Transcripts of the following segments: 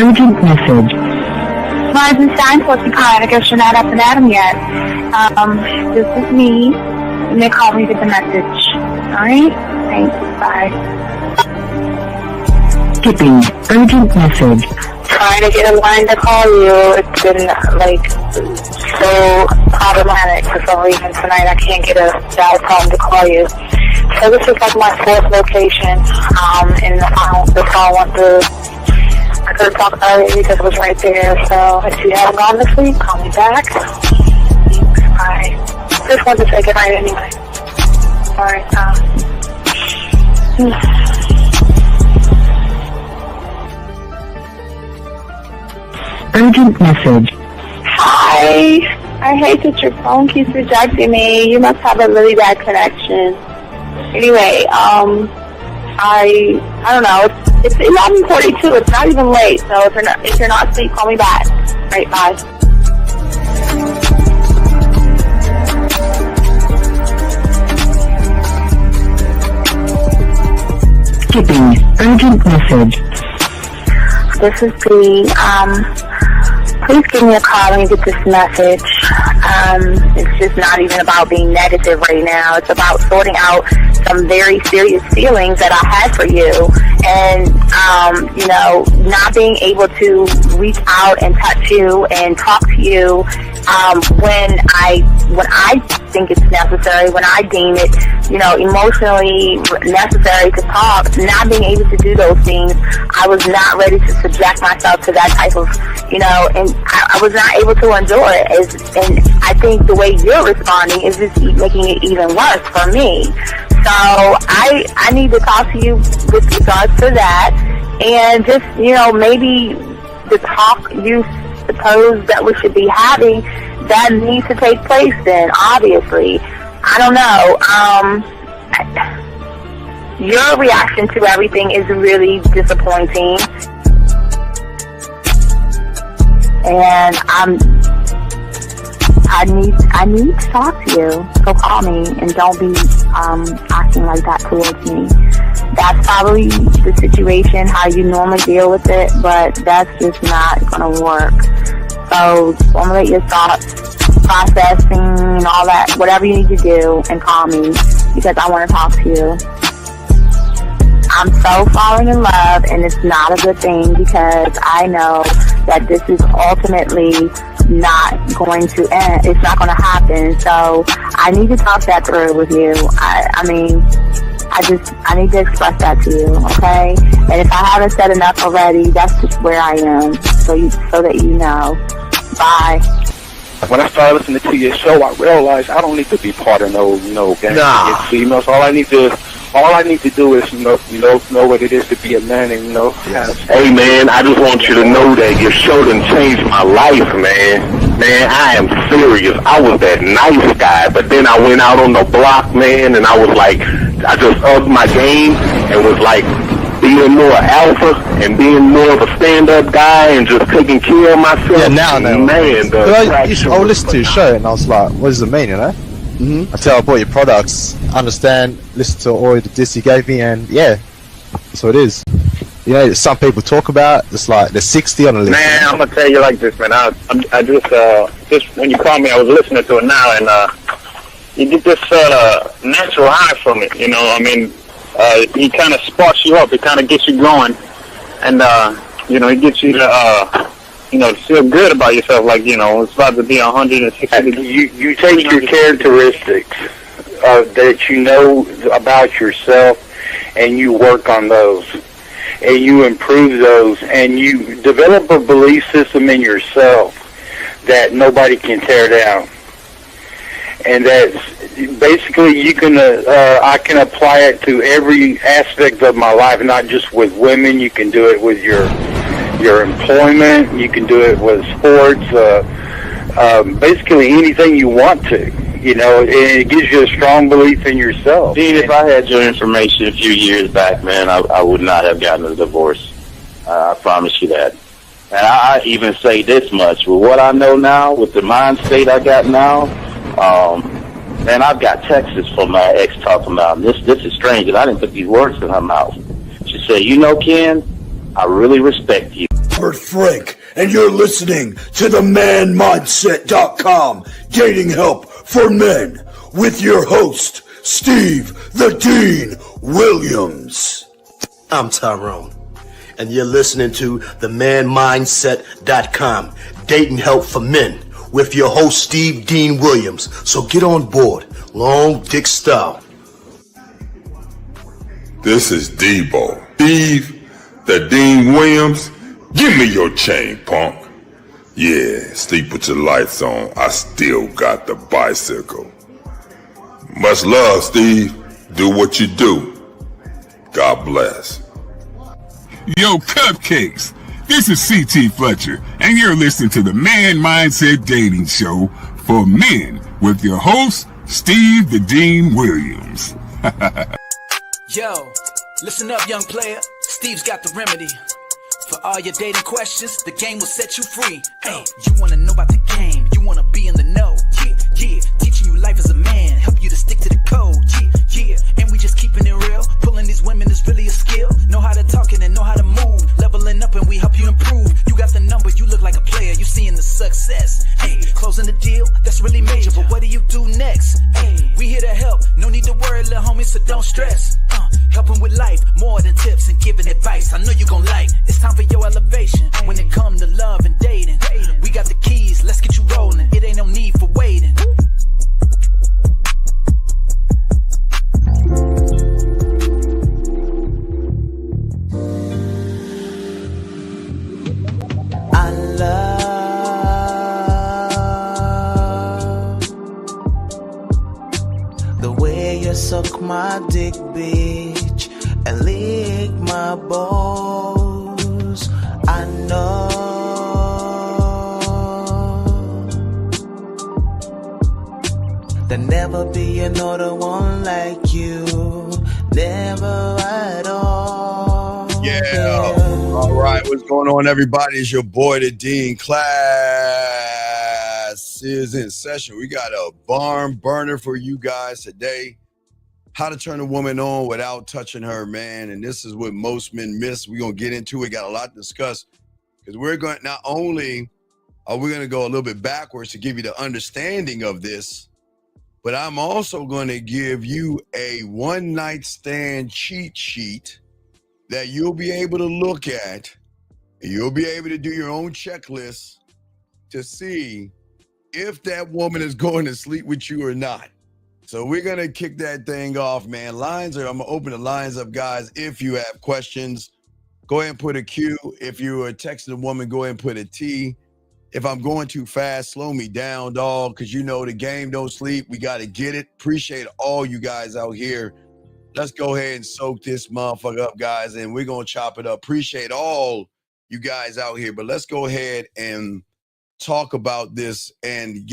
urgent message. Rising sign supposed to be calling. I guess you're not up and at 'em yet. This is me. And they call me to get the message. Alright? Thanks. Bye. Skipping urgent message. Trying to get a line to call you. It's been, so problematic for some reason tonight. I can't get a dial tone to call you. So this is my fourth location, and the phone went through. I could have talked earlier because it was right there. So if you haven't gone this week, call me back. Thanks. Bye. Just wanted to say goodnight anyway. Alright, Urgent message. Hi. I hate that your phone keeps rejecting me. You must have a really bad connection. Anyway, I don't know. It's 11:42. It's not even late. So if you're not asleep, call me back. Right, bye. Skipping urgent message. This is Bree. Please give me a call when you get this message. It's just not even about being negative right now. It's about sorting out some very serious feelings that I had for you. And, not being able to reach out and touch you and talk to you when I think it's necessary, when I deem it, emotionally necessary to talk. Not being able to do those things, I was not ready to subject myself to that type of, and I was not able to endure it. And I think the way you're responding is just making it even worse for me. So I need to talk to you with regards to that, and just, maybe the talk you suppose that we should be having, that needs to take place then, obviously. I don't know. Your reaction to everything is really disappointing. And I need to talk to you. So call me and don't be acting like that towards me. That's probably the situation, how you normally deal with it, but that's just not going to work. So formulate your thoughts, processing and all that, whatever you need to do, and call me because I want to talk to you. I'm so falling in love, and it's not a good thing because I know that this is ultimately not going to end. It's not going to happen. So I need to talk that through with you. I need to express that to you, okay? And if I haven't said enough already, that's just where I am, so that you know. Bye. When I started listening to your show, I realized I don't need to be part of no gang against females. All I need to do is know what it is to be a man, and Hey man, I just want you to know that your show done changed my life, man. Man, I am serious. I was that nice guy, but then I went out on the block, man, and I was like, I just upped my game and was like being more alpha and being more of a stand-up guy and just taking care of myself. Yeah, now, man. I listened to your show and I was like, what does it mean, Mm-hmm. Until I bought your products, understand, listen to all the diss you gave me, and yeah, that's what it is. Some people talk about it's like they're 60 on the list. Man, I'm gonna tell you like this, man. I just when you called me, I was listening to it now, and you get this natural high from it. He kind of sparks you up. It kind of gets you going, and it gets you to feel good about yourself, it's about to be 160 degrees. You take your characteristics that you know about yourself, and you work on those, and you improve those, and you develop a belief system in yourself that nobody can tear down. And that's basically I can apply it to every aspect of my life, not just with women. You can do it with your employment, you can do it with sports, basically anything you want to, and it gives you a strong belief in yourself. Dean, if I had your information a few years back, man, I would not have gotten a divorce. I promise you that. And I even say this much, with what I know now, with the mind state I got now, man, I've got texts from my ex talking about, this is strange, and I didn't put these words in her mouth. She said, Ken, I really respect you. Robert Frank, and you're listening to the manmindset.com dating help for men with your host, Steve the Dean Williams. I'm Tyrone, and you're listening to the manmindset.com dating help for men with your host, Steve Dean Williams. So get on board, long dick style. This is Debo. Steve the Dean Williams. Give me your chain, punk. Yeah, sleep with your lights on. I still got the bicycle. Much love, Steve. Do what you do. God bless. Yo, cupcakes. This is C.T. Fletcher, and you're listening to the Man Mindset Dating Show for men with your host, Steve the Dean Williams. Yo, listen up, young player. Steve's got the remedy. For all your dating questions, the game will set you free. Hey, you wanna know about the game, you wanna be in the know. Yeah, yeah, teaching you life as a man, help you to stick to the code. Yeah, yeah, and we just keeping it real. Pulling these women is really a skill. Know how to talk and know how to move. Leveling up and we help you improve. You got the numbers, you look like a player, you seeing the success. Hey, closing the deal, that's really major, but what do you do next? Hey, we here to help, no need to worry, little homie, so don't stress. Helping with life, more than tips and giving advice. I know you gon' like. It's time for your elevation. When it come to love and dating, we got the keys. Let's get you rolling. It ain't no need for waiting. I love the way you suck my dick, bitch, and lick my balls. I know there'll never be another one like you, never at all. Yeah. All right, what's going on, everybody? It's your boy, the Dean. Class is in session. We got a barn burner for you guys today. How to turn a woman on without touching her, man. And this is what most men miss. We're going to get into it. Got a lot to discuss because we're going, not only are we going to go a little bit backwards to give you the understanding of this, but I'm also going to give you a one-night stand cheat sheet that you'll be able to look at. And you'll be able to do your own checklist to see if that woman is going to sleep with you or not. So we're going to kick that thing off, man. I'm going to open the lines up, guys. If you have questions, go ahead and put a Q. If you are texting a woman, go ahead and put a T. If I'm going too fast, slow me down, dog, because you know the game don't sleep. We got to get it. Appreciate all you guys out here. Let's go ahead and soak this motherfucker up, guys, and we're going to chop it up. Appreciate all you guys out here, but let's go ahead and talk about this and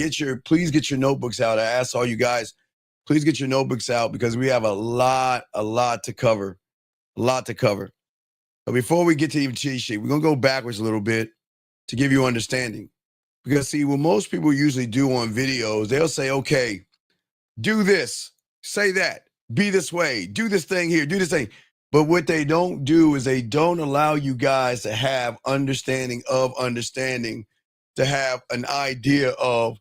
please get your notebooks out. I ask all you guys, please get your notebooks out because we have a lot to cover. But before we get to even cheat sheet, we're going to go backwards a little bit to give you understanding. Because see, what most people usually do on videos, they'll say, okay, do this, say that, be this way, do this thing here, do this thing. But what they don't do is they don't allow you guys to have understanding, to have an idea of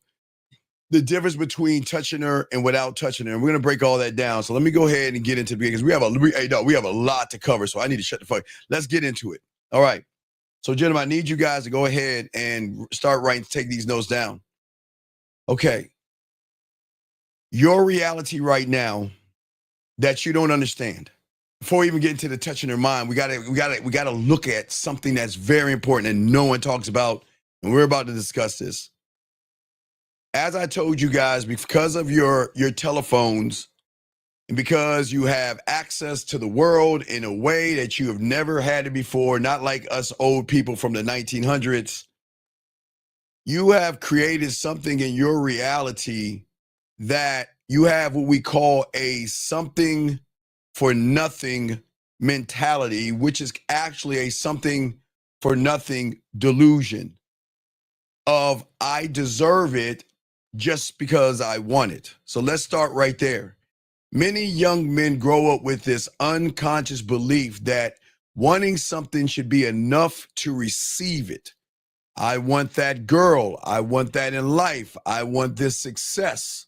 the difference between touching her and without touching her. And we're going to break all that down. So let me go ahead and get into it because we have a lot to cover. So I need to shut the fuck. Let's get into it. All right. So gentlemen, I need you guys to go ahead and start writing, take these notes down. Okay. Your reality right now that you don't understand. Before we even get into the touching her mind, we gotta look at something that's very important and no one talks about, and we're about to discuss this. As I told you guys, because of your telephones and because you have access to the world in a way that you have never had it before, not like us old people from the 1900s, you have created something in your reality that you have what we call a something for nothing mentality, which is actually a something for nothing delusion of I deserve it just because I want it. So let's start right there. Many young men grow up with this unconscious belief that Wanting something should be enough to receive it. I want that girl. I want that in life. I want this success.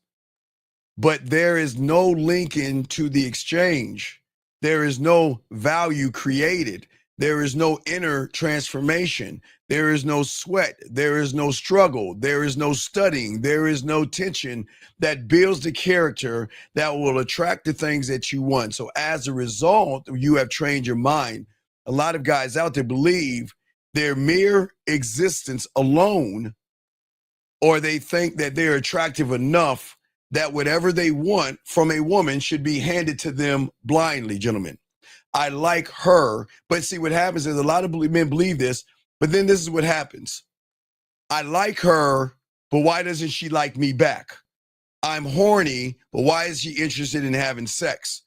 But there is no linking to the exchange. There is no value created. There is no inner transformation. There is no sweat. There is no struggle. There is no studying. There is no tension that builds the character that will attract the things that you want. So as a result, you have trained your mind. A lot of guys out there believe their mere existence alone, or they think that they're attractive enough that whatever they want from a woman should be handed to them blindly, gentlemen. I like her, but see what happens is a lot of men believe this, but then this is what happens. I like her, but why doesn't she like me back? I'm horny, but why is she interested in having sex?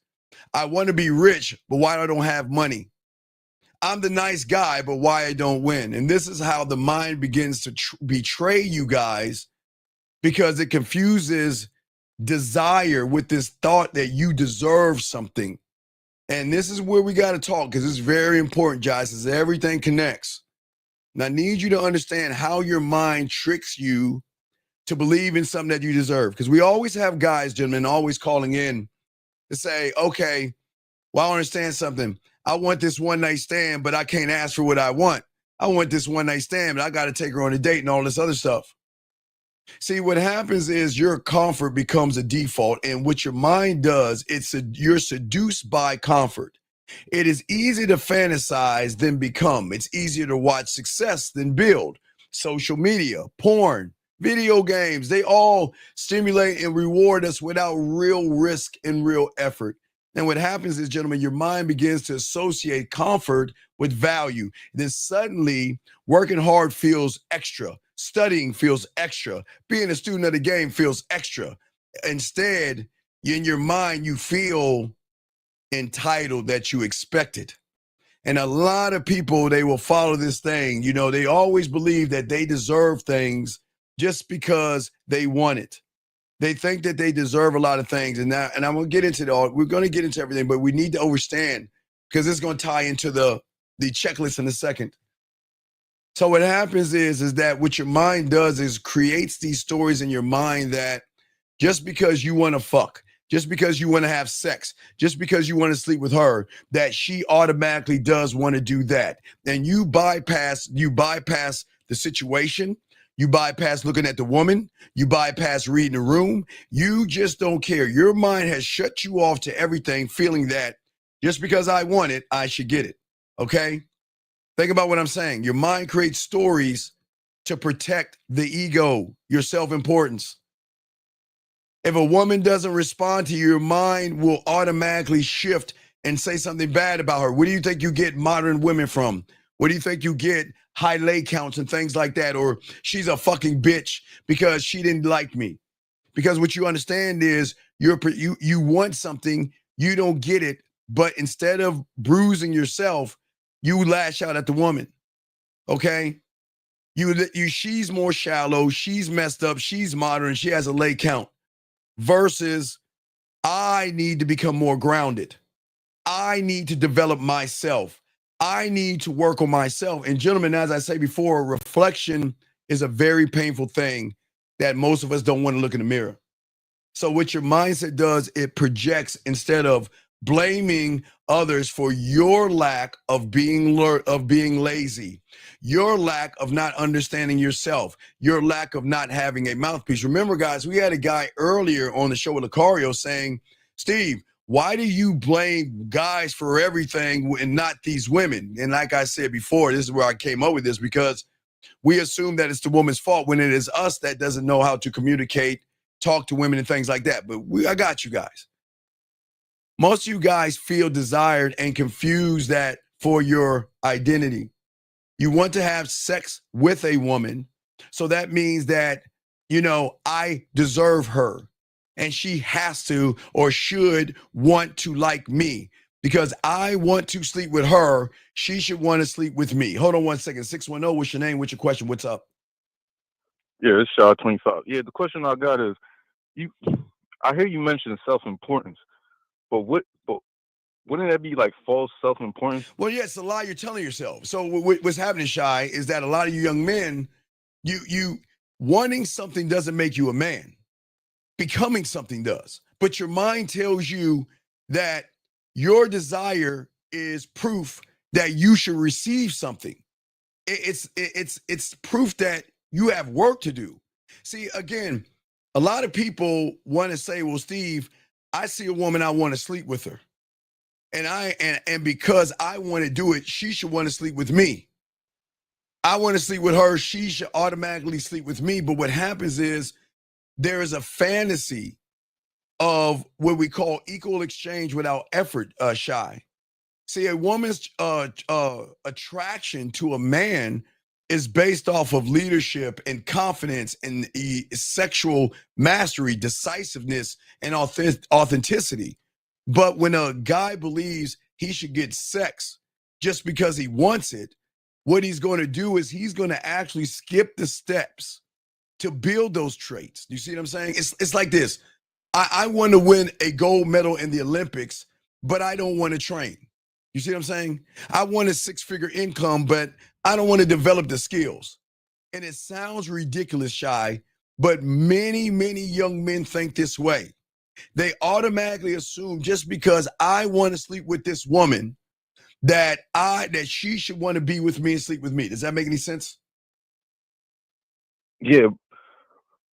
I want to be rich, but why I don't have money? I'm the nice guy, but why I don't win? And this is how the mind begins to betray you guys, because it confuses desire with this thought that you deserve something. And this is where we got to talk, because it's very important, guys, as everything connects. And I need you to understand how your mind tricks you to believe in something that you deserve. Because we always have guys, gentlemen, always calling in to say, okay, well, I understand something. I want this one night stand, but I can't ask for what I want. I want this one night stand, but I got to take her on a date and all this other stuff. See, what happens is your comfort becomes a default, and what your mind does, you're seduced by comfort. It is easy to fantasize than become. It's easier to watch success than build. Social media, porn, video games, they all stimulate and reward us without real risk and real effort. And what happens is, gentlemen, your mind begins to associate comfort with value. Then suddenly, working hard feels extra. Studying feels extra. Being a student of the game feels extra. Instead, in your mind, you feel entitled that you expect it. And a lot of people, they will follow this thing. You know, they always believe that they deserve things just because they want it. They think that they deserve a lot of things. And I'm going to get into it all. We're going to get into everything, but we need to understand, because it's going to tie into the checklist in a second. So what happens is that what your mind does is creates these stories in your mind that just because you want to fuck, just because you want to have sex, just because you want to sleep with her, that she automatically does want to do that. And you bypass the situation. You bypass looking at the woman. You bypass reading the room. You just don't care. Your mind has shut you off to everything, feeling that just because I want it, I should get it. Okay? Think about what I'm saying. Your mind creates stories to protect the ego, your self-importance. If a woman doesn't respond to you, your mind will automatically shift and say something bad about her. Where do you think you get modern women from? Where do you think you get high lay counts and things like that? Or she's a fucking bitch because she didn't like me. Because what you understand is you want something, you don't get it, but instead of bruising yourself, you lash out at the woman. Okay? She's more shallow, she's messed up, she's modern, she has a lay count. Versus, I need to become more grounded. I need to develop myself. I need to work on myself. And gentlemen, as I say before, reflection is a very painful thing that most of us don't want to look in the mirror. So what your mindset does, it projects, instead of blaming others for your lack of being lazy, your lack of not understanding yourself, your lack of not having a mouthpiece. Remember, guys, we had a guy earlier on the show with Lucario saying, Steve, why do you blame guys for everything and not these women? And like I said before, this is where I came up with this, because we assume that it's the woman's fault when it is us that doesn't know how to communicate, talk to women and things like that. But I got you guys. Most of you guys feel desired and confused that for your identity. You want to have sex with a woman. So that means that, I deserve her and she has to or should want to like me. Because I want to sleep with her, she should want to sleep with me. Hold on one second. 610, what's your name? What's your question? What's up? Yeah, it's Shaw 25. Yeah, the question I got is, I hear you mention self-importance, but wouldn't that be like false self-importance? Well, yeah, it's a lie you're telling yourself. So what's happening, Shy, is that a lot of you young men, you wanting something doesn't make you a man. Becoming something does. But your mind tells you that your desire is proof that you should receive something. It's proof that you have work to do. See, again, a lot of people want to say, well, Steve, I see a woman, I want to sleep with her. And because I want to do it, she should want to sleep with me. I want to sleep with her, she should automatically sleep with me. But what happens is there is a fantasy of what we call equal exchange without effort, Shy. See, a woman's attraction to a man is based off of leadership and confidence and sexual mastery, decisiveness, and authenticity. But when a guy believes he should get sex just because he wants it, what he's going to do is he's going to actually skip the steps to build those traits. You see what I'm saying? It's like this. I want to win a gold medal in the Olympics, but I don't want to train. You see what I'm saying? I want a 6-figure income, but I don't want to develop the skills. And it sounds ridiculous, Shy, but many, many young men think this way. They automatically assume just because I want to sleep with this woman that she should want to be with me and sleep with me. Does that make any sense? Yeah,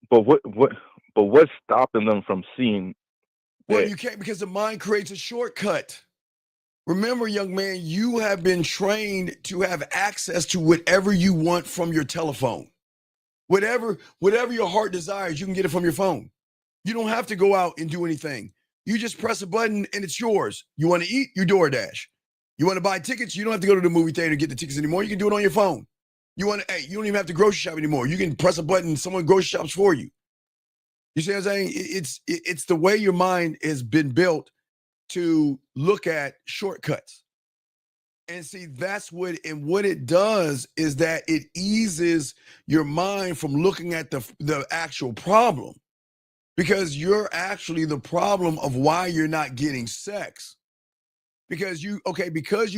but what's stopping them from seeing that? Well, you can't, because the mind creates a shortcut. Remember, young man, you have been trained to have access to whatever you want from your telephone. Whatever your heart desires, you can get it from your phone. You don't have to go out and do anything. You just press a button and it's yours. You want to eat, you DoorDash. You want to buy tickets, you don't have to go to the movie theater to get the tickets anymore. You can do it on your phone. You don't even have to grocery shop anymore. You can press a button and someone grocery shops for you. You see what I'm saying? It's the way your mind has been built to look at shortcuts. And see, what it does is that it eases your mind from looking at the actual problem, because you're actually the problem of why you're not getting sex. Because you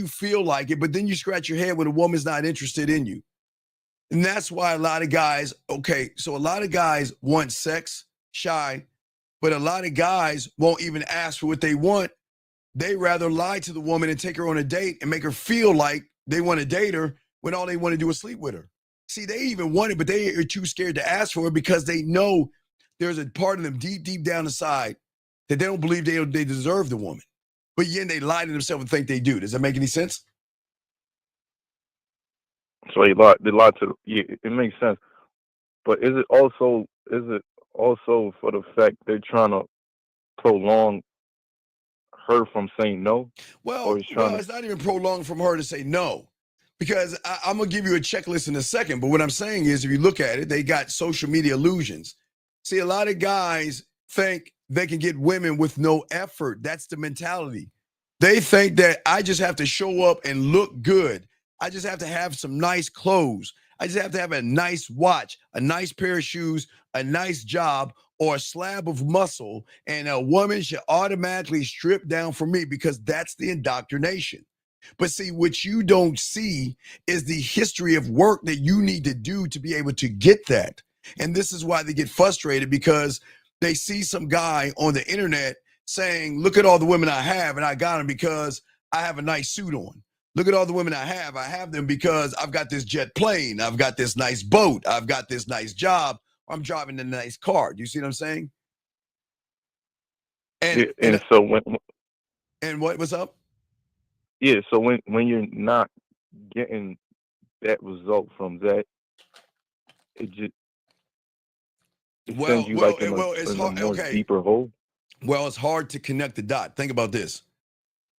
feel like it, but then you scratch your head when a woman's not interested in you. And that's why a lot of guys want sex, Shy, but a lot of guys won't even ask for what they want. They rather lie to the woman and take her on a date and make her feel like they want to date her when all they want to do is sleep with her. See, they even want it, but they are too scared to ask for it because they know there's a part of them deep, deep down inside that they don't believe they deserve the woman. But yet they lie to themselves and think they do. Does that make any sense? So they lie to it makes sense. But is it also for the fact they're trying to prolong her from saying no? Well, it's not even prolonged from her to say no, because I'm going to give you a checklist in a second. But what I'm saying is, if you look at it, they got social media illusions. See, a lot of guys think they can get women with no effort. That's the mentality. They think that I just have to show up and look good. I just have to have some nice clothes. I just have to have a nice watch, a nice pair of shoes, a nice job, or a slab of muscle, and a woman should automatically strip down for me, because that's the indoctrination. But see, what you don't see is the history of work that you need to do to be able to get that. And this is why they get frustrated, because they see some guy on the internet saying, look at all the women I have, and I got them because I have a nice suit on. Look at all the women I have them because I've got this jet plane, I've got this nice boat, I've got this nice job, I'm driving a nice car. Do you see what I'm saying? And so what's up? Yeah, so when you're not getting that result from that, it sends you in a more deeper hole. Well, it's hard to connect the dot. Think about this.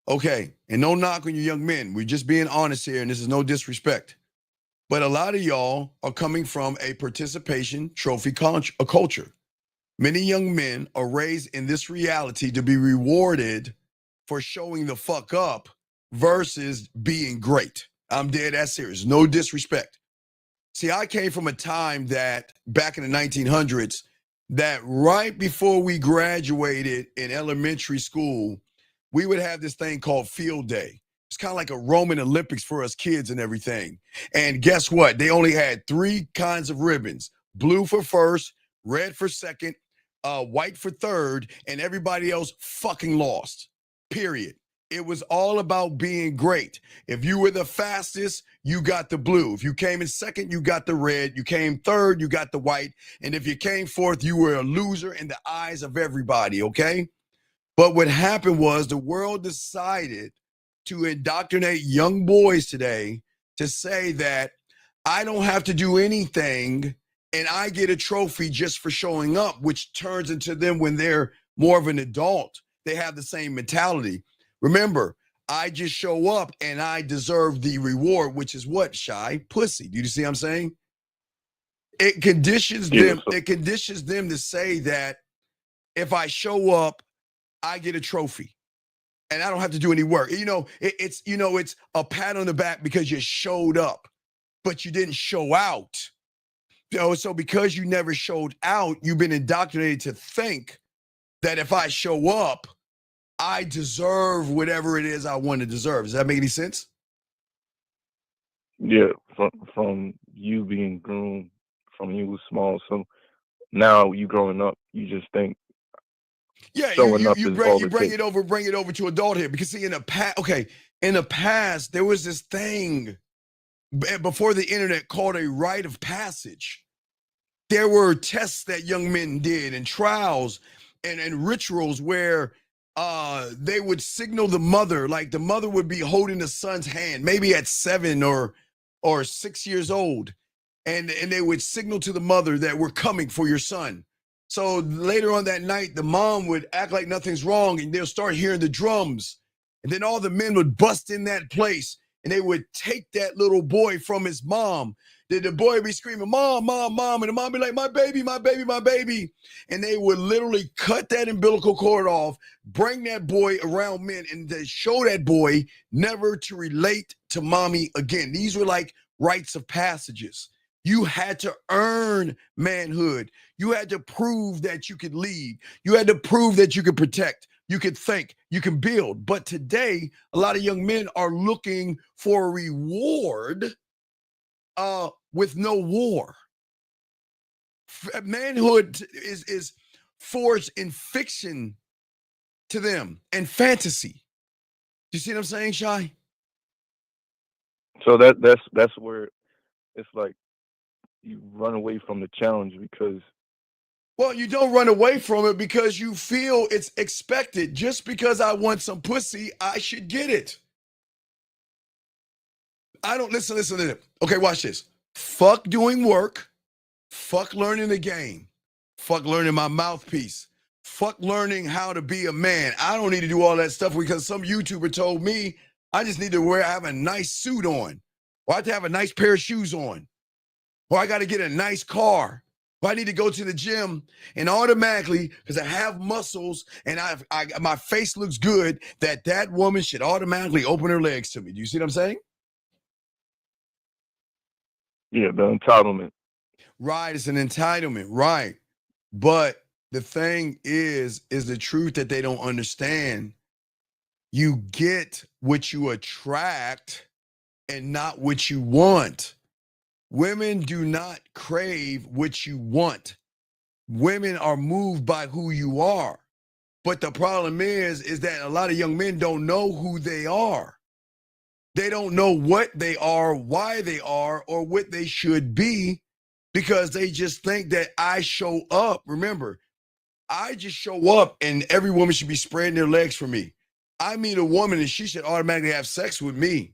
Okay, and no knock on you young men. We're just being honest here, and this is no disrespect. But a lot of y'all are coming from a participation trophy culture. Many young men are raised in this reality to be rewarded for showing the fuck up versus being great. I'm dead ass serious. No disrespect. See, I came from a time that back in the 1900s, that right before we graduated in elementary school, we would have this thing called field day. It's kind of like a Roman Olympics for us kids and everything. And guess what? They only had 3 kinds of ribbons: blue for first, red for second, white for third, and everybody else fucking lost. Period. It was all about being great. If you were the fastest, you got the blue. If you came in second, you got the red. You came third, you got the white. And if you came fourth, you were a loser in the eyes of everybody, okay? But what happened was the world decided to indoctrinate young boys today to say that I don't have to do anything and I get a trophy just for showing up, which turns into them when they're more of an adult. They have the same mentality. Remember, I just show up and I deserve the reward, which is what, Shy? Pussy. Do you see what I'm saying? It conditions them. It conditions them to say that if I show up, I get a trophy and I don't have to do any work. It's a pat on the back because you showed up, but you didn't show out. So because you never showed out, you've been indoctrinated to think that if I show up, I deserve whatever it is I want to deserve. Does that make any sense? Yeah, from you being groomed from you was small. So now you growing up, you just think showing up is all it takes. Bring it over to adulthood. Because see, in the past, there was this thing before the internet called a rite of passage. There were tests that young men did and trials and rituals where they would signal the mother, like the mother would be holding the son's hand, maybe at 7 or 6 years old. And they would signal to the mother that we're coming for your son. So later on that night, the mom would act like nothing's wrong and they'll start hearing the drums. And then all the men would bust in that place and they would take that little boy from his mom. Then the boy would be screaming, "Mom, mom, mom." And the mom would be like, "My baby, my baby, my baby." And they would literally cut that umbilical cord off, bring that boy around men, and they show that boy never to relate to mommy again. These were like rites of passages. You had to earn manhood. You had to prove that you could lead. You had to prove that you could protect. You could think. You can build. But today, a lot of young men are looking for a reward with no war. Manhood is forged in fiction to them and fantasy. Do you see what I'm saying, Shy? So that's where it's like you run away from the challenge because. Well, you don't run away from it because you feel it's expected. Just because I want some pussy, I should get it. I don't listen to them. Okay, watch this. Fuck doing work. Fuck learning the game. Fuck learning my mouthpiece. Fuck learning how to be a man. I don't need to do all that stuff because some YouTuber told me I just need to have a nice suit on, or I have to have a nice pair of shoes on, or I got to get a nice car, or I need to go to the gym, and automatically, because I have muscles and my face looks good, that woman should automatically open her legs to me. Do you see what I'm saying? Yeah, the entitlement. Right, it's an entitlement, right. But the thing is the truth that they don't understand. You get what you attract and not what you want. Women do not crave what you want. Women are moved by who you are. But the problem is that a lot of young men don't know who they are. They don't know what they are, why they are, or what they should be, because they just think that I show up. Remember, I just show up and every woman should be spreading their legs for me. I meet a woman and she should automatically have sex with me.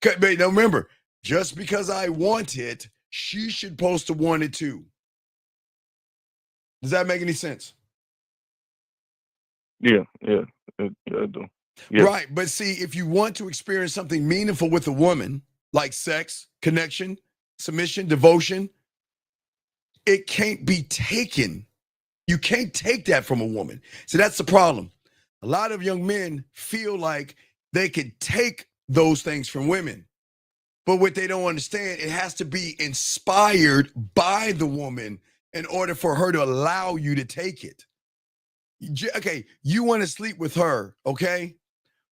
Now remember, just because I want it, she should supposed to want it too. Does that make any sense? Yeah, I do. Yeah. Right, but see, if you want to experience something meaningful with a woman, like sex, connection, submission, devotion, it can't be taken. You can't take that from a woman. So that's the problem. A lot of young men feel like they can take those things from women. But what they don't understand, it has to be inspired by the woman in order for her to allow you to take it. Okay, you want to sleep with her, okay?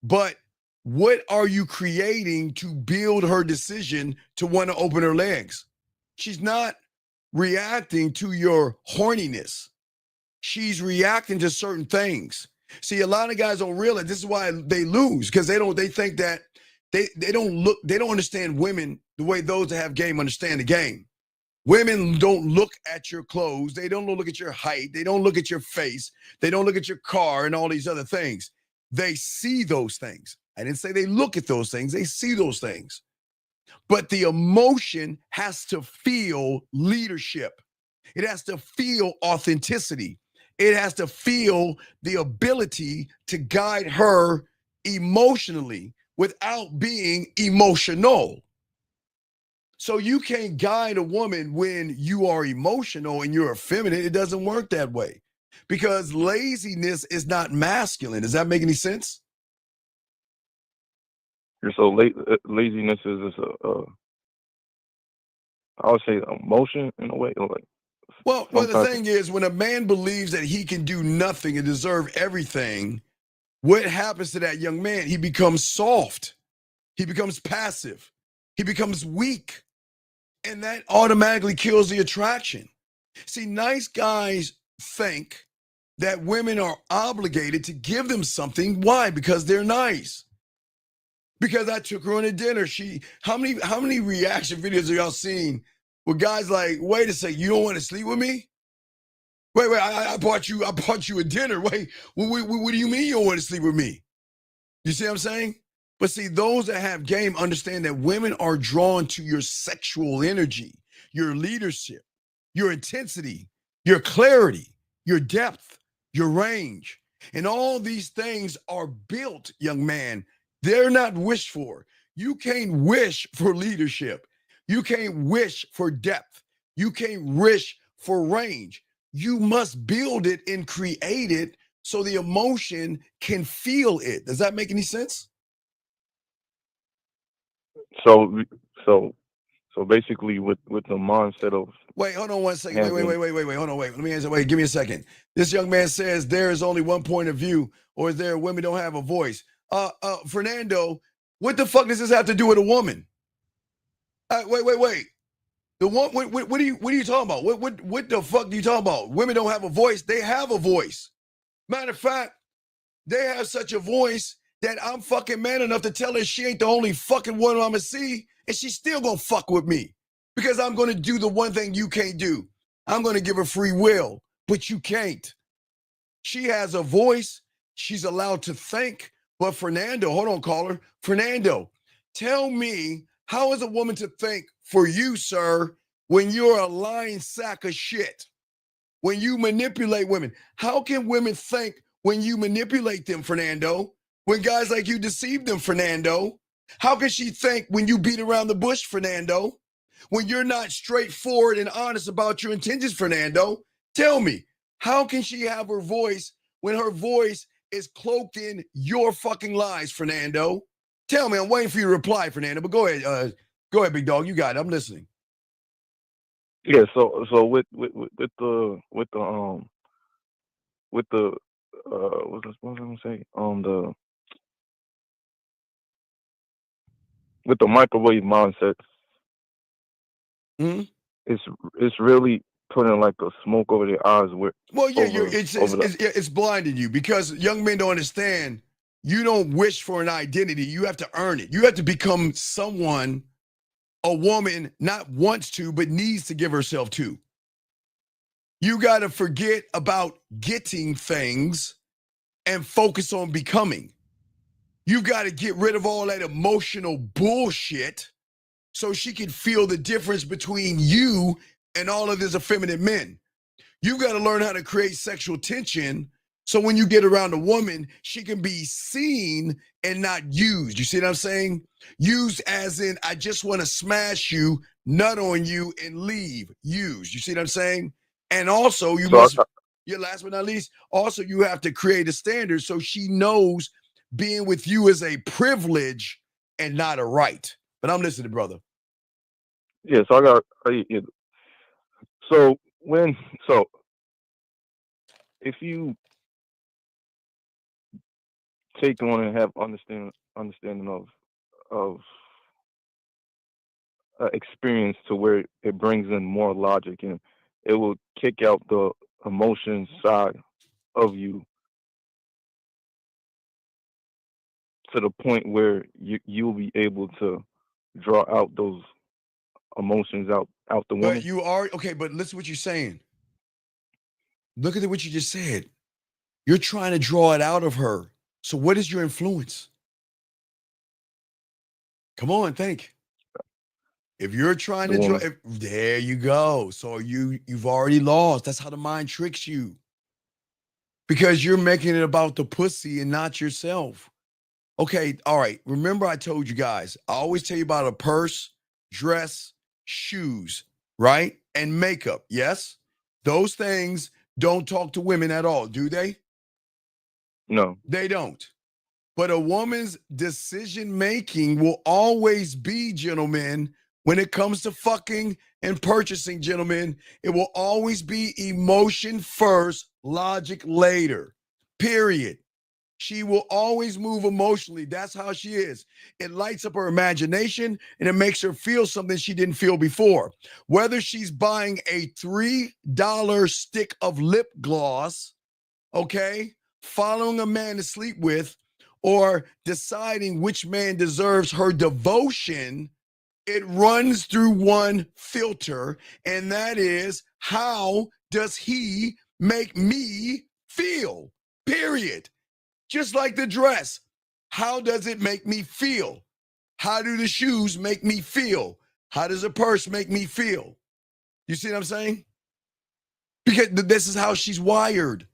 But what are you creating to build her decision to want to open her legs? She's not reacting to your horniness. She's reacting to certain things. See, a lot of guys don't realize this is why they lose, because they think that they don't understand women the way those that have game understand the game. Women don't look at your clothes. They don't look at your height. They don't look at your face. They don't look at your car and all these other things. They see those things. I didn't say they look at those things. They see those things. But the emotion has to feel leadership. It has to feel authenticity. It has to feel the ability to guide her emotionally without being emotional. So you can't guide a woman when you are emotional and you're effeminate. It doesn't work that way, because laziness is not masculine. Does that make any sense? So laziness is I would say emotion in a way. Like, well, the thing is, when a man believes that he can do nothing and deserve everything, what happens to that young man? He becomes soft. He becomes passive. He becomes weak. And that automatically kills the attraction. See, nice guys think that women are obligated to give them something. Why? Because they're nice. Because I took her on a dinner. How many reaction videos have y'all seen where guys like, wait a second, you don't want to sleep with me? Wait, I bought you a dinner. Wait, what do you mean you don't want to sleep with me? You see what I'm saying? But see, those that have game understand that women are drawn to your sexual energy, your leadership, your intensity, your clarity, your depth, your range. And all these things are built, young man. They're not wished for. You can't wish for leadership. You can't wish for depth. You can't wish for range. You must build it and create it so the emotion can feel it. Does that make any sense? So basically, with the mindset of wait, hold on 1 second. Wait, hold on, wait. Let me answer. Wait, give me a second. This young man says there is only one point of view, or is there women don't have a voice? Fernando, what the fuck does this have to do with a woman? Wait. The one, what are you talking about? What the fuck are you talking about? Women don't have a voice. They have a voice. Matter of fact, they have such a voice that I'm fucking man enough to tell her she ain't the only fucking one I'm gonna see, and she's still gonna fuck with me, because I'm gonna do the one thing you can't do. I'm gonna give her free will, but you can't. She has a voice. She's allowed to think. But Fernando, hold on, caller. Fernando, tell me, how is a woman to think for you, sir, when you're a lying sack of shit? When you manipulate women, how can women think when you manipulate them, Fernando? When guys like you deceive them, Fernando? How can she think when you beat around the bush, Fernando? When you're not straightforward and honest about your intentions, Fernando? Tell me, how can she have her voice when her voice is cloaked in your fucking lies, Fernando? Tell me, I'm waiting for you to reply, Fernando, but go ahead, big dog, you got it, I'm listening. Yeah, so with the what was I gonna say? With the microwave mindset, it's really putting like a smoke over their eyes. It's blinding you, because young men don't understand. You don't wish for an identity. You have to earn it. You have to become someone a woman not wants to, but needs to give herself to. You got to forget about getting things and focus on becoming. You got to get rid of all that emotional bullshit so she can feel the difference between you and all of these effeminate men. You got to learn how to create sexual tension so when you get around a woman, she can be seen and not used. You see what I'm saying? Used as in, I just want to smash you, nut on you, and leave. Used. You see what I'm saying? And also, last but not least, also you have to create a standard so she knows being with you is a privilege and not a right. But I'm listening, brother. Yeah, if you take on and have understanding of experience to where it brings in more logic, and it will kick out the emotion side of you to the point where you'll be able to draw out those emotions out the But woman. you are okay, but listen to what you're saying. Look at what you just said. You're trying to draw it out of her. So what is your influence? Come on, think. If you're trying The to draw, woman. there you go. So you've already lost. That's how the mind tricks you. Because you're making it about the pussy and not yourself. Okay, all right. Remember I told you guys, I always tell you about a purse, dress, shoes, right? And makeup. Yes? Those things don't talk to women at all, do they? No. They don't. But a woman's decision making will always be, gentlemen, when it comes to fucking and purchasing, gentlemen, it will always be emotion first, logic later. Period. She will always move emotionally. That's how she is. It lights up her imagination and it makes her feel something she didn't feel before. Whether she's buying a $3 stick of lip gloss, okay, following a man to sleep with, or deciding which man deserves her devotion, it runs through one filter, and that is, how does he make me feel? Period. Just like the dress. How does it make me feel? How do the shoes make me feel? How does a purse make me feel? You see what I'm saying? Because this is how she's wired.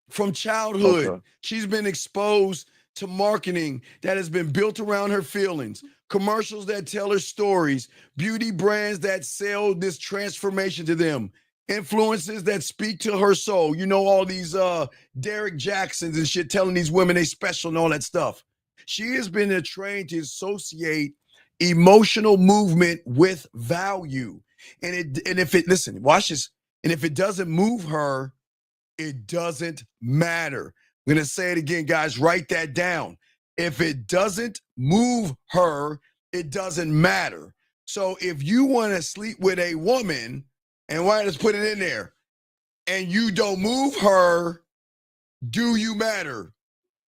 From childhood, Okay. she's been exposed to marketing that has been built around her feelings, commercials that tell her stories, beauty brands that sell this transformation to them, influences that speak to her soul. You know, all these Derek Jacksons and shit telling these women they special and all that stuff. She has been trained to associate emotional movement with value. And if it, listen, watch this. And if it doesn't move her, it doesn't matter. I'm going to say it again, guys. Write that down. If it doesn't move her, it doesn't matter. So if you want to sleep with a woman, and why let's put it in there, and you don't move her, do you matter?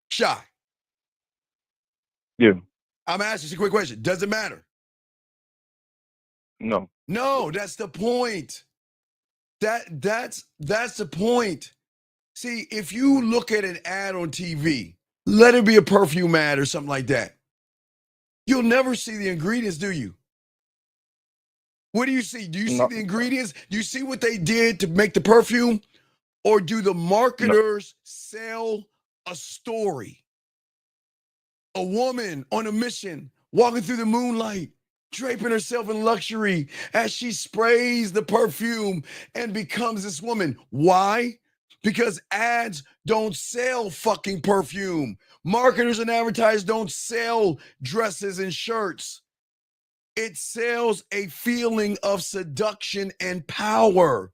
Shy. Yeah. I'm asking you a quick question. Does it matter? No. No, that's the point. That's the point. See, if you look at an ad on TV, let it be a perfume ad or something like that, you'll never see the ingredients, do you? What do you see? Do you see No. the ingredients? Do you see what they did to make the perfume? Or do the marketers sell a story? A woman on a mission, walking through the moonlight, draping herself in luxury as she sprays the perfume and becomes this woman. Why? Because ads don't sell fucking perfume. Marketers and advertisers don't sell dresses and shirts. It sells a feeling of seduction and power.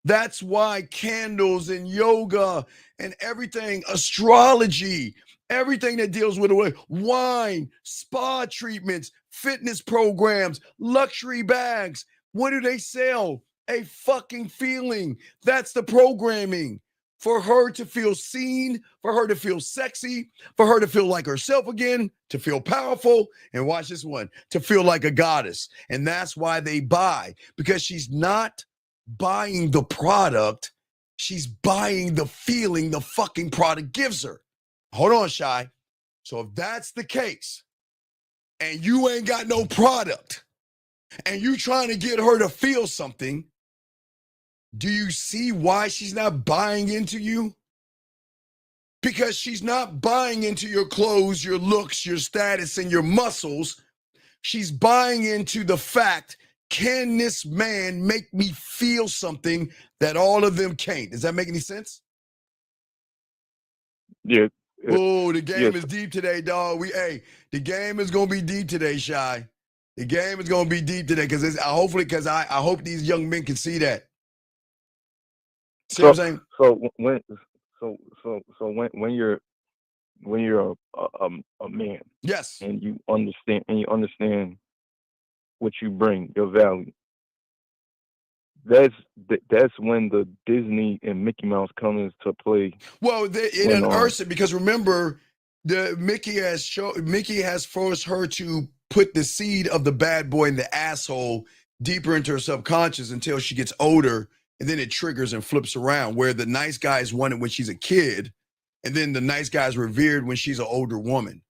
That's why candles and yoga and everything, astrology, everything that deals with wine, spa treatments, fitness programs, luxury bags. What do they sell? A fucking feeling. That's the programming. For her to feel seen, for her to feel sexy, for her to feel like herself again, to feel powerful, and watch this one, to feel like a goddess. And that's why they buy, because she's not buying the product, she's buying the feeling the fucking product gives her. Hold on, Shy. So if that's the case, and you ain't got no product, and you trying to get her to feel something, do you see why she's not buying into you? Because she's not buying into your clothes, your looks, your status, and your muscles. She's buying into the fact, can this man make me feel something that all of them can't? Does that make any sense? Yeah. Oh, the game yes. is deep today, dog. The game is gonna be deep today, Shy. The game is gonna be deep today because I hope these young men can see that. See what I'm saying? So when you're a man, yes, and you understand what you bring, your value. That's when the Disney and Mickey Mouse come into play. Well, it unearths it because remember, Mickey has forced her to put the seed of the bad boy in the asshole deeper into her subconscious until she gets older, and then it triggers and flips around where the nice guy is wanted when she's a kid, and then the nice guy is revered when she's an older woman.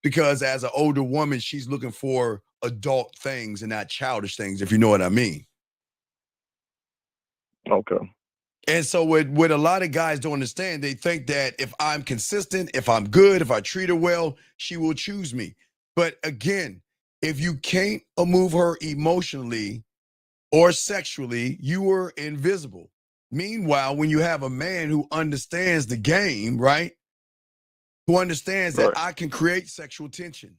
Because as an older woman, she's looking for adult things and not childish things, if you know what I mean. Okay. And so what a lot of guys don't understand, they think that if I'm consistent, if I'm good, if I treat her well, she will choose me. But again, if you can't move her emotionally or sexually, you are invisible. Meanwhile, when you have a man who understands the game, right? Who understands that I can create sexual tension,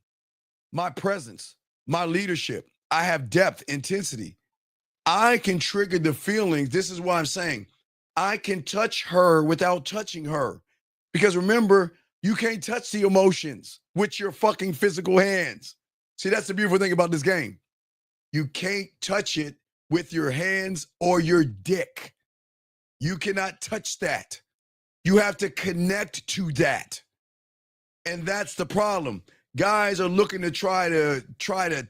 my presence, my leadership, I have depth, intensity. I can trigger the feelings. This is why I'm saying I can touch her without touching her. Because remember, you can't touch the emotions with your fucking physical hands. See, that's the beautiful thing about this game. You can't touch it with your hands or your dick. You cannot touch that. You have to connect to that. And that's the problem. Guys are looking to try to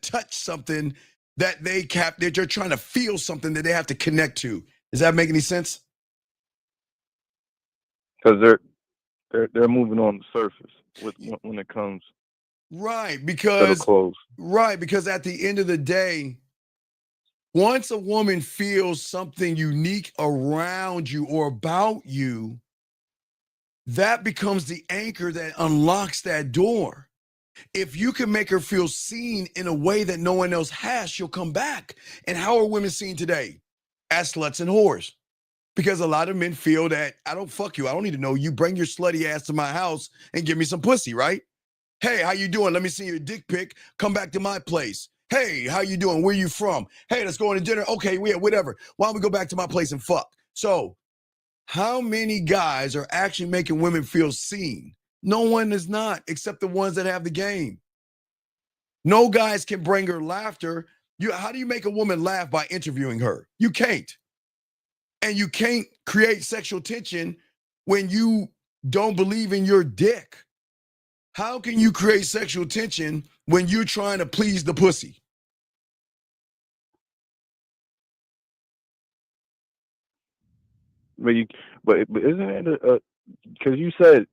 touch something that they're trying to feel something that they have to connect to. Does that make any sense? Because they're moving on the surface when it comes because to the clothes. Right, because at the end of the day, once a woman feels something unique around you or about you, that becomes the anchor that unlocks that door. If you can make her feel seen in a way that no one else has, she'll come back. And how are women seen today? As sluts and whores. Because a lot of men feel that I don't fuck you. I don't need to know you. Bring your slutty ass to my house and give me some pussy, right? Hey, how you doing? Let me see your dick pic. Come back to my place. Hey, how you doing? Where you from? Hey, let's go on to dinner. Okay, yeah, whatever. Why don't we go back to my place and fuck? So, how many guys are actually making women feel seen? No one is not, except the ones that have the game. No guys can bring her laughter. How do you make a woman laugh by interviewing her? You can't. And you can't create sexual tension when you don't believe in your dick. How can you create sexual tension when you're trying to please the pussy? But isn't it because you said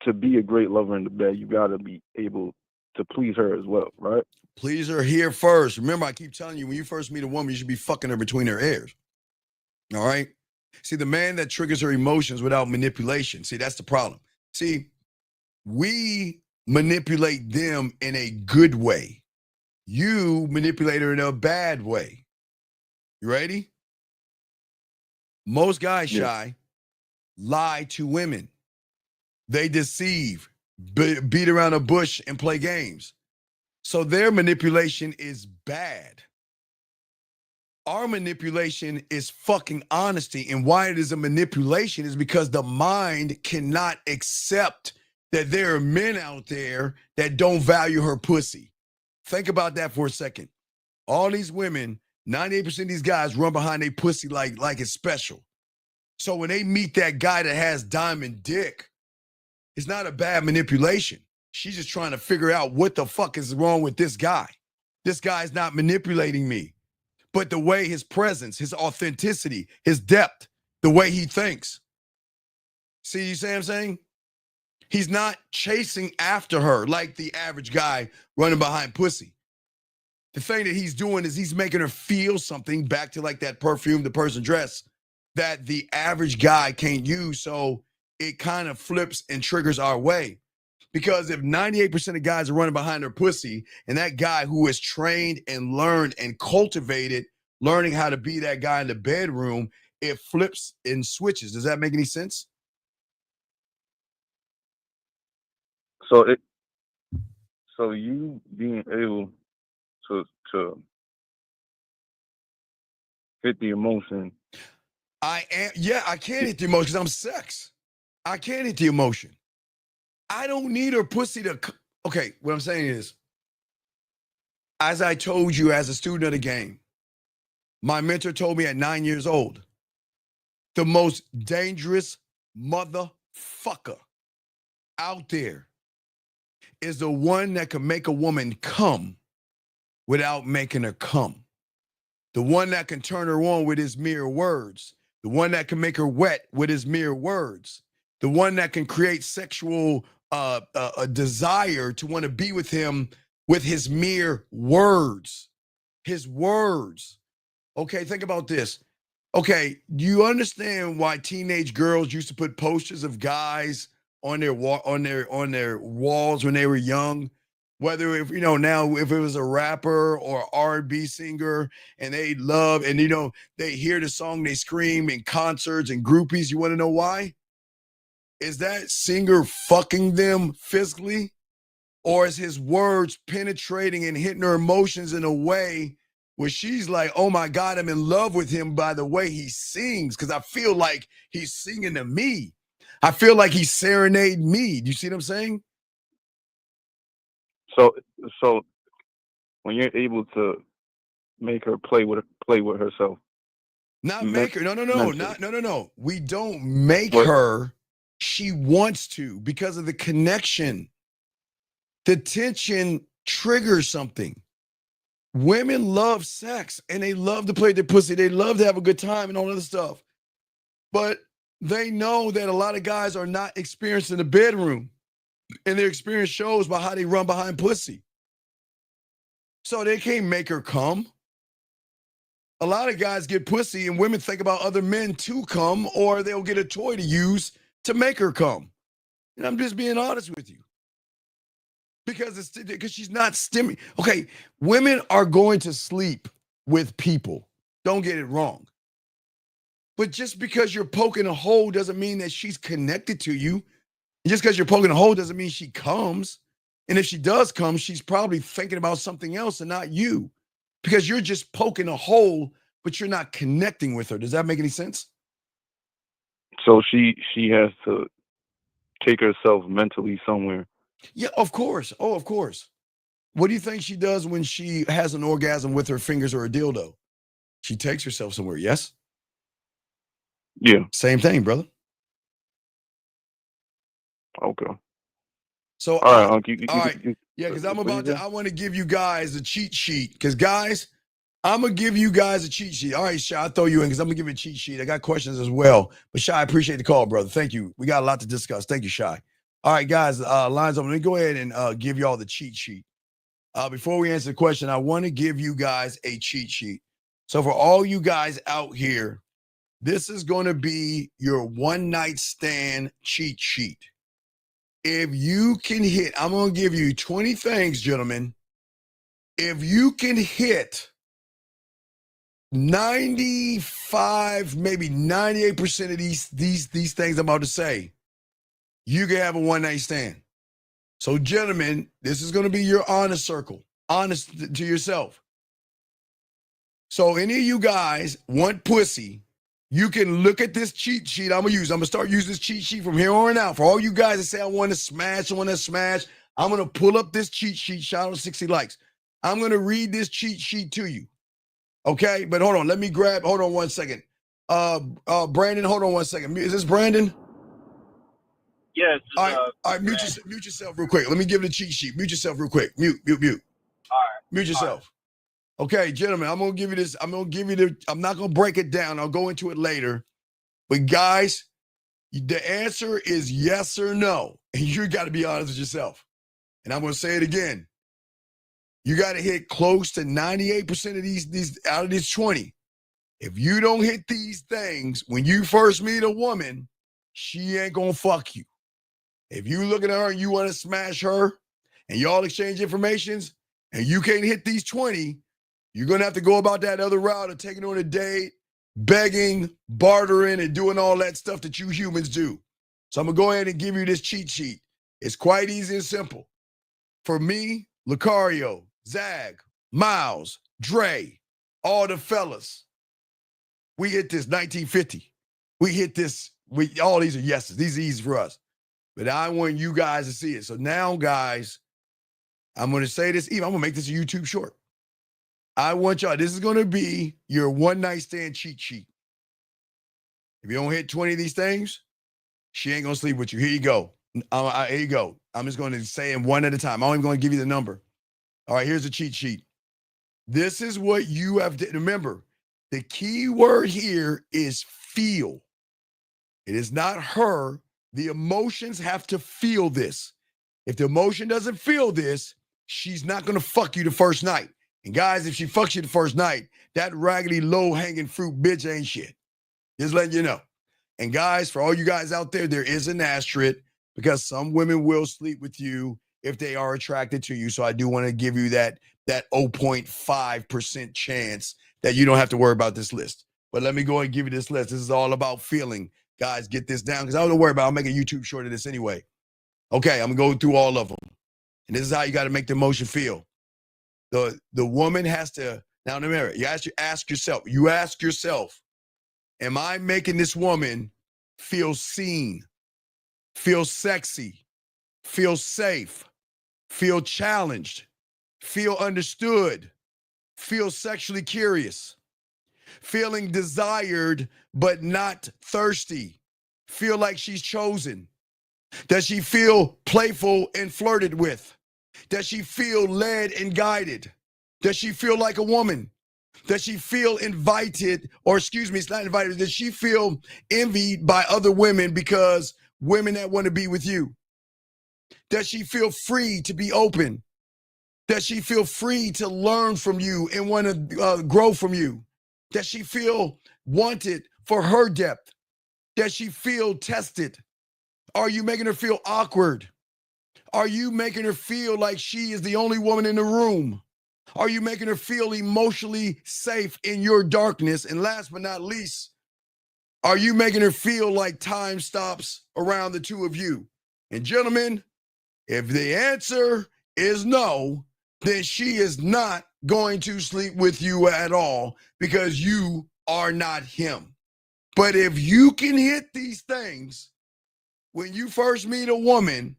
to be a great lover in the bed, you got to be able to please her as well, right? Please her here first. Remember, I keep telling you, when you first meet a woman, you should be fucking her between her ears. All right? See, the man that triggers her emotions without manipulation, see, that's the problem. See, we manipulate them in a good way. You manipulate her in a bad way. You ready? Most guys, Shy, lie to women. They deceive, beat around a bush, and play games. So their manipulation is bad. Our manipulation is fucking honesty. And why it is a manipulation is because the mind cannot accept that there are men out there that don't value her pussy. Think about that for a second. All these women, 98% of these guys run behind their pussy like it's special. So when they meet that guy that has diamond dick, it's not a bad manipulation. She's just trying to figure out what the fuck is wrong with this guy. This guy's not manipulating me. But the way his presence, his authenticity, his depth, the way he thinks. See, you see what I'm saying? He's not chasing after her like the average guy running behind pussy. The thing that he's doing is he's making her feel something, back to like that perfume, the person dress, that the average guy can't use. So it kind of flips and triggers our way. Because if 98% of guys are running behind their pussy, and that guy who is trained and learned and cultivated, learning how to be that guy in the bedroom, it flips and switches. Does that make any sense? So you being able to hit the emotion. I can't hit the emotion because I'm sex. I can't hit the emotion. I don't need her pussy to. Okay, what I'm saying is, as I told you as a student of the game, my mentor told me at 9 years old, the most dangerous motherfucker out there is the one that can make a woman come without making her come. The one that can turn her on with his mere words. The one that can make her wet with his mere words. The one that can create sexual a desire to want to be with him with his mere words. His words. Okay, think about this. Okay, do you understand why teenage girls used to put posters of guys on their walls when they were young? Whether if now if it was a rapper or R&B singer and they love and they hear the song, they scream in concerts and groupies. You want to know why? Is that singer fucking them physically, or is his words penetrating and hitting her emotions in a way where she's like, oh my God, I'm in love with him by the way he sings, because I feel like he's singing to me. I feel like he's serenading me. Do you see what I'm saying? So when you're able to make her play with herself, not make her. No. We don't make her. She wants to because of the connection. The tension triggers something. Women love sex and they love to play their pussy. They love to have a good time and all other stuff. But they know that a lot of guys are not experienced in the bedroom, and their experience shows by how they run behind pussy. So they can't make her come. A lot of guys get pussy and women think about other men to come, or they'll get a toy to use to make her come. And I'm just being honest with you. Because she's not stimulating. Okay, women are going to sleep with people. Don't get it wrong. But just because you're poking a hole doesn't mean that she's connected to you. And just because you're poking a hole doesn't mean she comes. And if she does come, she's probably thinking about something else and not you. Because you're just poking a hole, but you're not connecting with her. Does that make any sense? So she has to take herself mentally somewhere. Yeah, of course. Oh, of course. What do you think she does when she has an orgasm with her fingers or a dildo? She takes herself somewhere, yes? Yeah. Same thing, brother. Okay. So, all right. Yeah, because I want to give you guys a cheat sheet. Because, guys, I'm going to give you guys a cheat sheet. All right, Shy, I'll throw you in because I'm going to give you a cheat sheet. I got questions as well. But, Shy, I appreciate the call, brother. Thank you. We got a lot to discuss. Thank you, Shy. All right, guys, lines open. Let me go ahead and give you all the cheat sheet. Before we answer the question, I want to give you guys a cheat sheet. So for all you guys out here, this is going to be your one-night stand cheat sheet. If you can hit, I'm going to give you 20 things, gentlemen. If you can hit 95, maybe 98% of these things I'm about to say, you can have a one-night stand. So, gentlemen, this is going to be your honest circle, honest to yourself. So, any of you guys want pussy, you can look at this cheat sheet I'm going to use. I'm going to start using this cheat sheet from here on out. For all you guys that say, I want to smash, I'm going to pull up this cheat sheet, shout out 60 likes. I'm going to read this cheat sheet to you. Okay? But hold on. Hold on one second. Brandon, hold on one second. Is this Brandon? Yes. All right, mute yourself real quick. Let me give it a cheat sheet. Mute yourself real quick. Mute. All right. Mute yourself. Right. Okay, gentlemen, I'm going to give you this. I'm not going to break it down. I'll go into it later. But guys, the answer is yes or no. And you got to be honest with yourself. And I'm going to say it again. You got to hit close to 98% of these out of these 20. If you don't hit these things when you first meet a woman, she ain't going to fuck you. If you look at her and you want to smash her and y'all exchange informations and you can't hit these 20, you're going to have to go about that other route of taking her on a date, begging, bartering, and doing all that stuff that you humans do. So I'm going to go ahead and give you this cheat sheet. It's quite easy and simple. For me, Lucario, Zag, Miles, Dre, all the fellas, we hit this 1950. We hit this All these are yeses. These are easy for us. But I want you guys to see it. So now, guys, I'm going to say this. Even I'm going to make this a YouTube short. I want y'all, this is going to be your one night stand cheat sheet. If you don't hit 20 of these things, she ain't going to sleep with you. Here you go. Here you go. I'm just going to say them one at a time. I'm only going to give you the number. All right, here's a cheat sheet. This is what you have to remember. The key word here is feel. It is not her. The emotions have to feel this. If the emotion doesn't feel this, she's not going to fuck you the first night. And guys, if she fucks you the first night, that raggedy low-hanging fruit bitch ain't shit. Just letting you know. And guys, for all you guys out there, there is an asterisk because some women will sleep with you if they are attracted to you. So I do want to give you that 0.5% chance that you don't have to worry about this list. But let me go and give you this list. This is all about feeling. Guys, get this down because I don't worry about it. I'll make a YouTube short of this anyway. Okay, I'm going to go through all of them. And this is how you got to make the emotion feel. The woman has to, now remember, you ask yourself, am I making this woman feel seen, feel sexy, feel safe, feel challenged, feel understood, feel sexually curious, feeling desired but not thirsty, feel like she's chosen? Does she feel playful and flirted with? Does she feel led and guided? Does she feel like a woman? Does she feel invited, or excuse me, it's not invited. Does she feel envied by other women because women that want to be with you? Does she feel free to be open? Does she feel free to learn from you and want to grow from you? Does she feel wanted for her depth? Does she feel tested? Are you making her feel awkward? Are you making her feel like she is the only woman in the room? Are you making her feel emotionally safe in your darkness? And last but not least, are you making her feel like time stops around the two of you? And gentlemen, if the answer is no, then she is not going to sleep with you at all because you are not him. But if you can hit these things when you first meet a woman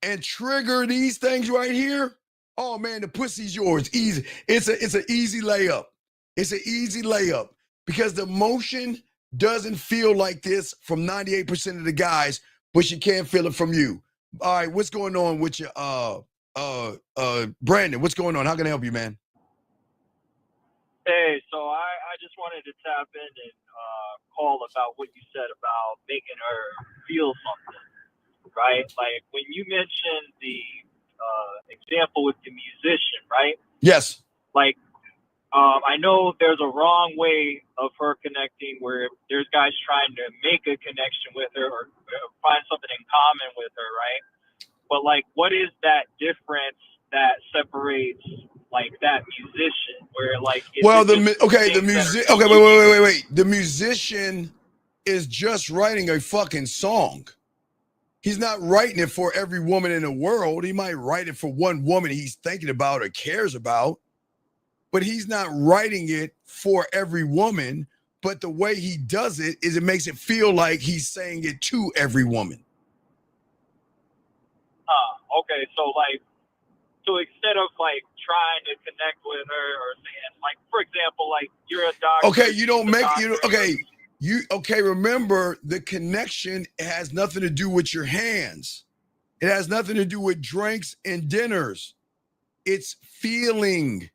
and trigger these things right here, oh man, the pussy's yours. Easy. It's an easy layup. It's an easy layup because the emotion doesn't feel like this from 98% of the guys, but she can't feel it from you. All right, what's going on with you, Brandon? What's going on? How can I help you, man? Hey, so I just wanted to tap in and call about what you said about making her feel something, right? Like when you mentioned the example with the musician, right? Yes. Like, I know there's a wrong way of her connecting where there's guys trying to make a connection with her or find something in common with her, right? But like, what is that difference that separates like that musician where like, well, the music. Okay, wait. The musician is just writing a fucking song. He's not writing it for every woman in the world. He might write it for one woman he's thinking about or cares about, but he's not writing it for every woman. But the way he does it is it makes it feel like he's saying it to every woman. Okay, so like, so instead of like trying to connect with her or saying like, for example, like you're a doctor. Okay, you don't make you remember the connection has nothing to do with your hands. It has nothing to do with drinks and dinners. It's feeling.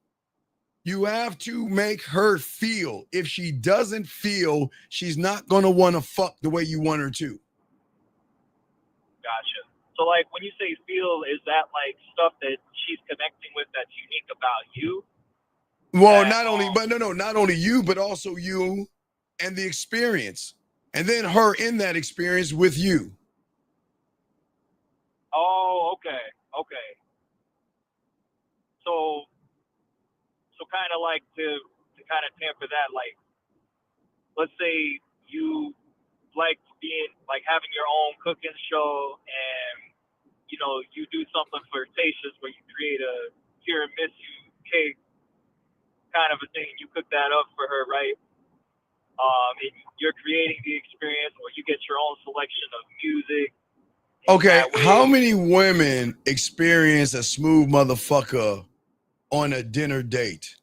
You have to make her feel. If she doesn't feel, she's not going to want to fuck the way you want her to. Gotcha. So like when you say feel, is that like stuff that she's connecting with that's unique about you? Well, not only you, but also you and the experience. And then her in that experience with you. Oh, okay. So kind of like to kind of tamper that, like, let's say you like being like having your own cooking show and you know you do something flirtatious where you create a tiramisu cake kind of a thing. You cook that up for her, right? and you're creating the experience, or you get your own selection of music. Okay, how many women experience a smooth motherfucker on a dinner date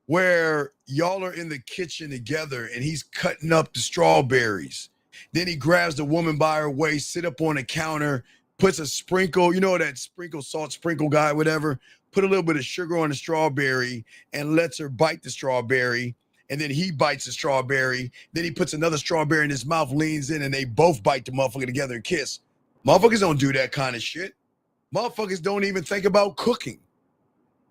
where y'all are in the kitchen together and he's cutting up the strawberries? Then he grabs the woman by her waist, sit up on the counter, puts a sprinkle, you know that sprinkle, salt sprinkle guy, whatever, put a little bit of sugar on the strawberry and lets her bite the strawberry. And then he bites the strawberry. Then he puts another strawberry in his mouth, leans in, and they both bite the motherfucker together and kiss. Motherfuckers don't do that kind of shit. Motherfuckers don't even think about cooking.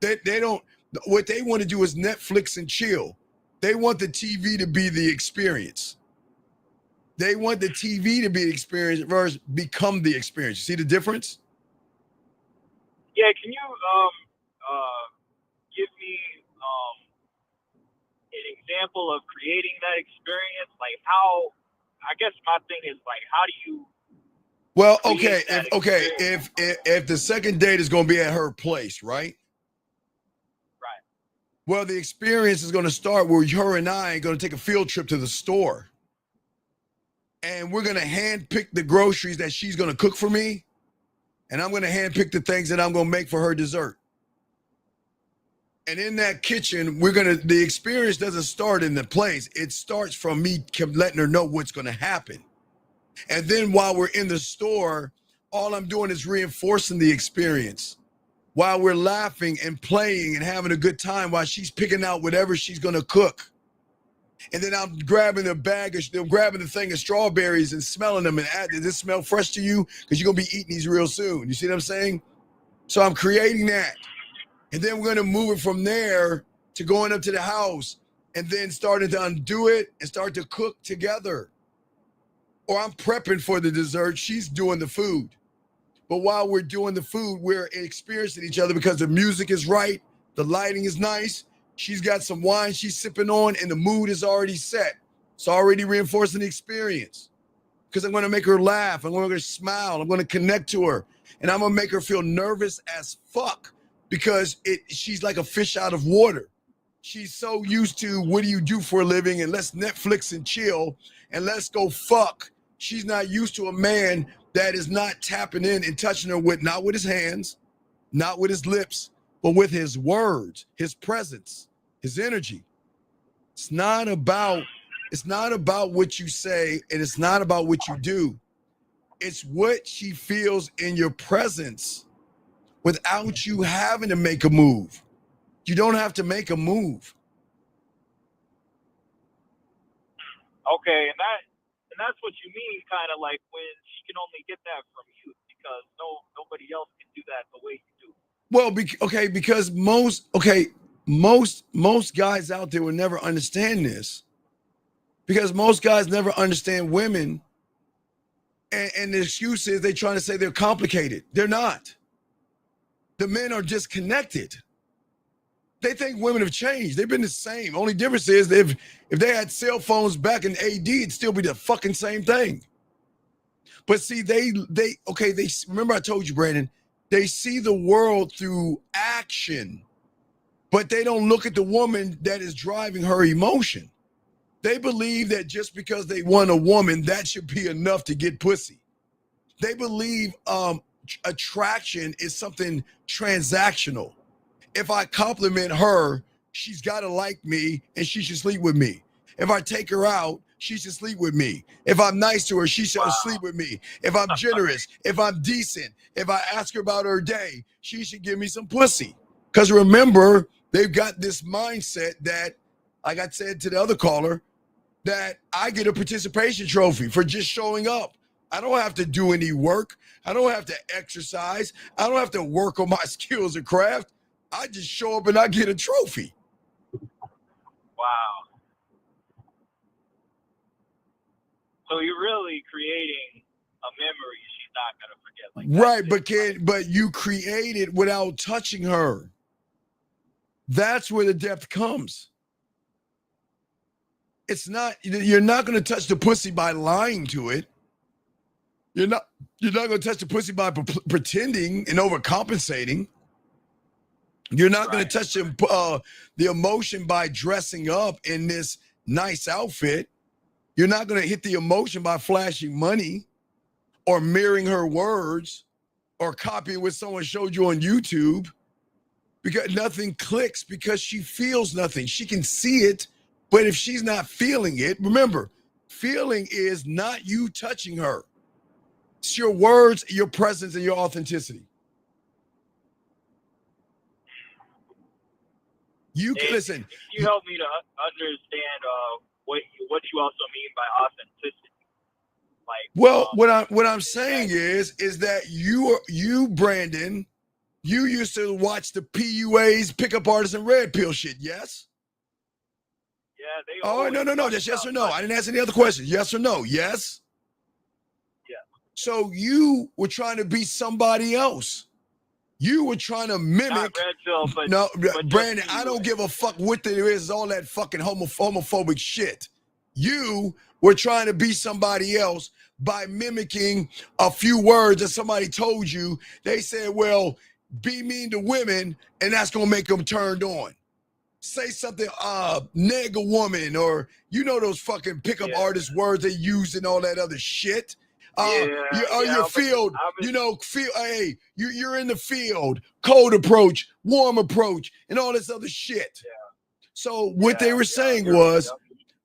They don't. What they want to do is Netflix and chill. They want the TV to be the experience. They want the TV to be the experience versus become the experience. You see the difference? Yeah, can you give me an example of creating that experience? Like how? I guess my thing is like, how do you? Well, okay, if the second date is going to be at her place, right? Right. Well, the experience is going to start where her and I are going to take a field trip to the store. And we're going to hand pick the groceries that she's going to cook for me. And I'm going to hand pick the things that I'm going to make for her dessert. And in that kitchen, the experience doesn't start in the place. It starts from me letting her know what's going to happen. And then while we're in the store, all I'm doing is reinforcing the experience while we're laughing and playing and having a good time while she's picking out whatever she's going to cook. And then I'm grabbing the thing of strawberries and smelling them and does this smell fresh to you? Because you're going to be eating these real soon. You see what I'm saying? So I'm creating that. And then we're going to move it from there to going up to the house and then starting to undo it and start to cook together. Or I'm prepping for the dessert. She's doing the food. But while we're doing the food, we're experiencing each other because the music is right. The lighting is nice. She's got some wine she's sipping on and the mood is already set. It's already reinforcing the experience because I'm going to make her laugh. I'm going to make her smile. I'm going to connect to her and I'm going to make her feel nervous as fuck because she's like a fish out of water. She's so used to what do you do for a living and let's Netflix and chill and let's go fuck. She's not used to a man that is not tapping in and touching her not with his hands, not with his lips, but with his words, his presence, his energy. It's not about what you say and it's not about what you do. It's what she feels in your presence without you having to make a move. You don't have to make a move. Okay, and that's what you mean, kind of like when she can only get that from you because nobody else can do that the way you do. Well, because most guys out there will never understand this because most guys never understand women and the excuse is they're trying to say they're complicated. They're not. The men are disconnected. They think women have changed. They've been the same. Only difference is if they had cell phones back in AD, it'd still be the fucking same thing. But see, they remember I told you, Brandon, they see the world through action, but they don't look at the woman that is driving her emotion. They believe that just because they want a woman, that should be enough to get pussy. They believe attraction is something transactional. If I compliment her, she's got to like me and she should sleep with me. If I take her out, she should sleep with me. If I'm nice to her, she should sleep with me. If I'm generous, if I'm decent, if I ask her about her day, she should give me some pussy. Because remember, they've got this mindset that, like I said to the other caller, that I get a participation trophy for just showing up. I don't have to do any work. I don't have to exercise. I don't have to work on my skills of craft. I just show up and I get a trophy. Wow. So you're really creating a memory she's not going to forget. Right, but you create it without touching her. That's where the depth comes. You're not going to touch the pussy by lying to it. You're not going to touch the pussy by pretending and overcompensating. You're not going to touch the emotion by dressing up in this nice outfit. You're not going to hit the emotion by flashing money or mirroring her words or copying what someone showed you on YouTube, because nothing clicks because she feels nothing. She can see it, but if she's not feeling it, remember, feeling is not you touching her. It's your words, your presence, and your authenticity. You can listen. You help me to understand what you also mean by authenticity. Like, well, what I'm saying is that you Brandon, you used to watch the PUAs, pickup artists, and red pill shit. Yes. Yeah. They. Oh no. Just yes or no. I didn't ask any other questions. Yes or no. Yes. Yeah. So you were trying to be somebody else. You were trying to mimic. Not red pill, but no, but Brandon. I don't give a fuck what there is. All that fucking homophobic shit. You were trying to be somebody else by mimicking a few words that somebody told you. They said, "Well, be mean to women, and that's gonna make them turned on." Say something, neg a woman, or you know those fucking pickup artist words they use and all that other shit. Your field, hey, you're in the field, cold approach, warm approach, and all this other shit. Yeah. So what they were saying was,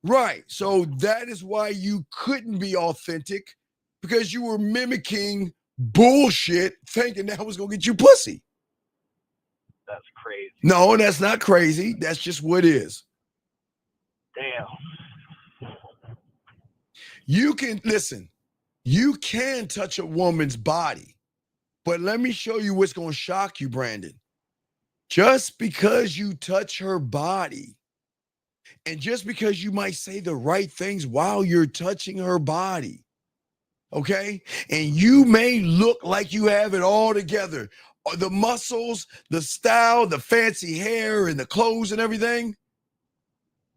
right, so that is why you couldn't be authentic, because you were mimicking bullshit, thinking that was gonna get you pussy. That's crazy. No, that's not crazy. That's just what it is. Damn. You can listen. You can touch a woman's body, but let me show you what's going to shock you, Brandon. Just because you touch her body, and just because you might say the right things while you're touching her body, okay? And you may look like you have it all together. The muscles, the style, the fancy hair, and the clothes and everything.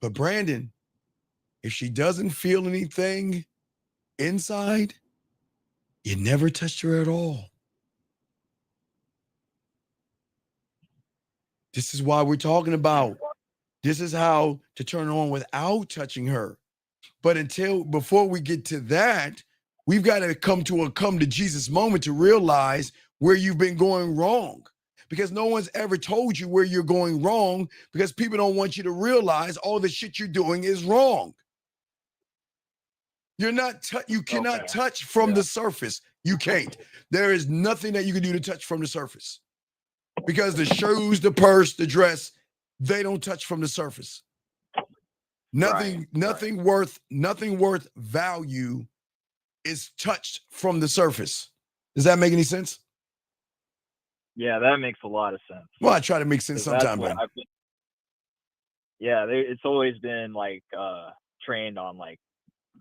But Brandon, if she doesn't feel anything inside, you never touched her at all. This is why we're talking about. This is how to turn on without touching her. But before we get to that, we've got to come to Jesus moment to realize where you've been going wrong. Because no one's ever told you where you're going wrong, because people don't want you to realize all the shit you're doing is wrong. You cannot touch from the surface. You can't. There is nothing that you can do to touch from the surface. Because the shoes, the purse, the dress, they don't touch from the surface. Nothing worth value is touched from the surface. Does that make any sense? Yeah, that makes a lot of sense. Well, I try to make sense sometimes, man. It's always been like trained on like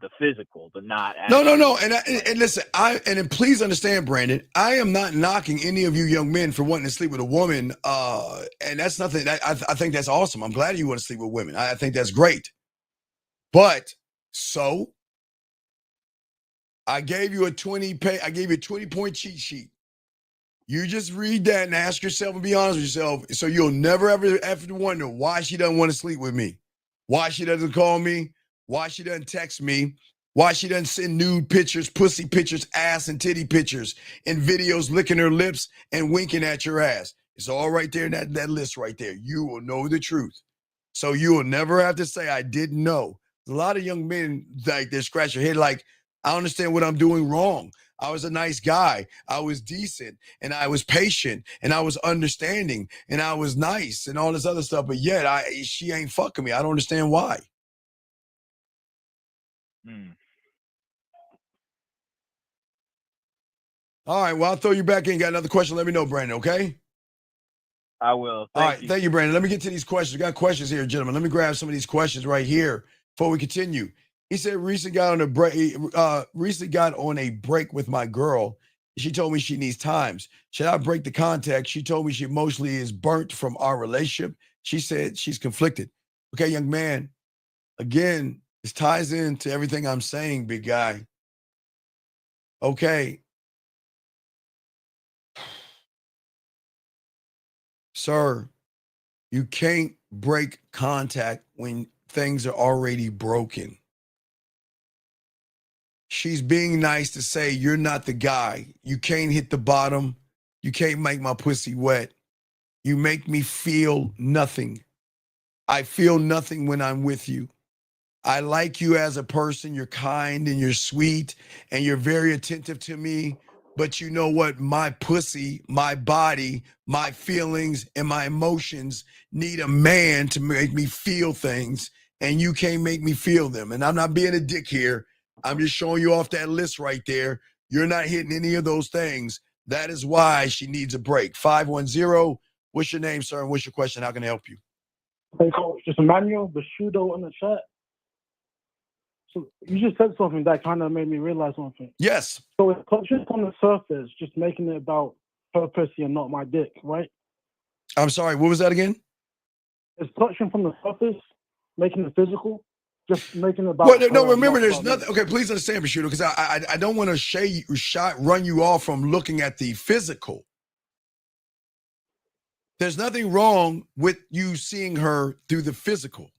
the physical, but not no. And listen, and please understand, Brandon, I am not knocking any of you young men for wanting to sleep with a woman. And that's nothing. I think that's awesome. I'm glad you want to sleep with women. I think that's great. But so I gave you a 20-point cheat sheet. You just read that and ask yourself and be honest with yourself. So you'll never ever have to wonder why she doesn't want to sleep with me, why she doesn't call me, why she doesn't text me, why she doesn't send nude pictures, pussy pictures, ass and titty pictures, and videos licking her lips and winking at your ass. It's all right there in that list right there. You will know the truth. So you will never have to say, I didn't know. A lot of young men, like, they scratch their head like, I understand what I'm doing wrong. I was a nice guy. I was decent, and I was patient, and I was understanding, and I was nice, and all this other stuff. But yet, she ain't fucking me. I don't understand why. All right, well, I'll throw you back in. Got another question? Let me know, Brandon, okay? I will. Thank you, Brandon. Let me get to these questions. We got questions here, gentlemen. Let me grab some of these questions right here before we continue. He said recently got on a break with my girl. She told me she needs times. Should I break the contact? She told me she emotionally is burnt from our relationship. She said she's conflicted. Okay, young man. Again, this ties into everything I'm saying, big guy. Okay. Sir, you can't break contact when things are already broken. She's being nice to say, you're not the guy. You can't hit the bottom. You can't make my pussy wet. You make me feel nothing. I feel nothing when I'm with you. I like you as a person. You're kind and you're sweet and you're very attentive to me. But you know what? My pussy, my body, my feelings, and my emotions need a man to make me feel things, and you can't make me feel them. And I'm not being a dick here. I'm just showing you off that list right there. You're not hitting any of those things. That is why she needs a break. 510, what's your name, sir, and what's your question? How can I help you? Hey, Coach, just Emmanuel Bashudo in the chat. So you just said something that kind of made me realize something. Yes. So it's just on the surface, just making it about her pussy and not my dick, right? I'm sorry, what was that again? It's touching from the surface, making it physical, just making it about. Well, no, her, remember, not there's about nothing. me. Okay, please understand, Bashudo, because I don't want to run you off from looking at the physical. There's nothing wrong with you seeing her through the physical.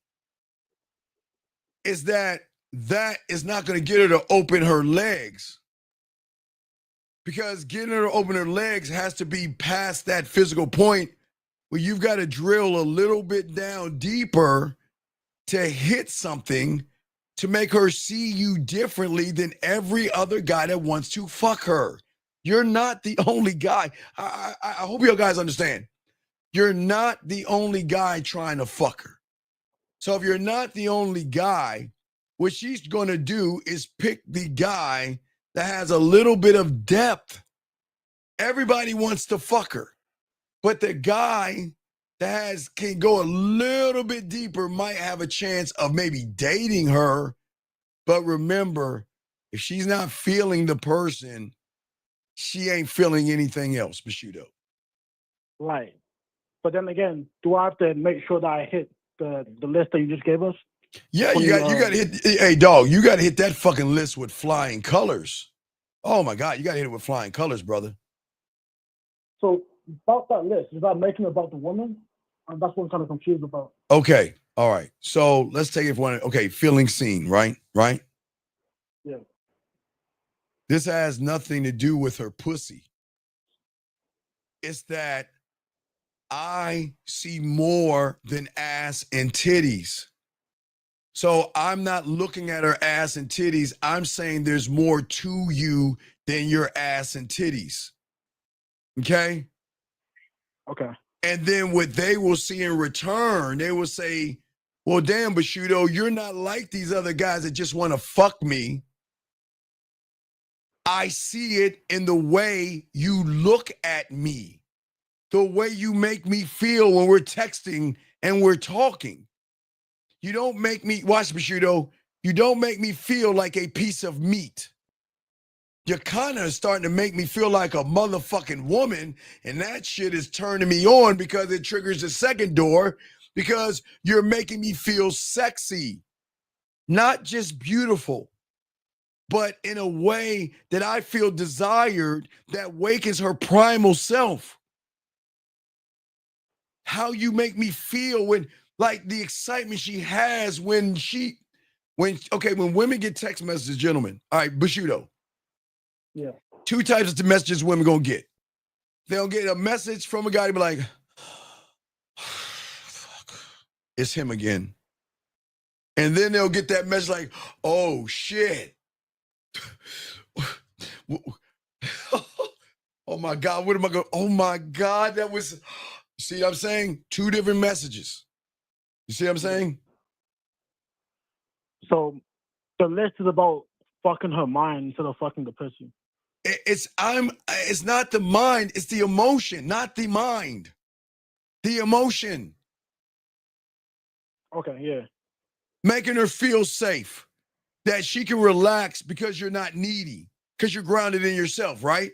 Is that is not going to get her to open her legs. Because getting her to open her legs has to be past that physical point where you've got to drill a little bit down deeper to hit something to make her see you differently than every other guy that wants to fuck her. You're not the only guy. I hope you guys understand. You're not the only guy trying to fuck her. So if you're not the only guy, what she's going to do is pick the guy that has a little bit of depth. Everybody wants to fuck her, but the guy that can go a little bit deeper might have a chance of maybe dating her. But remember, if she's not feeling the person, she ain't feeling anything else, Bashudo. Right. But then again, do I have to make sure that I hit the list that you just gave us? Yeah, you got to hit. Hey, dog, you got to hit that fucking list with flying colors. Oh my God, you got to hit it with flying colors, brother. So about that list, is that making it about the woman? That's what I'm kind of confused about. Okay, all right. So let's take it for one. Okay, feeling seen, right? Right. Yeah. This has nothing to do with her pussy. It's that I see more than ass and titties. So I'm not looking at her ass and titties. I'm saying there's more to you than your ass and titties. Okay? Okay. And then what they will see in return, they will say, well, damn, Bashudo, you're not like these other guys that just want to fuck me. I see it in the way you look at me, the way you make me feel when we're texting and we're talking. You don't make me, watch Bashudo, you don't make me feel like a piece of meat. You're kind of starting to make me feel like a motherfucking woman, and that shit is turning me on because it triggers the second door because you're making me feel sexy, not just beautiful, but in a way that I feel desired that wakens her primal self. How you make me feel when, like the excitement she has when women get text messages, gentlemen. All right, Bashudo. Yeah. Two types of messages women gonna get. They'll get a message from a guy to be like, fuck, it's him again. And then they'll get that message like, oh shit. Oh my God, what am I going? Oh my God, that was, see what I'm saying? Two different messages. You see what I'm saying? So the list is about fucking her mind instead of fucking the pussy. It's not the mind, it's the emotion, not the mind. The emotion. Okay, yeah. Making her feel safe, that she can relax because you're not needy, because you're grounded in yourself, right?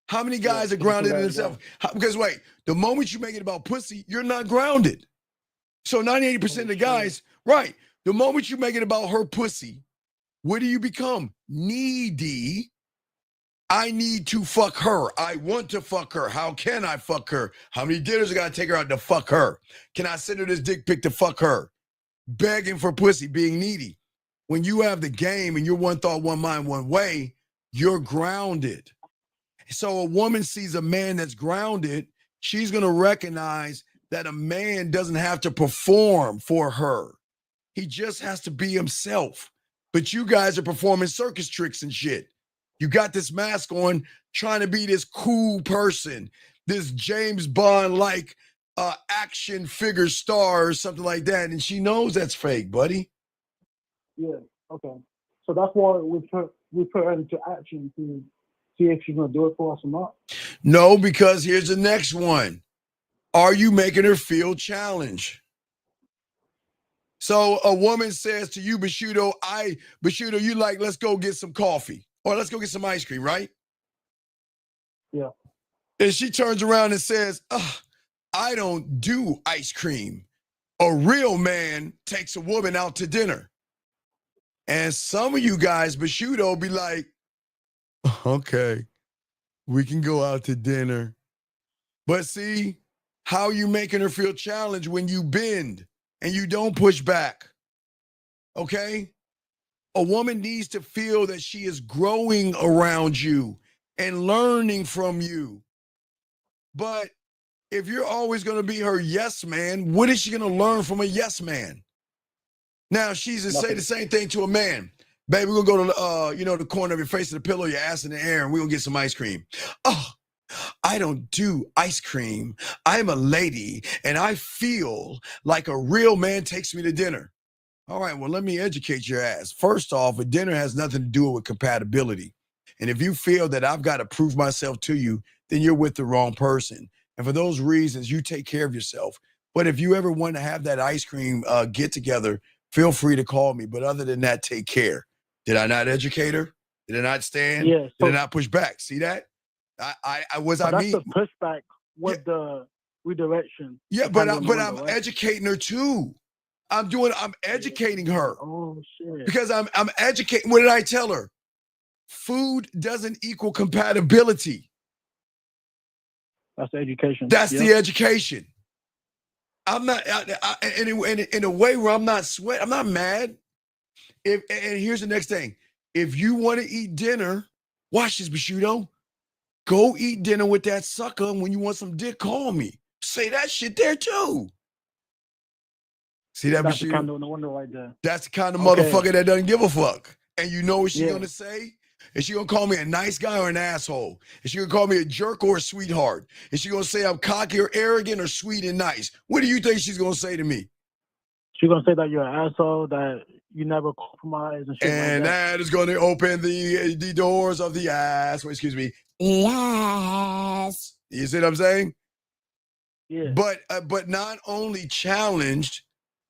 How many guys are grounded in themselves? Because wait, the moment you make it about pussy, you're not grounded. So 98% of the guys, right, the moment you make it about her pussy, what do you become? Needy. I need to fuck her. I want to fuck her. How can I fuck her? How many dinners I gotta take her out to fuck her? Can I send her this dick pic to fuck her? begging for pussy, being needy. When you have the game and you're one thought, one mind, one way, you're grounded. So a woman sees a man that's grounded, she's going to recognize that a man doesn't have to perform for her. He just has to be himself. But you guys are performing circus tricks and shit. You got this mask on, trying to be this cool person, this James Bond-like action figure star or something like that. And she knows that's fake, buddy. Yeah, okay. So that's why we put her into action to see if she's going to do it for us or not. No, because here's the next one. Are you making her feel challenged? So a woman says to you, Bushido, you like, let's go get some coffee or let's go get some ice cream, right? Yeah. And she turns around and says, I don't do ice cream. A real man takes a woman out to dinner. And some of you guys, Bushido, be like, okay, we can go out to dinner. But see, how you making her feel challenged when you bend and you don't push back, okay? A woman needs to feel that she is growing around you and learning from you. But if you're always going to be her yes man, what is she going to learn from a yes man? Now, she's to say the same thing to a man. Baby, we're going to go to, the corner of your face to the pillow, your ass in the air, and we're going to get some ice cream. Oh, I don't do ice cream. I'm a lady, and I feel like a real man takes me to dinner. All right, well, let me educate your ass. First off, a dinner has nothing to do with compatibility. And if you feel that I've got to prove myself to you, then you're with the wrong person. And for those reasons, you take care of yourself. But if you ever want to have that ice cream get together, feel free to call me. But other than that, take care. Did I not educate her? Did I not stand? Yeah, Did I not push back? See that? That's the pushback with the redirection. Yeah, but I'm educating her too. I'm educating her. Oh shit. Because I'm educating. What did I tell her? Food doesn't equal compatibility. That's the education. That's the education. I'm not in a way where I'm not sweat. I'm not mad. And here's the next thing. If you want to eat dinner, watch this, Bushido. Go eat dinner with that sucker. And when you want some dick, call me. Say that shit there too. See that, That's the Bushido? kind of wonder right there. That's the kind of motherfucker that doesn't give a fuck. And you know what she's gonna say? Is she gonna call me a nice guy or an asshole? Is she gonna call me a jerk or a sweetheart? Is she gonna say I'm cocky or arrogant or sweet and nice? What do you think she's gonna say to me? She's gonna say that you're an asshole, that you never compromise and shit and like that. that is gonna open the doors of the ass. Wait, excuse me. Yes. You see what I'm saying? Yeah. But not only challenged,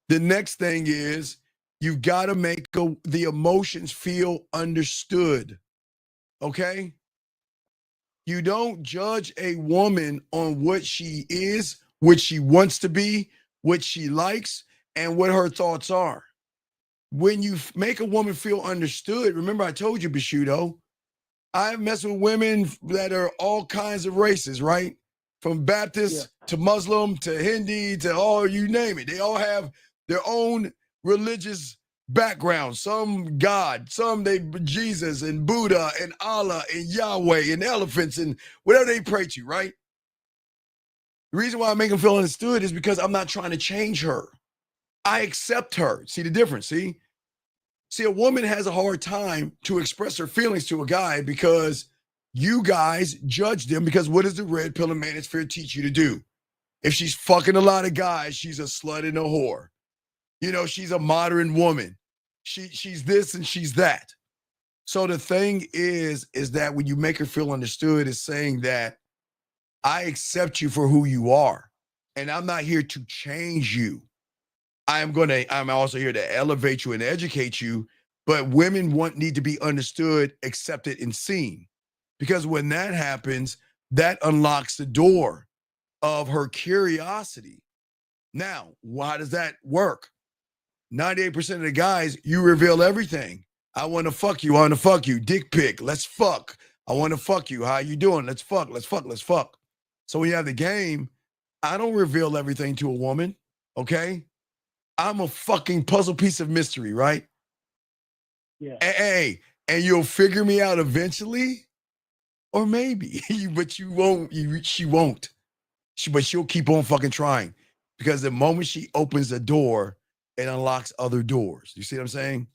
the next thing is you've got to make the emotions feel understood. Okay? You don't judge a woman on what she is, what she wants to be, what she likes, and what her thoughts are. When you make a woman feel understood, remember I told you, Bushido, I've messed with women that are all kinds of races, right? From Baptist to Muslim to Hindi to all, you name it. They all have their own religious background. Some God, some they Jesus and Buddha and Allah and Yahweh and elephants and whatever they pray to, right? The reason why I make them feel understood is because I'm not trying to change her. I accept her. See the difference, see? See, a woman has a hard time to express her feelings to a guy because you guys judge them because what does the red pill and manosphere teach you to do? If she's fucking a lot of guys, she's a slut and a whore. You know, she's a modern woman. She's this and she's that. So the thing is that when you make her feel understood, is saying that I accept you for who you are, and I'm not here to change you. I'm also here to elevate you and educate you, but women need to be understood, accepted, and seen. Because when that happens, that unlocks the door of her curiosity. Now, why does that work? 98% of the guys, you reveal everything. I want to fuck you. I want to fuck you. Dick pic. Let's fuck. I want to fuck you. How you doing? Let's fuck. Let's fuck. Let's fuck. So when you have the game, I don't reveal everything to a woman, okay? I'm a fucking puzzle piece of mystery, right? Yeah. Hey, and you'll figure me out eventually, or maybe, but you won't. She won't. But she'll keep on fucking trying, because the moment she opens the door, it unlocks other doors. You see what I'm saying?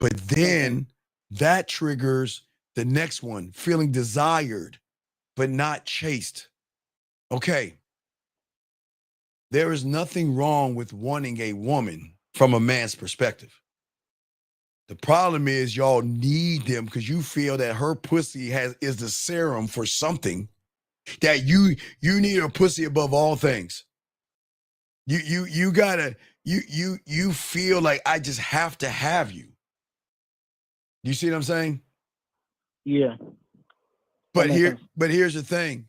But then that triggers the next one, feeling desired, but not chased. Okay. There is nothing wrong with wanting a woman from a man's perspective. The problem is y'all need them because you feel that her pussy is the serum for something, that you need her pussy above all things. You gotta you feel like I just have to have you. You see what I'm saying? Yeah. But here's the thing.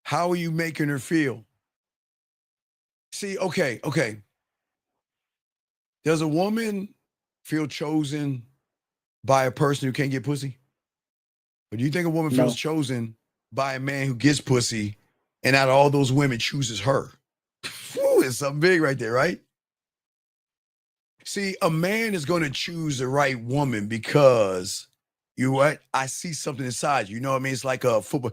How are you making her feel? See, okay. Does a woman feel chosen by a person who can't get pussy? Or do you think a woman feels chosen by a man who gets pussy, and out of all those women chooses her? Whew, it's something big right there, right? See, a man is going to choose the right woman because I see something inside you. You know what I mean? It's like a football.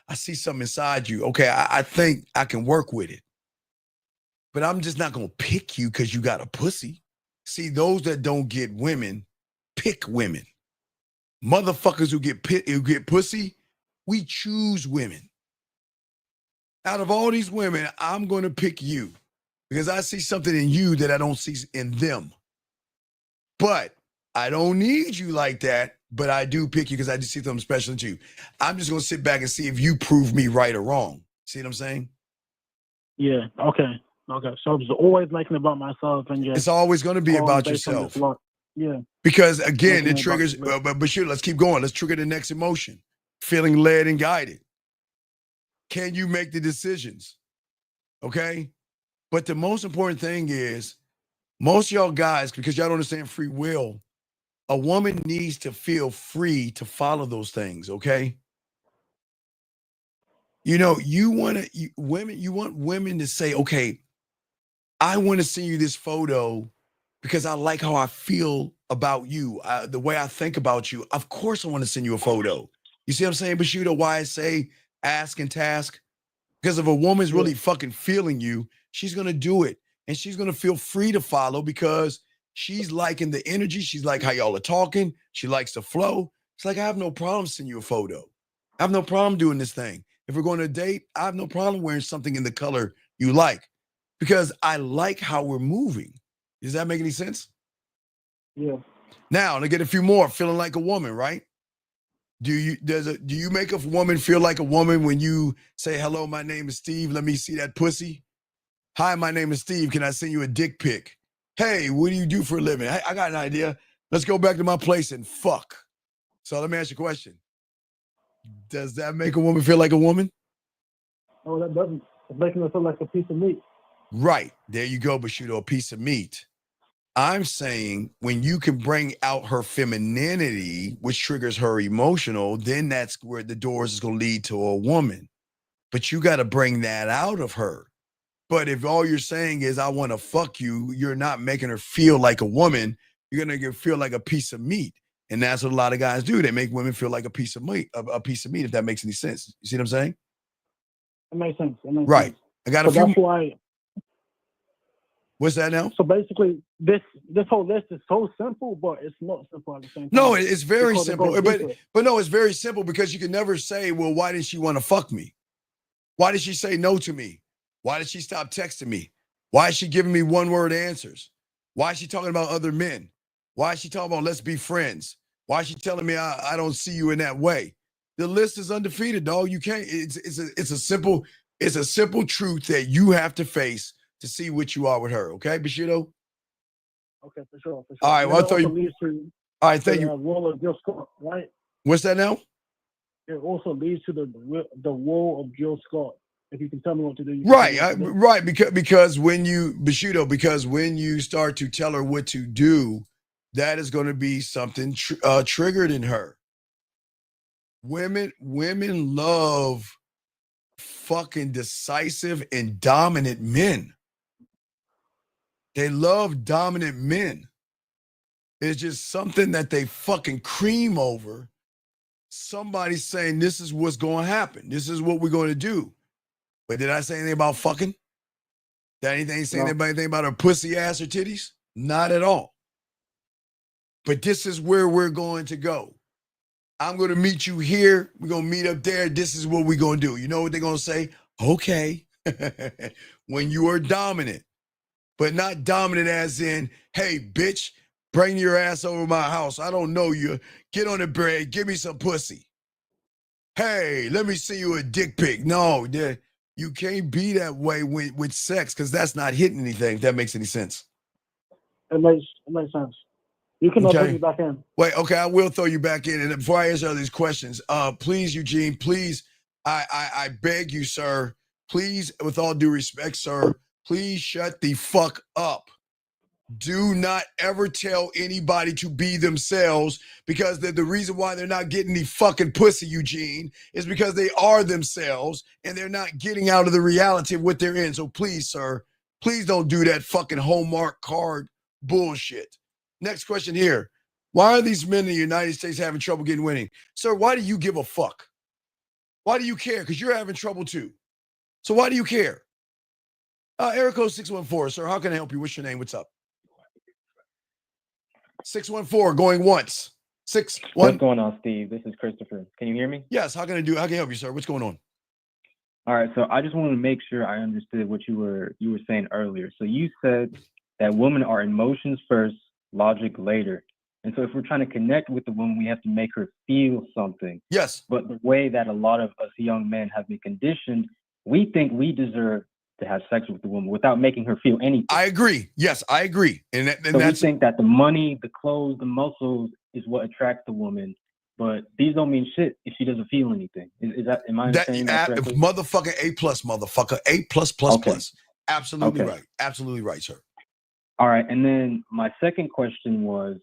I see something inside you. Okay, I think I can work with it. But I'm just not going to pick you because you got a pussy. See, those that don't get women pick women. Motherfuckers who get pussy, we choose women. Out of all these women, I'm going to pick you because I see something in you that I don't see in them. But I don't need you like that, but I do pick you because I just see something special in you. I'm just going to sit back and see if you prove me right or wrong. See what I'm saying? Yeah. Okay. So it's always making it about myself, and just it's always going to be about yourself. Yeah. Because again, it triggers. But sure, let's keep going. Let's trigger the next emotion: feeling led and guided. Can you make the decisions? Okay. But the most important thing is, most of y'all guys, because y'all don't understand free will, a woman needs to feel free to follow those things. Okay. You want women to say, okay, I want to send you this photo because I like how I feel about you, the way I think about you. Of course I want to send you a photo. You see what I'm saying, Bashuda? Why I say ask and task? Because if a woman's really fucking feeling you, she's going to do it. And she's going to feel free to follow because she's liking the energy. She's like how y'all are talking. She likes the flow. It's like, I have no problem sending you a photo. I have no problem doing this thing. If we're going to date, I have no problem wearing something in the color you like because I like how we're moving. Does that make any sense? Yeah. Now, to get a few more, feeling like a woman, right? Do you make a woman feel like a woman when you say, hello, my name is Steve, let me see that pussy? Hi, my name is Steve, can I send you a dick pic? Hey, what do you do for a living? I got an idea. Let's go back to my place and fuck. So let me ask you a question. Does that make a woman feel like a woman? Oh, that doesn't. It's making her feel like a piece of meat. Right. There you go, Bashudo, a piece of meat. I'm saying when you can bring out her femininity, which triggers her emotional, then that's where the doors is going to lead to a woman. But you got to bring that out of her. But if all you're saying is, I want to fuck you, you're not making her feel like a woman. You're going to feel like a piece of meat. And that's what a lot of guys do. They make women feel like a piece of meat, if that makes any sense. You see what I'm saying? It makes sense. Right. I got a few. That's why. What's that now? So basically, this whole list is so simple, but it's not simple at the same time. No, it's very simple. But no, it's very simple because you can never say, well, why didn't she want to fuck me? Why did she say no to me? Why did she stop texting me? Why is she giving me one-word answers? Why is she talking about other men? Why is she talking about let's be friends? Why is she telling me I don't see you in that way? The list is undefeated, dog. You can't. It's a simple truth that you have to face to see what you are with her. Okay, Bushido? Okay, for sure. All right, well, I thought you. All right, thank you. Role of Jill Scott, right? What's that now? It also leads to the role of Jill Scott. If you can tell me what to do. Right. Because when you, Bushido, when you start to tell her what to do, that is going to be something triggered in her. Women love fucking decisive and dominant men. They love dominant men. It's just something that they fucking cream over. Somebody's saying this is what's going to happen. This is what we're going to do. But did I say anything about fucking? Did anything saying anything about her pussy ass or titties? Not at all. But this is where we're going to go. I'm going to meet you here. We're going to meet up there. This is what we're going to do. You know what they're going to say? Okay. When you are dominant, but not dominant as in, hey, bitch, bring your ass over my house. I don't know you. Get on the bed. Give me some pussy. Hey, let me see you a dick pic. No, you can't be that way with sex because that's not hitting anything, if that makes any sense. It makes sense. You can put me back in. Wait, okay, I will throw you back in. And before I answer all these questions, please, Eugene, please, I beg you, sir, please, with all due respect, sir, please shut the fuck up. Do not ever tell anybody to be themselves, because the reason why they're not getting the fucking pussy, Eugene, is because they are themselves and they're not getting out of the reality of what they're in. So please, sir, please don't do that fucking Hallmark card bullshit. Next question here. Why are these men in the United States having trouble getting winning? Sir, why do you give a fuck? Why do you care? Because you're having trouble too. So why do you care? Area code 614, sir. How can I help you? What's your name? What's up? 614, going once. 61. What's going on, Steve? This is Christopher. Can you hear me? Yes. How can I help you, sir? What's going on? All right. So I just wanted to make sure I understood what you were saying earlier. So you said that women are emotions first, logic later. And so if we're trying to connect with the woman, we have to make her feel something. Yes. But the way that a lot of us young men have been conditioned, we think we deserve to have sex with the woman without making her feel anything. I agree. Yes, I agree. And so we think that the money, the clothes, the muscles is what attracts the woman, but these don't mean shit if she doesn't feel anything. Is that, am I understanding that correctly? Motherfucking A+, motherfucker. A++++. Okay. Absolutely Okay. right. Absolutely right, sir. All right. And then my second question was,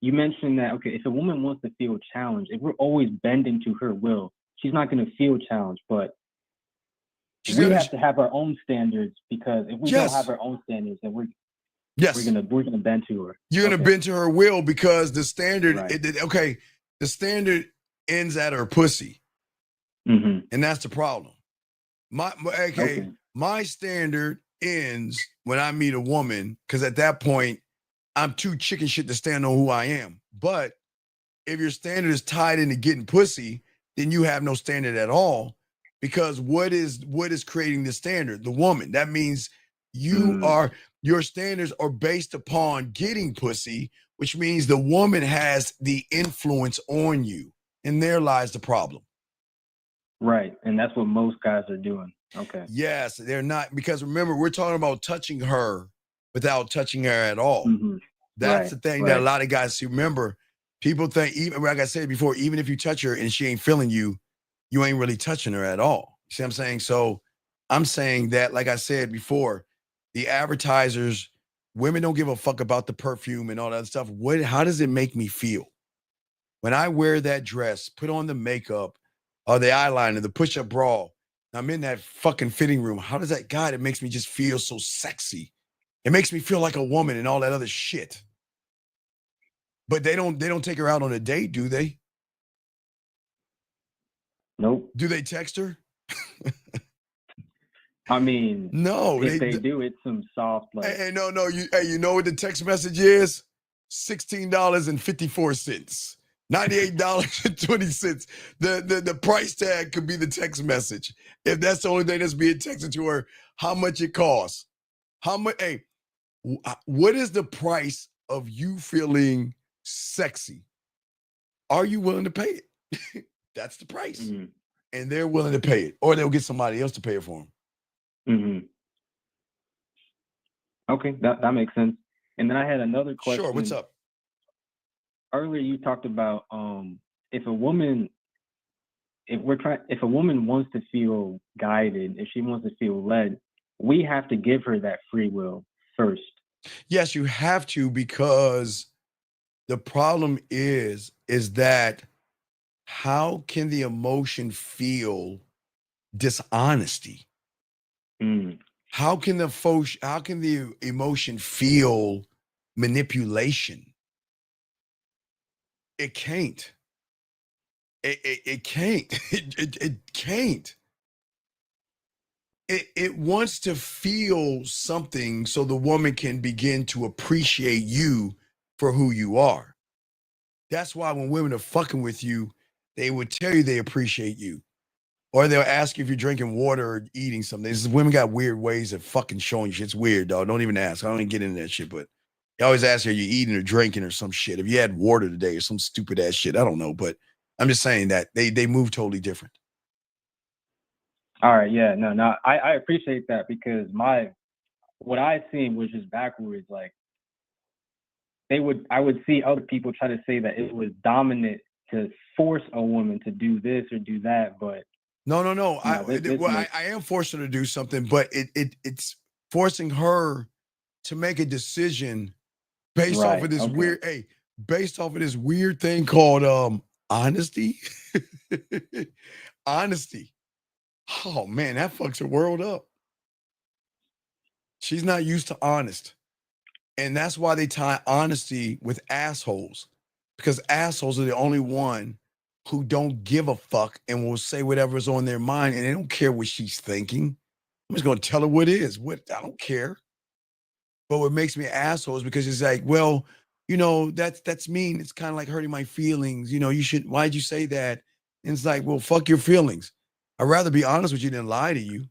you mentioned that, okay, if a woman wants to feel challenged, if we're always bending to her will, she's not going to feel challenged, but we have to have our own standards, because if we don't have our own standards, then we're gonna bend to her. You're gonna bend to her will, because the standard, the standard ends at her pussy, and that's the problem. My standard ends when I meet a woman, because at that point I'm too chicken shit to stand on who I am. But if your standard is tied into getting pussy, then you have no standard at all. Because what is creating the standard? The woman. That means your standards are based upon getting pussy, which means the woman has the influence on you. And there lies the problem. Right. And that's what most guys are doing. Okay. Yes, they're not, because remember, we're talking about touching her without touching her at all. That's the thing that a lot of guys see. Remember, people think, even like I said before, even if you touch her and she ain't feeling you, you ain't really touching her at all. You see what I'm saying? So I'm saying that, like I said before, the advertisers, women don't give a fuck about the perfume and all that stuff. How does it make me feel? When I wear that dress, put on the makeup or the eyeliner, the push-up bra, I'm in that fucking fitting room. How does that, God, it makes me just feel so sexy. It makes me feel like a woman and all that other shit. But they don't take her out on a date, do they? Nope. Do they text her? I mean, no. If they do, it's some soft like. Hey, no. You know what the text message is? $16.54, $98.20. The price tag could be the text message. If that's the only thing that's being texted to her, how much it costs? How much? Hey, what is the price of you feeling sexy? Are you willing to pay it? That's the price. And they're willing to pay it, or they'll get somebody else to pay it for them. Okay, that makes sense. And then I had another question. Sure, what's up? Earlier you talked about if a woman wants to feel guided, if she wants to feel led, we have to give her that free will first. Yes, you have to, because the problem is that how can the emotion feel dishonesty? How can the emotion feel manipulation? It can't. It can't. It can't. It wants to feel something so the woman can begin to appreciate you for who you are. That's why when women are fucking with you, they would tell you they appreciate you. Or they'll ask you if you're drinking water or eating something. Women got weird ways of fucking showing you shit. It's weird, dog. Don't even ask. I don't even get into that shit, but they always ask you, are you eating or drinking or some shit? If you had water today or some stupid ass shit, I don't know. But I'm just saying that they move totally different. All right, yeah, no, I appreciate that because what I seen was just backwards. Like I would see other people try to say that it was dominant to force a woman to do this or do that, but No. I I am forcing her to do something, but it's forcing her to make a decision based off right, of this okay, weird thing called honesty. Honesty. Oh man, that fucks her world up. She's not used to honest. And that's why they tie honesty with assholes. Because assholes are the only one who don't give a fuck and will say whatever's on their mind and they don't care what she's thinking. I'm just gonna tell her what is. What I don't care. But what makes me an asshole is because it's like, well, that's mean. It's kind of like hurting my feelings. Why'd you say that? And it's like, well, fuck your feelings. I'd rather be honest with you than lie to you.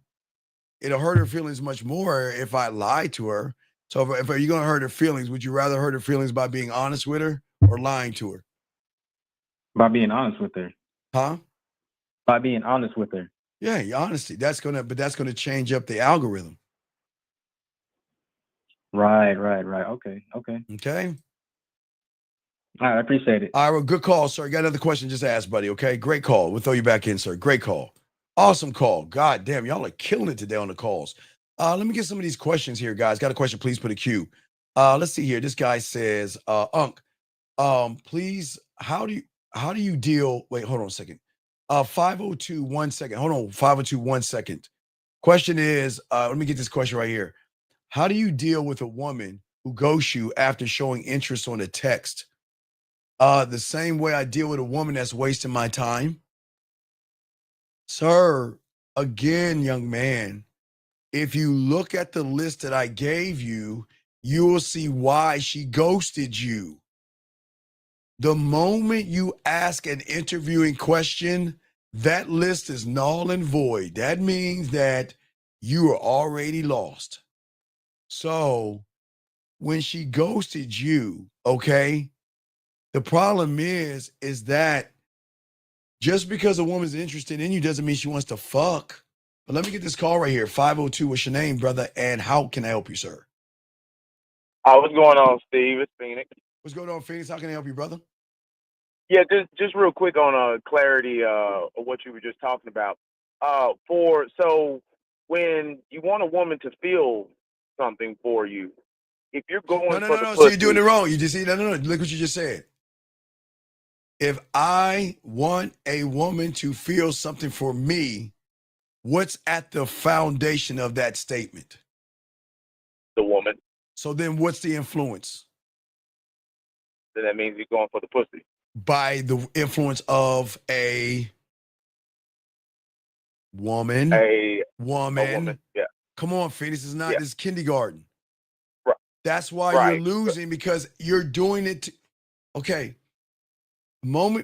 It'll hurt her feelings much more if I lie to her. So if you're gonna hurt her feelings, would you rather hurt her feelings by being honest with her or lying to her? by being honest with her. Huh? By being honest with her. Yeah, your honesty. That's gonna change up the algorithm. Right. Okay. Okay. All right, I appreciate it. All right, well, good call, sir. You got another question? Just ask, buddy. Okay, great call. We'll throw you back in, sir. Great call. Awesome call. God damn, y'all are killing it today on the calls. Let me get some of these questions here, guys. Got a question? Please put a Q. Let's see here. This guy says, Unc, please, how do you deal? Wait, hold on a second. 502, 1 second. Hold on, 502, 1 second. Question is, let me get this question right here. How do you deal with a woman who ghosts you after showing interest on a text? The same way I deal with a woman that's wasting my time. Sir, again, young man, if you look at the list that I gave you, you will see why she ghosted you. The moment you ask an interviewing question, that list is null and void. That means that you are already lost. So when she ghosted you, okay, the problem is that just because a woman's interested in you doesn't mean she wants to fuck. But let me get this call right here. 502, what's your name, brother? And how can I help you, sir? What's going on, Steve? It's Phoenix. What's going on, Phoenix? How can I help you, brother? Yeah, just real quick on clarity of what you were just talking about. So when you want a woman to feel something for you, if you're going for the No. pussy, So you're doing it wrong. You just see, no. Look what you just said. If I want a woman to feel something for me, what's at the foundation of that statement? the woman, So then what's the influence? then that means you're going for the pussy. By the influence of a woman. A woman, yeah. Come on, Phoenix. It's not, Yeah. this kindergarten. Right. That's why Right. you're losing, because you're doing it. Okay.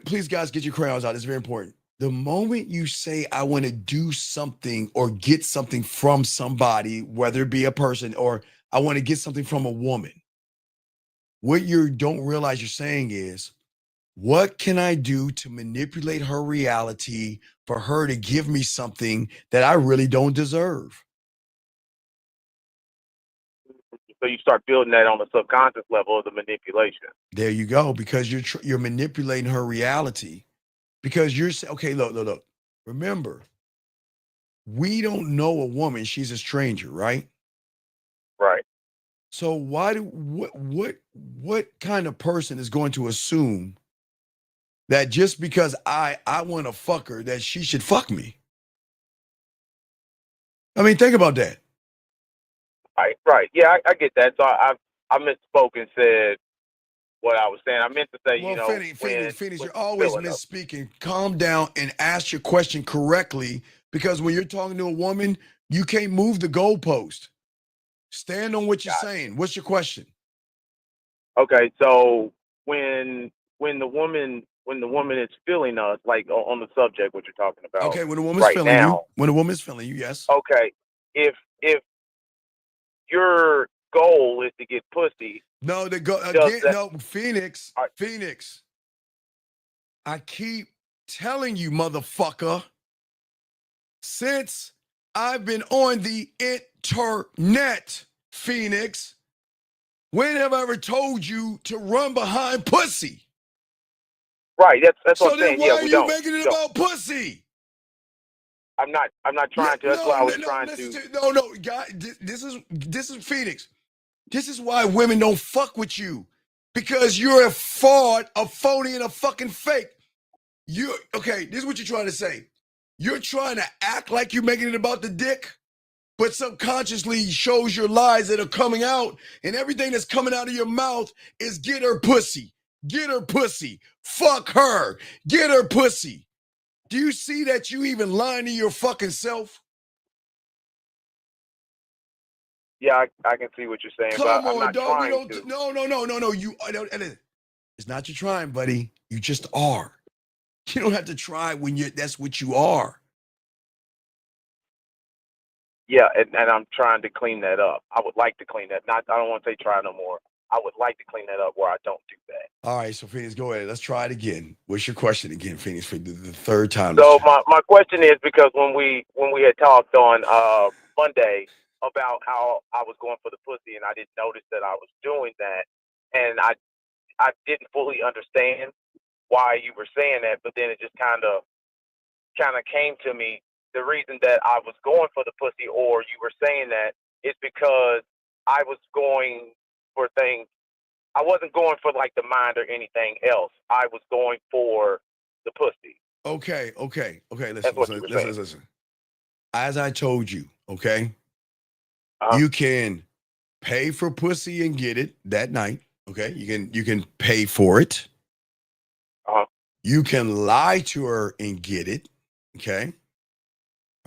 Please, guys, get your crayons out. It's very important. The moment you say, I want to do something or get something from somebody, whether it be a person or I want to get something from a woman, what you don't realize you're saying is, what can I do to manipulate her reality for her to give me something that I really don't deserve? So you start building that on the subconscious level of the manipulation. There you go, because you're manipulating her reality. Because you're okay. Look. Remember, we don't know a woman; she's a stranger, right? Right. So what kind of person is going to assume that just because I want to fuck her that she should fuck me? I mean, think about that. Right. Yeah, I get that. So I misspoke and said what I was saying. I meant to say, Well, Phoenix, when you're always feeling up. misspeaking. Calm down and ask your question correctly, because when you're talking to a woman, you can't move the goalpost. Stand on what you're saying. What's your question? Okay, so when the woman is feeling us, like on the subject what you're talking about Okay, when a woman's right feeling now. you, yes. Okay, if your goal is to get pussy, No, Phoenix. Phoenix. I keep telling you, motherfucker, since I've been on the internet, Phoenix, when have I ever told you to run behind pussy? Right, that's So what I'm then saying. why Yeah, are we you don't. making it about pussy? I'm not trying to. That's why I was trying to. No, guy, this is Phoenix. This is why women don't fuck with you, because you're a fraud, a phony, and a fucking fake. Okay, this is what you're trying to say. You're trying to act like you're making it about the dick, but subconsciously shows your lies that are coming out, and everything that's coming out of your mouth is get her pussy, fuck her, get her pussy. Do you see that you even lying to your fucking self? Yeah, I can see what you're saying, but Come I'm on, not dog. We trying don't. to. No. It's not your trying, buddy. You just are. You don't have to try when that's what you are. Yeah, and I'm trying to clean that up. I would like to clean that. I don't want to say try no more. I would like to clean that up where I don't do that. All right, so Phoenix, go ahead. Let's try it again. What's your question again, Phoenix, for the third time? So my question is, because when we had talked on Monday about how I was going for the pussy and I didn't notice that I was doing that, and I didn't fully understand why you were saying that, but then it just kind of came to me. The reason that I was going for the pussy, or you were saying that, is because I was going for things. I wasn't going for like the mind or anything else. I was going for the pussy. Okay. Listen. As I told you, okay, you can pay for pussy and get it that night. Okay, you can pay for it. You can lie to her and get it. Okay.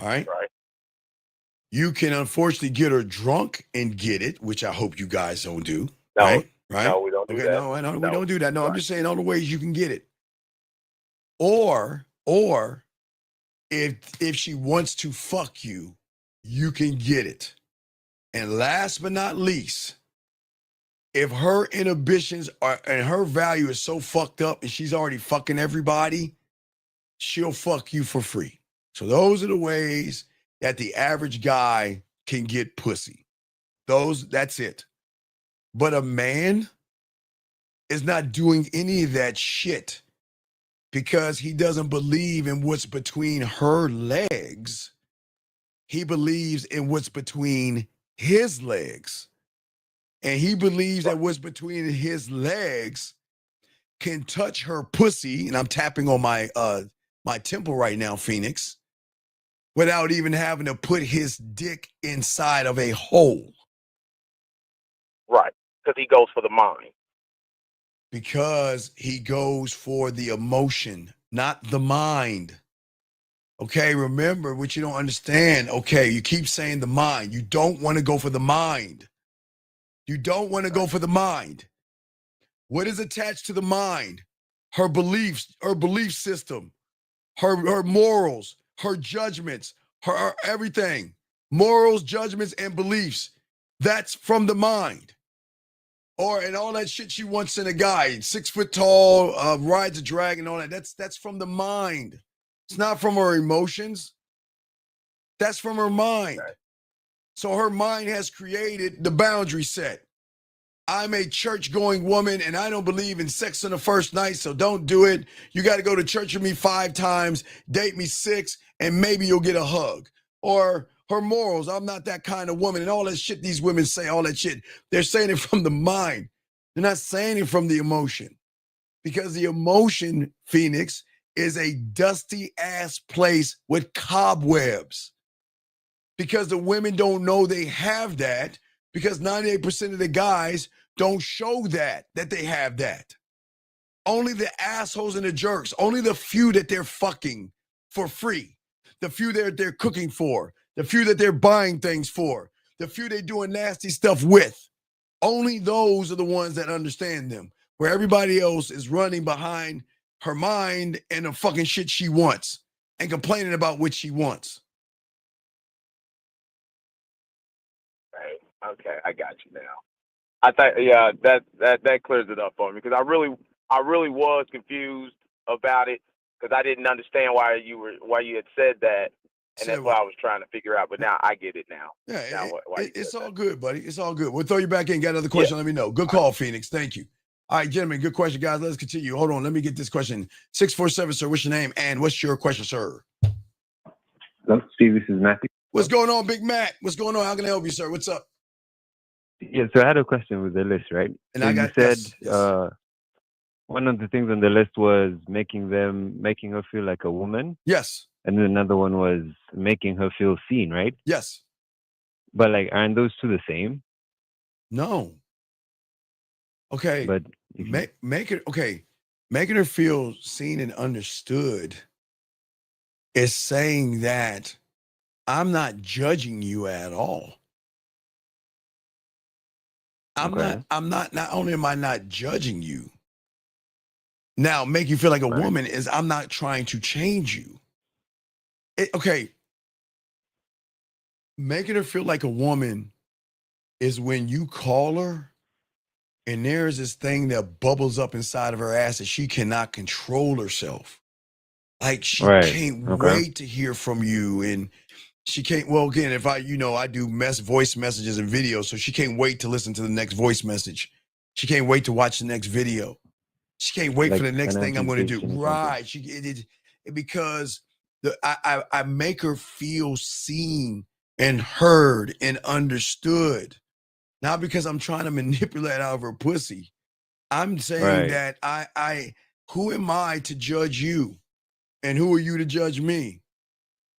All right. Right. You can unfortunately get her drunk and get it, which I hope you guys don't do. No, right? No, we don't do that. No, I know we don't do that. No, I'm just saying all the ways you can get it. Or if she wants to fuck you, you can get it. And last but not least, if her inhibitions are and her value is so fucked up and she's already fucking everybody, she'll fuck you for free. So those are the ways that the average guy can get pussy. That's it. But a man is not doing any of that shit because he doesn't believe in what's between her legs. He believes in what's between his legs. And he believes that what's between his legs can touch her pussy, and I'm tapping on my temple right now, Phoenix, without even having to put his dick inside of a hole. Right, because he goes for the mind. Because he goes for the emotion, not the mind. Okay, remember what you don't understand. Okay, you keep saying the mind. You don't want to go for the mind. You don't want to go for the mind. What is attached to the mind? Her beliefs, her belief system, her morals, her judgments, her everything. Morals, judgments, and beliefs. That's from the mind. And all that shit she wants in a guy, 6 foot tall, rides a dragon, all that. That's from the mind. It's not from her emotions. That's from her mind. So her mind has created the boundary set. I'm a church-going woman, and I don't believe in sex on the first night, so don't do it. You got to go to church with me 5 times, date me 6, and maybe you'll get a hug. Or her morals, I'm not that kind of woman, and all that shit these women say, all that shit, they're saying it from the mind. They're not saying it from the emotion. Because the emotion, Phoenix, is a dusty-ass place with cobwebs. Because the women don't know they have that, Because 98% of the guys don't show that they have that. Only the assholes and the jerks, only the few that they're fucking for free, the few that they're cooking for, the few that they're buying things for, the few they're doing nasty stuff with. Only those are the ones that understand them, where everybody else is running behind her mind and the fucking shit she wants and complaining about what she wants. Right. Okay, I got you now. I think that clears it up for me because I really was confused about it because I didn't understand why you had said that, and that's what I was trying to figure out. But now I get it now. Yeah, it's all good, buddy. It's all good. We'll throw you back in. Got another question? Let me know. Good call, Phoenix. Thank you. All right, gentlemen, good question, guys. Let's continue. Hold on. Let me get this question. 647, sir. What's your name? And what's your question, sir? Hello, Steve. This is Matthew. What's going on, Big Matt? What's going on? How can I help you, sir? What's up? Yeah, so I had a question with the list, right? And so I got, you said one of the things on the list was making her feel like a woman. Yes. And then another one was making her feel seen, right? Yes. But like, aren't those two the same? No. Okay. But making her feel seen and understood is saying that I'm not judging you at all. Not only am I not judging you. Now, make you feel like a woman is I'm not trying to change you. Making her feel like a woman is when you call her and there's this thing that bubbles up inside of her ass that she cannot control herself. Like she can't wait to hear from you, and she can't. Well, again, if I do voice messages and videos, so she can't wait to listen to the next voice message. She can't wait to watch the next video. She can't wait for the next thing I'm going to do. Right? Because I make her feel seen and heard and understood. Not because I'm trying to manipulate out of her pussy. I'm saying that who am I to judge you? And who are you to judge me?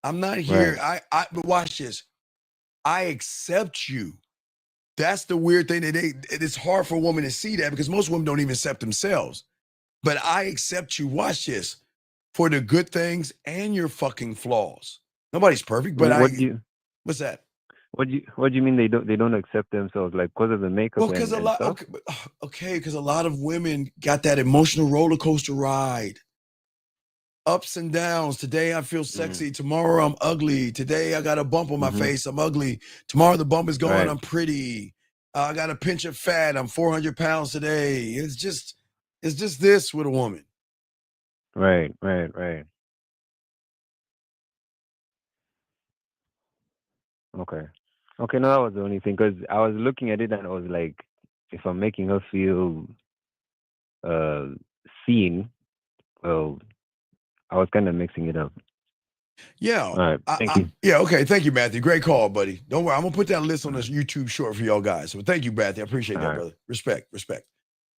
I'm not here. But watch this. I accept you. That's the weird thing that it's hard for a woman to see that because most women don't even accept themselves. But I accept you. Watch this. For the good things and your fucking flaws. Nobody's perfect, but what's that? What do you mean they don't accept themselves, like because of the makeup? Well, because because a lot of women got that emotional roller coaster ride. Ups and downs. Today I feel sexy. Tomorrow I'm ugly. Today I got a bump on my face. I'm ugly. Tomorrow the bump is gone. I'm pretty. I got a pinch of fat. I'm 400 pounds today. It's just this with a woman. Right. Okay, no, that was the only thing because I was looking at it and I was like, if I'm making her feel seen, well, I was kind of mixing it up. Yeah. All right. Thank you. Yeah. Okay. Thank you, Matthew. Great call, buddy. Don't worry. I'm gonna put that list on this YouTube short for y'all guys. So thank you, Matthew. I appreciate that, brother. Respect.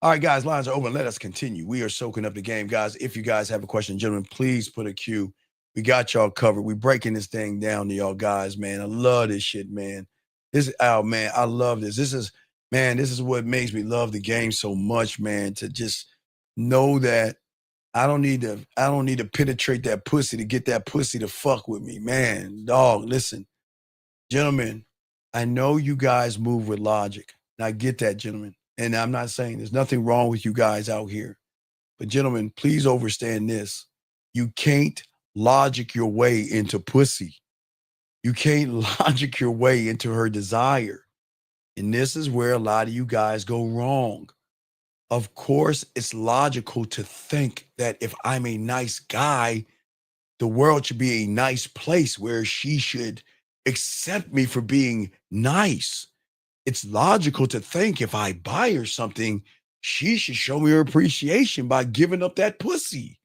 All right, guys. Lines are open. Let us continue. We are soaking up the game, guys. If you guys have a question, gentlemen, please put a Q. We got y'all covered. We breaking this thing down to y'all guys, man. I love this shit, man. Man. I love this. This is what makes me love the game so much, man. To just know that I don't need to penetrate that pussy to get that pussy to fuck with me, man. Dog, listen, gentlemen, I know you guys move with logic. And I get that, gentlemen. And I'm not saying there's nothing wrong with you guys out here. But gentlemen, please understand this. You can't logic your way into pussy. You can't logic your way into her desire. And this is where a lot of you guys go wrong. Of course, it's logical to think that if I'm a nice guy, the world should be a nice place where she should accept me for being nice. It's logical to think if I buy her something, she should show me her appreciation by giving up that pussy.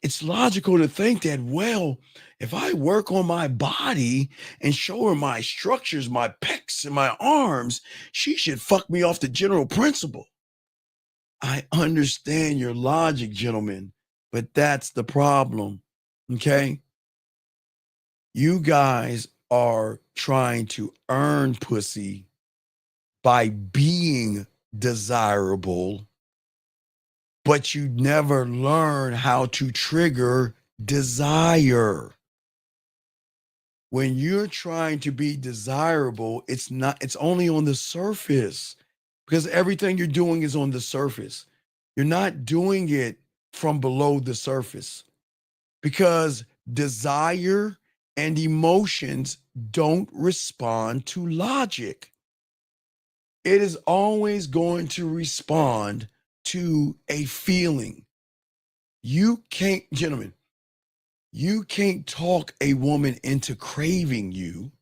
It's logical to think that, well, if I work on my body and show her my structures, my pecs and my arms, she should fuck me off the general principle. I understand your logic, gentlemen, but that's the problem, okay? You guys are trying to earn pussy by being desirable, but you never learn how to trigger desire. When you're trying to be desirable, it's only on the surface, because everything you're doing is on the surface. You're not doing it from below the surface, because desire and emotions don't respond to logic. It is always going to respond to a feeling. You can't, gentlemen, you can't talk a woman into craving you.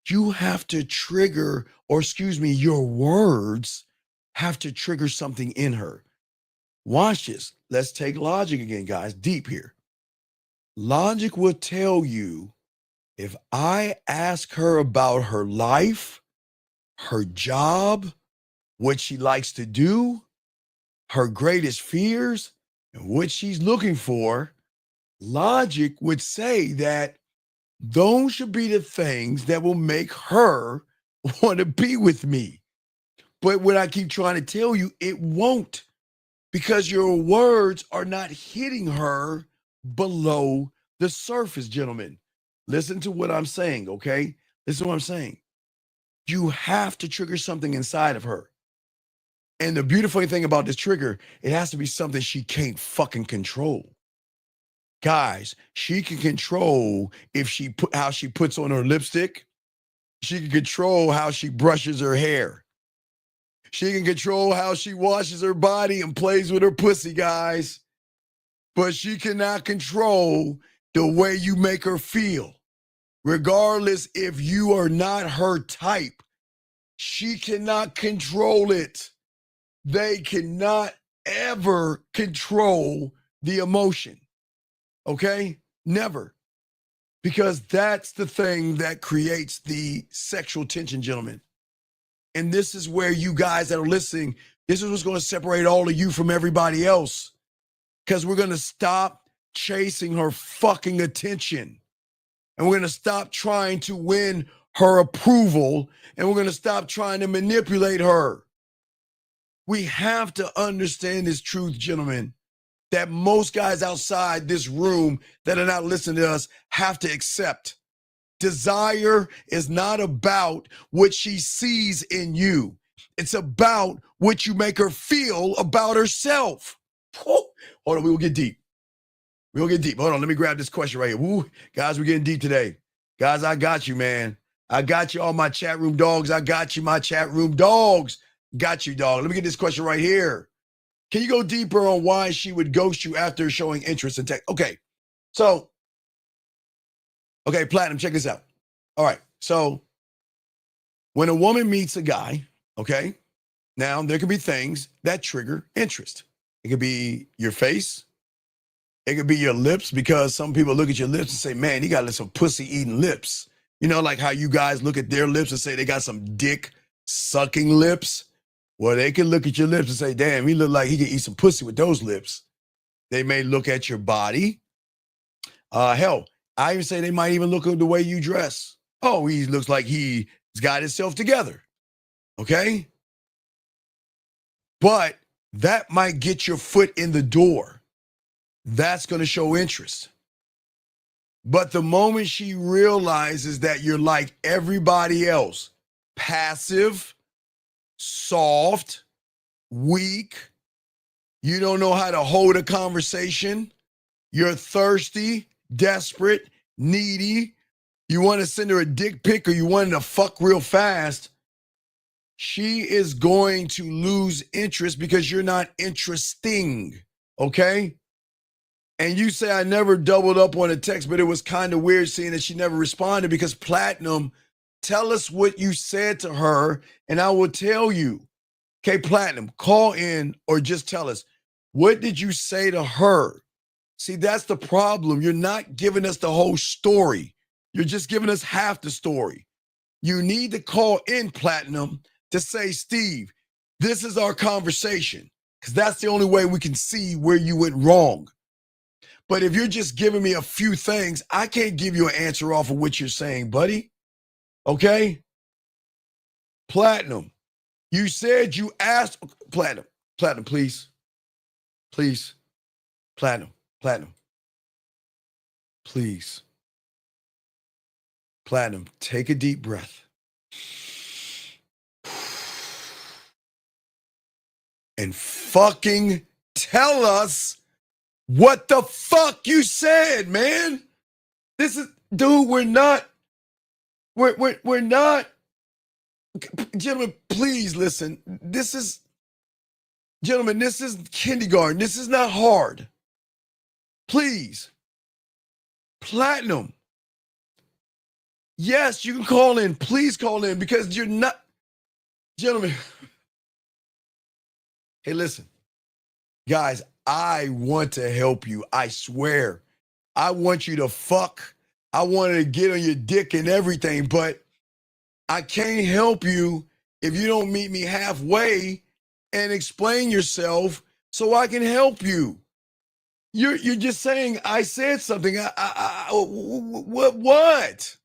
You have to trigger, or excuse me, your words have to trigger something in her. Watch this. Let's take logic again, guys, deep here. Logic will tell you, if I ask her about her life, her job, what she likes to do, her greatest fears, and what she's looking for, logic would say that those should be the things that will make her want to be with me. But what I keep trying to tell you, it won't, because your words are not hitting her below the surface, gentlemen. Listen to what I'm saying, okay? Listen to what I'm saying. You have to trigger something inside of her. And the beautiful thing about this trigger, it has to be something she can't fucking control. Guys, she can control how she puts on her lipstick. She can control how she brushes her hair. She can control how she washes her body and plays with her pussy, guys. But she cannot control the way you make her feel. Regardless if you are not her type, she cannot control it. They cannot ever control the emotion. Okay? Never. Because that's the thing that creates the sexual tension, gentlemen. And this is where you guys that are listening, this is what's going to separate all of you from everybody else. Because we're going to stop chasing her fucking attention. And we're going to stop trying to win her approval. And we're going to stop trying to manipulate her. We have to understand this truth, gentlemen, that most guys outside this room that are not listening to us have to accept. Desire is not about what she sees in you. It's about what you make her feel about herself. Hold on, we will get deep. We'll get deep. Hold on, let me grab this question right here. Woo, guys, we're getting deep today. Guys, I got you, man. I got you, all my chat room dogs. I got you, my chat room dogs. Got you, dog. Let me get this question right here. Can you go deeper on why she would ghost you after showing interest in tech? Okay, so, okay, Platinum, check this out. All right, so when a woman meets a guy, okay, now there could be things that trigger interest. It could be your face. It could be your lips, because some people look at your lips and say, man, you got some pussy-eating lips. You know, like how you guys look at their lips and say they got some dick-sucking lips. Well, they can look at your lips and say, damn, he look like he can eat some pussy with those lips. They may look at your body. Hell, I even say they might even look at the way you dress. Oh, he looks like he's got himself together. Okay? But that might get your foot in the door. That's going to show interest. But the moment she realizes that you're like everybody else, passive, soft, weak, you don't know how to hold a conversation, you're thirsty, desperate, needy, you want to send her a dick pic, or you want her to fuck real fast, she is going to lose interest because you're not interesting, okay? And you say, I never doubled up on a text, but it was kind of weird seeing that she never responded, because Platinum, tell us what you said to her and I will tell you. Okay, Platinum, call in or just tell us, what did you say to her? See, that's the problem. You're not giving us the whole story. You're just giving us half the story. You need to call in, Platinum, to say, Steve, this is our conversation, because that's the only way we can see where you went wrong. But if you're just giving me a few things, I can't give you an answer off of what you're saying, buddy. Okay? Platinum, you said you asked Platinum, please. Please. Platinum, please. Platinum, take a deep breath. And fucking tell us what the fuck you said, man. This is, dude, we're not, gentlemen, please listen. This is kindergarten. This is not hard. Please. Platinum. Yes, you can call in. Please call in because you're not, gentlemen. Hey, listen. Guys, I want to help you. I swear. I want you to fuck. I want to get on your dick and everything, but I can't help you if you don't meet me halfway and explain yourself so I can help you. You're just saying I said something. What?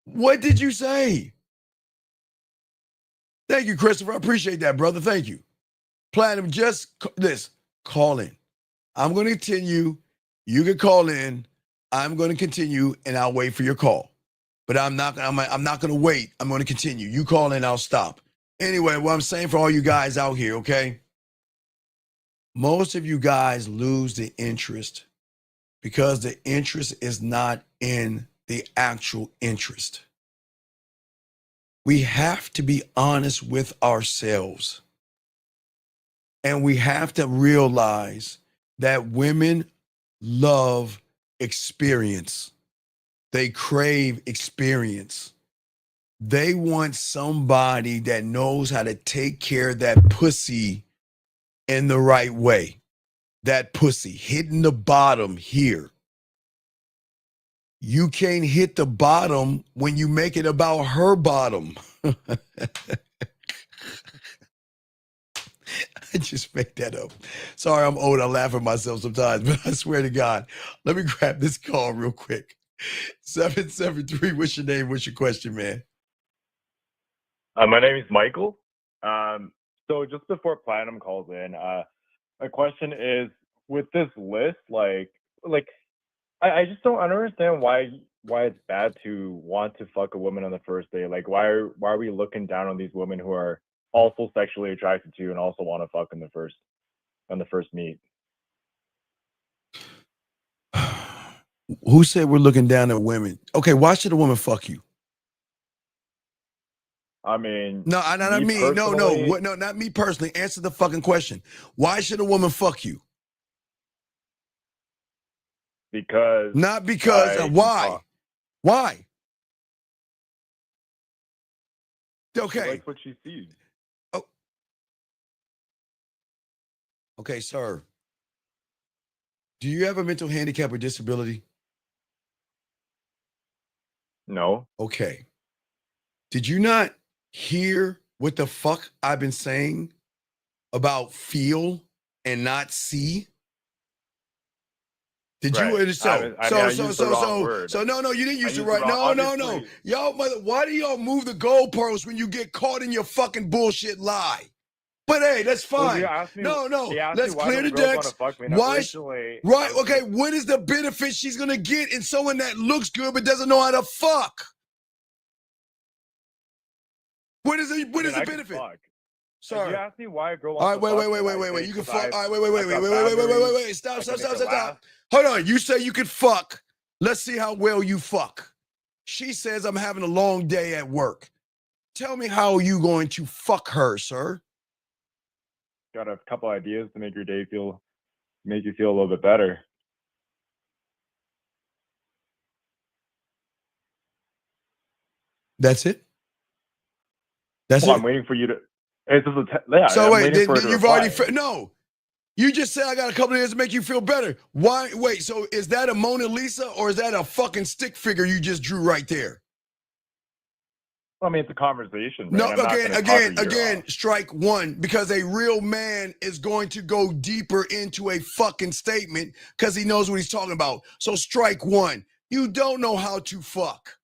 What did you say? Thank you, Christopher. I appreciate that, brother. Thank you. Platinum, just this. Call in. I'm going to continue. You can call in. I'm going to continue, and I'll wait for your call. But I'm not going to wait. I'm going to continue. You call in, I'll stop. Anyway, what I'm saying for all you guys out here, okay? Most of you guys lose the interest because the interest is not in the actual interest. We have to be honest with ourselves. And we have to realize that women love experience. They crave experience. They want somebody that knows how to take care of that pussy in the right way. That pussy hitting the bottom here. You can't hit the bottom when you make it about her bottom. I just make that up. Sorry, I'm old. I laugh at myself sometimes, but I swear to God. Let me grab this call real quick. 773, what's your name? What's your question, man? My name is Michael. So just before Platinum calls in, my question is, with this list, I just don't understand why it's bad to want to fuck a woman on the first day. Like, why are we looking down on these women who are also sexually attracted to you and also want to fuck on the first meet? Who said we're looking down at women? Okay, why should a woman fuck you? I mean, no, not me personally. Answer the fucking question. Why should a woman fuck you? Because not because why? Why? Okay. She likes what she sees. Oh. Okay, sir. Do you have a mental handicap or disability? No. Okay. Did you not hear what the fuck I've been saying about feel and not see? Did you understand? So no, you didn't use it right. No. Y'all mother, why do y'all move the goalposts when you get caught in your fucking bullshit lie? But hey, that's fine. No. Let's clear the decks. Why? Right. Okay. What is the benefit she's gonna get in someone that looks good but doesn't know how to fuck? What is the benefit? Sorry. You asked me why a girl wants to fuck. Wait. You can fuck. All right, wait. Stop. Hold on. You say you could fuck. Let's see how well you fuck. She says I'm having a long day at work. Tell me how you going to fuck her, sir? Got a couple ideas to make your day make you feel a little bit better. That's it? That's it? I'm waiting for you to... So wait, you've already... No. You just said I got a couple of years to make you feel better. Why? Wait, so is that a Mona Lisa or is that a fucking stick figure you just drew right there? I mean, it's a conversation. No, again, strike one, because a real man is going to go deeper into a fucking statement because he knows what he's talking about. So strike one. You don't know how to fuck.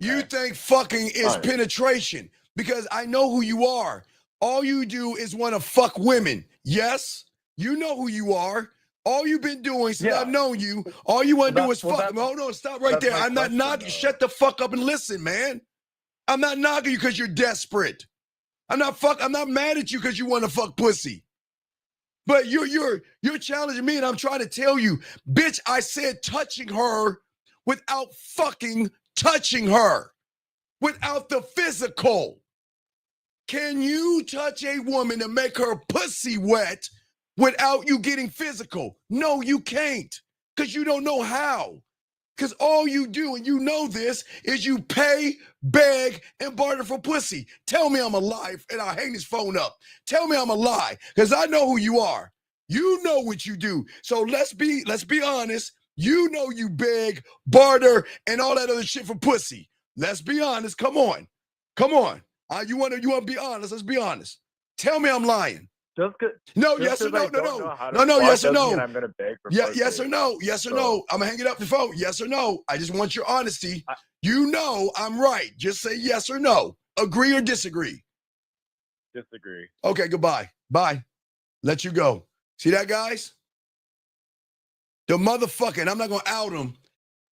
You think fucking is All right. penetration because I know who you are. All you do is want to fuck women. Yes, you know who you are. All you've been doing since I've known you, all you want to do is fuck them. Hold on, stop right there. I'm not knocking. Shut the fuck up and listen, man. I'm not knocking you because you're desperate. I'm not mad at you because you want to fuck pussy. But you're challenging me, and I'm trying to tell you, bitch, I said touching her without fucking touching her, without the physical. Can you touch a woman and make her pussy wet without you getting physical? No, you can't, because you don't know how. Because all you do, and you know this, is you pay, beg, and barter for pussy. Tell me I'm a lie, and I'll hang this phone up. Tell me I'm a lie, because I know who you are. You know what you do. So let's be honest. You know you beg, barter, and all that other shit for pussy. Let's be honest. Come on. You want to be honest? Let's be honest. Tell me I'm lying. Just no, yes or no, no, yes or no. I'm gonna beg for yes or no, yes or no. I'm gonna hang it up the phone. Yes or no. I just want your honesty. You know I'm right. Just say yes or no. Agree or disagree. Disagree. Okay, goodbye. Bye. Let you go. See that, guys? The motherfucker, I'm not gonna out him.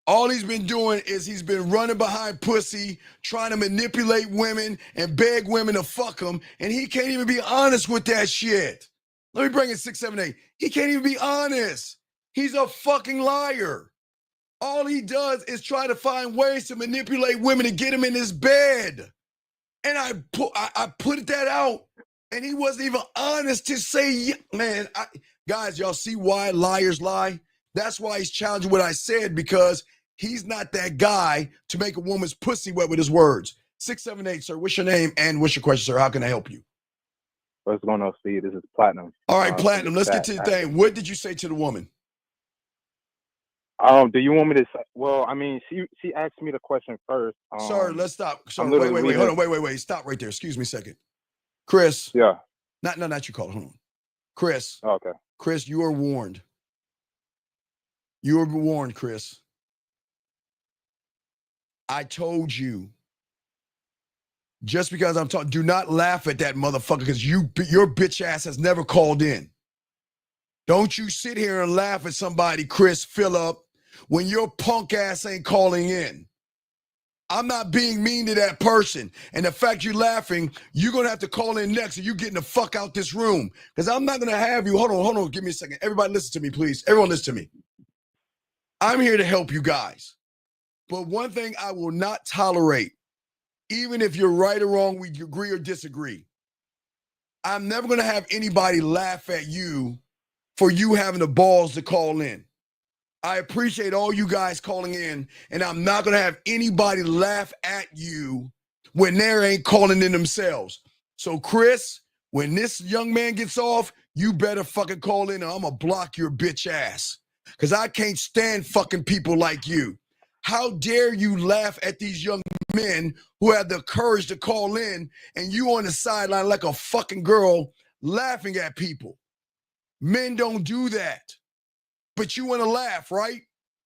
All he's been doing is he's been running behind pussy, trying to manipulate women and beg women to fuck him, and he can't even be honest with that shit. Let me bring in 678. He can't even be honest. He's a fucking liar. All he does is try to find ways to manipulate women to get him in his bed. And I put that out, and he wasn't even honest to say, man, guys, y'all see why liars lie? That's why he's challenging what I said, because he's not that guy to make a woman's pussy wet with his words. 678, sir. What's your name and what's your question, sir? How can I help you? What's going on, Steve? This is Platinum. All right, Platinum. Let's get to the thing. What did you say to the woman? Do you want me to say? Well, I mean, she asked me the question first. Sir, let's stop. Sir, wait. Hold on. Wait. Stop right there. Excuse me a second. Chris. Yeah. Not you call it. Hold on. Chris. Okay. Chris, you are warned. You were warned, Chris. I told you. Just because I'm talking, do not laugh at that motherfucker, because your bitch ass has never called in. Don't you sit here and laugh at somebody, Chris Phillip, when your punk ass ain't calling in. I'm not being mean to that person. And the fact you're laughing, you're going to have to call in next, and you're getting the fuck out this room. Because I'm not going to have you. Hold on. Give me a second. Everybody listen to me, please. Everyone listen to me. I'm here to help you guys. But one thing I will not tolerate, even if you're right or wrong, we agree or disagree, I'm never going to have anybody laugh at you for you having the balls to call in. I appreciate all you guys calling in, and I'm not going to have anybody laugh at you when they ain't calling in themselves. So, Chris, when this young man gets off, you better fucking call in, or I'm going to block your bitch ass, because I can't stand fucking people like you. How dare you laugh at these young men who have the courage to call in, and you on the sideline like a fucking girl laughing at people? Men don't do that. But you want to laugh, right?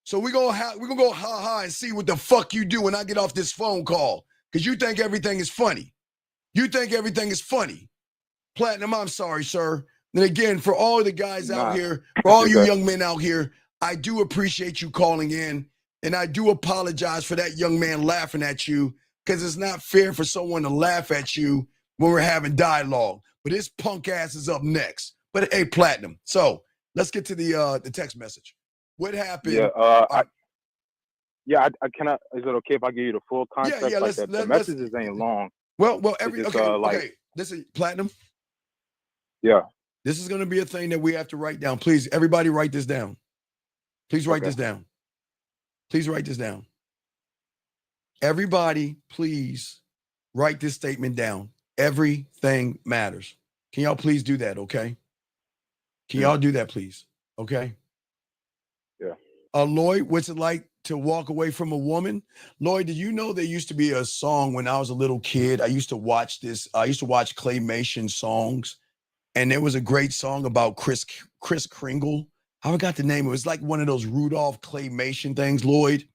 So we're gonna go ha-ha and see what the fuck you do when I get off this phone call, because you think everything is funny. You think everything is funny. Platinum, I'm sorry, sir. And again, for all the guys out here, for all you young men out here, I do appreciate you calling in. And I do apologize for that young man laughing at you, because it's not fair for someone to laugh at you when we're having dialogue. But his punk ass is up next. But hey, Platinum. So let's get to the text message. What happened? Yeah, is it okay if I give you the full context? Yeah. The messages ain't long. Okay. Listen, Platinum. Yeah. This is going to be a thing that we have to write down. Please, everybody, write this down. Please write this down. Please write this down. Everybody, please write this statement down. Everything matters. Can y'all please do that, okay? Can y'all do that, please? Okay? Yeah. Lloyd, what's it like to walk away from a woman? Lloyd, did you know there used to be a song when I was a little kid? I used to watch claymation songs, and there was a great song about Kris Kringle. I forgot the name. It was like one of those Rudolph claymation things, Lloyd.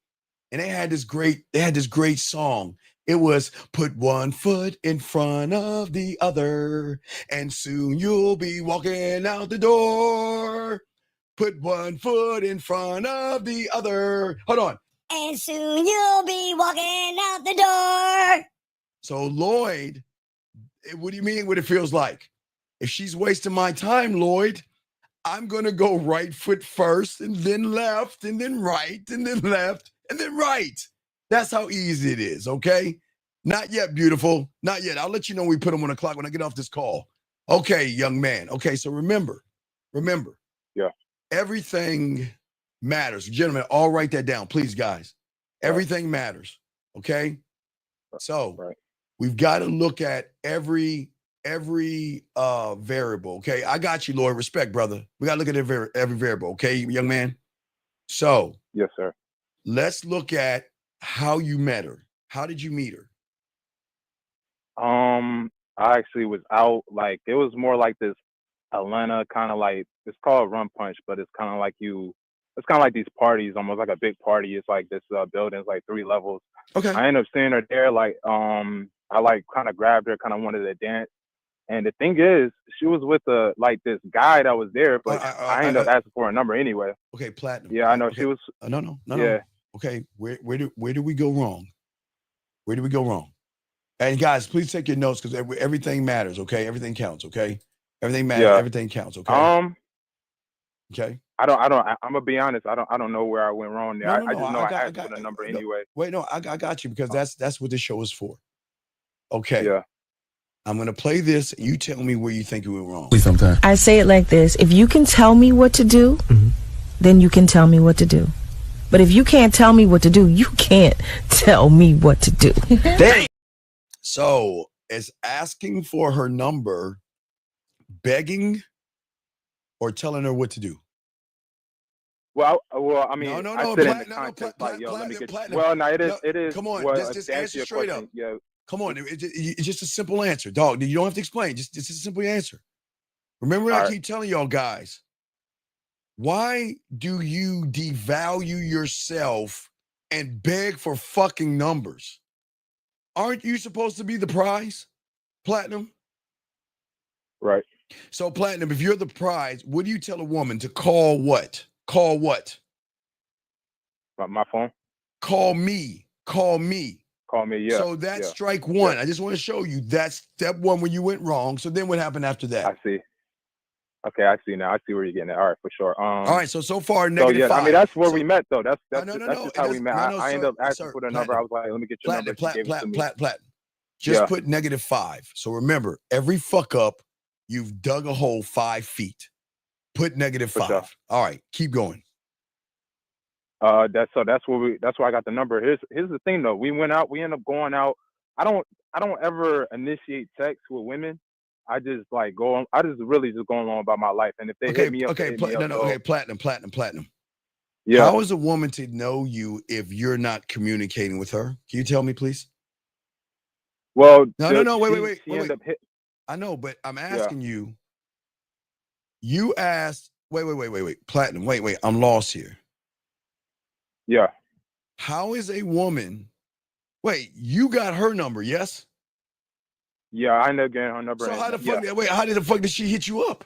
and they had this great song. It was put one foot in front of the other, and soon you'll be walking out the door. Put one foot in front of the other. Hold on. And soon you'll be walking out the door. So Lloyd, what do you mean what it feels like? If she's wasting my time, Lloyd, I'm going to go right foot first and then left and then right and then left and then right. That's how easy it is, okay? Not yet, beautiful. Not yet. I'll let you know when we put them on the clock when I get off this call. Okay, young man. Okay, so remember. Yeah. Everything matters. Gentlemen, all write that down, please, guys. Everything matters, okay? So we've got to look at every variable, okay? I got you, Lloyd. Respect, brother. We got to look at every variable, okay, young man? So yes, sir. Let's look at how you met her. How did you meet her? I actually was out, like, it was more like this Atlanta kind of like, it's called Rum Punch, but it's kind of like these parties, almost like a big party. It's like this building, it's like 3 levels. Okay. I ended up seeing her there, like, I like kind of grabbed her, kind of wanted to dance. And the thing is, she was with this guy that was there, but I ended up asking for a number anyway. Okay, Platinum. Yeah, I know. Okay. She was. No. Yeah. Okay, where do we go wrong? Where do we go wrong? And guys, please take your notes because everything matters. Okay, everything counts. Okay, everything matters. Yeah. Everything counts. Okay. Okay. I'm gonna be honest. I don't know where I went wrong there. I just know I asked for the number anyway. Wait, no, I got you because that's what this show is for. Okay. Yeah. I'm gonna play this. And you tell me where you think it went wrong. Please sometime. I say it like this: if you can tell me what to do, then you can tell me what to do. But if you can't tell me what to do, you can't tell me what to do. So, is asking for her number begging or telling her what to do? Well, I mean, no, I said in the context, like, yo, let me get. Well, no, it is. Come on, well, just to answer your straight question, up. Yeah. Come on, it's just a simple answer, dog. You don't have to explain. It's a simple answer. Remember, I keep telling y'all guys, why do you devalue yourself and beg for fucking numbers? Aren't you supposed to be the prize, Platinum? Right. So, Platinum, if you're the prize, what do you tell a woman to call what? Call what? My phone? Call me. Call me. Call me, yeah. So that's yeah. strike one. Yeah. I just want to show you that's step one when you went wrong. So then what happened after that? I see. Okay, I see now. I see where you're getting at. All right, for sure. All right, so far negative 5. I mean, that's where we met, though. That's just how we met. No, I ended up asking for the number. I was like, let me get your number. She gave it to me. Just put -5. So remember, every fuck up, you've dug a hole 5 feet. Put -5. Sure. All right, keep going. That's where I got the number. Here's the thing though. We went out. We ended up going out. I don't ever initiate sex with women. I just like go on. I just really just going on about my life. And if they hit me up, Platinum. Yeah. How is a woman to know you if you're not communicating with her? Can you tell me, please? Well, no. Wait. I know, but I'm asking you. You asked. Wait. Platinum. Wait. I'm lost here. Yeah. How is a woman? Wait, you got her number, yes? Yeah, I ended up getting her number. So how the fuck? Wait, how the fuck did she hit you up?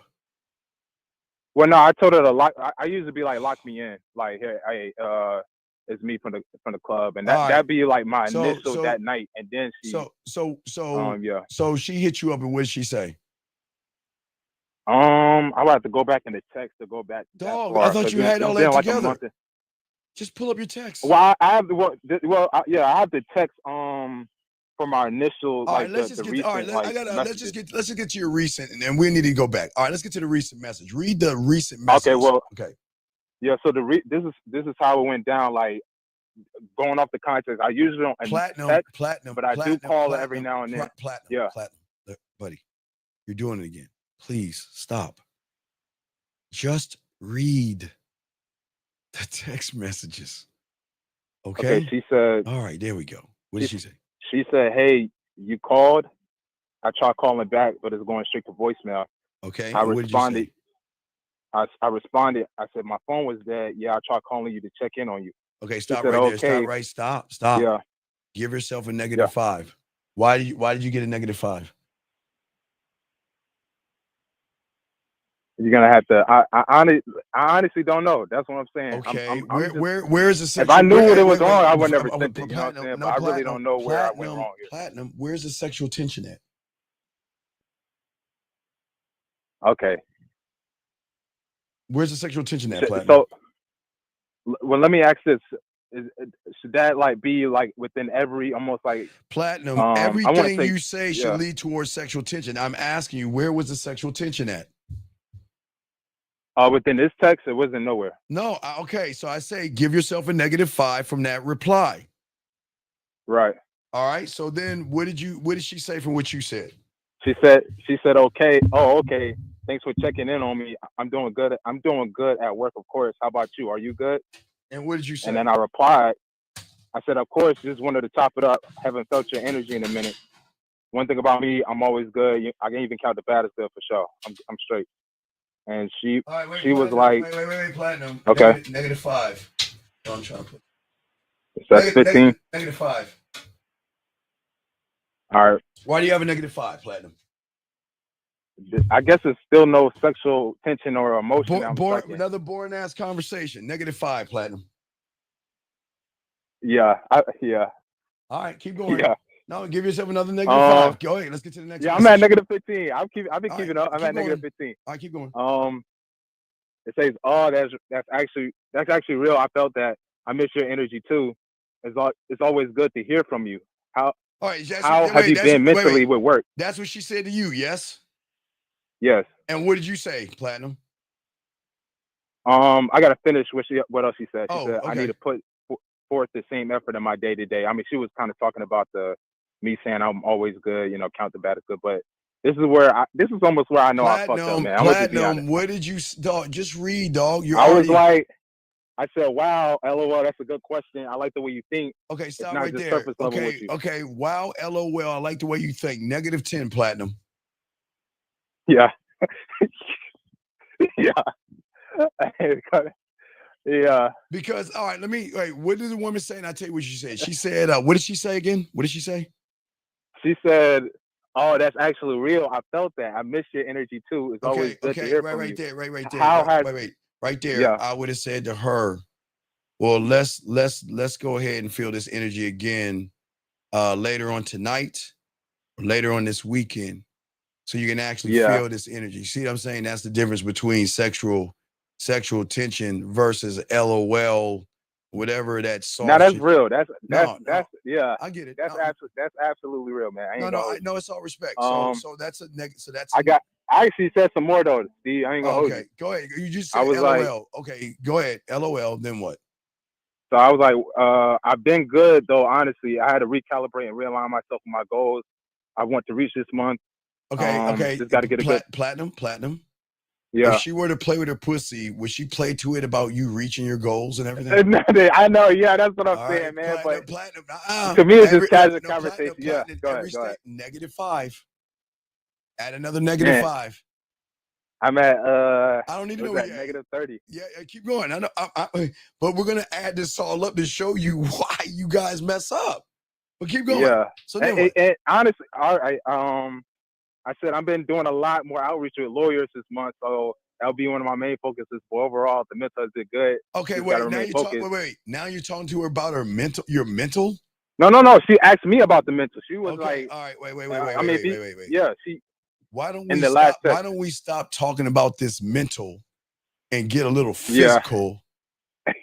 Well, no, I told her to lock. I used to be like, lock me in. Like, hey, it's me from the club, and that'd be like my initial that night, and then she. So she hit you up, and what did she say? I would have to go back in the text to go back. Dog, I thought you had all that together. Just pull up your text. Well, I have I have the text from our initial all right, let's just get to your recent, and then we need to go back. All right, let's get to the recent message. Read the recent message. Okay. Yeah, so this is how it went down. Like going off the context, I usually don't platinum, but I do call her every now and then. Platinum. Look, buddy, you're doing it again. Please stop. Just read the text messages. Okay. She said. All right, there we go. What did she say? She said, "Hey, you called. I tried calling back, but it's going straight to voicemail." Okay. I responded. I responded. I said, "My phone was dead. Yeah, I tried calling you to check in on you." Okay, She stop said right there. Stop okay. right. Stop. Yeah. Give yourself a Yeah. -5. Why did you get a -5? You're gonna have to. I honestly don't know. That's what I'm saying. Okay, I'm just. where is the If I sexual? knew what it was Wait, wrong, I would never sent it. You know what I'm platinum. saying? No, But I really don't know where I went wrong here. platinum. Where's the sexual tension at? Okay. Where's the sexual tension at, So, platinum? well, let me ask this: should that like be like within every almost like Platinum. I want to Everything say you say should lead towards sexual tension. I'm asking you, where was the sexual tension at? Within this text, it wasn't nowhere. No, okay. So I say give yourself a -5 from that reply. Right. All right. So then what did she say from what you said? She said okay. Oh, okay. Thanks for checking in on me. I'm doing good. I'm doing good at work, of course. How about you? Are you good? And what did you say? And then I replied, I said, of course, just wanted to top it up. Haven't felt your energy in a minute. One thing about me, I'm always good. I can even count the baddest bill for sure. I'm straight. And she was like, wait, platinum. okay. -5. No, I'm trying to put. That's 15. -5. All right. Why do you have a -5, platinum? I guess it's still no sexual tension or emotion. Another boring ass conversation. -5, platinum. Yeah. Yeah. All right, keep going. Yeah. No, give yourself another -5. Go ahead. Let's get to the next. Yeah, I'm at -15. I've been keeping up. I'm at going. -15. All right, keep going. It says, "Oh, that's actually real. I felt that. I miss your energy too. It's always good to hear from you. How have you been mentally with work?" That's what she said to you. Yes. Yes. And what did you say, platinum? I gotta finish what else she said. She said, okay. I need to put forth the same effort in my day to day. I mean, she was kind of talking about me saying I'm always good, count the bad as good. But this is almost where I know I fucked up, man. Platinum, what did you, dog? Just read, dog. Was like, I said, wow, LOL, that's a good question. I like the way you think. Okay, stop right right just there. Surface level with you. Okay, wow, LOL, I like the way you think. -10, platinum. Yeah. Yeah. Yeah. Because, all right, what did the woman say? And I'll tell you what she said. She said, what did she say again? What did she say? She said, oh, that's actually real. I felt that. I miss your energy too. It's always good to hear from you. Right there. Right there. Yeah. I would have said to her, well, let's go ahead and feel this energy again later on tonight, or later on this weekend. So you can actually feel this energy. See what I'm saying? That's the difference between sexual tension versus LOL, whatever that soft. Now that's real. That's yeah. I get it. That's absolutely real, man. No, it's all respect. So that's a negative. So that's. I actually said some more though. Steve, I ain't gonna hold you. Go ahead. You just said LOL. Like, okay, go ahead. LOL. Then what? So I was like, I've been good though. Honestly, I had to recalibrate and realign myself with my goals. I want to reach this month. Okay. Just got to get a good platinum. Yeah. If she were to play with her pussy, would she play to it about you reaching your goals and everything? I know. Yeah, that's what I'm saying, man. Platinum. To me, it's just casual conversation. Yeah. Go ahead. -5. Add another -5. I'm at. I don't need to know. -30. Yeah, keep going. I know. But we're gonna add this all up to show you why you guys mess up. But keep going. Yeah. So then and honestly, all right. I said I've been doing a lot more outreach with lawyers this month, so that'll be one of my main focuses. But overall, the mental has been good. Okay, now you're talking to her about her mental. Your mental? No. She asked me about the mental. She was like, "All right, wait. Yeah, Why don't we stop talking about this mental and get a little physical?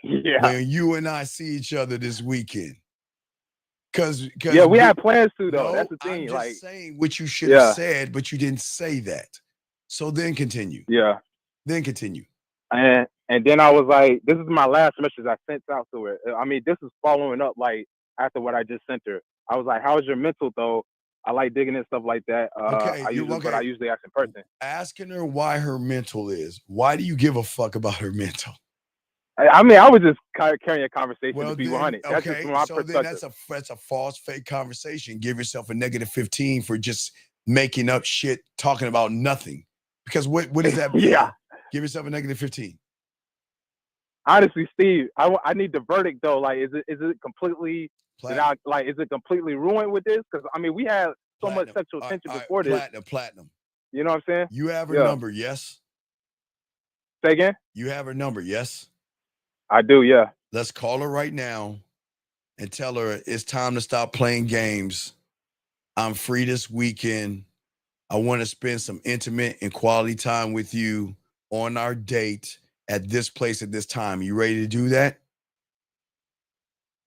Yeah. When you and I see each other this weekend. Because we have plans to though. That's the thing. I'm just saying what you should have said, but you didn't say that. So then continue. Yeah. Then continue. And then I was like, this is my last message I sent out to her. I mean, this is following up like after what I just sent her. I was like, how's your mental though? I like digging and stuff like that. I usually ask in person. Asking her why her mental is. Why do you give a fuck about her mental? I mean, I was just carrying a conversation to be 100. That's just from my perspective. Then that's a false, fake conversation. Give yourself a -15 for just making up shit, talking about nothing. Because what is that? Yeah. Give yourself a -15. honestly, Steve, I need the verdict though. Like, is it completely? Is it completely ruined with this? Because I mean, we had so much sexual tension before this. Platinum. You know what I'm saying? You have her number, yes? Say again? You have her number, yes? I do, yeah. Let's call her right now and tell her it's time to stop playing games. I'm free this weekend. I want to spend some intimate and quality time with you on our date at this place at this time. You ready to do that?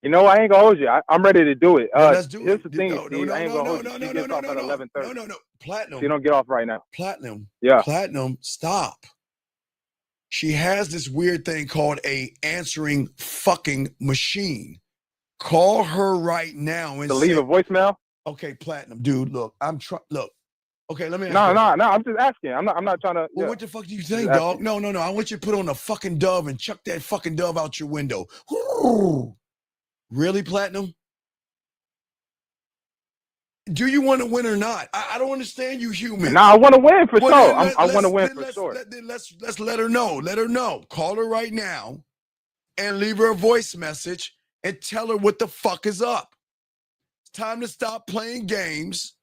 You know, I ain't gonna hold you. I'm ready to do it. Let's do here's it. the thing, Steve. I ain't gonna hold you. She gets off at 11:30. No. Platinum. She don't get off right now. Platinum. Yeah. Platinum, stop. She has this weird thing called a answering fucking machine. Call her right now and leave a voicemail. Okay, Platinum, dude. Look, look. Okay, let me. No. I'm just asking. I'm not trying to. Well, what the fuck do you think, dog? No. I want you to put on a fucking dove and chuck that fucking dove out your window. Ooh. Really, Platinum? Do you want to win or not? I don't understand you humans. No, I want to win for sure. I want to win for sure. Let's let her know. Let her know. Call her right now and leave her a voice message and tell her what the fuck is up. It's time to stop playing games.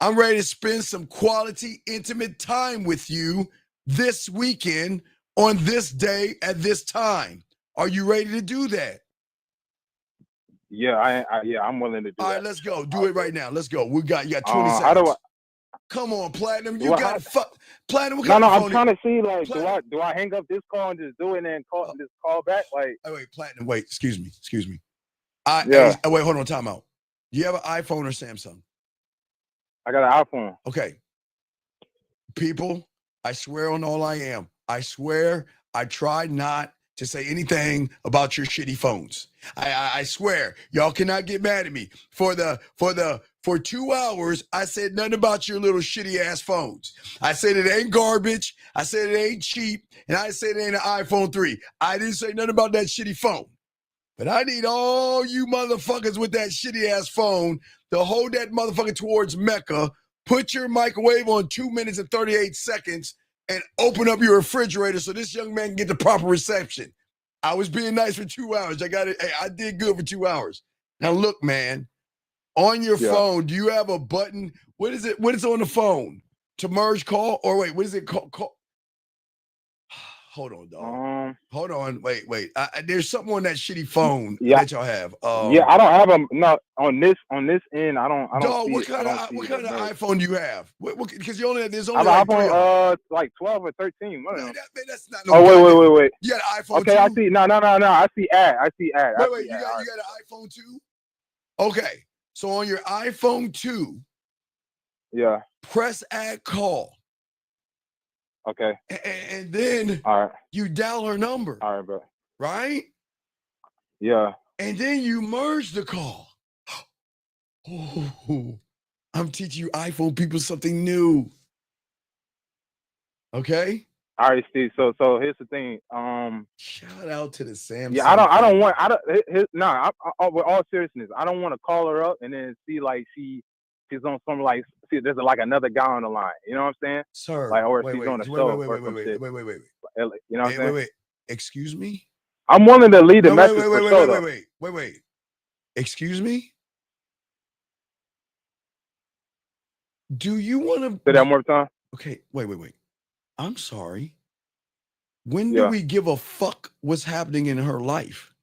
I'm ready to spend some quality, intimate time with you this weekend on this day at this time. Are you ready to do that? Yeah, I'm willing to do that. All right, let's go. Do it right now. Let's go. You got 20 seconds. How do I? Come on, Platinum. You got to fuck. Platinum, No, I'm trying to see, like, do I hang up this call and just do it and then just call back? Like, wait, Platinum, wait, excuse me. Yeah. Wait, hold on, time out. Do you have an iPhone or Samsung? I got an iPhone. Okay. People, I swear on all I am. I swear I try not to say anything about your shitty phones. I swear, y'all cannot get mad at me. For 2 hours, I said nothing about your little shitty ass phones. I said it ain't garbage. I said it ain't cheap. And I said it ain't an iPhone 3. I didn't say nothing about that shitty phone. But I need all you motherfuckers with that shitty ass phone to hold that motherfucker towards Mecca, put your microwave on 2 minutes and 38 seconds, and open up your refrigerator so this young man can get the proper reception. I was being nice for 2 hours. I got it. Hey, I did good for 2 hours. Now look, man, on your phone, do you have a button? What is it? What is on the phone? To merge call? Or wait, what is it called? Hold on, dog. Hold on. Wait. There's something on that shitty phone that y'all have. Yeah, I don't have them. No, on this end, I don't. Dog, what kind of iPhone do you have? Because there's I only have like an three. iPhone, like 12 or 13. One of them. That's not wait. You got an iPhone Okay, 2? I see. No. I see ad. Wait. You got an iPhone 2? Okay. So on your iPhone 2, yeah, press add call. Okay. And then you dial her number. All right, bro. Right? Yeah. And then you merge the call. Oh, I'm teaching you iPhone people something new. Okay? All right, Steve. So here's the thing. Shout out to the Samsung. Yeah, with all seriousness, I don't want to call her up and then see like she's on some like there's like another guy on the line. You know what I'm saying? Sir. Like, or she's on a show. Wait. You know what I'm saying? Wait. Excuse me? I'm willing to lead the message for sure. Wait. Excuse me? Do you want to say that one more time? Okay, wait. I'm sorry. When do we give a fuck what's happening in her life?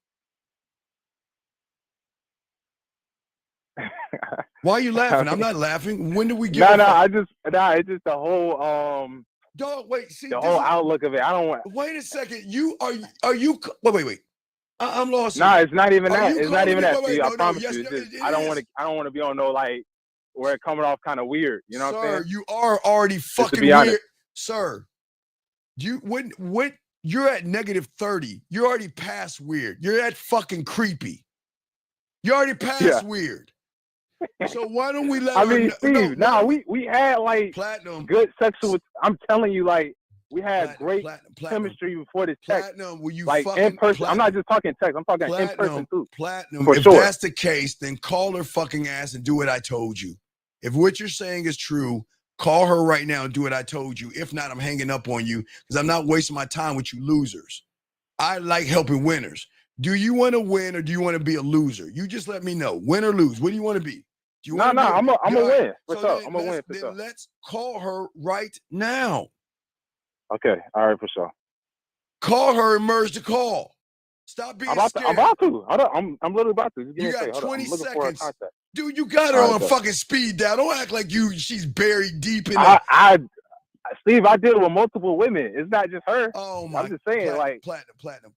Why are you laughing? I'm not laughing. When do we give a fuck? It's just the whole dog, wait, see the whole outlook of it. I don't want. Wait a second. Wait. I'm lost. Nah, it's not even that. It's not even that. I promise you. I don't want to be on no like where it coming off kind of weird. You know what I'm saying? You are already fucking weird, sir. You're at -30. You're already past weird. You're at fucking creepy. You're already past weird. So why don't we let her mean, Steve, we had like Platinum good sexual. I'm telling you, like we had great chemistry before this text. Platinum, will you like fucking in person? Platinum. I'm not just talking text. I'm talking in person too. Platinum. For if sure. that's the case, then call her fucking ass and do what I told you. If what you're saying is true, call her right now and do what I told you. If not, I'm hanging up on you because I'm not wasting my time with you losers. I like helping winners. Do you want to win or do you want to be a loser? You just let me know. Win or lose. What do you want to be? Do you No, want to be I'm a win. For so sure. then I'm a win for then sure. let's call her right now. Okay. All right, for sure. Call her and merge the call. Stop being scared. I'm about to. Hold on. I'm literally about to. Just give me You a got second. Hold on. 20 I'm looking for a seconds. contact. Dude, you got her All right, on bet. fucking speed dial. Don't act like she's buried deep in that. Steve, I deal with multiple women. It's not just her. Oh my! I'm just saying, platinum.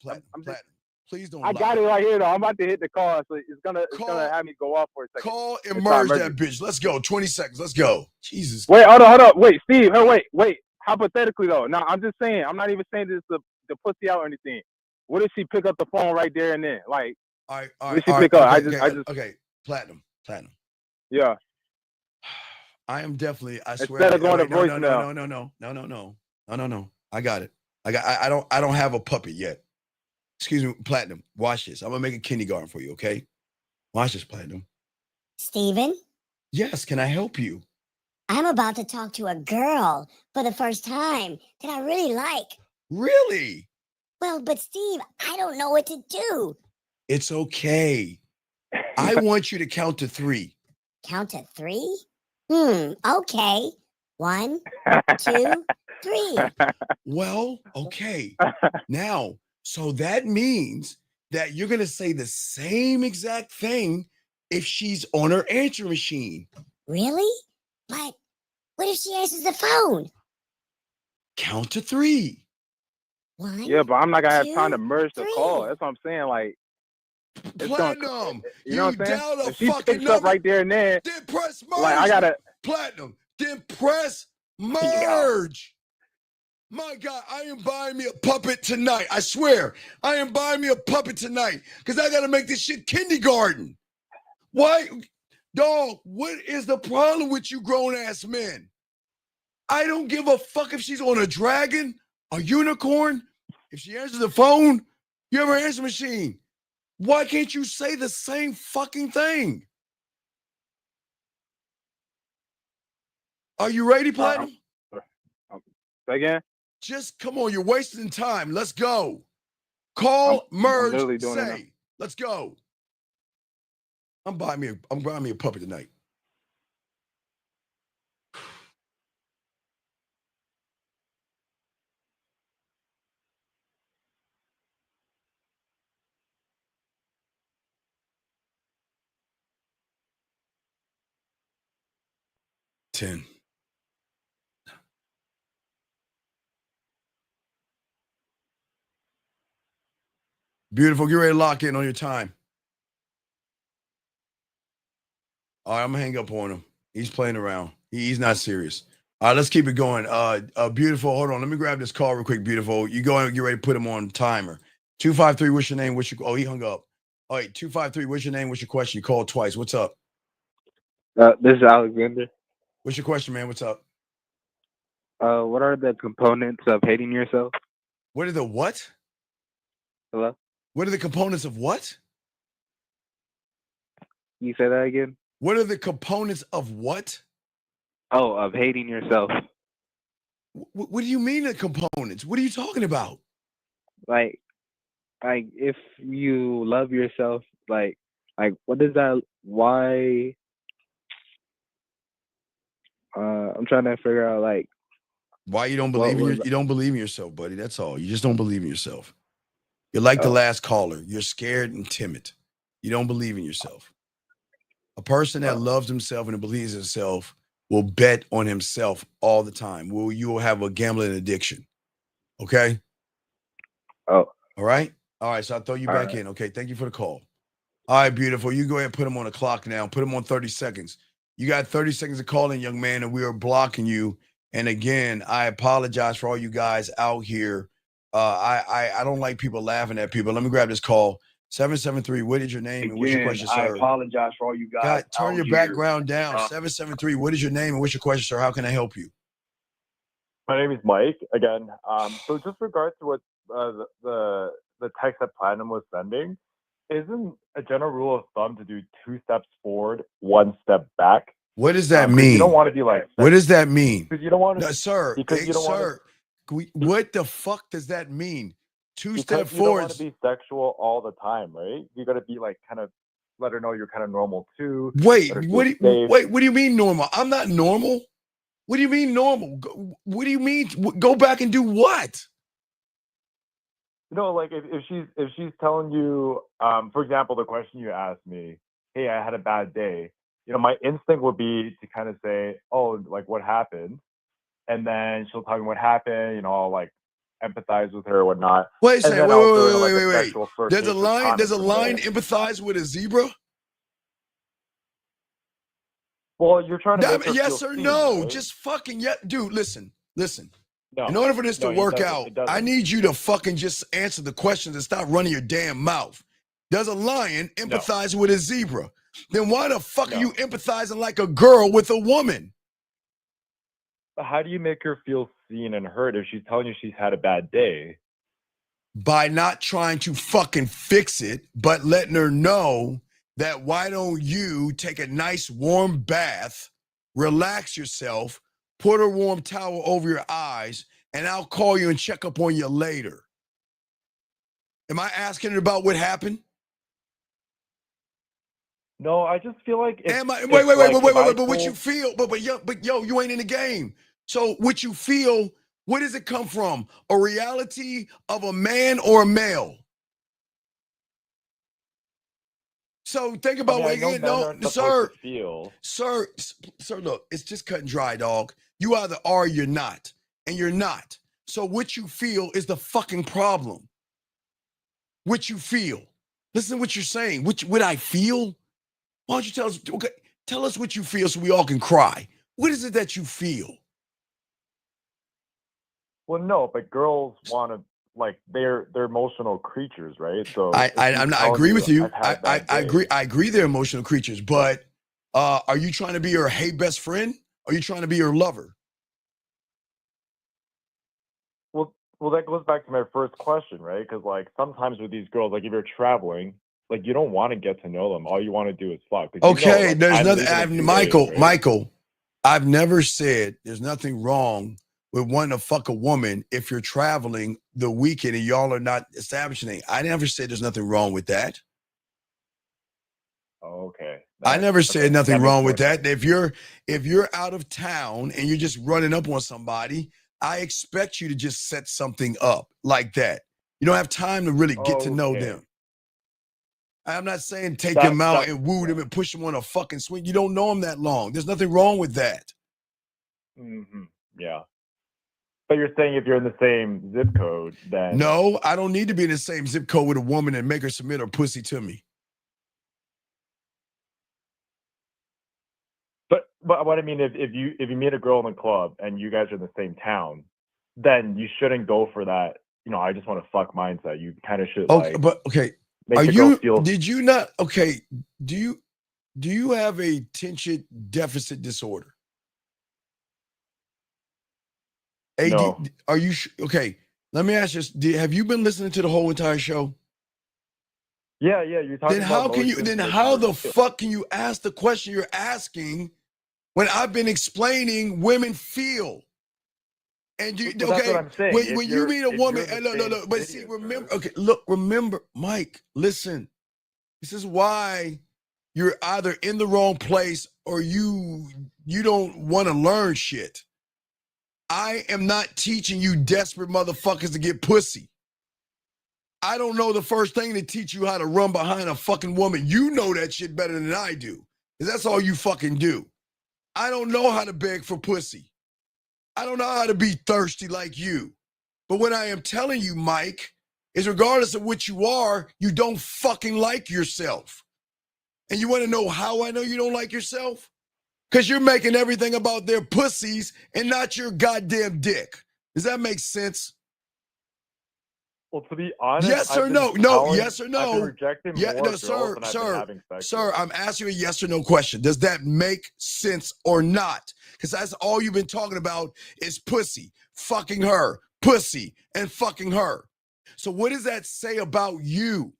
Please don't. I got it right here though. I'm about to hit the call, so it's gonna have me go off for a second. Call and merge that bitch. Let's go. 20 seconds. Let's go. Jesus. Wait, hold on. Wait, Steve. Hey, wait. Hypothetically though, now I'm just saying. I'm not even saying this to pussy out or anything. What if she pick up the phone right there and then? Like, all right. What if she pick up? Okay. Platinum. Yeah. I am definitely. I swear. Instead of going to voicemail. No. I got it. I don't have a puppet yet. Excuse me, Platinum. Watch this. I'm gonna make a kindergarten for you. Okay. Watch this, Platinum. Steven? Yes. Can I help you? I'm about to talk to a girl for the first time that I really like. Really? Well, but Steve, I don't know what to do. It's okay. I want you to count to 3. Count to 3? Okay. 1, 2, 3. Well, okay. Now, so that means that you're going to say the same exact thing if she's on her answer machine. Really? But what if she answers the phone? Count to 3. 1. Yeah, but I'm not going to have 2, time to merge the 3. call. That's what I'm saying. Like, Platinum, you know what I'm saying? dialed a If she fucking picks number, up right there and then press merge. Like, I gotta Platinum. Then press merge. My God, I am buying me a puppet tonight. I swear, I am buying me a puppet tonight because I got to make this shit kindergarten. Why, dog? What is the problem with you grown ass men? I don't give a fuck if she's on a dragon, a unicorn. If she answers the phone, you have her answer machine. Why can't you say the same fucking thing? Are you ready, Platinum? Again? Just come on, you're wasting time. Let's go. Call, merge, say. Let's go. I'm buying me a puppet tonight. Ten. Beautiful. Get ready to lock in on your time. All right, I'm gonna hang up on him. He's playing around. He's not serious. All right, let's keep it going. Beautiful. Hold on. Let me grab this call real quick. Beautiful. You go and get ready to put him on timer. 253. What's your name? Oh, he hung up. All right, 253. What's your name? What's your question? You called twice. What's up? This is Alexander. What's your question, man? What's up? What are the components of hating yourself? What are the what? Hello? What are the components of what? Can you say that again? What are the components of what? Oh, of hating yourself. What do you mean the components? What are you talking about? Like if you love yourself, like what does that? Why? I'm trying to figure out like why you don't believe you don't believe in yourself, buddy. That's all. You just don't believe in yourself. You're like the last caller. You're scared and timid. You don't believe in yourself. A person that loves himself and believes in himself will bet on himself all the time. You will have a gambling addiction. Okay? Oh. All right? All right, so I'll throw you back in. Okay, thank you for the call. All right, beautiful. You go ahead and put him on the clock now. Put him on 30 seconds. You got 30 seconds to call in, young man, and we are blocking you. And again, I apologize for all you guys out here. I don't like people laughing at people. Let me grab this call. 773, what is your name and what's your question, sir? I apologize for all you guys. God, turn your background down. 773, what is your name and what's your question, sir? How can I help you? My name is Mike again. So just regards to what the text that Platinum was sending, isn't a general rule of thumb to do 2 steps forward, 1 step back? What does that mean? You don't want to be like. What does that mean? Because you don't want to. No, sir. Because you don't want to. What the fuck does that mean? Two-step because you don't want forwards. to be sexual all the time, right? You got to be like kind of let her know you're kind of normal too. Wait, let her what? feel safe. Wait, what do you mean normal? I'm not normal. What do you mean normal? What do you mean? Go back and do what? You know, like if she's telling you, for example, the question you asked me, hey, I had a bad day. You know, my instinct would be to kind of say, oh, like what happened, and then she'll tell me what happened. You know, I'll like empathize with her or whatnot. Wait a And second. then Wait, I'll wait, throw wait, in wait, like wait, a wait. sexual There's a flirtatious line. comment There's a from line. there. Empathize with a zebra. Well, you're trying to make her Yes feel or seen, no? right? Just fucking dude. Listen. No, In order for this to no, work out, it doesn't. I need you to fucking just answer the questions and stop running your damn mouth. Does a lion empathize with a zebra? Then why the fuck are you empathizing like a girl with a woman? But how do you make her feel seen and heard if she's telling you she's had a bad day? By not trying to fucking fix it, but letting her know that why don't you take a nice warm bath, relax yourself, put a warm towel over your eyes, and I'll call you and check up on you later. Am I asking her about what happened? No, I just feel like if, Wait, but what you feel, but yo, you ain't in the game. So what you feel, where does it come from? A reality of a man or a male? So think about sir, look, it's just cut and dry, dog. You either are or you're not, and you're not. So what you feel is the fucking problem. What you feel. Listen to what you're saying. What I feel? Why don't you tell us? Okay, tell us what you feel so we all can cry. What is it that you feel? Well, no, but girls want to, like, they're emotional creatures, right? So I agree with you. I agree they're emotional creatures, but are you trying to be her hey best friend? Or are you trying to be her lover? Well, that goes back to my first question, right? Because like sometimes with these girls, like if you're traveling, like you don't want to get to know them. All you want to do is fuck. Okay, there's nothing. Michael, I've never said there's nothing wrong with wanting to fuck a woman if you're traveling the weekend and y'all are not establishing. I never said there's nothing wrong with that. Okay. I never said nothing wrong with that. If you're out of town and you're just running up on somebody, I expect you to just set something up like that. You don't have time to really get to know them. I'm not saying take them out and woo them and push them on a fucking swing. You don't know them that long. There's nothing wrong with that. Mm-hmm. Yeah. But you're saying if you're in the same zip code, then no, I don't need to be in the same zip code with a woman and make her submit her pussy to me. But what I mean, if you meet a girl in the club and you guys are in the same town, then you shouldn't go for that. You know, I just want to fuck mindset. You kind of should Are you? Did you not? Okay. Do you have a attention deficit disorder? No. Are you okay? Let me ask you: have you been listening to the whole entire show? Yeah. You're talking. Then how can you? Then how the fuck can you ask the question you're asking when I've been explaining women feel? And you that's what I'm saying. When you meet a woman, look, but see, remember, Mike, listen. This is why you're either in the wrong place or you don't want to learn shit. I am not teaching you desperate motherfuckers to get pussy. I don't know the first thing to teach you how to run behind a fucking woman. You know that shit better than I do. Because that's all you fucking do. I don't know how to beg for pussy. I don't know how to be thirsty like you. But what I am telling you, Mike, is regardless of what you are, you don't fucking like yourself. And you want to know how I know you don't like yourself? Because you're making everything about their pussies and not your goddamn dick. Does that make sense? Well, to be honest, yes or no? No, yes or no? I've been rejecting more girls than I've been having sex with. I'm asking you a yes or no question. Does that make sense or not? Because that's all you've been talking about is pussy, fucking her, pussy, and fucking her. So what does that say about you?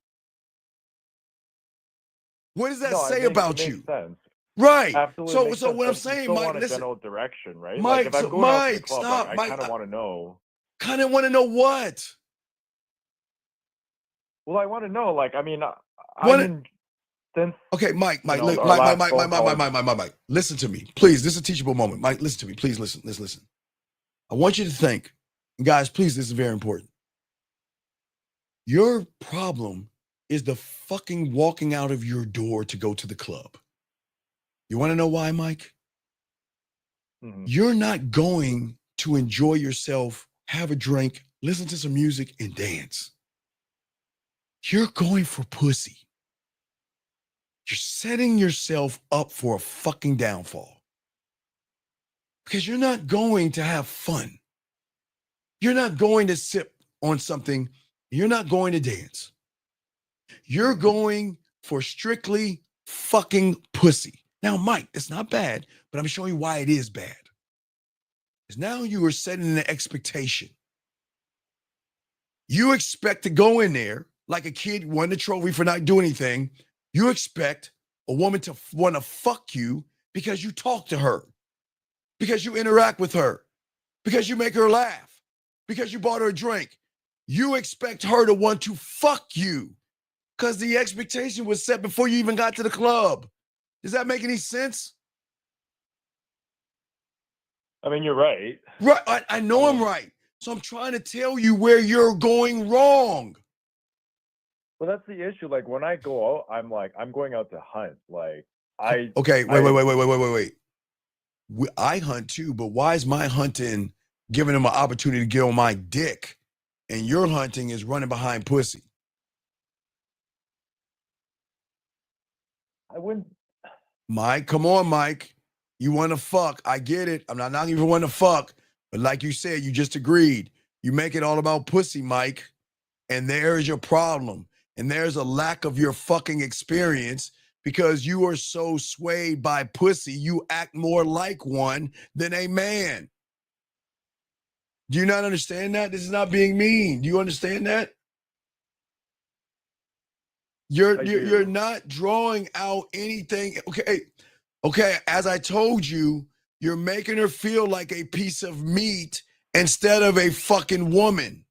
What does that say about you? Sense. Right. Absolutely. So what I'm saying, Mike, listen. General direction, right? Mike, like if I'm going out to the club, I kind of want to know. Kind of want to know what? Well, I want to know. Like, I mean, since okay, Mike, you know, look, our Mike, last phone call- Mike, listen to me, please. This is a teachable moment. Mike, listen to me, please. Let's listen. I want you to think, guys. Please, this is very important. Your problem is the fucking walking out of your door to go to the club. You want to know why, Mike? Mhm. You're not going to enjoy yourself, have a drink, listen to some music, and dance. You're going for pussy. You're setting yourself up for a fucking downfall. Because you're not going to have fun. You're not going to sip on something. You're not going to dance. You're going for strictly fucking pussy. Now, Mike, it's not bad, but I'm showing you why it is bad. Because now you are setting an expectation. You expect to go in there like a kid won the trophy for not doing anything. You expect a woman to want to fuck you because you talk to her, because you interact with her, because you make her laugh, because you bought her a drink. You expect her to want to fuck you because the expectation was set before you even got to the club. Does that make any sense? I mean, you're right. Right. I know I'm right. So I'm trying to tell you where you're going wrong. Well, that's the issue. Like when I go out, I'm going out to hunt. Like Okay, wait. I hunt too, but why is my hunting giving them an opportunity to get on my dick, and your hunting is running behind pussy? I wouldn't. Mike, come on, Mike. You want to fuck? I get it. I'm not knocking you for wanting to fuck, but like you said, you just agreed. You make it all about pussy, Mike, and there is your problem. And there's a lack of your fucking experience because you are so swayed by pussy, you act more like one than a man. Do you not understand that? This is not being mean. Do you understand that? You're not drawing out anything. Okay, as I told you, you're making her feel like a piece of meat instead of a fucking woman.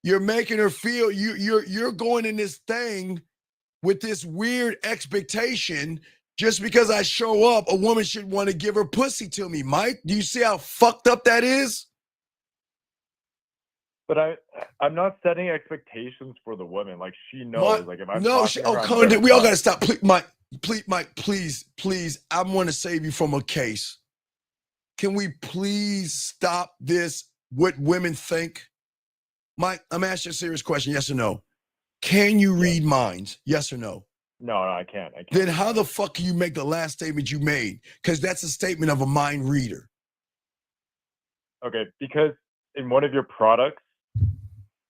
You're making her feel you're going in this thing with this weird expectation. Just because I show up, a woman should want to give her pussy to me. Mike, do you see how fucked up that is? But I'm not setting expectations for the woman. Like she knows. Like if I'm no, talking to her, I'm Colin, gonna we all fuck. gotta stop. Mike, please. I want to save you from a case. Can we please stop this? What women think? Mike, I'm asking you a serious question. Yes or no? Can you read minds? Yes or no? No, I can't. Then how the fuck can you make the last statement you made? Because that's a statement of a mind reader. Okay, because in one of your products,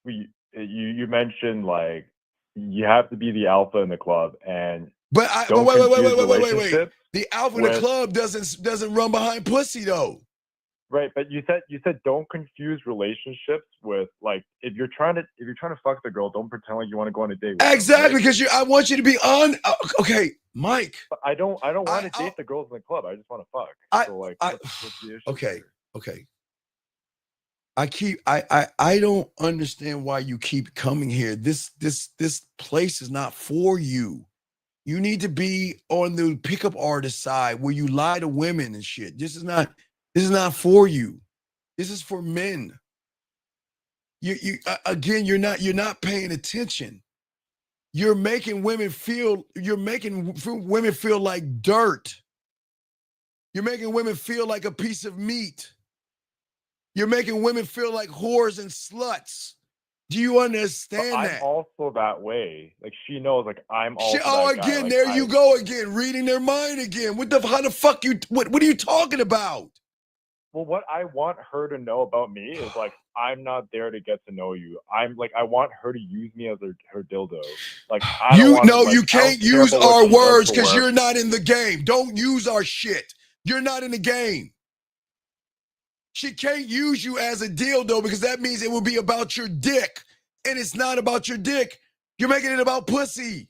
you mentioned like you have to be the alpha in the club, and but wait. The alpha in the club doesn't run behind pussy though. Right, but you said don't confuse relationships with like if you're trying to fuck the girl, don't pretend like you want to go on a date with her, exactly, right? because I want you to be on. Okay, Mike. But I don't want to date the girls in the club. I just want to fuck. So like, what's the issue? Okay. I don't understand why you keep coming here. This place is not for you. You need to be on the pickup artist side where you lie to women and shit. This is not for you. This is for men. You're not paying attention. You're making women feel like dirt. You're making women feel like a piece of meat. You're making women feel like whores and sluts. Do you understand that? I'm also that way. Like she knows. Like I'm also. That guy. Again, like, there you go again, reading their mind again. How the fuck you? What are you talking about? Well, what I want her to know about me is like I'm not there to get to know you. I'm like I want her to use me as her dildo. Like you can't use our words because you're not in the game. Don't use our shit. You're not in the game. She can't use you as a dildo because that means it will be about your dick. And it's not about your dick. You're making it about pussy.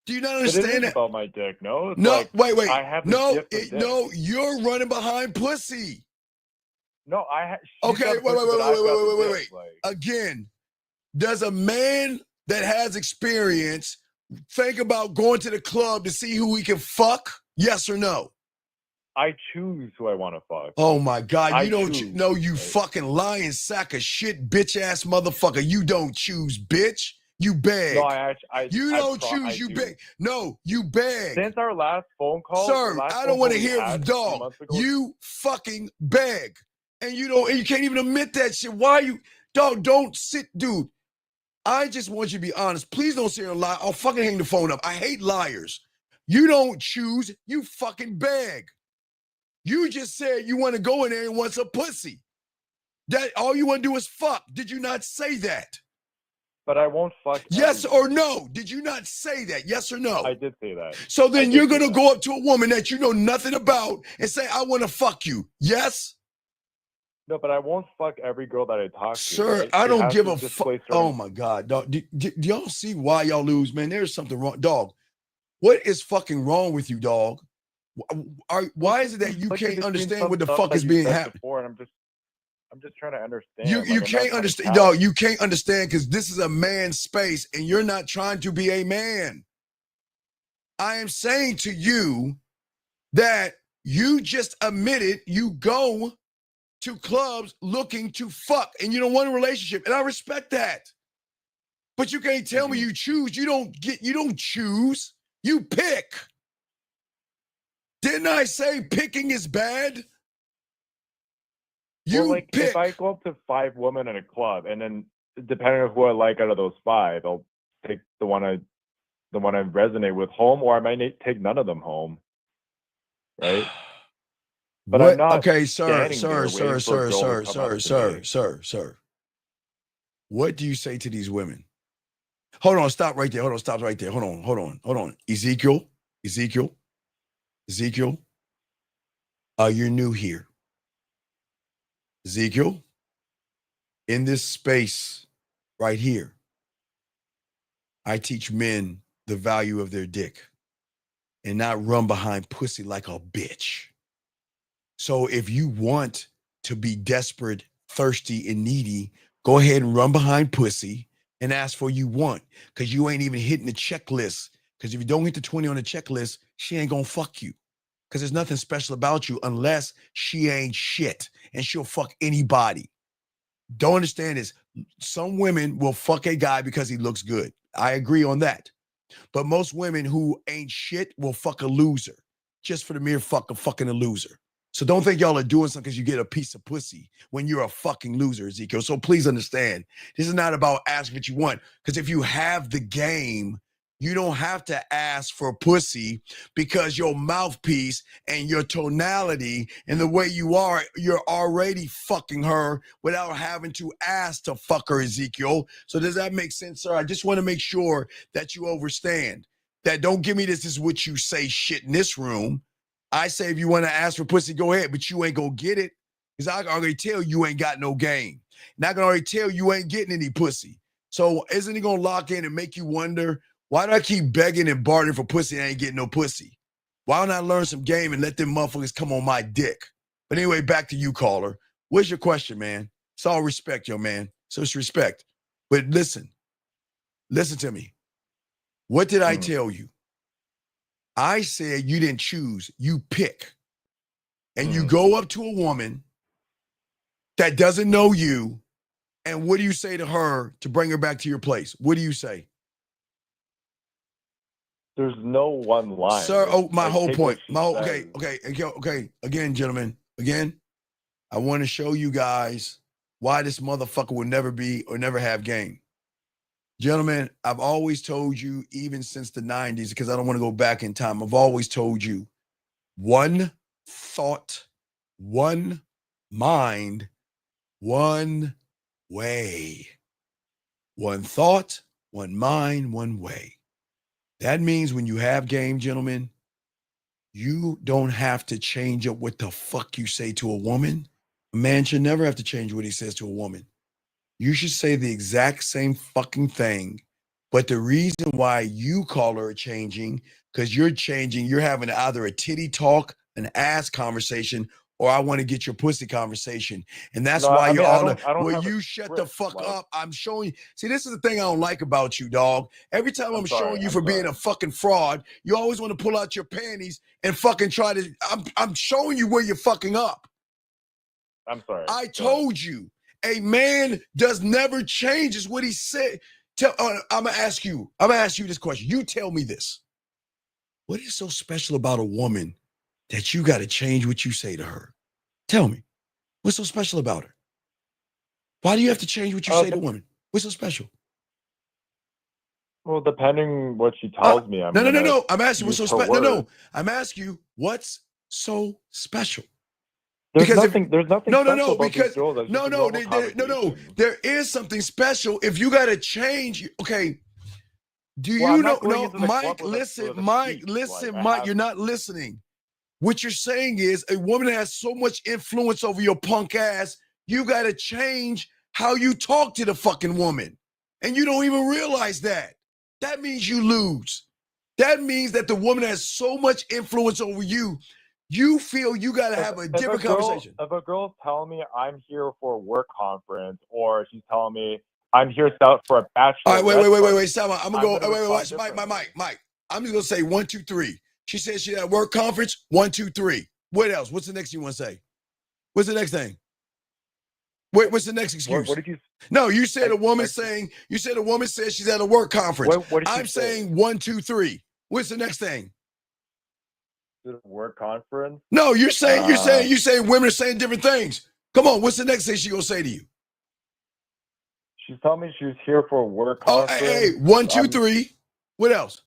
Do you not understand that? It is about my dick, no? It's like, wait. I have No, you're running behind pussy. No, Okay, wait. Like, Again, Does a man that has experience think about going to the club to see who he can fuck? Yes or no? I choose who I want to fuck. Oh my God, you I don't choose, know, you right? fucking lying sack of shit, bitch ass motherfucker. You don't choose, bitch. You beg. No, I actually, You don't choose, I you do. beg. No, you beg. Since our last phone call, Sir, I don't want to hear a few dog. months ago, You fucking beg. And you don't, and you can't even admit that shit. Why you, dog, don't sit, dude. I just want you to be honest. Please don't sit here and lie. I'll fucking hang the phone up. I hate liars. You don't choose, you fucking beg. You just said you want to go in there and want some pussy. That all you want to do is fuck. Did you not say that? but I won't fuck. Yes or no? Did you not say that? Yes or no? I did say that. So then you're going to go up to a woman that you know nothing about and say, I want to fuck you. Yes? No, but I won't fuck every girl that I talk to. Sir, right? I It don't has give to a just fuck. play Oh certain- my God. Dog, do y'all see why y'all lose, man? There's something wrong. Dog, what is fucking wrong with you, dog? Why is it that you Conflicted can't between understand some what the stuff fuck that is you being said happened? before, and I'm just trying to understand. You Like, I'm not can't trying to understand, challenge. dog. You can't understand because this is a man's space and you're not trying to be a man. I am saying to you that you just admitted you go to clubs looking to fuck and you don't want a relationship. And I respect that. But you can't tell me you choose. You don't choose. You pick. Didn't I say picking is bad? Well, like if I go up to 5 women in a club, and then depending on who I like out of those 5, I'll take the one I resonate with home, or I might take none of them home. Right? But What? I'm not Okay, standing there waiting for a girl to come up to me. sir. What do you say to these women? Hold on, stop right there. Hold on, stop right there. Hold on. Ezekiel, you're new here. Ezekiel, in this space right here, I teach men the value of their dick and not run behind pussy like a bitch. So if you want to be desperate, thirsty, and needy, go ahead and run behind pussy and ask for you want, because you ain't even hitting the checklist. Because if you don't hit the 20 on the checklist, she ain't gonna fuck you. Because there's nothing special about you unless she ain't shit and she'll fuck anybody. Don't understand this. Some women will fuck a guy because he looks good. I agree on that. But most women who ain't shit will fuck a loser just for the mere fuck of fucking a loser. So don't think y'all are doing something because you get a piece of pussy when you're a fucking loser, Ezekiel. So please understand, this is not about asking what you want. Because if you have the game, you don't have to ask for pussy, because your mouthpiece and your tonality and the way you are, you're already fucking her without having to ask to fuck her, Ezekiel. So does that make sense, sir? I just want to make sure that you understand that. Don't give me this is what you say shit in this room. I say if you want to ask for pussy, go ahead, but you ain't gonna get it. Because I can already tell you ain't got no game. And I can already tell you ain't getting any pussy. So isn't he gonna lock in and make you wonder, why do I keep begging and bartering for pussy and I ain't getting no pussy? Why don't I learn some game and let them motherfuckers come on my dick? But anyway, back to you, caller. What's your question, man? It's all respect, yo, man. So it's respect. But listen to me. What did I tell you? I said you didn't choose, you pick. And you go up to a woman that doesn't know you, and what do you say to her to bring her back to your place? What do you say? There's no one line. Sir, my Like, whole take point. what she says. Okay. Again, gentlemen, I want to show you guys why this motherfucker will never be or never have game. Gentlemen, I've always told you, even since the 90s, because I don't want to go back in time, I've always told you, one thought, one mind, one way. One thought, one mind, one way. That means when you have game, gentlemen, you don't have to change up what the fuck you say to a woman. A man should never have to change what he says to a woman. You should say the exact same fucking thing. But the reason why you call her changing, because you're changing, you're having either a titty talk, an ass conversation, or I want to get your pussy conversation. And that's No, why I you're mean, all I don't well, have a you shut the script, fuck like- up. I'm showing you. See, this is the thing I don't like about you, dog. Every time I'm showing you I'm for being a fucking fraud, you always want to pull out your panties and fucking try to. I'm showing you where you're fucking up. I'm sorry. I told you, a man does never change, is what he said. I'm gonna ask you this question. You tell me this. What is so special about a woman that you got to change what you say to her? Tell me. What's so special about her? Why do you have to change what you say to women? What's so special? Well, depending what she tells me, No. I'm asking what's so use her special. No. words. I'm asking you what's so special. There's Because nothing. There's nothing no, special about because these girls. That's just a no, normal no. There is something special. If you got to change, okay. Do Well, you I'm know? not going No, into the Mike. club with a- Listen, with a Mike. speech, Listen, like, I Mike. have- You're not listening. What you're saying is a woman that has so much influence over your punk ass. You got to change how you talk to the fucking woman, and you don't even realize that. That means you lose. That means that the woman has so much influence over you. You feel you got to have a different conversation. If a girl's telling me I'm here for a work conference, or she's telling me I'm here for a bachelor. All right, wait. Stop. I'm gonna go. respond Mike. I'm just gonna say 1, 2, 3. She said she had a work conference. 1, 2, 3. What else? What's the next you want to say? What's the next thing? Wait, what's the next excuse? What did you? No, you said a woman saying. You said a woman said she's at a work conference. What did she I'm say? saying 1, 2, 3. What's the next thing? Work conference? No, you're saying women are saying different things. Come on, what's the next thing she gonna say to you? She's telling me she's here for a work Oh, conference. hey, 1, 2, 3. What else?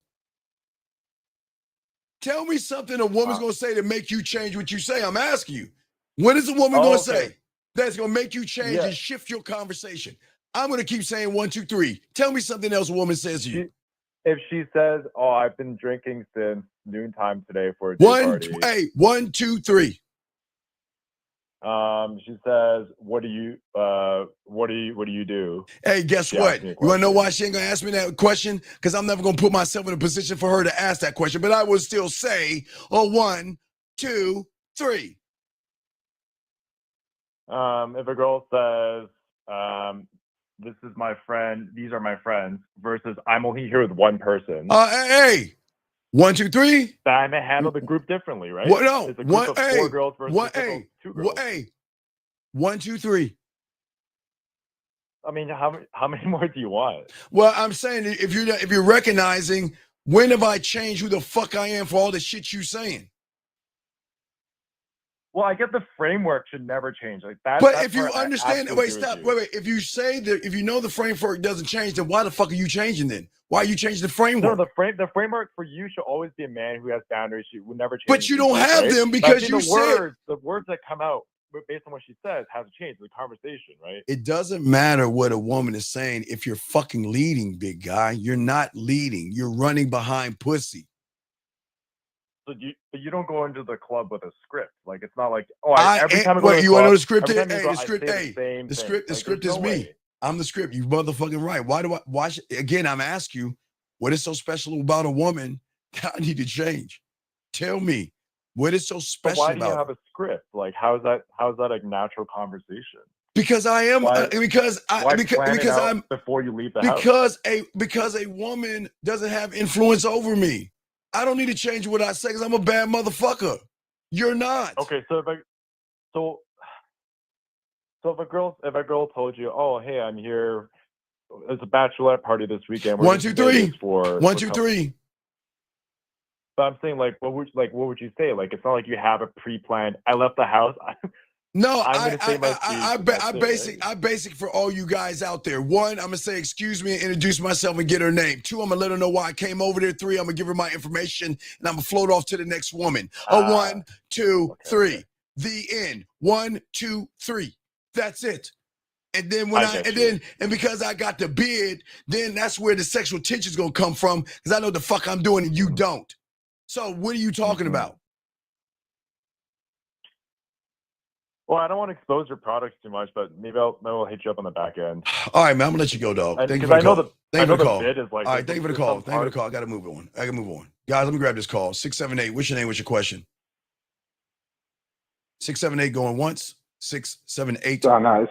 Tell me something a woman's gonna say to make you change what you say. I'm asking you. What is a woman gonna say that's gonna make you change and shift your conversation? I'm gonna keep saying 1, 2, 3. Tell me something else a woman says to you. If she says, "Oh, I've been drinking since noontime today for a day party." 1, 2, 3. She says, "What do you do?" Hey, guess what? You want to know why she ain't gonna ask me that question? Because I'm never gonna put myself in a position for her to ask that question. But I will still say, 1, 2, 3. If a girl says, "This is my friend. These are my friends," versus "I'm only here with one person." Hey. 1, 2, 3. I may handle the group differently, right? What? No. It's a group of 4 girls versus two girls. 1, 2, 3. I mean, how many more do you want? Well, I'm saying if you're recognizing, when have I changed who the fuck I am for all the shit you saying? Well, I get the framework should never change. Like that. But if you understand, wait, stop, wait. If you say that, if you know the framework doesn't change, then why the fuck are you changing then? Why are you changing the framework? No, the framework for you should always be a man who has boundaries. She would never change. But you don't have them because you said the words that come out based on what she says hasn't changed the conversation, right? it doesn't matter what a woman is saying if you're fucking leading, big guy. You're not leading. You're running behind pussy. So you don't go into the club with a script. Like it's not like every time I go to the club, you want to know the script? Hey, the script is me. I'm the script. You motherfucking right. Why again, I'm asking you, what is so special about a woman that I need to change? Tell me, what is so special about why do you have a script? Like how's that a natural conversation? Because I am because I'm before you leave the house. Because a woman doesn't have influence over me. I don't need to change what I say because I'm a bad motherfucker. You're not. Okay, so if a girl told you, "Oh, hey, I'm here. It's a bachelorette party this weekend." 1, 2, 3. 1, 2, 3. But I'm saying, like, what would you say? Like, it's not like you have a pre-planned. I left the house. No, I basic for all you guys out there. 1, I'm gonna say excuse me and introduce myself and get her name. 2, I'm gonna let her know why I came over there. 3, I'm gonna give her my information and I'm gonna float off to the next woman. 1, 2, 3. The end. 1, 2, 3. That's it. And then and because I got the bid, then that's where the sexual tension is gonna come from because I know the fuck I'm doing and you don't. So what are you talking about? Well, I don't want to expose your products too much, but maybe I'll hit you up on the back end. All right, man. I'm gonna let you go, dog. Thank you for the call. Thank you for the call. Bid is like, all right, thank you for the call. Thank you for the call. I gotta move on. Guys, let me grab this call. 678. What's your name? What's your question? 678 going once. 678. No,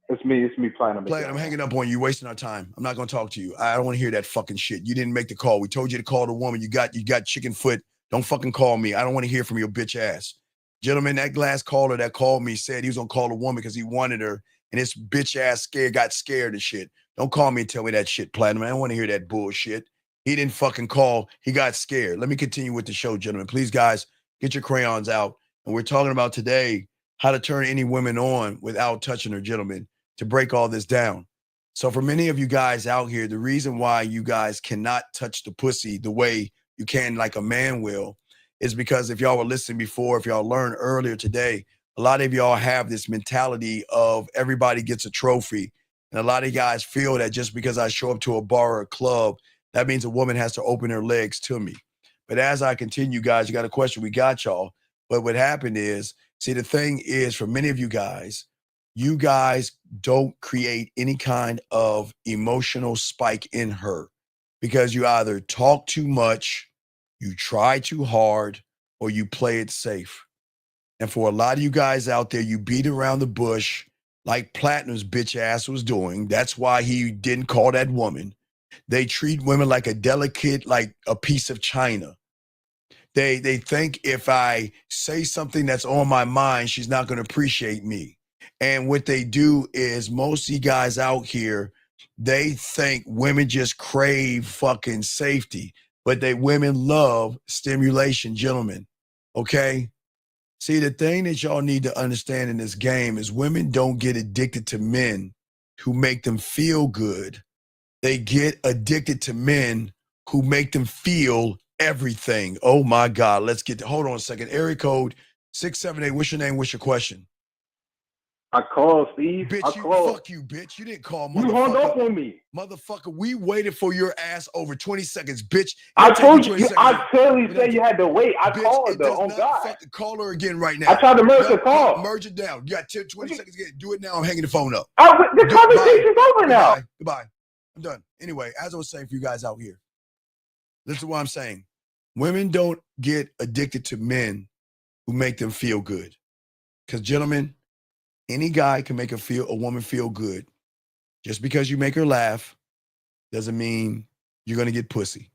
it's me. It's me playing. Play it. I'm hanging up on you. Wasting our time. I'm not gonna talk to you. I don't want to hear that fucking shit. You didn't make the call. We told you to call the woman. You got chicken foot. Don't fucking call me. I don't want to hear from your bitch ass. Gentlemen, that last caller that called me said he was gonna call a woman because he wanted her, and this bitch ass got scared and shit. Don't call me and tell me that shit, Platinum. I don't want to hear that bullshit. He didn't fucking call. He got scared. Let me continue with the show, gentlemen. Please, guys, get your crayons out. And we're talking about today how to turn any women on without touching her, gentlemen, to break all this down. So for many of you guys out here, the reason why you guys cannot touch the pussy the way you can like a man will is because if y'all were listening before, if y'all learned earlier today, a lot of y'all have this mentality of everybody gets a trophy. And a lot of guys feel that just because I show up to a bar or a club, that means a woman has to open her legs to me. But as I continue, guys, you got a question, we got y'all. But what happened is, see, the thing is, for many of you guys don't create any kind of emotional spike in her because you either talk too much, you try too hard, or you play it safe. And for a lot of you guys out there, you beat around the bush like Platinum's bitch ass was doing. That's why he didn't call that woman. They treat women like a delicate, like a piece of china. They think if I say something that's on my mind, she's not going to appreciate me. And what they do is most of you guys out here, they think women just crave fucking safety, but women love stimulation, gentlemen. Okay? See, the thing that y'all need to understand in this game is women don't get addicted to men who make them feel good. They get addicted to men who make them feel everything. Oh my God. Hold on a second. Area code 678. What's your name? What's your question? I called, Steve. Bitch, fuck you, bitch. You didn't call, motherfucker. You hung up on me. Motherfucker, we waited for your ass over 20 seconds, bitch. I told you, I clearly said you had to wait. I called though, on God. Call her again right now. I tried to merge the call. Merge it down. You got 20 seconds again. Do it now. I'm hanging the phone up. The conversation's over now. Goodbye. I'm done. Anyway, as I was saying for you guys out here, listen to what I'm saying. Women don't get addicted to men who make them feel good. Because, gentlemen, any guy can make a woman feel good. Just because you make her laugh doesn't mean you're going to get pussy.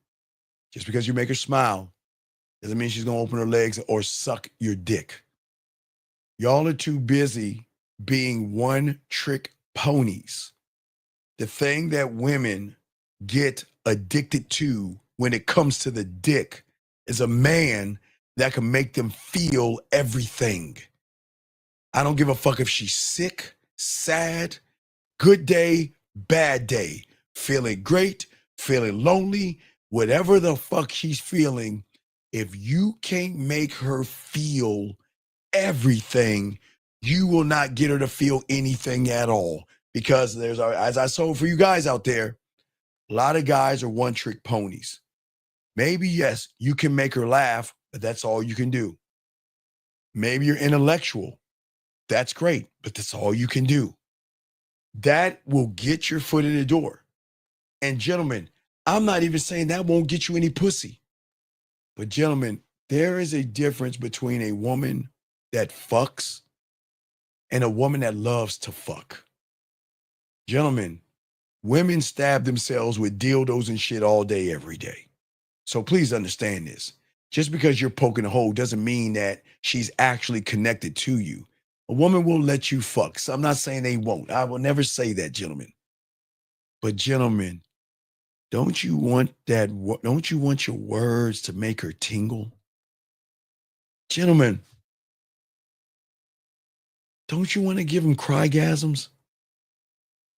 Just because you make her smile doesn't mean she's going to open her legs or suck your dick. Y'all are too busy being one-trick ponies. The thing that women get addicted to when it comes to the dick is a man that can make them feel everything. I don't give a fuck if she's sick, sad, good day, bad day, feeling great, feeling lonely, whatever the fuck she's feeling. If you can't make her feel everything, you will not get her to feel anything at all. Because as I saw for you guys out there, a lot of guys are one-trick ponies. Maybe, yes, you can make her laugh, but that's all you can do. Maybe you're intellectual. That's great, but that's all you can do. That will get your foot in the door. And gentlemen, I'm not even saying that won't get you any pussy. But gentlemen, there is a difference between a woman that fucks and a woman that loves to fuck. Gentlemen, women stab themselves with dildos and shit all day, every day. So please understand this. Just because you're poking a hole doesn't mean that she's actually connected to you. A woman will let you fuck. So I'm not saying they won't. I will never say that, gentlemen. But gentlemen, don't you want your words to make her tingle? Gentlemen, don't you want to give them crygasms?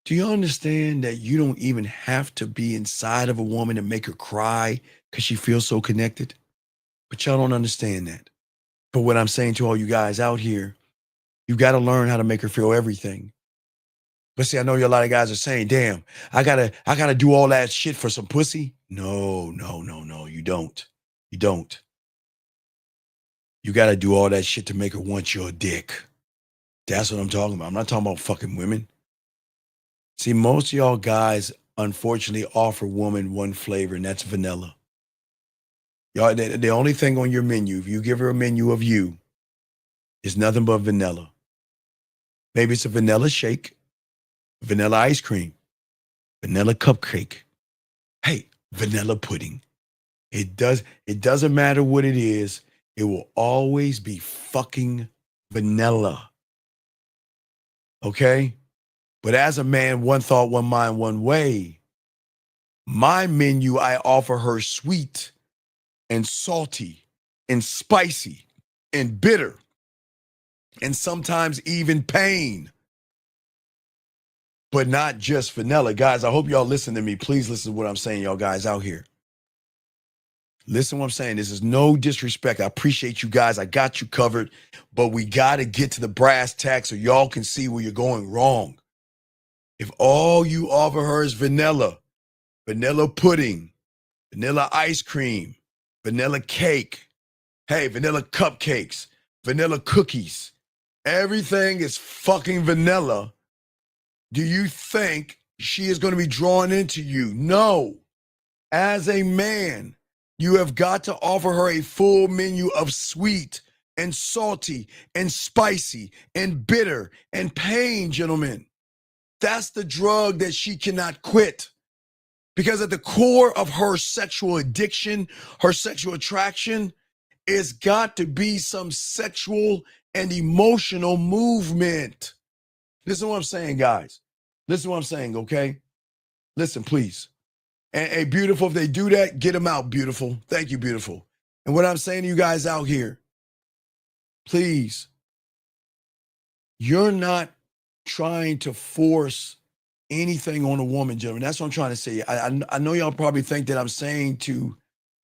Do you understand that you don't even have to be inside of a woman to make her cry because she feels so connected? But y'all don't understand that. But what I'm saying to all you guys out here, you got to learn how to make her feel everything. But see, I know a lot of guys are saying, damn, I gotta do all that shit for some pussy. No, you don't. You don't. You got to do all that shit to make her want your dick. That's what I'm talking about. I'm not talking about fucking women. See, most of y'all guys, unfortunately, offer women one flavor, and that's vanilla. Y'all, the only thing on your menu, if you give her a menu of you, is nothing but vanilla. Maybe it's a vanilla shake, vanilla ice cream, vanilla cupcake. Hey, vanilla pudding. It doesn't matter what it is. It will always be fucking vanilla. Okay? But as a man, one thought, one mind, one way. My menu, I offer her sweet and salty and spicy and bitter and sometimes even pain. But not just vanilla. Guys, I hope y'all listen to me. Please listen to what I'm saying, y'all guys out here. Listen to what I'm saying. This is no disrespect. I appreciate you guys. I got you covered. But we got to get to the brass tacks so y'all can see where you're going wrong. If all you offer her is vanilla pudding, vanilla ice cream, vanilla cake, hey, vanilla cupcakes, vanilla cookies, everything is fucking vanilla, do you think she is going to be drawn into you? No. As a man, you have got to offer her a full menu of sweet and salty and spicy and bitter and pain, gentlemen. That's the drug that she cannot quit. Because at the core of her sexual addiction, her sexual attraction, is got to be some sexual and emotional movement. Listen to what I'm saying, guys. Listen to what I'm saying, okay? Listen, please. And hey, beautiful, if they do that, get them out, beautiful. Thank you, beautiful. And what I'm saying to you guys out here, please, you're not trying to force anything on a woman, gentlemen. That's what I'm trying to say. I know y'all probably think that I'm saying to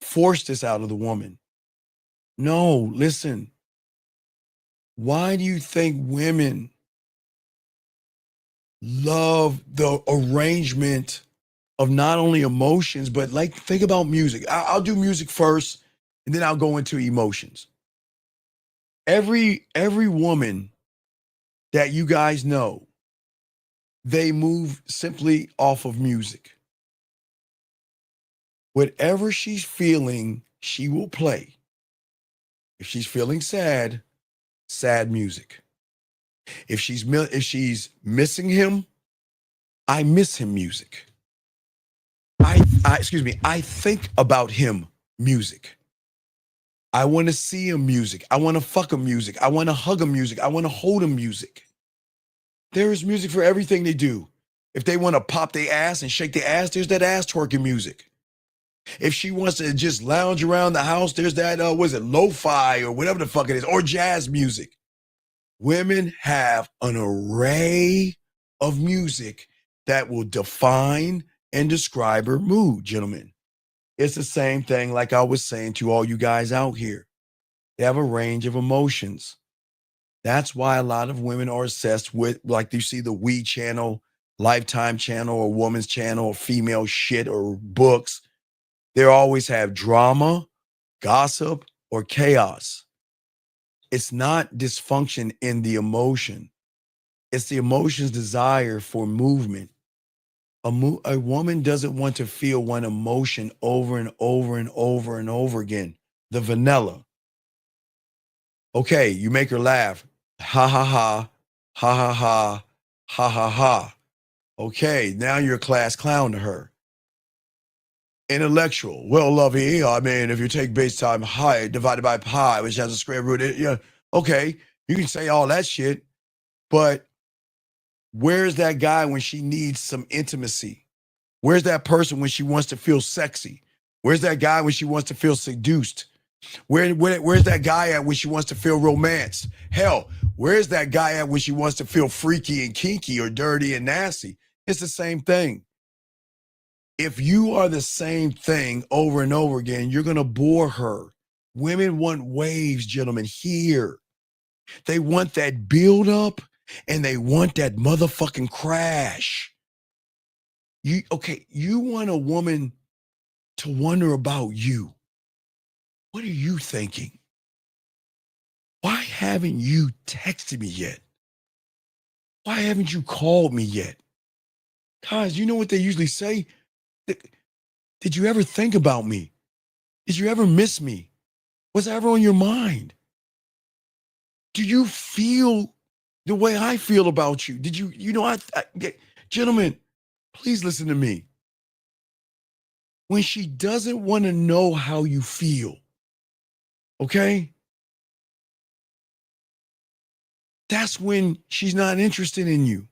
force this out of the woman. No, listen. Why do you think women love the arrangement of not only emotions, but like, think about music. I'll do music first, and then I'll go into emotions. Every woman that you guys know, they move simply off of music. Whatever she's feeling, she will play. If she's feeling sad, sad music. If she's missing him, I miss him music. I think about him music. I want to see him music. I want to fuck him music. I want to hug him music. I want to hold him music. There is music for everything they do. If they want to pop their ass and shake their ass, there's that ass twerking music. If she wants to just lounge around the house, there's that, lo-fi or whatever the fuck it is, or jazz music. Women have an array of music that will define and describe her mood, gentlemen. It's the same thing like I was saying to all you guys out here. They have a range of emotions. That's why a lot of women are obsessed with, like you see the We channel, Lifetime channel, or Woman's channel, or female shit, or books. They always have drama, gossip, or chaos. It's not dysfunction in the emotion. It's the emotion's desire for movement. A woman doesn't want to feel one emotion over and over and over and over again. The vanilla. Okay, you make her laugh. Ha ha ha, ha ha ha, ha ha ha. Okay, now you're a class clown to her. Intellectual. Well, lovey, I mean, if you take base time height divided by pi, which has a square root, yeah, okay, you can say all that shit, but where's that guy when she needs some intimacy? Where's that person when she wants to feel sexy? Where's that guy when she wants to feel seduced? Where's that guy at when she wants to feel romance? Hell, where's that guy at when she wants to feel freaky and kinky or dirty and nasty? It's the same thing. If you are the same thing over and over again, you're going to bore her. Women want waves, gentlemen, here. They want that build up and they want that motherfucking crash. You want a woman to wonder about you. What are you thinking? Why haven't you texted me yet? Why haven't you called me yet? Guys, you know what they usually say? Did you ever think about me? Did you ever miss me? Was I ever on your mind? Do you feel the way I feel about you? Did you know, gentlemen, please listen to me. When she doesn't want to know how you feel, okay? That's when she's not interested in you.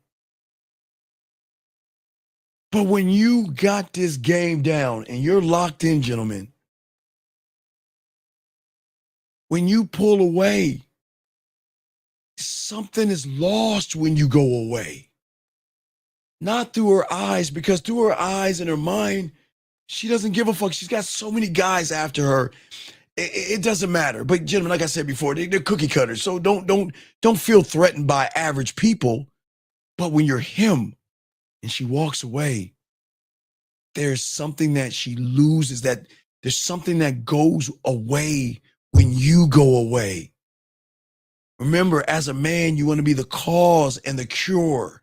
But when you got this game down and you're locked in, gentlemen, when you pull away, something is lost when you go away. Not through her eyes, because through her eyes and her mind, she doesn't give a fuck. She's got so many guys after her. It doesn't matter. But gentlemen, like I said before, they're cookie cutters. So don't feel threatened by average people. But when you're him and she walks away, there's something that she loses, that there's something that goes away when you go away. Remember, as a man, you want to be the cause and the cure.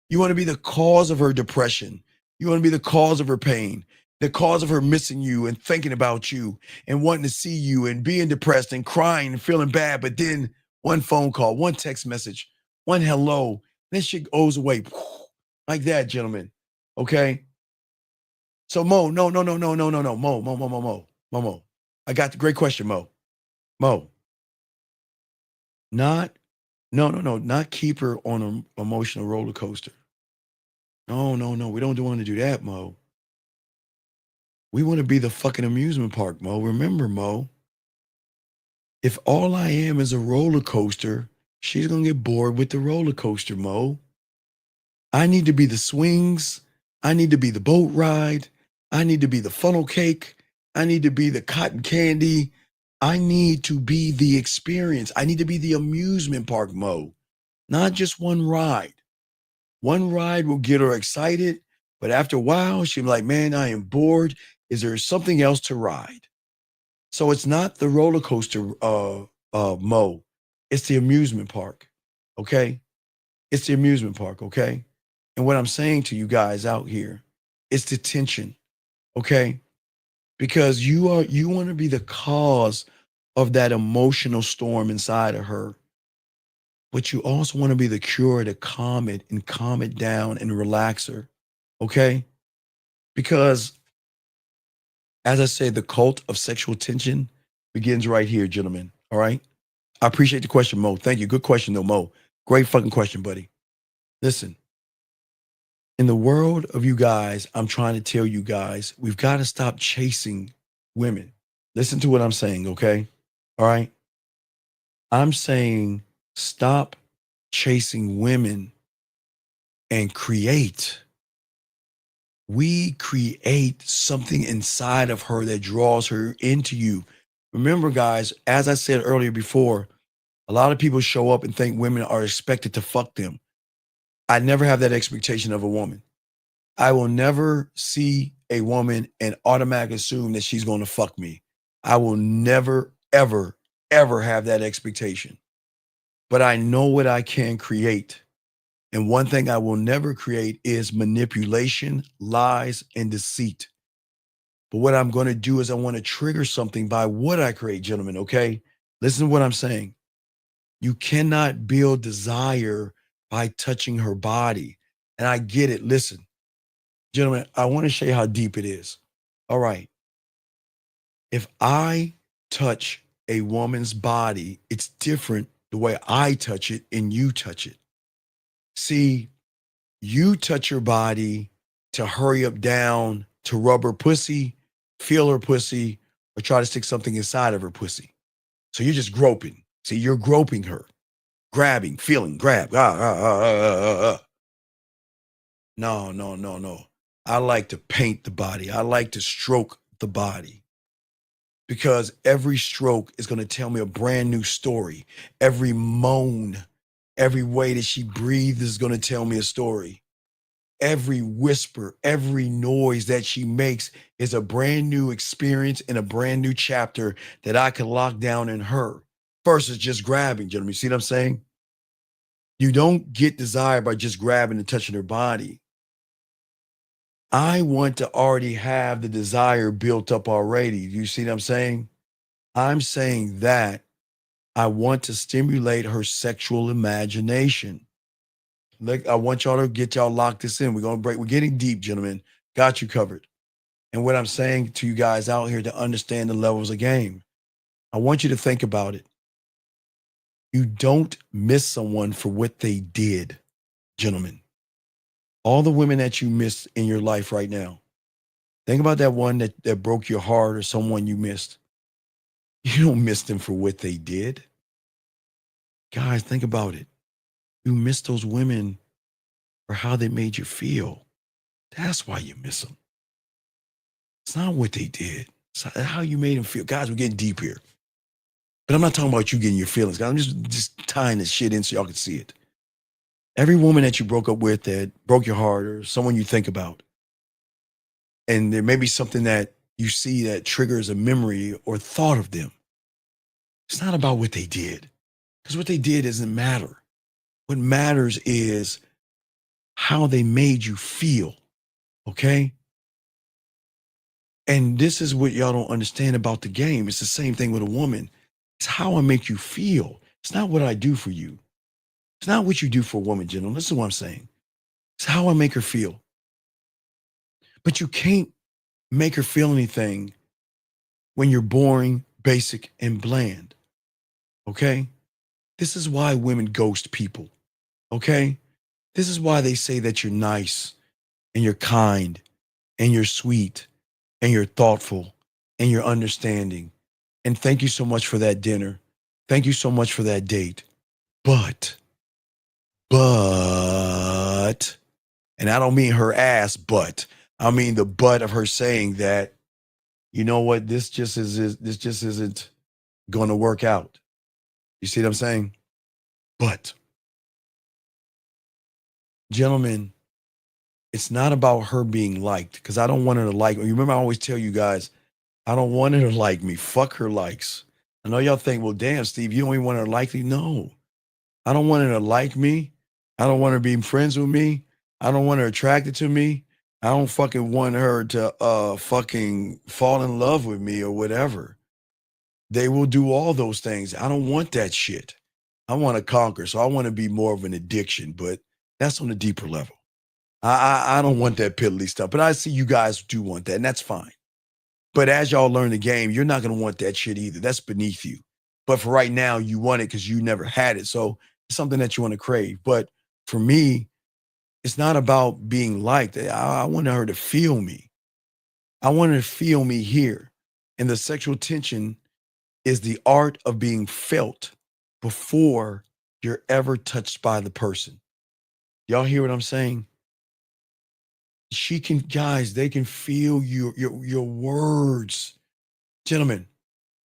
You want to be the cause of her depression. You want to be the cause of her pain, the cause of her missing you and thinking about you and wanting to see you and being depressed and crying and feeling bad. But then one phone call, one text message, one hello, then shit goes away like that, gentlemen. Okay? So Mo, no. Mo. I got the great question, Mo. Not keep her on an emotional roller coaster. No. We don't want to do that, Mo. We want to be the fucking amusement park, Mo. Remember, Mo, if all I am is a roller coaster, she's going to get bored with the roller coaster, Mo. I need to be the swings. I need to be the boat ride. I need to be the funnel cake. I need to be the cotton candy. I need to be the experience. I need to be the amusement park, Mo. Not just one ride. One ride will get her excited, but after a while, she'll be like, man, I am bored. Is there something else to ride? So it's not the roller coaster, Mo. It's the amusement park, okay? It's the amusement park, okay? And what I'm saying to you guys out here, it's the tension, okay? Because you want to be the cause of that emotional storm inside of her. But you also want to be the cure to calm it down and relax her, okay? Because, as I say, the cult of sexual tension begins right here, gentlemen, all right? I appreciate the question, Mo. Thank you. Good question, though, Mo. Great fucking question, buddy. Listen, in the world of you guys, I'm trying to tell you guys, we've got to stop chasing women. Listen to what I'm saying, okay? All right? I'm saying stop chasing women and create. We create something inside of her that draws her into you. Remember, guys, as I said earlier before, a lot of people show up and think women are expected to fuck them. I never have that expectation of a woman. I will never see a woman and automatically assume that she's going to fuck me. I will never, ever, ever have that expectation. But I know what I can create. And one thing I will never create is manipulation, lies, and deceit. But what I'm going to do is I want to trigger something by what I create, gentlemen, okay? Listen to what I'm saying. You cannot build desire by touching her body. And I get it. Listen, gentlemen, I want to show you how deep it is. All right. If I touch a woman's body, it's different the way I touch it and you touch it. See, you touch your body to hurry up down, to rub her pussy, feel her pussy, or try to stick something inside of her pussy. So you're just groping. See, you're groping her, grabbing, feeling, grab. No. I like to paint the body. I like to stroke the body. Because every stroke is going to tell me a brand new story. Every moan, every way that she breathes is going to tell me a story. Every whisper, every noise that she makes is a brand new experience and a brand new chapter that I can lock down in her versus just grabbing, gentlemen. You see what I'm saying? You don't get desire by just grabbing and touching her body. I want to already have the desire built up already. You see what I'm saying? I'm saying that I want to stimulate her sexual imagination. Like, I want y'all to get y'all locked this in. We're going to break. We're getting deep, gentlemen. Got you covered. And what I'm saying to you guys out here to understand the levels of game, I want you to think about it. You don't miss someone for what they did, gentlemen. All the women that you missed in your life right now, think about that one that broke your heart or someone you missed. You don't miss them for what they did. Guys, think about it. You miss those women for how they made you feel. That's why you miss them. It's not what they did. It's how you made them feel. Guys, we're getting deep here. But I'm not talking about you getting your feelings, guys. I'm just tying this shit in so y'all can see it. Every woman that you broke up with that broke your heart or someone you think about, and there may be something that you see that triggers a memory or thought of them. It's not about what they did, because what they did doesn't matter. What matters is how they made you feel, okay? And this is what y'all don't understand about the game. It's the same thing with a woman. It's how I make you feel. It's not what I do for you. It's not what you do for a woman, gentlemen. Listen to what I'm saying. It's how I make her feel. But you can't make her feel anything when you're boring, basic, and bland, okay? This is why women ghost people, okay? This is why they say that you're nice and you're kind and you're sweet and you're thoughtful and you're understanding. And thank you so much for that dinner. Thank you so much for that date. But, and I don't mean her ass, but I mean the but of her saying that, you know what, this just isn't going to work out. You see what I'm saying? But, gentlemen, it's not about her being liked, because I don't want her to like me. You remember I always tell you guys, I don't want her to like me. Fuck her likes. I know y'all think, well, damn, Steve, you don't even want her to like me. No, I don't want her to like me. I don't want her being friends with me. I don't want her attracted to me. I don't fucking want her to fucking fall in love with me or whatever. They will do all those things. I don't want that shit. I want to conquer. So I want to be more of an addiction, but that's on a deeper level. I don't want that piddly stuff, but I see you guys do want that, and that's fine. But as y'all learn the game, you're not going to want that shit either. That's beneath you. But for right now, you want it because you never had it. So it's something that you want to crave. But for me, it's not about being liked. I want her to feel me. I want her to feel me here. And the sexual tension is the art of being felt before you're ever touched by the person. Y'all hear what I'm saying? She can, guys, they can feel your words. Gentlemen,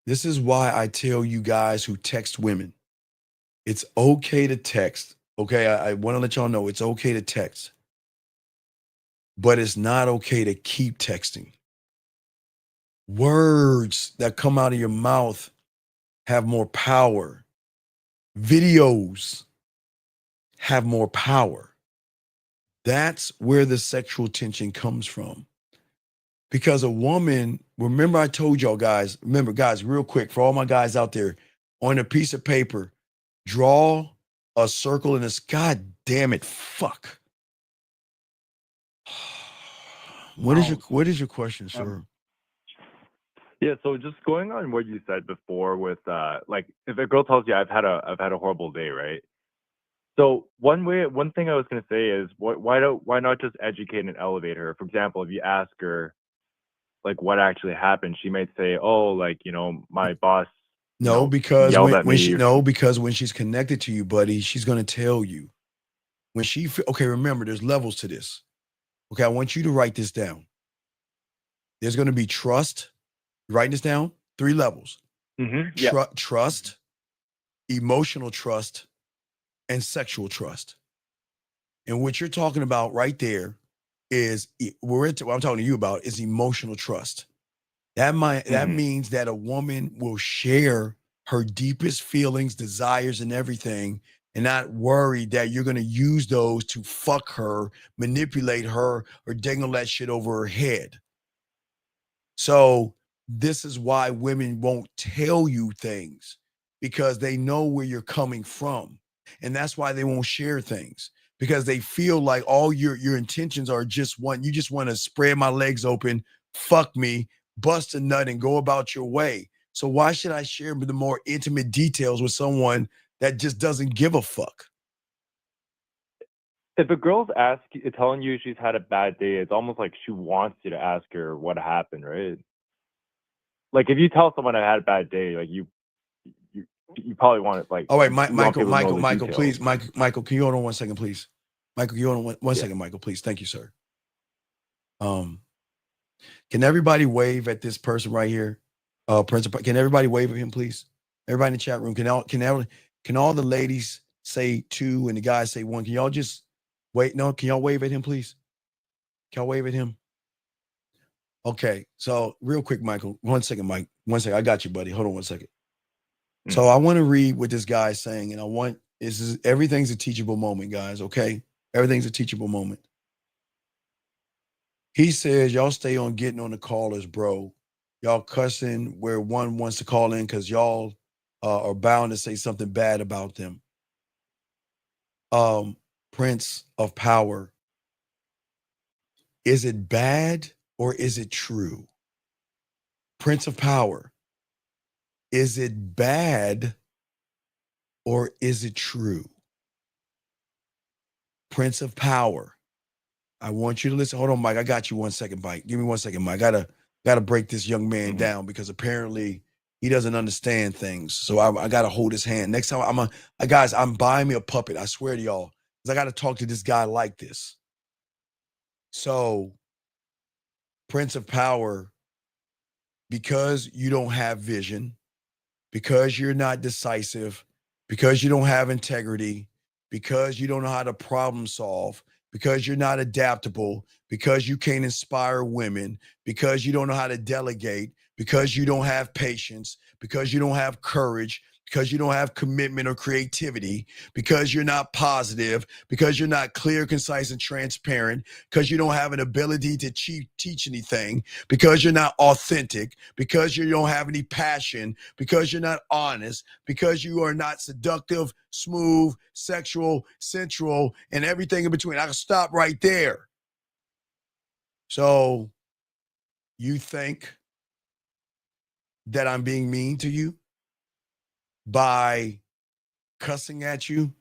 this is why I tell you guys who text women, it's okay to text. Okay, I want to let y'all know it's okay to text, but it's not okay to keep texting. Words that come out of your mouth have more power. Videos have more power. That's where the sexual tension comes from. Because a woman, remember I told y'all guys, remember guys, real quick, for all my guys out there, on a piece of paper, draw a circle in this, God damn it, fuck. What is your question, sir? Yeah, so just going on what you said before with like if a girl tells you I've had a horrible day, right? So one thing I was gonna say is why not just educate and elevate her? For example, if you ask her like what actually happened, she might say, "Oh, like my boss No, because yelled at me." because when she's connected to you, buddy, she's gonna tell you. When she okay, remember, there's levels to this. Okay, I want you to write this down. There's gonna be trust. Write this down. 3 levels. Trust, emotional trust, and sexual trust. And what you're talking about right there is what I'm talking to you about is emotional trust. That means that a woman will share her deepest feelings, desires, and everything, and not worry that you're going to use those to fuck her, manipulate her, or dangle that shit over her head. So this is why women won't tell you things. because they know where you're coming from. And that's why they won't share things, because they feel like all your intentions are just one. You just want to spread my legs open, fuck me, bust a nut, and go about your way. So why should I share the more intimate details with someone that just doesn't give a fuck? If a girl's telling you she's had a bad day, it's almost like she wants you to ask her what happened, right? Like if you tell someone I had a bad day, like you probably want it like. Oh wait, you want Michael, people to know the Michael, details. please, Michael, can you hold on 1 second, please? Michael, can you hold on one second, Michael, please? Thank you, sir. Can everybody wave at this person right here? Principal, can everybody wave at him, please? Everybody in the chat room, can all the ladies say 2 and the guys say 1? Can y'all just wait? No, can y'all wave at him, please? Can y'all wave at him? Okay, so real quick, Michael, 1 second, Mike. 1 second, I got you, buddy. Hold on 1 second. So I want to read what this guy is saying, and everything's a teachable moment, guys, okay? Everything's a teachable moment. He says, y'all stay on getting on the callers, bro. Y'all cussing where one wants to call in because y'all are bound to say something bad about them. Prince of Power. Is it bad or is it true? Prince of Power. Is it bad or is it true? Prince of Power. I want you to listen. Hold on, Mike. I got you 1 second, Mike. Give me 1 second, Mike. Gotta break this young man down because apparently he doesn't understand things. So I gotta hold his hand. Next time guys, I'm buying me a puppet. I swear to y'all, because I gotta talk to this guy like this. So, Prince of Power, because you don't have vision, because you're not decisive, because you don't have integrity, because you don't know how to problem solve, because you're not adaptable, because you can't inspire women, because you don't know how to delegate, because you don't have patience, because you don't have courage, because you don't have commitment or creativity, because you're not positive, because you're not clear, concise, and transparent, because you don't have an ability to teach anything, because you're not authentic, because you don't have any passion, because you're not honest, because you are not seductive, smooth, sexual, sensual, and everything in between. I can stop right there. So you think that I'm being mean to you by cussing at you,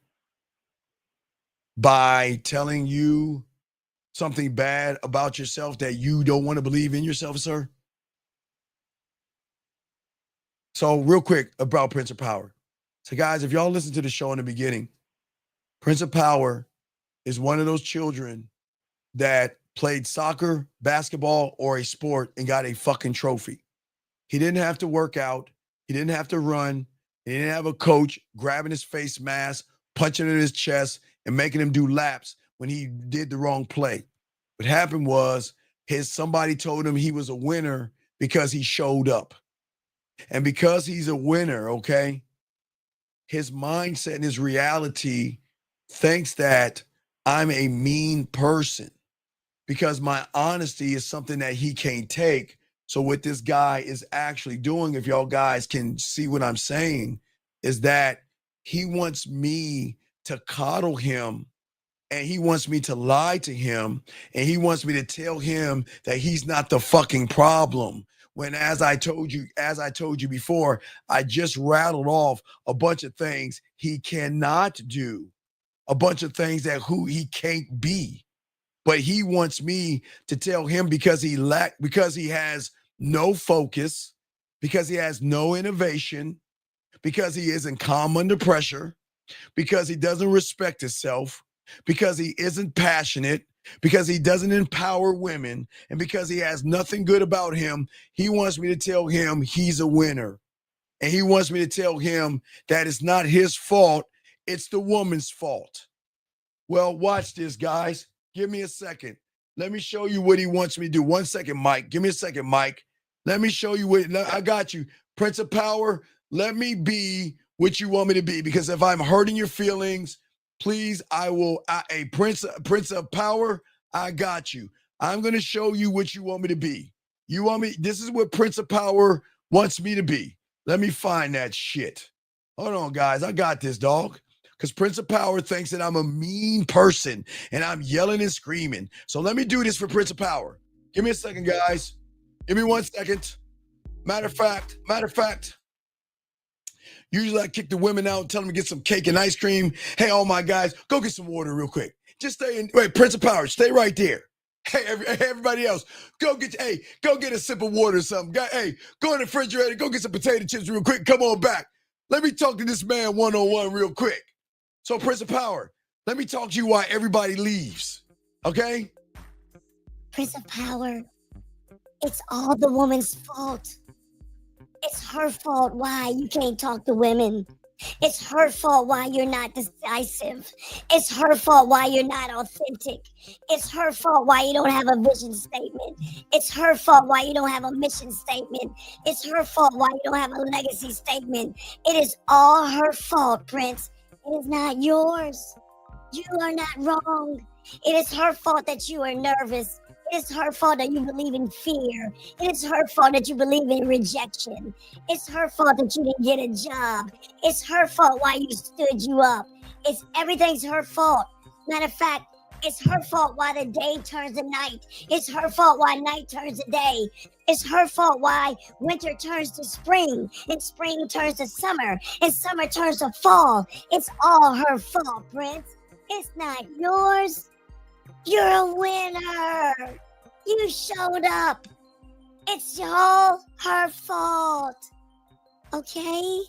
by telling you something bad about yourself that you don't want to believe in yourself, sir? So real quick about Prince of Power. So guys, if y'all listen to the show in the beginning, Prince of Power is one of those children that played soccer, basketball, or a sport and got a fucking trophy. He didn't have to work out. He didn't have to run. He didn't have a coach grabbing his face mask, punching in his chest, and making him do laps when he did the wrong play. What happened was somebody told him he was a winner because he showed up. And because he's a winner, okay, his mindset and his reality thinks that I'm a mean person because my honesty is something that he can't take. So what this guy is actually doing, if y'all guys can see what I'm saying, is that he wants me to coddle him, and he wants me to lie to him, and he wants me to tell him that he's not the fucking problem. When, as I told you before, I just rattled off a bunch of things he cannot do, a bunch of things that he can't be. But he wants me to tell him because he has no focus, because he has no innovation, because he isn't calm under pressure, because he doesn't respect himself, because he isn't passionate, because he doesn't empower women, and because he has nothing good about him. He wants me to tell him he's a winner. And he wants me to tell him that it's not his fault, it's the woman's fault. Well, watch this, guys. Give me a second. Let me show you what he wants me to do. 1 second, Mike. Give me a second, Mike. Let me show you I got you. Prince of Power, let me be what you want me to be, because if I'm hurting your feelings, please, Prince of Power, I got you. I'm going to show you what you want me to be. This is what Prince of Power wants me to be. Let me find that shit. Hold on, guys. I got this, dog. Because Prince of Power thinks that I'm a mean person and I'm yelling and screaming. So let me do this for Prince of Power. Give me a second, guys. Give me 1 second. Matter of fact, usually I kick the women out and tell them to get some cake and ice cream. Hey, all my guys, go get some water real quick. Just stay in. Wait, Prince of Power, stay right there. Hey, everybody else, go get a sip of water or something. Hey, go in the refrigerator, go get some potato chips real quick. Come on back. Let me talk to this man one-on-one real quick. So, Prince of Power, let me talk to you why everybody leaves, okay? Prince of Power, it's all the woman's fault. It's her fault why you can't talk to women. It's her fault why you're not decisive. It's her fault why you're not authentic. It's her fault why you don't have a vision statement. It's her fault why you don't have a mission statement. It's her fault why you don't have a legacy statement. It is all her fault, Prince. It is not yours. You are not wrong. It is her fault that you are nervous. It is her fault that you believe in fear. It is her fault that you believe in rejection. It's her fault that you didn't get a job. It's her fault why you stood you up. Everything's her fault. Matter of fact, it's her fault why the day turns to night. It's her fault why night turns to day. It's her fault why winter turns to spring, and spring turns to summer, and summer turns to fall. It's all her fault, Prince. It's not yours. You're a winner. You showed up. It's all her fault. Okay?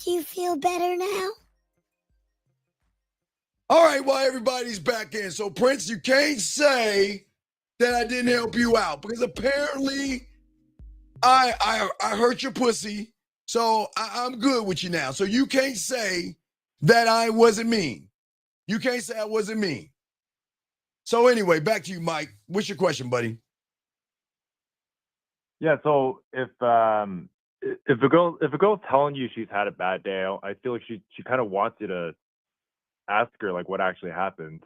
Do you feel better now? All right, well, everybody's back in. So, Prince, you can't say that I didn't help you out because apparently I hurt your pussy. So I'm good with you now. So you can't say that I wasn't mean. You can't say I wasn't mean. So anyway, back to you, Mike. What's your question, buddy? Yeah. So if a girl's telling you she's had a bad day, I feel like she kind of wants you to ask her like what actually happened,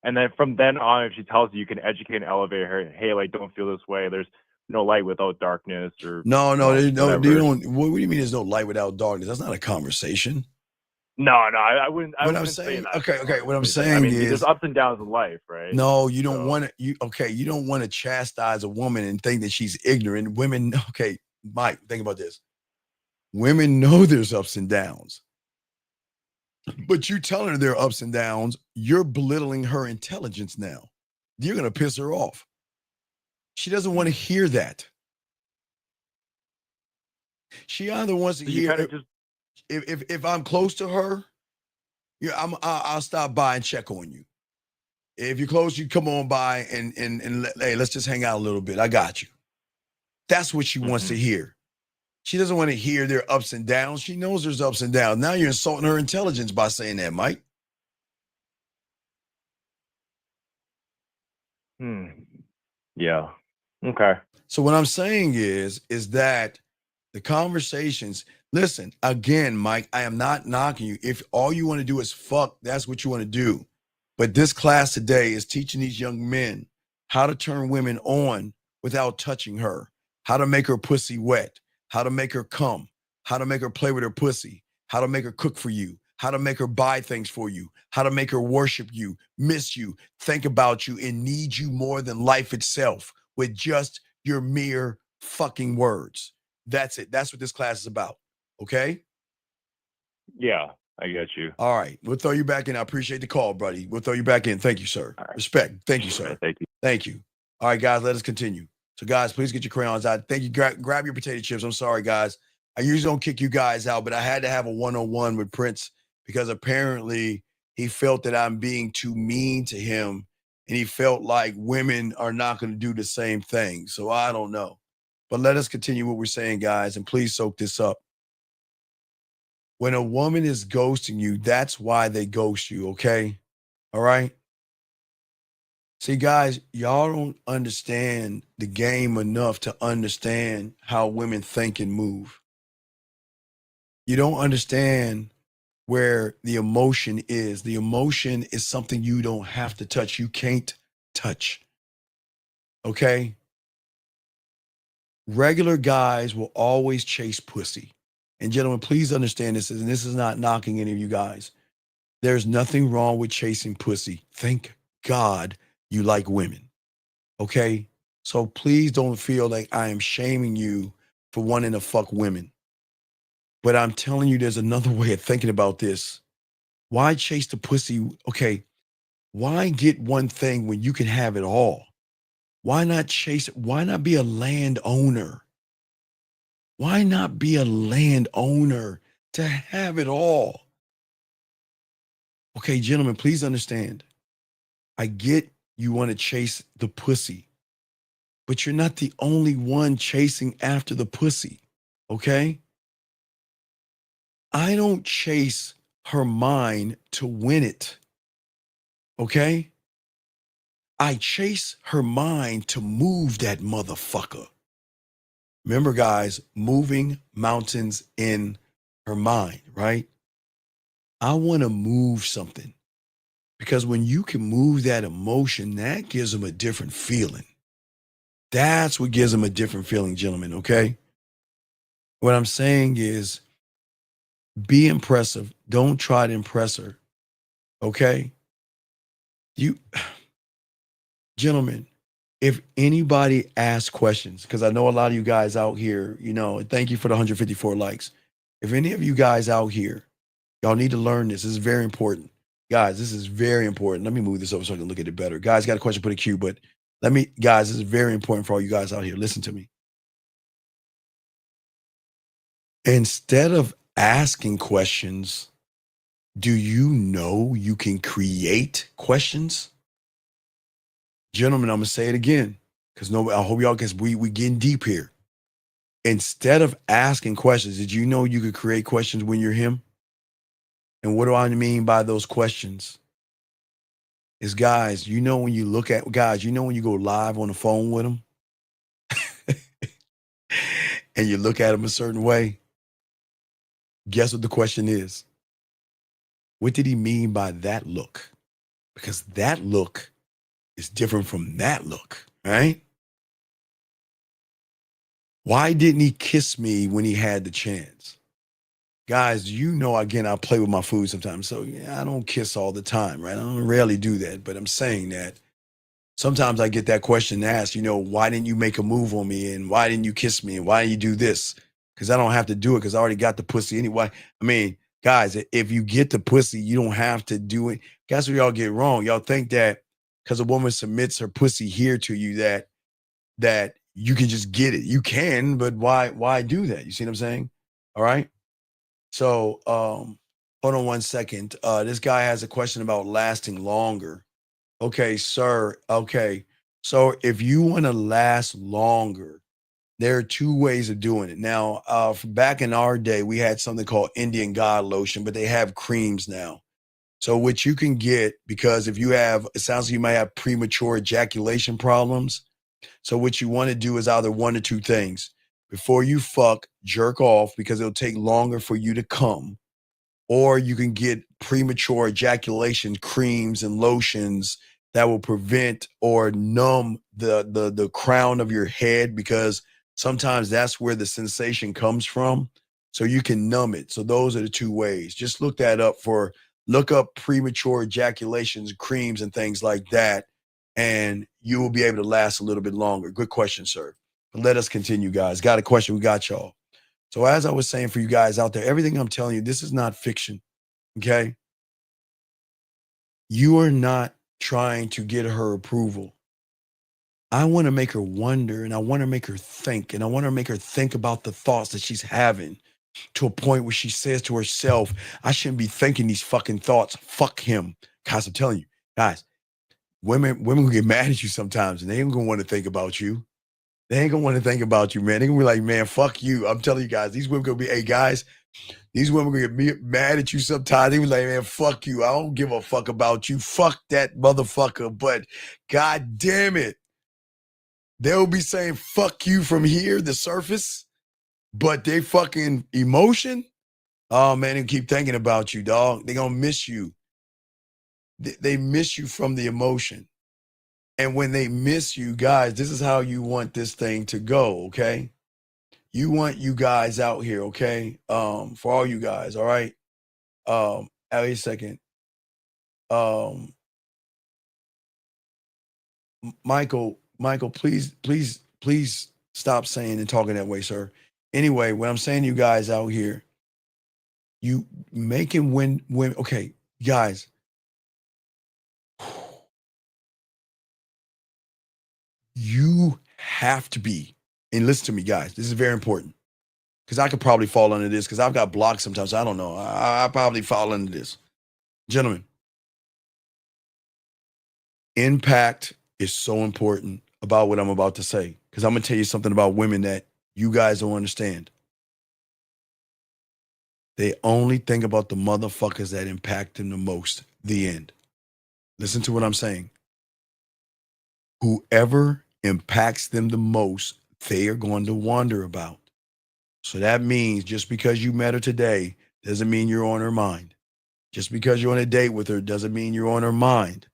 and then from then on, if she tells you, you can educate and elevate her. Hey, like don't feel this way. There's no light without darkness, or No, you whatever. don't. What do you mean? There's no light without darkness? That's not a conversation. No, I wouldn't. I What wouldn't I'm saying, say that. okay. What I'm I saying mean, is, there's ups and downs in life, right? no, you don't want to. You don't want to chastise a woman and think that she's ignorant. Women, okay, Mike, think about this. Women know there's ups and downs, but you telling her there are ups and downs, you're belittling her intelligence now. You're gonna piss her off. She doesn't want to hear that. She either wants to hear. If I'm close to her, I'll stop by and check on you. If you're close, you come on by and hey, let's just hang out a little bit. I got you. That's what she wants to hear. She doesn't want to hear their ups and downs. She knows there's ups and downs. Now you're insulting her intelligence by saying that, Mike. Yeah. Okay. So what I'm saying is that the conversations, listen, again, Mike, I am not knocking you. If all you want to do is fuck, that's what you want to do. But this class today is teaching these young men how to turn women on without touching her, how to make her pussy wet, how to make her come, how to make her play with her pussy, how to make her cook for you, how to make her buy things for you, how to make her worship you, miss you, think about you, and need you more than life itself with just your mere fucking words. That's it. That's what this class is about. Okay? Yeah, I get you. All right. We'll throw you back in. I appreciate the call, buddy. We'll throw you back in. Thank you, sir. Respect. Thank you, sir. Thank you. Thank you. All right, guys, let us continue. So, guys, please get your crayons out. Thank you. Grab your potato chips. I'm sorry, guys. I usually don't kick you guys out, but I had to have a one-on-one with Prince because apparently he felt that I'm being too mean to him, and he felt like women are not going to do the same thing. So I don't know. But let us continue what we're saying, guys, and please soak this up. When a woman is ghosting you, that's why they ghost you, okay? All right? See, guys, y'all don't understand the game enough to understand how women think and move. You don't understand where the emotion is. The emotion is something you don't have to touch. You can't touch, okay? Regular guys will always chase pussy. And gentlemen, please understand this, and this is not knocking any of you guys. There's nothing wrong with chasing pussy. Thank God you like women. Okay? So please don't feel like I am shaming you for wanting to fuck women. But I'm telling you, there's another way of thinking about this. Why chase the pussy? Okay, why get one thing when you can have it all? Why not chase it? Why not be a landowner? Why not be a landowner to have it all? Okay, gentlemen, please understand. I get you want to chase the pussy, but you're not the only one chasing after the pussy, okay? I don't chase her mind to win it, okay? I chase her mind to move that motherfucker. Remember, guys, moving mountains in her mind, right? I want to move something because when you can move that emotion, that gives them a different feeling. That's what gives them a different feeling, gentlemen, okay? What I'm saying is be impressive. Don't try to impress her, okay? You, gentlemen, if anybody asks questions, because I know a lot of you guys out here, you know, thank you for the 154 likes. If any of you guys out here, y'all need to learn this. This is very important. Guys, this is very important. Let me move this over so I can look at it better. Guys, got a question, put a Q, but guys, this is very important for all you guys out here. Listen to me. Instead of asking questions, do you know you can create questions? Gentlemen, I'm gonna say it again, because I hope y'all, because we getting deep here. Instead of asking questions, did you know you could create questions when you're him? And what do I mean by those questions? Is guys, you know when you go live on the phone with them and you look at them a certain way, guess what the question is? What did he mean by that look? Because that look is different from that look, right? Why didn't he kiss me when he had the chance? Guys, you know, again, I play with my food sometimes. So yeah, I don't kiss all the time, right? I don't rarely do that, but I'm saying that sometimes I get that question asked, you know, why didn't you make a move on me? And why didn't you kiss me? And why didn't you do this? Because I don't have to do it because I already got the pussy anyway. I mean, guys, if you get the pussy, you don't have to do it. Guess what y'all get wrong? Y'all think that because a woman submits her pussy here to you that you can just get it. You can, but why do that? You see what I'm saying? All right. So hold on one second. This guy has a question about lasting longer. Okay, sir. Okay. So if you want to last longer, there are two ways of doing it. Now, back in our day, we had something called Indian God lotion, but they have creams now. So what you can get, because if you have, it sounds like you might have premature ejaculation problems. So what you want to do is either one or two things. Before you fuck, jerk off because it'll take longer for you to come. Or you can get premature ejaculation creams and lotions that will prevent or numb the crown of your head, because sometimes that's where the sensation comes from. So you can numb it. So those are the two ways. Just look up premature ejaculations, creams and things like that, and you will be able to last a little bit longer. Good question, sir. But let us continue, guys. Got a question? We got y'all. So as I was saying for you guys out there, everything I'm telling you, this is not fiction, okay? You are not trying to get her approval. I want to make her wonder, and I want to make her think, and I want to make her think about the thoughts that she's having to a point where she says to herself, I shouldn't be thinking these fucking thoughts. Fuck him. Guys, I'm telling you, guys, women will get mad at you sometimes, and they ain't gonna want to think about you. They ain't gonna want to think about you, man. They're gonna be like, man, fuck you. I'm telling you guys, these women gonna be, hey guys, these women gonna get mad at you sometimes. They be like, man, fuck you. I don't give a fuck about you. Fuck that motherfucker. But god damn it, they'll be saying fuck you from here, the surface, but they fucking emotion, oh man, they keep thinking about you, dog. They gonna miss you. They miss you from the emotion. And when they miss you, guys, this is how you want this thing to go, okay? you want you guys out here, okay? For all you guys, all right? Wait a second. Michael, please stop saying and talking that way, sir. Anyway, what I'm saying to you guys out here, you making when okay, guys. You have to be, and listen to me, guys. This is very important because I could probably fall under this because I've got blocks sometimes. I don't know. I probably fall under this. Gentlemen, impact is so important about what I'm about to say because I'm going to tell you something about women that you guys don't understand. They only think about the motherfuckers that impact them the most. The end. Listen to what I'm saying. Whoever impacts them the most, they are going to wonder about. So that means just because you met her today doesn't mean you're on her mind. Just because you're on a date with her doesn't mean you're on her mind.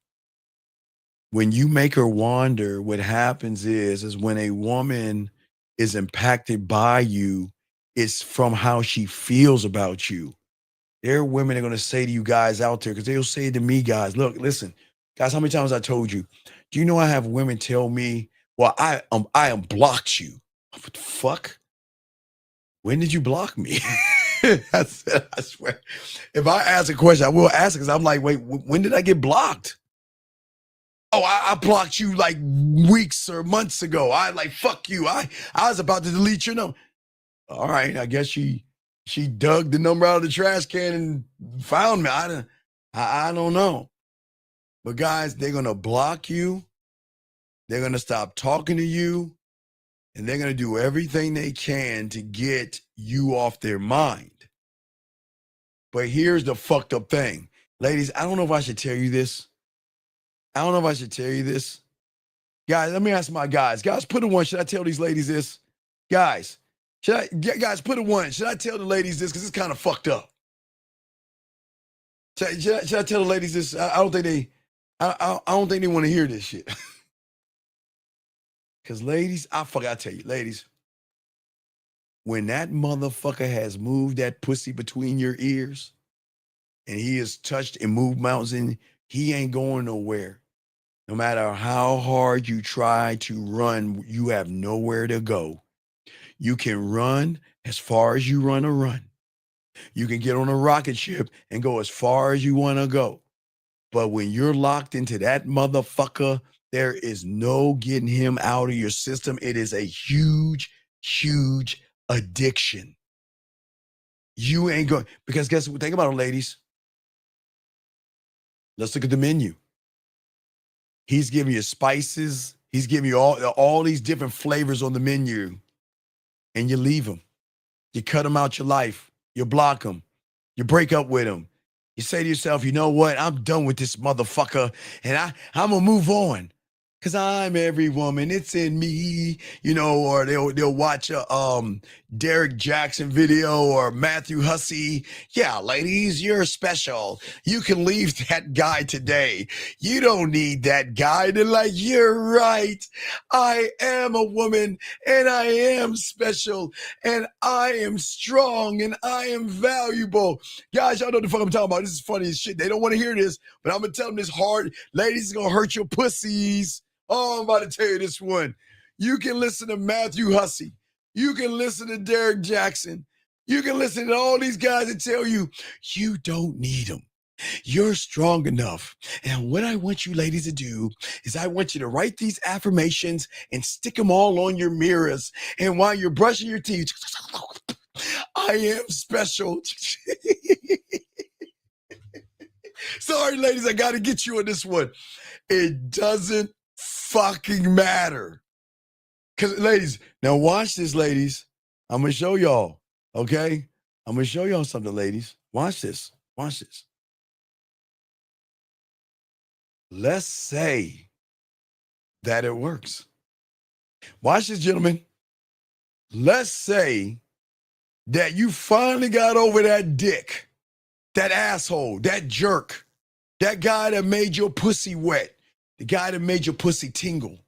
When you make her wander, what happens is when a woman is impacted by you, it's from how she feels about you. There are women that are going to say to you guys out there, because they'll say to me, guys, look, listen, guys, how many times I told you? Do you know I have women tell me, well, I unblocked you. What the fuck? When did you block me? I said, I swear. If I ask a question, I will ask it because I'm like, wait, when did I get blocked? Oh, I blocked you like weeks or months ago. I like, fuck you. I was about to delete your number. All right, I guess she dug the number out of the trash can and found me. I don't know. But guys, they're going to block you. They're going to stop talking to you. And they're going to do everything they can to get you off their mind. But here's the fucked up thing. Ladies, I don't know if I should tell you this. Guys, let me ask my guys. Guys, put a one. Should I tell these ladies this? Guys, guys, put a one. Should I tell the ladies this? Because it's kind of fucked up. Should I tell the ladies this? I don't think they want to hear this shit. Because ladies, I tell you, ladies, when that motherfucker has moved that pussy between your ears and he has touched and moved mountains, he ain't going nowhere. No matter how hard you try to run, you have nowhere to go. You can run as far as you want to run. You can get on a rocket ship and go as far as you want to go. But when you're locked into that motherfucker, there is no getting him out of your system. It is a huge, huge addiction. You ain't going, because guess what? Think about it, ladies. Let's look at the menu. He's giving you spices. He's giving you all these different flavors on the menu. And you leave him. You cut him out your life. You block him. You break up with him. You say to yourself, you know what? I'm done with this motherfucker. And I'm going to move on. Because I'm every woman, it's in me, you know, or they'll watch a Derek Jackson video or Matthew Hussey. Yeah, ladies, you're special. You can leave that guy today. You don't need that guy. They're like, you're right. I am a woman and I am special and I am strong and I am valuable. Guys, y'all know what the fuck I'm talking about. This is funny as shit. They don't want to hear this, but I'm going to tell them this hard. Ladies, it's going to hurt your pussies. Oh, I'm about to tell you this one. You can listen to Matthew Hussey. You can listen to Derek Jackson. You can listen to all these guys that tell you, you don't need them. You're strong enough. And what I want you ladies to do is I want you to write these affirmations and stick them all on your mirrors. And while you're brushing your teeth, I am special. Sorry, ladies, I got to get you on this one. It doesn't fucking matter. Because, ladies, now watch this, ladies. I'm going to show y'all, okay? I'm going to show y'all something, ladies. Watch this. Watch this. Let's say that it works. Watch this, gentlemen. Let's say that you finally got over that dick, that asshole, that jerk, that guy that made your pussy wet, the guy that made your pussy tingle.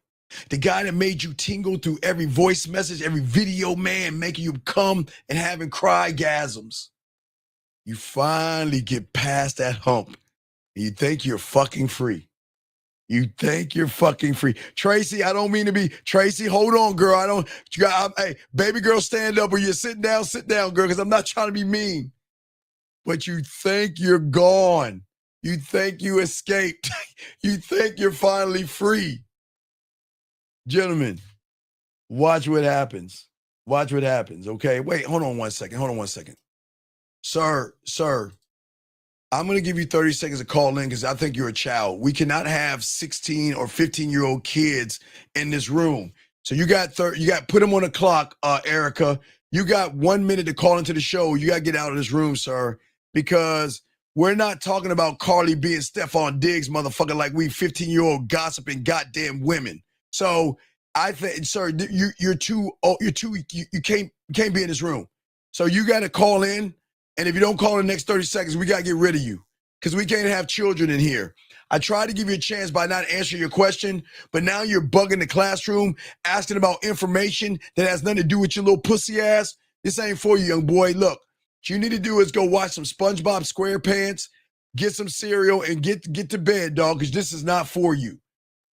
The guy that made you tingle through every voice message, every video, man, making you come and having cry-gasms. You finally get past that hump and you think you're fucking free. You think you're fucking free. Tracy, I don't mean to be, Tracy, hold on, girl. Hey, baby girl, stand up, or you're sitting down, sit down, girl, because I'm not trying to be mean. But you think you're gone. You think you escaped. You think you're finally free. Gentlemen, watch what happens. Watch what happens, okay? Wait, hold on one second. Sir, I'm going to give you 30 seconds to call in because I think you're a child. We cannot have 16 or 15-year-old kids in this room. So you got put them on the clock, Erica. You got 1 minute to call into the show. You got to get out of this room, sir, because we're not talking about Carly B and Stephon Diggs, motherfucker, like we 15-year-old gossiping goddamn women. So I think, sir, you're too old. You can't be in this room. So you got to call in. And if you don't call in the next 30 seconds, we got to get rid of you because we can't have children in here. I tried to give you a chance by not answering your question, but now you're bugging the classroom, asking about information that has nothing to do with your little pussy ass. This ain't for you, young boy. Look, what you need to do is go watch some SpongeBob SquarePants, get some cereal, and get to bed, dog, because this is not for you.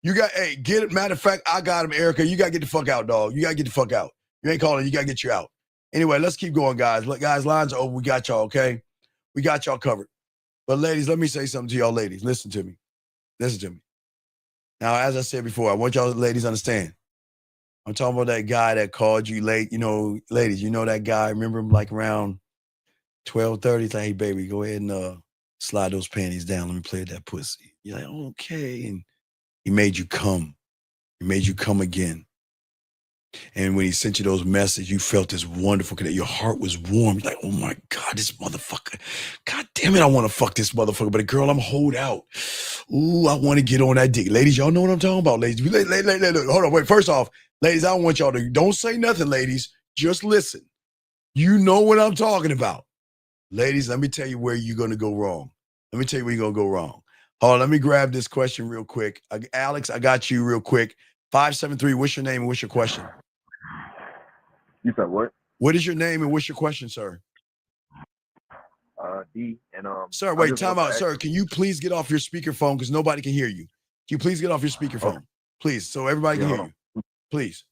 You got, get it. Matter of fact, I got him, Erica. You got to get the fuck out, dog. You got to get the fuck out. You ain't calling. You got to get you out. Anyway, let's keep going, guys. Look, guys, lines are over. We got y'all, okay? We got y'all covered. But ladies, let me say something to y'all ladies. Listen to me. Now, as I said before, I want y'all ladies to understand. I'm talking about that guy that called you late. You know, ladies, you know that guy. Remember him like around 12:30? It's like, hey, baby, go ahead and slide those panties down. Let me play with that pussy. You're like, okay. And he made you come. He made you come again. And when he sent you those messages, you felt this wonderful connection. Your heart was warm. You're like, oh my God, this motherfucker. God damn it, I want to fuck this motherfucker. But girl, I'm hold out. Ooh, I want to get on that dick. Ladies, y'all know what I'm talking about, ladies. Hold on, wait. First off, ladies, I want y'all to, don't say nothing, ladies. Just listen. You know what I'm talking about. Ladies, let me tell you where you're going to go wrong. Let me tell you where you're going to go wrong. Hold on, let me grab this question real quick. Alex, I got you real quick. 573, what's your name and what's your question? You said what? What is your name and what's your question, sir? D and Sir, wait, time out. Sir, can you please get off your speakerphone because nobody can hear you? Can you please get off your speakerphone? Okay. Please, so everybody can hear you. Please.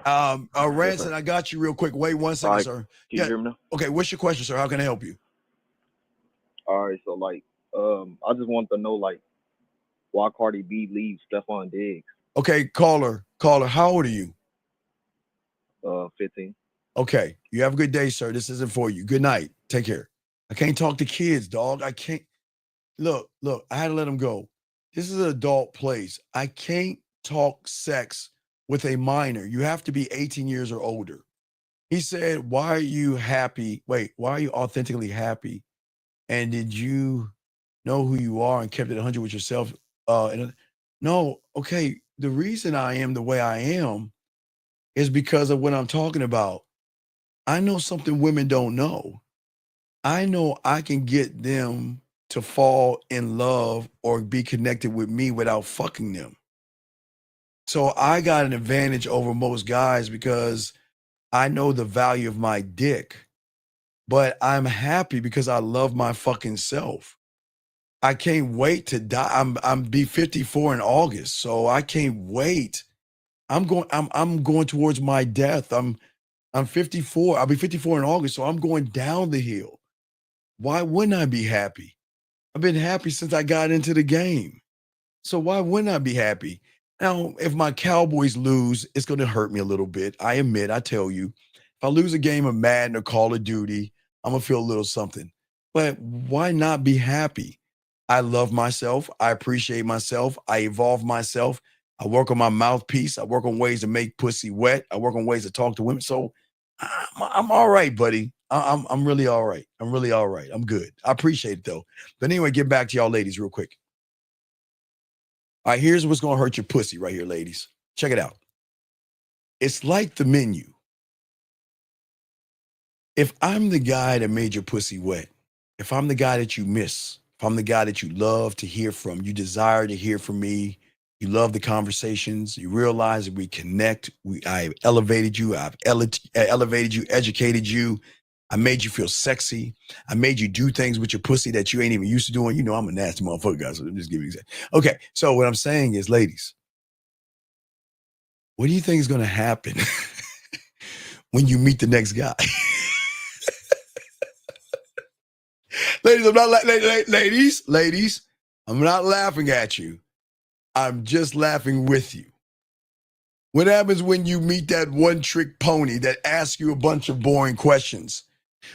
Ranson, I got you real quick. Wait 1 second, sir. Can you hear me now? Okay, what's your question, sir? How can I help you? All right, so I just want to know why Cardi B leaves Stephon Diggs. Okay, caller, how old are you? 15. Okay, you have a good day, sir. This isn't for you. Good night. Take care. I can't talk to kids, dog. I can't. Look, I had to let him go. This is an adult place. I can't talk sex with a minor. You have to be 18 years or older. He said, why are you happy? Wait, why are you authentically happy? And did you know who you are and kept it 100 with yourself? No, okay. The reason I am the way I am is because of what I'm talking about. I know something women don't know. I know I can get them to fall in love or be connected with me without fucking them. So I got an advantage over most guys because I know the value of my dick. But I'm happy because I love my fucking self. I can't wait to die. I'm be 54 in August, so I can't wait. I'm going towards my death. I'm 54. I'll be 54 in August, so I'm going down the hill. Why wouldn't I be happy? I've been happy since I got into the game. So why wouldn't I be happy? Now, if my Cowboys lose, it's going to hurt me a little bit. I admit, I tell you, if I lose a game of Madden or Call of Duty, I'm going to feel a little something. But why not be happy? I love myself. I appreciate myself. I evolve myself. I work on my mouthpiece. I work on ways to make pussy wet. I work on ways to talk to women. So I'm all right, buddy. I'm really all right. I'm really all right. I'm good. I appreciate it, though. But anyway, get back to y'all ladies real quick. All right, here's what's going to hurt your pussy right here, ladies. Check it out. It's like the menu. If I'm the guy that made your pussy wet, if I'm the guy that you miss, if I'm the guy that you love to hear from, you desire to hear from me, You love the conversations. You realize that we connect. I've elevated you. I've elevated you, educated you. I made you feel sexy. I made you do things with your pussy that you ain't even used to doing. You know I'm a nasty motherfucker, guys. So I'm just giving you that. Okay, so what I'm saying is, ladies, what do you think is going to happen when you meet the next guy? Ladies, I'm not ladies, I'm not laughing at you. I'm just laughing with you. What happens when you meet that one-trick pony that asks you a bunch of boring questions?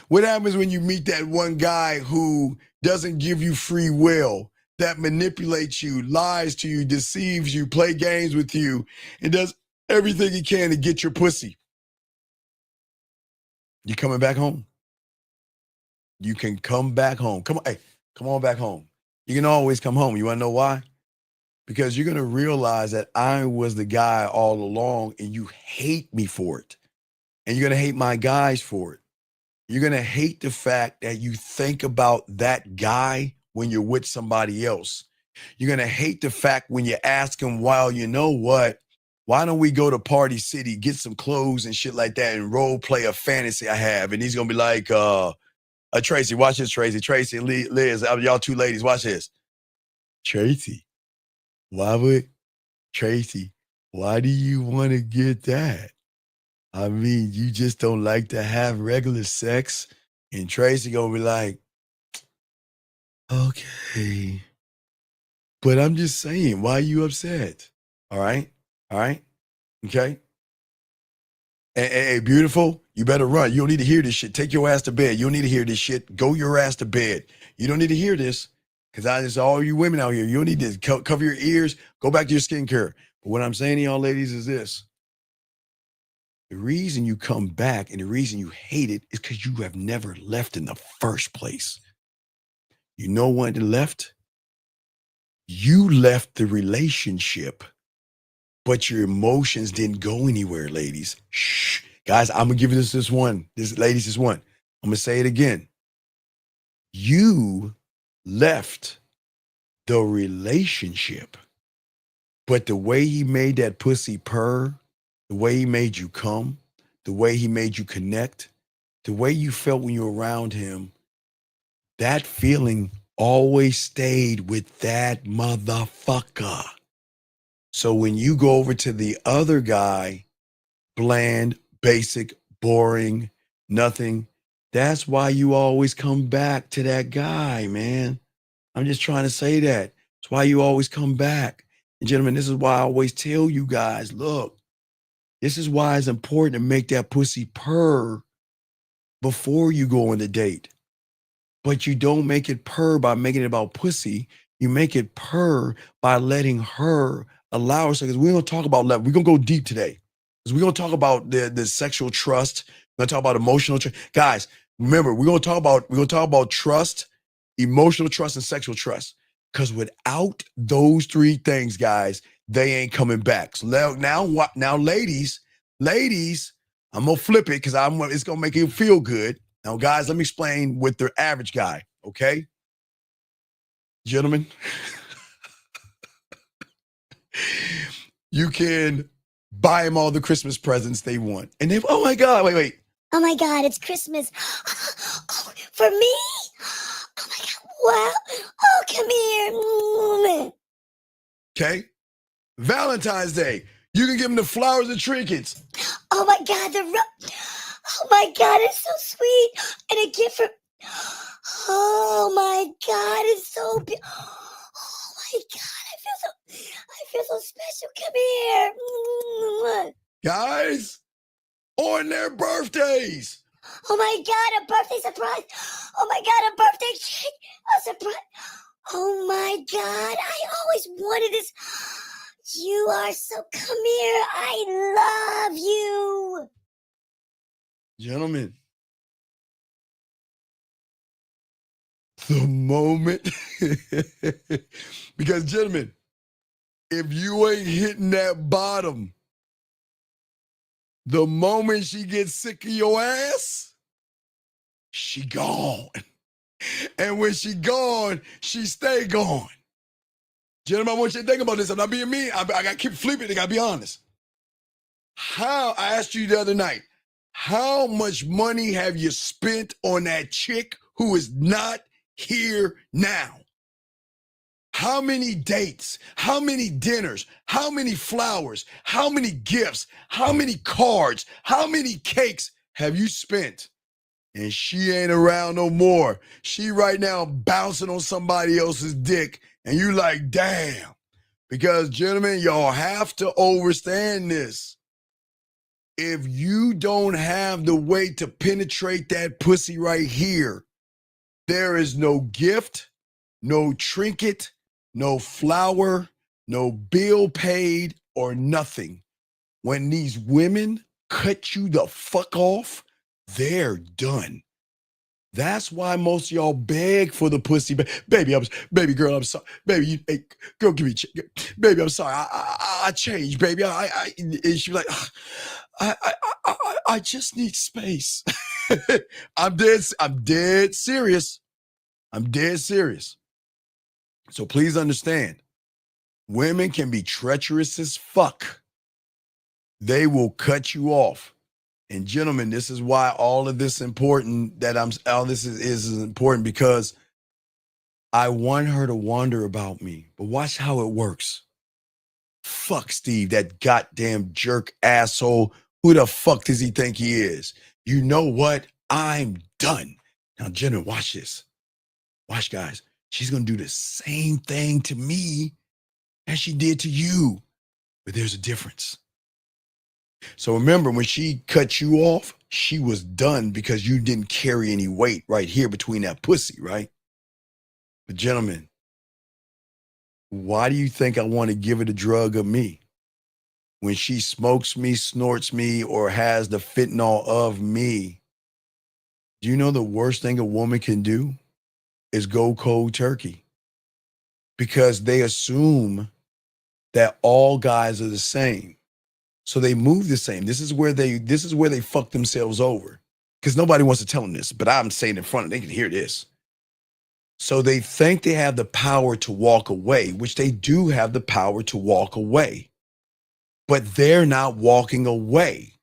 What happens when you meet that one guy who doesn't give you free will, that manipulates you, lies to you, deceives you, play games with you, and does everything he can to get your pussy? You coming back home? You can come back home. Come on, hey, come on back home. You can always come home. You want to know why? Because you're going to realize that I was the guy all along and you hate me for it. And you're going to hate my guys for it. You're going to hate the fact that you think about that guy when you're with somebody else. You're going to hate the fact when you ask him, well, you know what? Why don't we go to Party City, get some clothes and shit like that and role play a fantasy I have? And he's going to be like, Tracy, watch this, Tracy. Tracy and Liz, y'all two ladies, watch this. Tracy, why do you want to get that? I mean, you just don't like to have regular sex? And Tracy gonna be like, okay. But I'm just saying, why are you upset? All right? Okay? Hey, beautiful, you better run. You don't need to hear this shit. Take your ass to bed. You don't need to hear this shit. Go your ass to bed. You don't need to hear this, because it's all you women out here. You don't need to cover your ears. Go back to your skincare. But what I'm saying to y'all ladies is this. The reason you come back and the reason you hate it is because you have never left in the first place. You know when you left? You left the relationship, but your emotions didn't go anywhere, ladies. Shh. Guys, I'm going to give you this one. Ladies, this one. I'm going to say it again. You left the relationship, but the way he made that pussy purr, the way he made you come, the way he made you connect, the way you felt when you were around him, that feeling always stayed with that motherfucker. So when you go over to the other guy, bland, basic, boring, nothing, that's why you always come back to that guy, man. I'm just trying to say that. It's why you always come back. And gentlemen, this is why I always tell you guys, look, this is why it's important to make that pussy purr before you go on the date. But you don't make it purr by making it about pussy. You make it purr by letting her allow herself. Because we're going to talk about love. We're going to go deep today. Because we're going to talk about the sexual trust. We're going to talk about emotional trust. Guys, remember, we're going to talk about trust, emotional trust, and sexual trust. Because without those three things, guys, they ain't coming back. So now, ladies, I'm gonna flip it because it's gonna make you feel good. Now, guys, let me explain with the average guy, okay? Gentlemen, you can buy them all the Christmas presents they want. And they, oh my God, wait. Oh my God, it's Christmas. Oh, for me? Oh my God, wow. Oh, come here. Okay? Valentine's Day, you can give them the flowers and trinkets. Oh my God, oh my God, it's so sweet. And a gift for, oh my God, it's so beautiful. Oh my God, I feel so special. Come here. Guys, on their birthdays. Oh my God, a birthday surprise. Oh my God, a birthday cake. A surprise. Oh my God, I always wanted this. You are so, come here. I love you. Gentlemen, the moment, because gentlemen, if you ain't hitting that bottom, the moment she gets sick of your ass, she gone. And when she gone, she stay gone. Gentlemen, I want you to think about this. I'm not being mean. I got to keep flipping. I got to be honest. I asked you the other night, how much money have you spent on that chick who is not here now? How many dates? How many dinners? How many flowers? How many gifts? How many cards? How many cakes have you spent? And she ain't around no more. She right now bouncing on somebody else's dick. And you like, damn. Because, gentlemen, y'all have to understand this. If you don't have the way to penetrate that pussy right here, there is no gift, no trinket, no flower, no bill paid, or nothing. When these women cut you the fuck off, they're done. That's why most of y'all beg for the pussy. Baby girl, I'm sorry. Baby, hey, girl, give me, baby, I'm sorry. I changed, baby. And she was like, I just need space. I'm dead serious. I'm dead serious. So please understand, women can be treacherous as fuck. They will cut you off. And gentlemen, this is why all of this important all this is important, because I want her to wonder about me. But watch how it works. Fuck Steve, that goddamn jerk asshole. Who the fuck does he think he is? You know what? I'm done. Now, gentlemen, watch this. Watch, guys. She's going to do the same thing to me as she did to you. But there's a difference. So remember, when she cut you off, she was done because you didn't carry any weight right here between that pussy, right? But gentlemen, why do you think I want to give her the drug of me? When she smokes me, snorts me, or has the fentanyl of me, do you know the worst thing a woman can do is go cold turkey? Because they assume that all guys are the same. So they move the same. This is where they fuck themselves over. Because nobody wants to tell them this, but I'm saying in front of them, they can hear this. So they think they have the power to walk away, which they do have the power to walk away. But they're not walking away.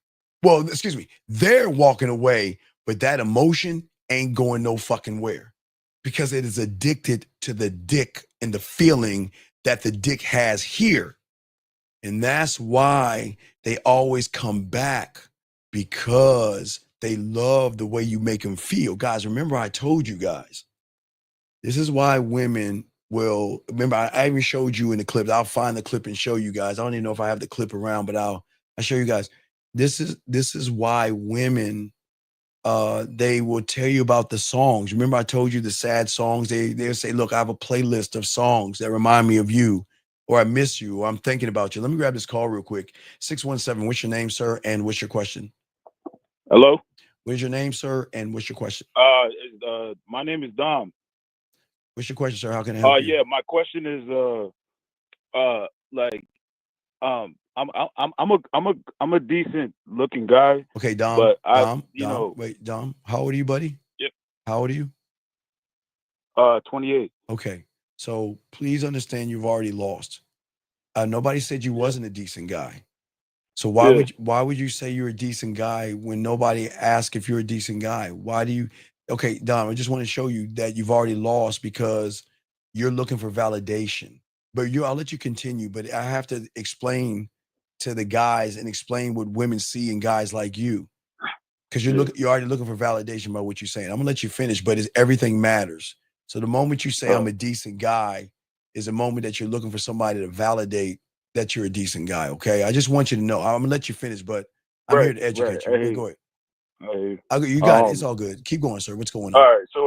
Well, excuse me, they're walking away, but that emotion ain't going no fucking where. Because it is addicted to the dick and the feeling that the dick has here. And that's why they always come back, because they love the way you make them feel. Guys, remember I told you guys, this is why women will, remember I even showed you in the clip. I'll find the clip and show you guys. I don't even know if I have the clip around, but I'll show you guys. This is why women, they will tell you about the songs. Remember I told you the sad songs? They'll say, look, I have a playlist of songs that remind me of you, or I miss you, or I'm thinking about you. Let me grab this call real quick. 617, what's your name, sir? And what's your question? Hello? What's your name, sir? And what's your question? My name is Dom. What's your question, sir? How can I help you? Yeah, my question is, I'm a decent looking guy. Okay, Dom. But Dom, how old are you, buddy? Yep. How old are you? 28. Okay. So please understand you've already lost. Nobody said you wasn't a decent guy. So why would you say you're a decent guy when nobody asked if you're a decent guy? Why do you? Okay, Dom, I just want to show you that you've already lost because you're looking for validation. But I'll let you continue, but I have to explain to the guys and explain what women see in guys like you. Because you're already looking for validation by what you're saying. I'm gonna let you finish, but everything matters. So the moment you say I'm a decent guy is a moment that you're looking for somebody to validate that you're a decent guy. Okay, I just want you to know. I'm gonna let you finish, but I'm here to educate you. Okay, go ahead. You got it. It's all good. Keep going, sir. What's going on? All right. So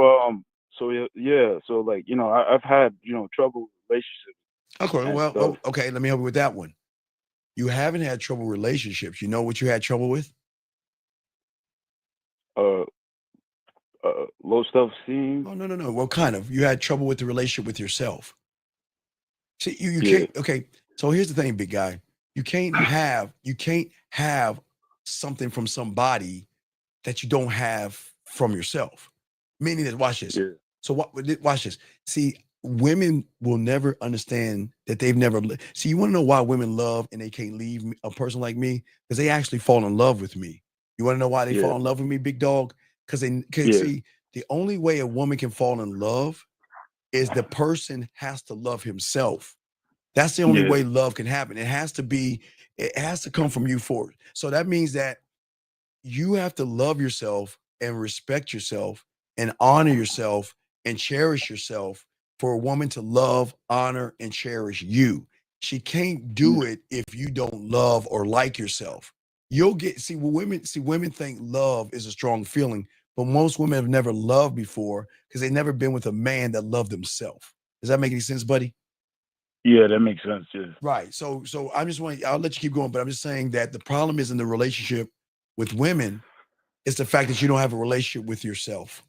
like, I've had, trouble relationships. Okay, well, okay, let me help you with that one. You haven't had trouble relationships. You know what you had trouble with? Low self-esteem. Oh, no. Well, kind of. You had trouble with the relationship with yourself. See, you can't. Okay, so here's the thing, big guy. You can't have something from somebody that you don't have from yourself. Meaning that, watch this. Yeah. So watch this. See, women will never understand that they've never see. You want to know why women love and they can't leave a person like me? Because they actually fall in love with me. You want to know why they Yeah. fall in love with me, big dog? Because they can Yeah. see the only way a woman can fall in love is the person has to love himself. That's the only Yeah. way love can happen. It has to come from you forward. So that means that you have to love yourself and respect yourself and honor yourself and cherish yourself for a woman to love, honor, and cherish you. She can't do it if you don't love or like yourself. You'll get women think love is a strong feeling, but most women have never loved before because they've never been with a man that loved themselves. Does that make any sense, buddy? Yeah, that makes sense. Yeah. Right. So I'll let you keep going, but I'm just saying that the problem is in the relationship with women. It's the fact that you don't have a relationship with yourself.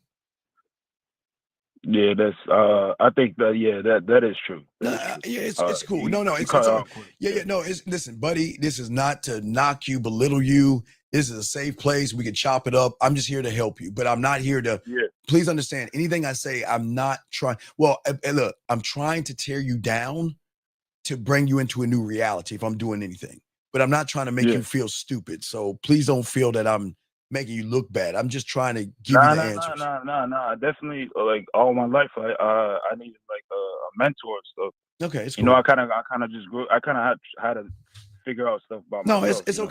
Yeah, that's I think that is true. That is true. Yeah, it's cool. No, You it's cut all it right. off quick. Yeah. No, listen, buddy. This is not to knock you, belittle you. This is a safe place. We can chop it up. I'm just here to help you, but I'm not here to. Yeah. Please understand. Anything I say, I'm not trying. Well, look, I'm trying to tear you down to bring you into a new reality. If I'm doing anything, but I'm not trying to make Yeah. you feel stupid. So please don't feel that I'm making you look bad. I'm just trying to give you Nah, the nah, answers. nah. Definitely, like all my life, I needed like a mentor and stuff. Okay, it's You cool. know, I kind of just grew. I kind of had to figure out stuff about No, myself. it's you know?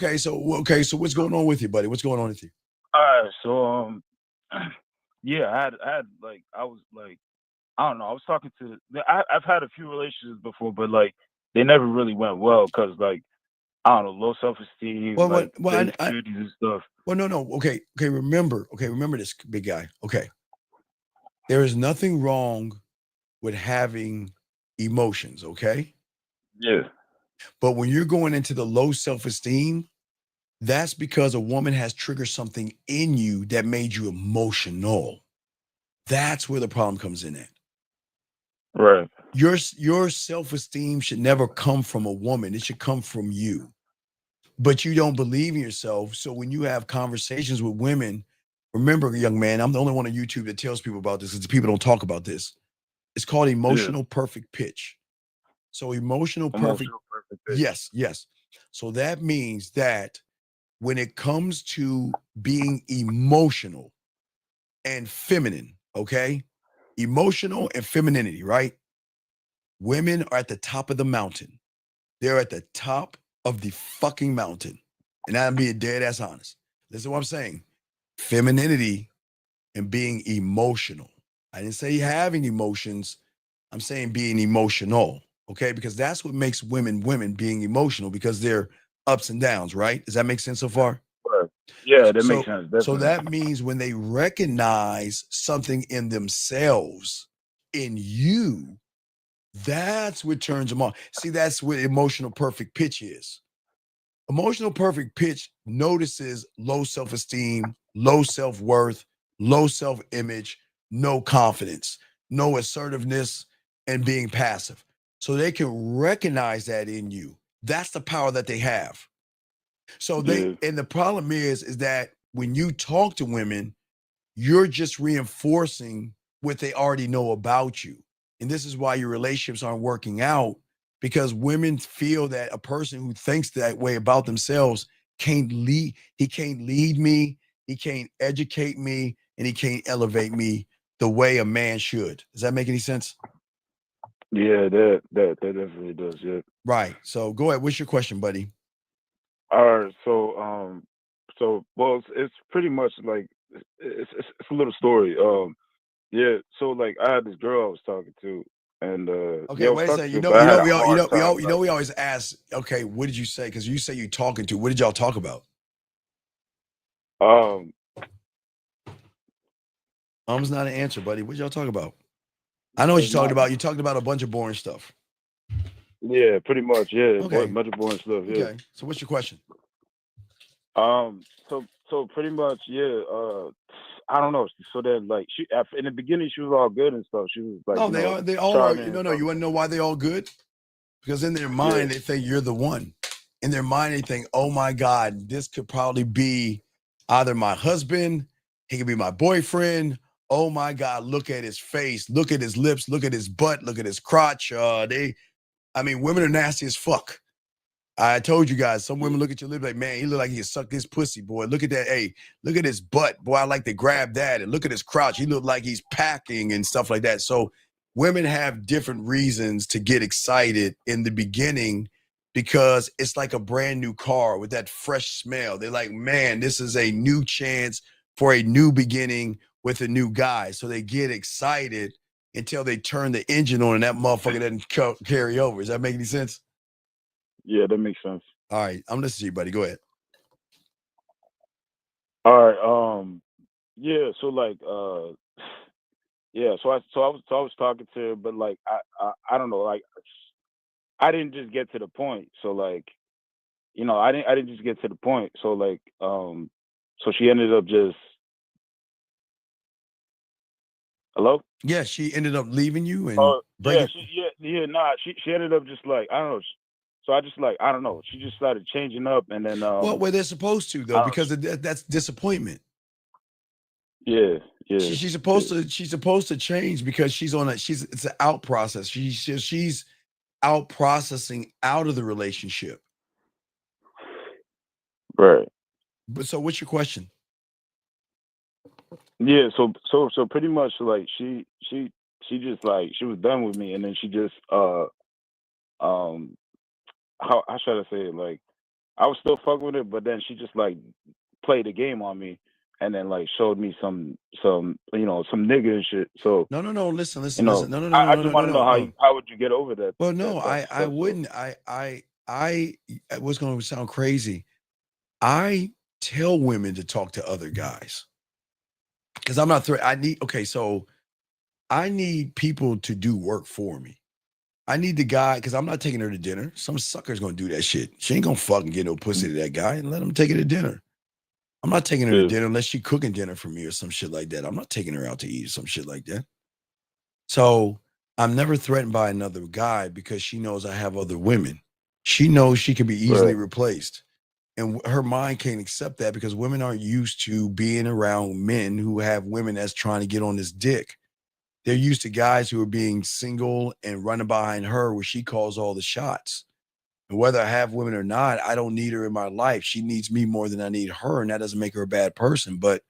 okay. So what's going on with you, buddy? What's going on with you? All right, so yeah, I had like I was like I don't know. I was talking to I've had a few relationships before, but like they never really went well because like I don't know, low self esteem, like insecurities and stuff. Well, no. Okay. Remember this, big guy. Okay. There is nothing wrong with having emotions. Okay. Yeah. But when you're going into the low self esteem, that's because a woman has triggered something in you that made you emotional. That's where the problem comes in at. Right. Your self-esteem should never come from a woman. It should come from you. But you don't believe in yourself. So when you have conversations with women, remember, young man, I'm the only one on YouTube that tells people about this because people don't talk about this. It's called emotional perfect pitch. So emotional perfect pitch. Yes. So that means that when it comes to being emotional and feminine, okay? Emotional and femininity, right? Women are at the top of the mountain. They're at the top of the fucking mountain. And I'm being dead ass honest. Listen to what I'm saying. Femininity and being emotional. I didn't say having emotions. I'm saying being emotional. Okay? Because that's what makes women being emotional because they're ups and downs, right? Does that make sense so far? Right. Yeah, that makes sense. Definitely. So that means when they recognize something in themselves, in you, that's what turns them on. See, that's what emotional perfect pitch is. Emotional perfect pitch notices low self-esteem, low self-worth, low self-image, no confidence, no assertiveness, and being passive. So they can recognize that in you. That's the power that they have. So and the problem is that when you talk to women, you're just reinforcing what they already know about you. And this is why your relationships aren't working out because women feel that a person who thinks that way about themselves can't lead. He can't lead me. He can't educate me and he can't elevate me the way a man should. Does that make any sense? Yeah, that definitely does. Yeah. Right. So go ahead. What's your question, buddy? All right. So well, it's pretty much like it's a little story. Yeah. So like I had this girl I was talking to, and Okay, wait a second. You know, we always ask. Okay, what did you say? Because you say you're talking to. What did y'all talk about? It's not an answer, buddy. What did y'all talk about? I know what you're talking about. You talked about a bunch of boring stuff. Yeah, pretty much. Yeah, Okay. a bunch of boring stuff. Yeah. Okay. So what's your question? So pretty much, yeah. I don't know. So then, like, in the beginning, she was all good and stuff. She was like, No, they all are. No. You want to know why they all good? Because in their mind, they think you're the one. In their mind, they think, oh my God, this could probably be either my husband, he could be my boyfriend, oh my God, look at his face, look at his lips, look at his butt, look at his crotch. Women are nasty as fuck. I told you guys, some women look at your lip like, man, he look like he sucked his pussy, boy. Look at that. Hey, look at his butt. Boy, I like to grab that. And look at his crotch. He look like he's packing and stuff like that. So women have different reasons to get excited in the beginning because it's like a brand new car with that fresh smell. They're like, man, this is a new chance for a new beginning with a new guy. So they get excited until they turn the engine on and that motherfucker doesn't carry over. Does that make any sense? Yeah, that makes sense. All right, I'm listening to you, buddy. Go ahead. All right. Yeah. So like, yeah. So I was talking to her, but like, I don't know. Like, I didn't just get to the point. So like, I didn't just get to the point. So like, so she ended up just. Hello? Yeah, she ended up leaving you and yeah, she ended up just like, I don't know. So I just like, I don't know. She just started changing up, and then well, they're supposed to though, because that's disappointment. Yeah. She's supposed to change because it's an out process. She's out processing out of the relationship. Right. But so what's your question? Yeah, so pretty much like she just like she was done with me, and then she just how should I say it? Like, I was still fucking with it, but then she just like played a game on me, and then like showed me some some nigga and shit. So no, listen. No, I just want to know how would you get over that? Well, no, I wouldn't. What's going to sound crazy. I tell women to talk to other guys because I'm not I need people to do work for me. I need the guy because I'm not taking her to dinner. Some sucker's gonna do that shit. She ain't gonna fucking get no pussy to that guy and let him take her to dinner. I'm not taking her to dinner unless she cooking dinner for me or some shit like that. I'm not taking her out to eat or some shit like that. So I'm never threatened by another guy because she knows I have other women. She knows she can be easily replaced. And her mind can't accept that because women aren't used to being around men who have women that's trying to get on this dick. They're used to guys who are being single and running behind her where she calls all the shots. And whether I have women or not, I don't need her in my life. She needs me more than I need her, and that doesn't make her a bad person. But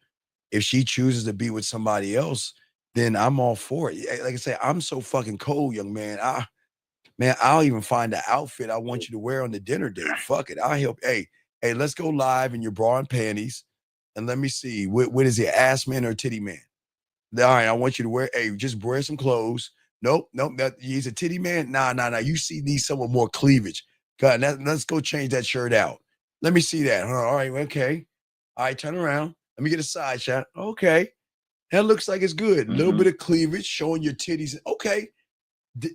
if she chooses to be with somebody else, then I'm all for it. Like I say, I'm so fucking cold, young man. I'll even find the outfit I want you to wear on the dinner date. Fuck it. I'll help. Hey, let's go live in your bra and panties. And let me see. What is he, ass man or titty man? All right, I want you to wear, just wear some clothes. Nope. He's a titty man. Nah. You need someone more cleavage. God, let's go change that shirt out. Let me see that. All right, okay. All right, turn around. Let me get a side shot. Okay. That looks like it's good. A little bit of cleavage, showing your titties. Okay.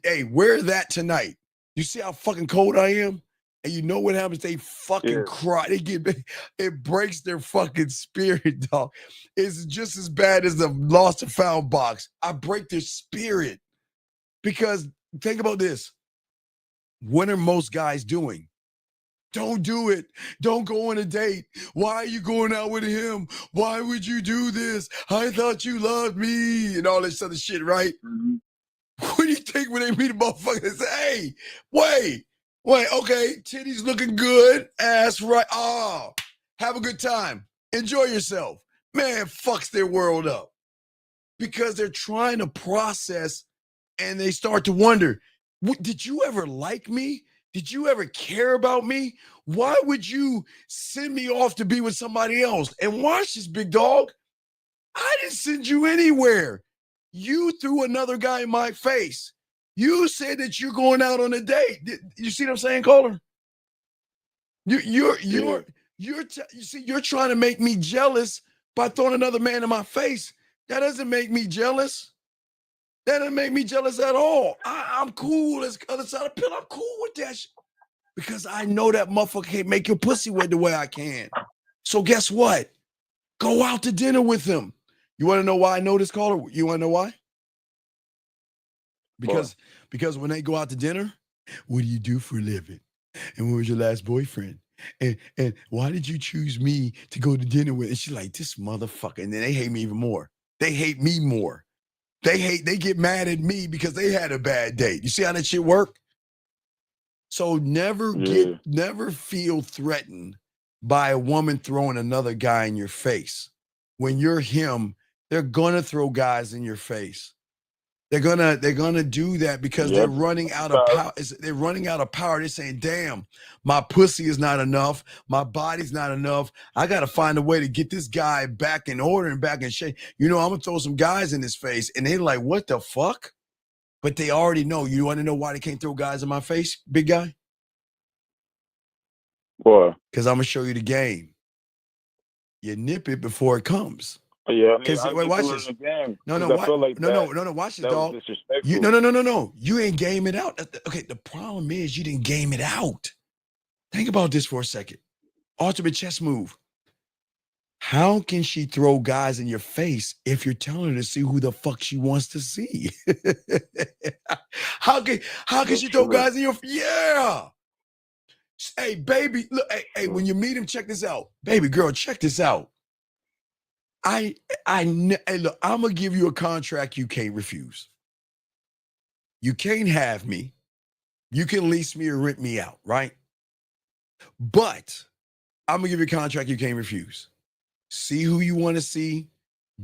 Hey, wear that tonight. You see how fucking cold I am? And you know what happens? They fucking cry. It breaks their fucking spirit, dog. It's just as bad as the lost and found box. I break their spirit. Because think about this. What are most guys doing? Don't do it. Don't go on a date. Why are you going out with him? Why would you do this? I thought you loved me and all this other shit, right? Mm-hmm. What do you think when they meet a motherfucker and say, hey, wait, okay, titties looking good, ass right. Oh, have a good time. Enjoy yourself. Man, fucks their world up. Because they're trying to process and they start to wonder, did you ever like me? Did you ever care about me? Why would you send me off to be with somebody else? And watch this, big dog. I didn't send you anywhere. You threw another guy in my face. You said that you're going out on a date. You see what I'm saying, caller? You're trying to make me jealous by throwing another man in my face. That doesn't make me jealous. That doesn't make me jealous at all. I'm cool as the other side of the pill. I'm cool with that shit. Because I know that motherfucker can't make your pussy wet the way I can. So guess what? Go out to dinner with him. You want to know why I know this caller? You want to know why? Because when they go out to dinner, what do you do for a living? And when was your last boyfriend? And why did you choose me to go to dinner with? And she's like, this motherfucker. And then they hate me even more. They hate me more. They get mad at me because they had a bad date. You see how that shit work? So never feel threatened by a woman throwing another guy in your face. When you're him, they're gonna throw guys in your face. They're gonna do that because they're running out of power. They're running out of power. They're saying, damn, my pussy is not enough. My body's not enough. I gotta find a way to get this guy back in order and back in shape. You know, I'm gonna throw some guys in his face. And they're like, what the fuck? But they already know. You want to know why they can't throw guys in my face, big guy? Why? Because I'm gonna show you the game. You nip it before it comes. Yeah, I mean, Because I wait, just watch do it this. in the game. No, 'cause I feel like no, watch this, dog. You no. You ain't game it out. Okay, the problem is you didn't game it out. Think about this for a second. Ultimate chess move. How can she throw guys in your face if you're telling her to see who the fuck she wants to see? How can she throw guys in your yeah? Hey, baby, look, hey, when you meet him, check this out. Baby girl, check this out. Hey, look, I'm gonna give you a contract you can't refuse. You can't have me. You can lease me or rent me out, right? But I'm gonna give you a contract you can't refuse. See who you want to see,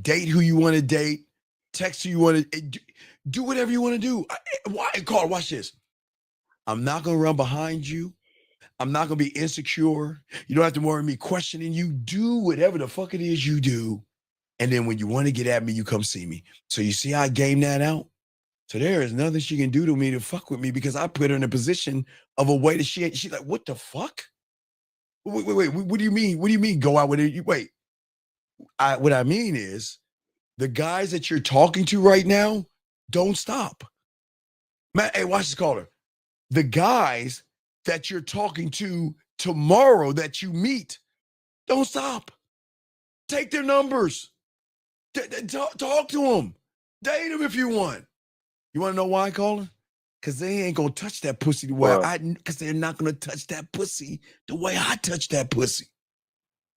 date who you want to date, text who you want to do whatever you want to do. Carl, watch this. I'm not gonna run behind you. I'm not gonna be insecure. You don't have to worry me questioning you. Do whatever the fuck it is you do. And then when you want to get at me, you come see me. So you see how I game that out? So there is nothing she can do to me to fuck with me because I put her in a position of a way that she's like, what the fuck? Wait, what do you mean? What do you mean go out with it? Wait. What I mean is the guys that you're talking to right now, don't stop. Man, hey, watch this caller. The guys that you're talking to tomorrow that you meet, don't stop. Take their numbers. Talk to them. Date them if you want. You want to know why, caller? Because they ain't going to touch that pussy the way because they're not going to touch that pussy the way I touch that pussy.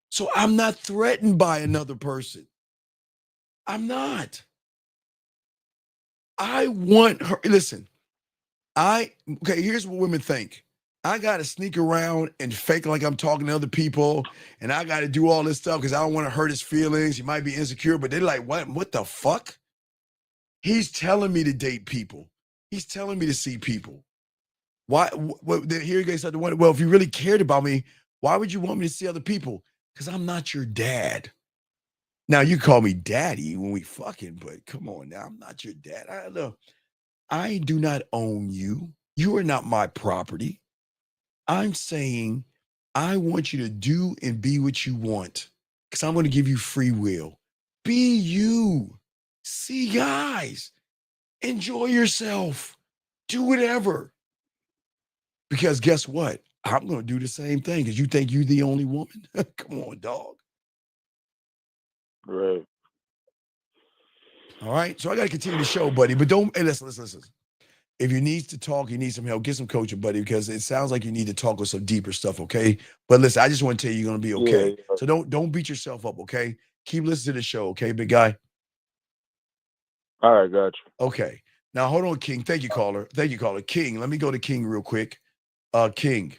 So I'm not threatened by another person. I'm not. I want her. Listen, okay, here's what women think. I got to sneak around and fake like I'm talking to other people, and I got to do all this stuff because I don't want to hurt his feelings. He might be insecure, but they're like, what the fuck? He's telling me to date people. He's telling me to see people. Why? Here you go. Well, if you really cared about me, why would you want me to see other people? Because I'm not your dad. Now, you call me daddy when we fucking, but come on now. I'm not your dad. I do not own you. You are not my property. I'm saying I want you to do and be what you want because I'm going to give you free will. Be you. See guys. Enjoy yourself. Do whatever. Because guess what? I'm going to do the same thing because you think you're the only woman. Come on, dog. Right. All right. So I got to continue the show, buddy. But don't, hey, listen. If you need to talk, you need some help, get some coaching, buddy, because it sounds like you need to talk with some deeper stuff, okay? But listen, I just want to tell you you're going to be okay. Yeah. So don't beat yourself up, okay? Keep listening to the show, okay, big guy? All right, gotcha. Okay. Now, hold on, King. Thank you, caller. King, let me go to King real quick. King.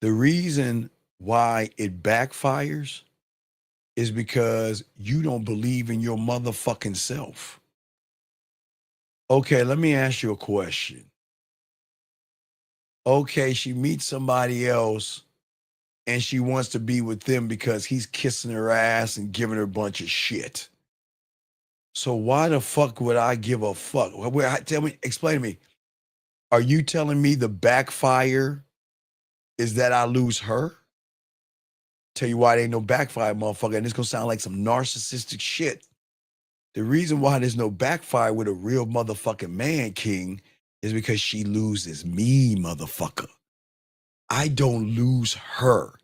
The reason why it backfires is because you don't believe in your motherfucking self. Okay, let me ask you a question. Okay, she meets somebody else and she wants to be with them because he's kissing her ass and giving her a bunch of shit. So why the fuck would I give a fuck? Explain to me. Are you telling me the backfire is that I lose her? Tell you why there ain't no backfire, motherfucker. And it's gonna sound like some narcissistic shit. The reason why there's no backfire with a real motherfucking man, King, is because she loses me, motherfucker. I don't lose her.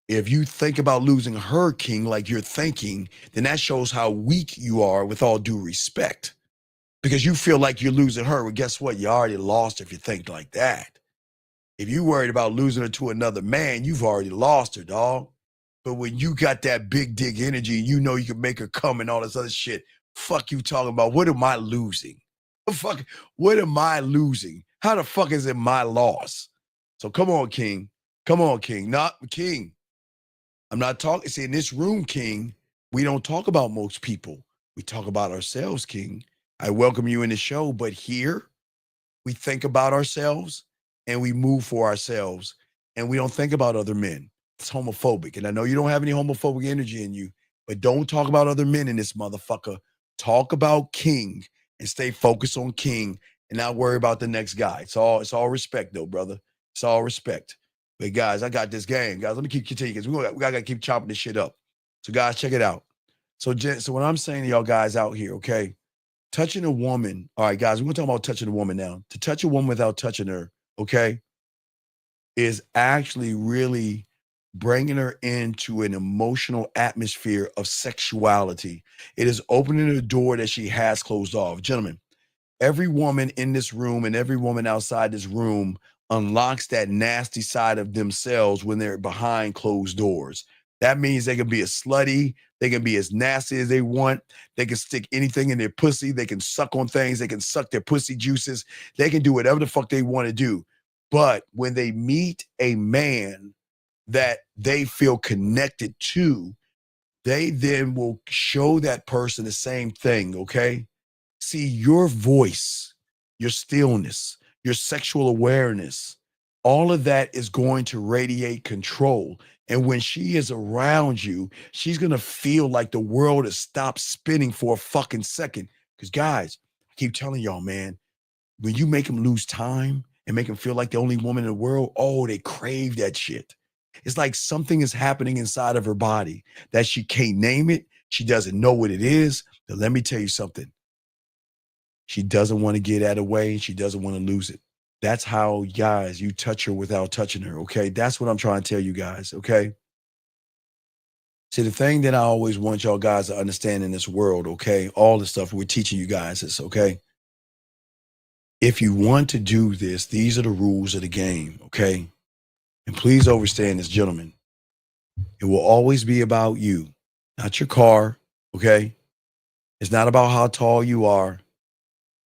If you think about losing her, King, like you're thinking, then that shows how weak you are with all due respect. Because you feel like you're losing her. Well, guess what? You already lost if you think like that. If you worried about losing her to another man, you've already lost her, dog. But when you got that big dick energy, you know you can make her come and all this other shit. Fuck you talking about? What am I losing? What am I losing? How the fuck is it my loss? So come on, King. Come on, King. Not King. I'm not talking. See, in this room, King, we don't talk about most people. We talk about ourselves, King. I welcome you in the show, but here we think about ourselves and we move for ourselves and we don't think about other men. It's homophobic. And I know you don't have any homophobic energy in you, but don't talk about other men in this motherfucker. Talk about King and stay focused on King and not worry about the next guy. It's all respect though, brother. It's all respect. But guys, I got this game. Guys, let me keep continuing because we gotta keep chopping this shit up. So guys, check it out. So what I'm saying to y'all guys out here, okay? Touching a woman, all right, guys, we're gonna talk about touching a woman now. To touch a woman without touching her, okay, is actually really bringing her into an emotional atmosphere of sexuality. It is opening a door that she has closed off. Gentlemen, every woman in this room and every woman outside this room unlocks that nasty side of themselves when they're behind closed doors. That means they can be as slutty, they can be as nasty as they want, they can stick anything in their pussy, they can suck on things, they can suck their pussy juices, they can do whatever the fuck they want to do. But when they meet a man that they feel connected to, they then will show that person the same thing, okay? See, your voice, your stillness, your sexual awareness, all of that is going to radiate control. And when she is around you, she's going to feel like the world has stopped spinning for a fucking second. Because guys, I keep telling y'all, man, when you make them lose time and make them feel like the only woman in the world, oh, they crave that shit. It's like something is happening inside of her body that she can't name it. She doesn't know what it is. But let me tell you something. She doesn't want to get out of the way. She doesn't want to lose it. That's how, guys, you touch her without touching her, okay? That's what I'm trying to tell you guys, okay? See, the thing that I always want y'all guys to understand in this world, okay, all the stuff we're teaching you guys is, okay, if you want to do this, these are the rules of the game, okay? And please understand this, gentlemen. It will always be about you, not your car, okay? It's not about how tall you are.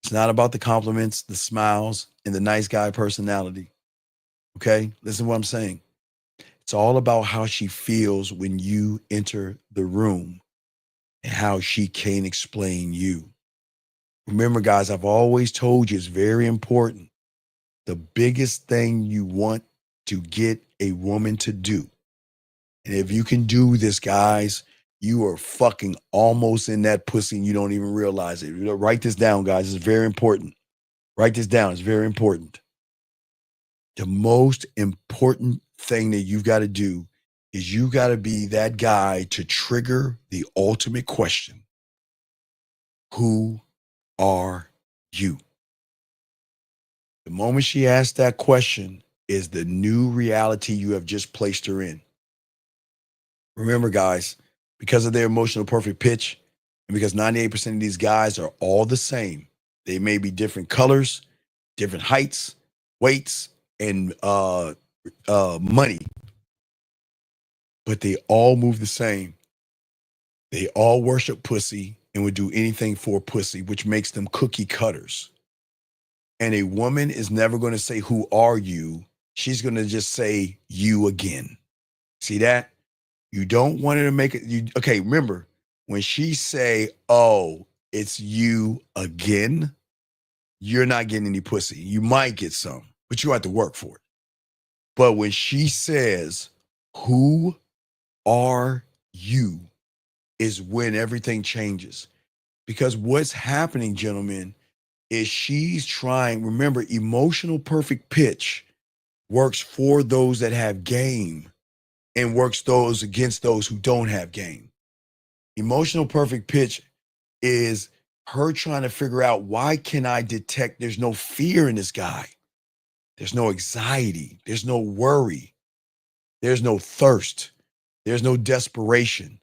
It's not about the compliments, the smiles, and the nice guy personality. Okay? Listen to what I'm saying. It's all about how she feels when you enter the room and how she can't explain you. Remember, guys, I've always told you it's very important. The biggest thing you want to get a woman to do, and if you can do this, guys, you are fucking almost in that pussy and you don't even realize it. Write this down, guys. It's very important. Write this down. It's very important. The most important thing that you've got to do is you got to be that guy to trigger the ultimate question. Who are you? The moment she asks that question is the new reality you have just placed her in. Remember, guys, because of their emotional perfect pitch, and because 98% of these guys are all the same, they may be different colors, different heights, weights, and money, but they all move the same. They all worship pussy and would do anything for pussy, which makes them cookie cutters. And a woman is never going to say, who are you? She's going to just say, you again. See that? You don't want her to make it. Okay, remember, when she say, oh, it's you again, you're not getting any pussy. You might get some, but you have to work for it. But when she says, who are you, is when everything changes. Because what's happening, gentlemen, is she's trying, remember, emotional perfect pitch works for those that have game and works those against those who don't have game. Emotional perfect pitch is her trying to figure out, why can I detect there's no fear in this guy? There's no anxiety. There's no worry. There's no thirst. There's no desperation.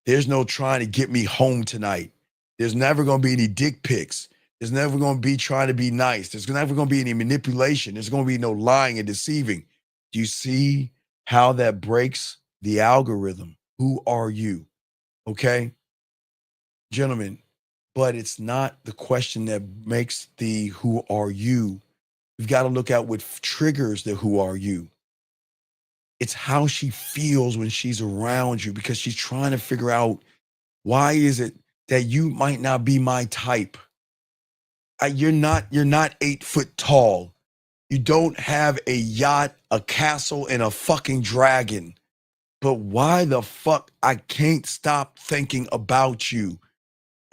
There's no trying to get me home tonight. There's never going to be any dick pics. There's never going to be trying to be nice. There's never going to be any manipulation. There's going to be no lying and deceiving. Do you see how that breaks the algorithm? Who are you? Okay, gentlemen, but it's not the question that makes the who are you. You've got to look at what triggers the who are you. It's how she feels when she's around you, because she's trying to figure out, why is it that you might not be my type? You're not 8 foot tall. You don't have a yacht, a castle, and a fucking dragon. But why the fuck I can't stop thinking about you?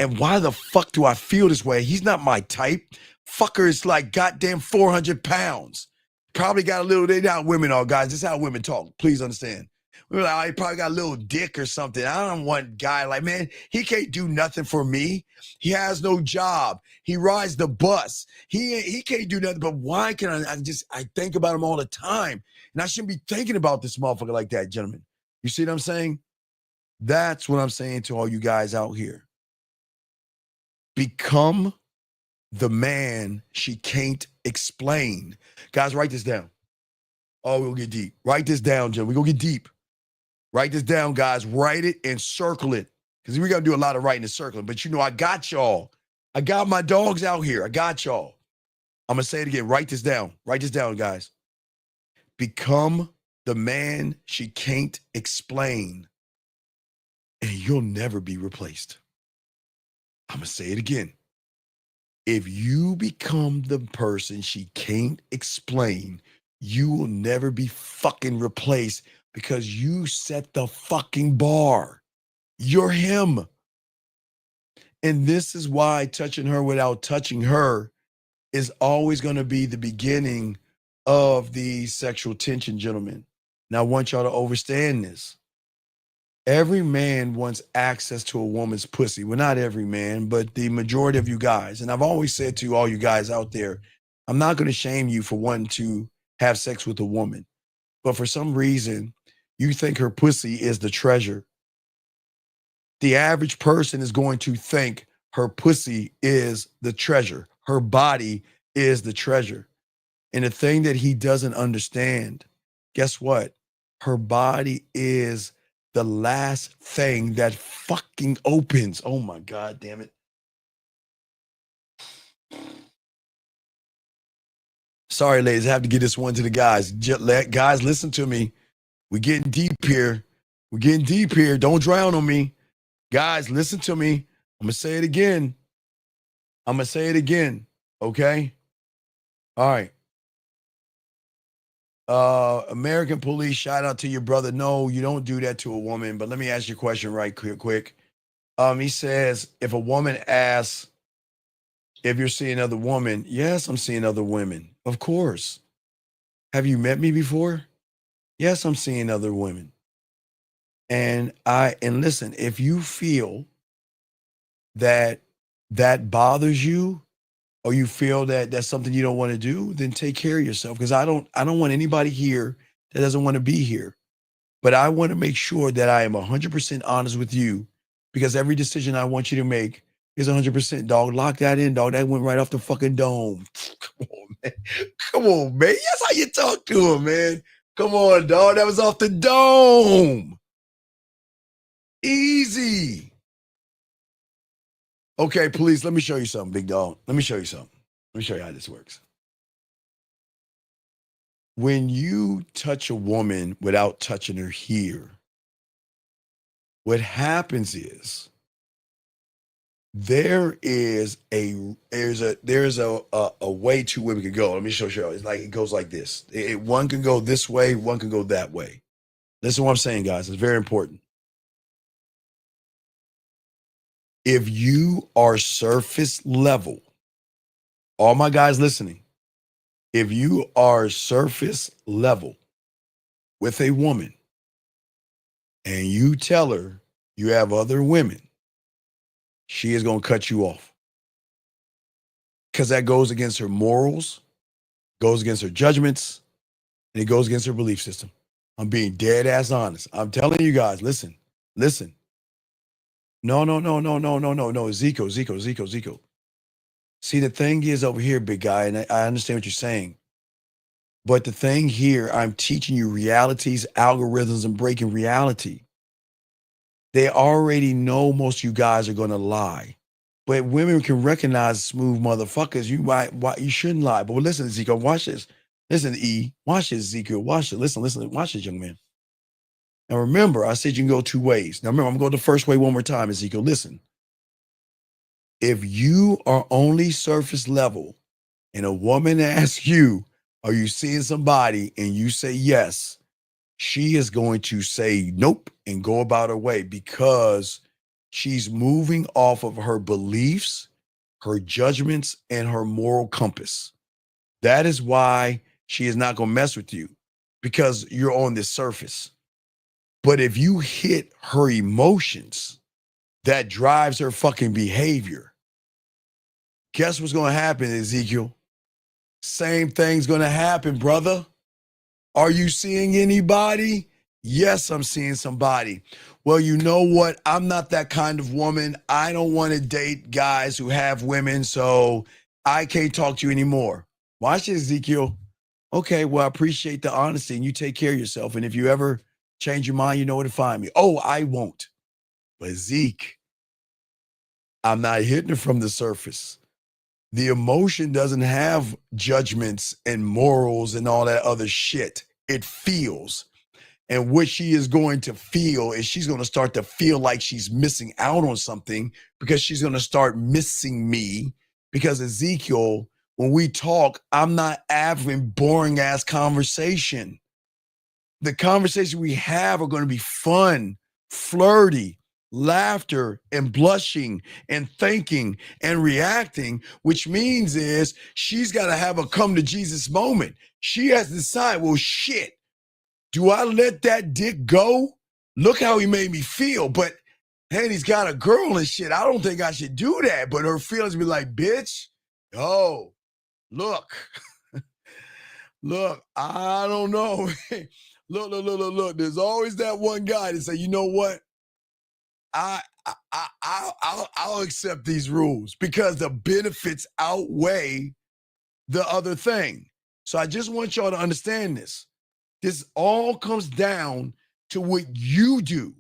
And why the fuck do I feel this way? He's not my type. Fucker is like goddamn 400 pounds. Probably got a little, they not women are, guys. This is how women talk. Please understand. We're like, oh, he probably got a little dick or something. I don't want guy like, man, he can't do nothing for me. He has no job. He rides the bus. He can't do nothing. But why can I think about him all the time. And I shouldn't be thinking about this motherfucker like that, gentlemen. You see what I'm saying? That's what I'm saying to all you guys out here. Become the man she can't explain. Guys, write this down. Oh, we'll get deep. Write this down, Jim. We're going to get deep. Write this down, guys. Write it and circle it. Because we're going to do a lot of writing and circling. But you know, I got y'all. I got my dogs out here. I got y'all. I'm going to say it again. Write this down. Write this down, guys. Become the man she can't explain. And you'll never be replaced. I'm going to say it again. If you become the person she can't explain, you will never be fucking replaced, because you set the fucking bar. You're him. And this is why touching her without touching her is always going to be the beginning of the sexual tension, gentlemen. Now, I want y'all to understand this. Every man wants access to a woman's pussy. Well, not every man, but the majority of you guys. And I've always said to all you guys out there, I'm not going to shame you for wanting to have sex with a woman. But for some reason, you think her pussy is the treasure. The average person is going to think her pussy is the treasure. Her body is the treasure. And the thing that he doesn't understand, guess what? Her body is the last thing that fucking opens. Oh my God, damn it. Sorry, ladies, I have to get this one to the guys. Guys, listen to me. We're getting deep here. We're getting deep here. Don't drown on me. Guys, listen to me. I'm going to say it again. I'm going to say it again. Okay? All right. American police, shout out to your brother. No, you don't do that to a woman. But let me ask you a question right quick. He says, if a woman asks if you're seeing other women, yes, I'm seeing other women. Of course. Have you met me before? Yes, I'm seeing other women. And listen, if you feel that bothers you, or you feel that that's something you don't want to do, then take care of yourself. Because I don't want anybody here that doesn't want to be here. But I want to make sure that I am 100% honest with you, because every decision I want you to make is 100%, dog. Lock that in, dog. That went right off the fucking dome. Come on, man. Come on, man. That's how you talk to him, man. Come on, dog. That was off the dome. Easy. Okay, police, let me show you something, big dog. Let me show you something. Let me show you how this works. When you touch a woman without touching her here, what happens is there's a way two women could go. Let me show you. It's like it goes like this. One can go this way, one can go that way. Listen to what I'm saying, guys. It's very important. If you are surface level, all my guys listening, if you are surface level with a woman and you tell her you have other women, she is going to cut you off. Because that goes against her morals, goes against her judgments, and it goes against her belief system. I'm being dead ass honest. I'm telling you guys, listen. No. Zico. See, the thing is over here, big guy, and I understand what you're saying. But the thing here, I'm teaching you realities, algorithms, and breaking reality. They already know most of you guys are going to lie. But women can recognize smooth motherfuckers. You shouldn't lie. But listen, Ezekiel, watch this. Listen, E, watch this, Ezekiel. Watch it. Listen, watch this, young man. Now remember, I said you can go two ways. Now remember, I'm going to go the first way one more time, Ezekiel. Listen. If you are only surface level and a woman asks you, are you seeing somebody? And you say yes, she is going to say nope and go about her way because she's moving off of her beliefs, her judgments, and her moral compass. That is why she is not going to mess with you, because you're on the surface. But if you hit her emotions, that drives her fucking behavior. Guess what's going to happen, Ezekiel? Same thing's going to happen, brother. Are you seeing anybody? Yes, I'm seeing somebody. Well, you know what? I'm not that kind of woman. I don't want to date guys who have women, so I can't talk to you anymore. Watch it, Ezekiel. Okay, well, I appreciate the honesty, and you take care of yourself. And if you ever change your mind, you know where to find me. Oh, I won't. But Zeke, I'm not hitting it from the surface. The emotion doesn't have judgments and morals and all that other shit. It feels. And what she is going to feel is she's going to start to feel like she's missing out on something, because she's going to start missing me. Because Ezekiel, when we talk, I'm not having boring ass conversation. The conversation we have are going to be fun, flirty, laughter, and blushing, and thinking, and reacting, which means is she's got to have a come to Jesus moment. She has to decide, well, shit, do I let that dick go? Look how he made me feel. But, hey, he's got a girl and shit. I don't think I should do that. But her feelings be like, bitch, oh, look, look, I don't know. Look. There's always that one guy that say, you know what? I'll accept these rules because the benefits outweigh the other thing. So I just want y'all to understand this. This all comes down to what you do.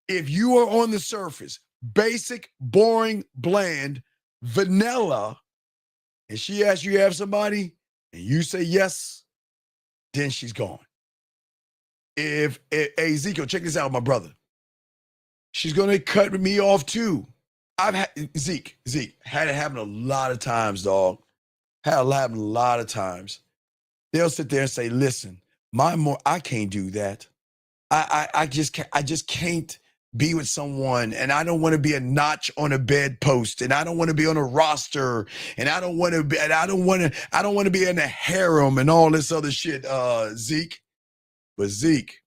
If you are on the surface, basic, boring, bland, vanilla, and she asks you have somebody, and you say yes, then she's gone. If Ezekiel, check this out, my brother. She's gonna cut me off too. I've had Zeke had it happen a lot of times, dog. Had it happen a lot of times. They'll sit there and say, "Listen, I can't do that. I just can't be with someone, and I don't want to be a notch on a bedpost, and I don't want to be on a roster, and I don't want to be in a harem and all this other shit, Zeke." But Zeke,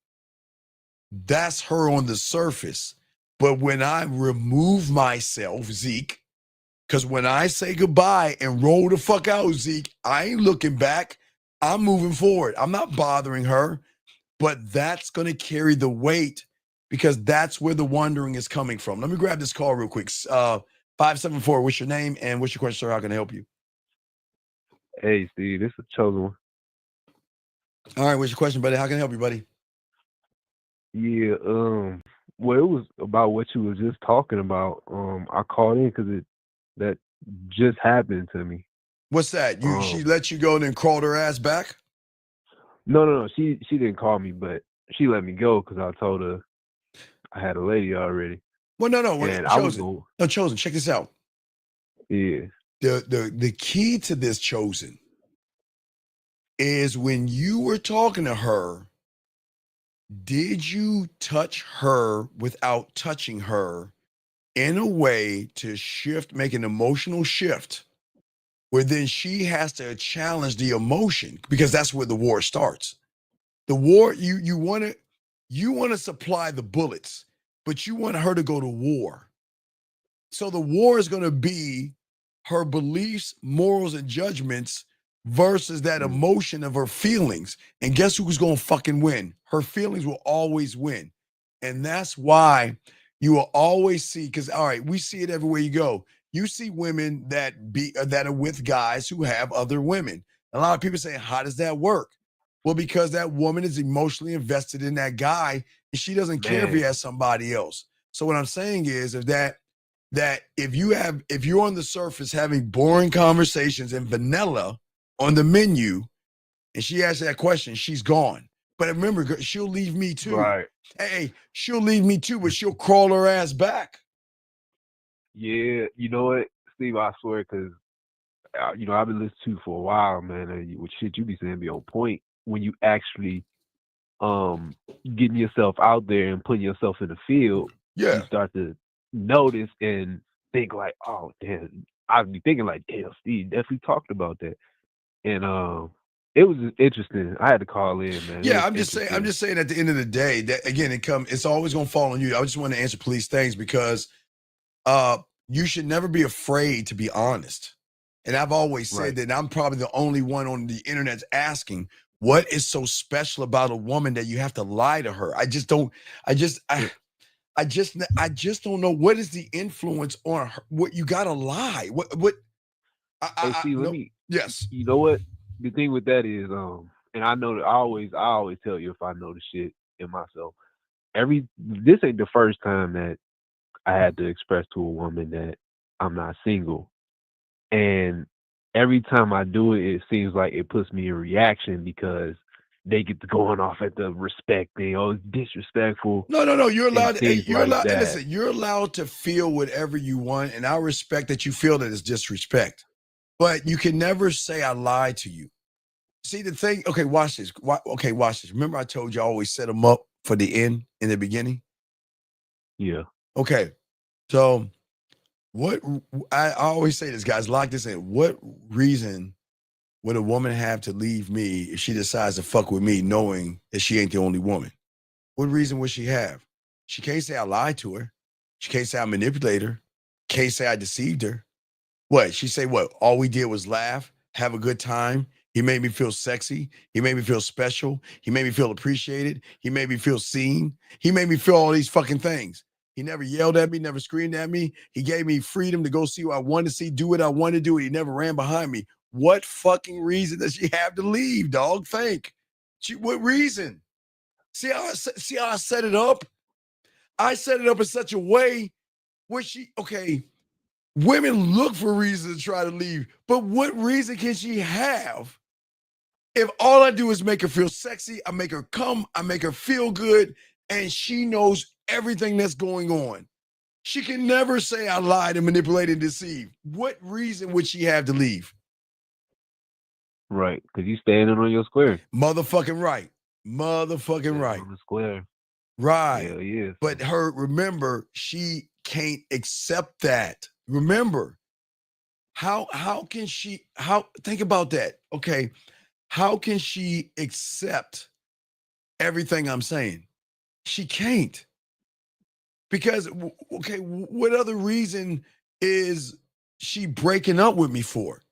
that's her on the surface. But when I remove myself, Zeke, because when I say goodbye and roll the fuck out, Zeke, I ain't looking back. I'm moving forward. I'm not bothering her. But that's going to carry the weight, because that's where the wondering is coming from. Let me grab this call real quick. 574, what's your name and what's your question, sir? How can I help you? Hey, Steve, this is Chosen One. All right, what's your question, buddy? How can I help you, buddy? Yeah, well, it was about what you were just talking about. I called in because that just happened to me. What's that? She let you go and then crawled her ass back? No. She didn't call me, but she let me go because I told her I had a lady already. Well, no. And Chosen, check this out. Yeah. The key to this, Chosen, is when you were talking to her, did you touch her without touching her in a way to make an emotional shift where then she has to challenge the emotion, because that's where the war starts. The war, you want to supply the bullets, but you want her to go to war. So the war is going to be her beliefs, morals, and judgments versus that emotion of her feelings. And guess who's going to fucking win? Her feelings will always win. And that's why you will always see, because, all right, we see it everywhere you go. you see women that are with guys who have other women. A lot of people say, how does that work? Well, because that woman is emotionally invested in that guy, and she doesn't care if he has somebody else. So what I'm saying is that if you're on the surface having boring conversations and vanilla on the menu, and she asks that question, she's gone. But remember, she'll leave me too. Right. Hey, she'll leave me too, but she'll crawl her ass back. Yeah, you know what, Steve? I swear, because you know, I've been listening to you for a while, man. And what shit you be saying be on point when you actually getting yourself out there and putting yourself in the field. Yeah. You start to notice and think like, oh damn. I'd be thinking like, damn, Steve definitely talked about that. And it was just interesting. I had to call in, man. Yeah, I'm just saying at the end of the day, that again, it's always gonna fall on you. I just want to answer police things because you should never be afraid to be honest. And I've always said that I'm probably the only one on the internet asking, what is so special about a woman that you have to lie to her? I just don't know what is the influence on her. What you gotta lie? Yes. You know what? The thing with that is, and I know that I always tell you if I know the shit in myself. This ain't the first time that I had to express to a woman that I'm not single. And every time I do it, it seems like it puts me in reaction because they get to going off at the respect thing. Oh, it's disrespectful. No. You're allowed. You're allowed. Listen, you're allowed to feel whatever you want, and I respect that you feel that it's disrespect. But you can never say I lied to you. See the thing. Okay, watch this. Okay, watch this. Remember, I told you I always set them up for the end in the beginning. Yeah. Okay. So, what I always say this, guys, lock this in. What reason would a woman have to leave me if she decides to fuck with me, knowing that she ain't the only woman? What reason would she have? She can't say I lied to her. She can't say I manipulated her. Can't say I deceived her. What? She say what? All we did was laugh, have a good time. He made me feel sexy. He made me feel special. He made me feel appreciated. He made me feel seen. He made me feel all these fucking things. He never yelled at me, never screamed at me. He gave me freedom to go see what I wanted to see, do what I wanted to do. He never ran behind me. What fucking reason does she have to leave, dog? Think. What reason? See how I set it up? I set it up in such a way where women look for reasons to try to leave, but what reason can she have if all I do is make her feel sexy, I make her come, I make her feel good, and she knows everything that's going on? She can never say I lied and manipulated and deceived. What reason would she have to leave? Right, because you standing on your square. Motherfucking right. Motherfucking right. On the square. Right. Hell yeah. But remember, she can't accept that. Remember, how can she, think about that. Okay. How can she accept everything I'm saying? She can't. Because, okay, what other reason is she breaking up with me for?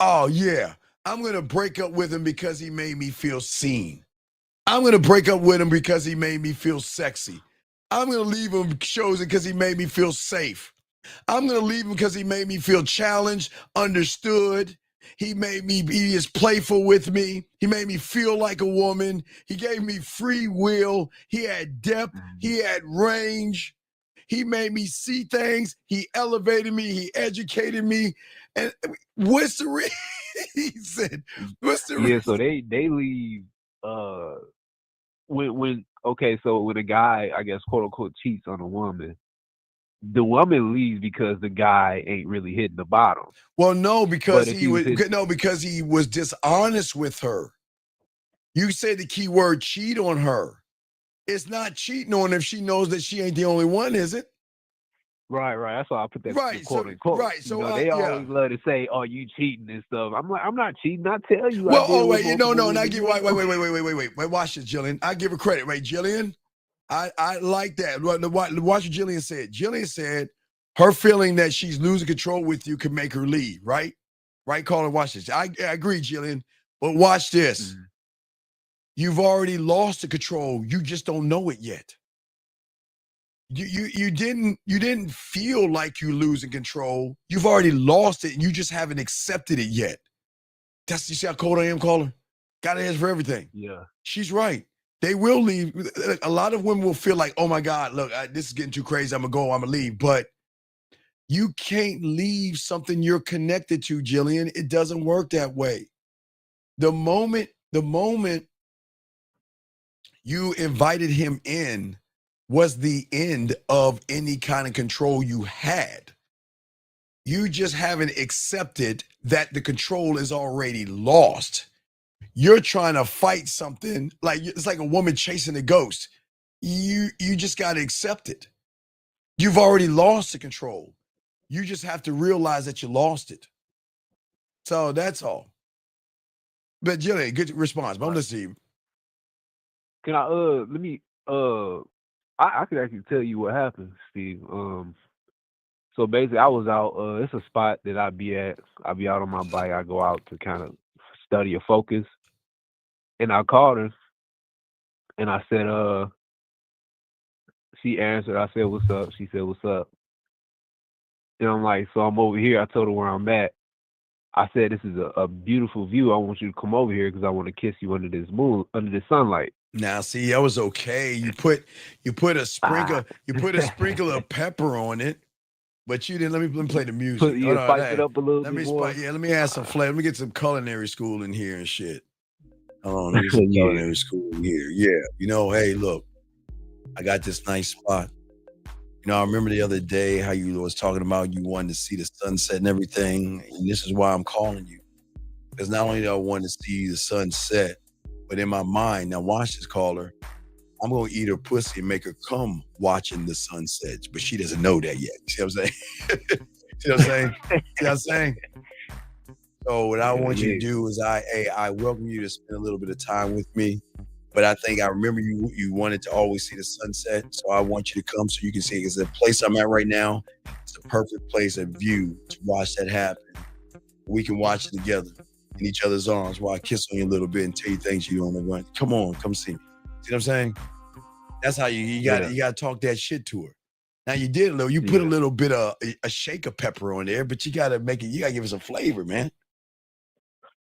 Oh, yeah, I'm going to break up with him because he made me feel seen. I'm going to break up with him because he made me feel sexy. I'm going to leave him chosen because he made me feel safe. I'm going to leave him because he made me feel challenged, understood. He is playful with me. He made me feel like a woman. He gave me free will. He had depth. He had range. He made me see things. He elevated me. He educated me. And what's the reason? He said, what's the reason? Yeah, so they leave when a guy, I guess, quote unquote, cheats on a woman, the woman leaves because the guy ain't really hitting the bottom. Well, no, because he was dishonest with her. You said the key word cheat on her. It's not cheating on her if she knows that she ain't the only one, is it? Right. That's why I put that quote unquote. So they always love to say, "Oh, you cheating and stuff." I'm like, I'm not cheating. I tell you. Well, wait. No. And I give wait. Watch this, Jillian. I give her credit, right, Jillian? I like that. Watch what Jillian said. Jillian said her feeling that she's losing control with you can make her leave, right? Right, Colin, watch this. I agree, Jillian, but watch this. Mm-hmm. You've already lost the control. You just don't know it yet. You didn't feel like you losing control. You've already lost it, and you just haven't accepted it yet. You see how cold I am, caller? Got hands for everything. Yeah. She's right. They will leave. A lot of women will feel like, oh my God, look, this is getting too crazy. I'm gonna go. I'm gonna leave. But you can't leave something you're connected to, Jillian. It doesn't work that way. The moment you invited him in was the end of any kind of control you had. You just haven't accepted that the control is already lost. You're trying to fight something like it's like a woman chasing a ghost. You just got to accept it. You've already lost the control. You just have to realize that you lost it. So that's all. But Jillian, good response. But I'm listening to you. Can I let me I could actually tell you what happened, Steve. So basically I was out, it's a spot that I be at. I be out on my bike. I go out to kind of study or focus. And I called her and I said, she answered, I said, what's up? She said, what's up? And I'm like, so I'm over here. I told her where I'm at. I said, this is a beautiful view. I want you to come over here because I want to kiss you under this sunlight. Now, see, that was okay. You put a sprinkle of pepper on it, but you didn't. Let me play the music. Spice it up a little let bit me more. let me add some flavor. Let me get some culinary school in here and shit. Hold on, let me get some culinary school in here. Yeah, hey, look, I got this nice spot. I remember the other day how you was talking about you wanted to see the sunset and everything, and this is why I'm calling you. Because not only do I want to see the sunset, but in my mind, now watch this, caller, I'm going to eat her pussy and make her come watching the sunset, but she doesn't know that yet. See what I'm saying? See what I'm saying? See what I'm saying? So what I want you to do is I welcome you to spend a little bit of time with me. But I think I remember you wanted to always see the sunset. So I want you to come so you can see it. Because the place I'm at right now, it's the perfect place of view to watch that happen. We can watch it together in each other's arms while I kiss on you a little bit and tell you things you don't want. Come on, come see me. See what I'm saying? That's how you gotta talk that shit to her. Now you did a little, you put a little bit of a shake of pepper on there, but you gotta give it some flavor, man.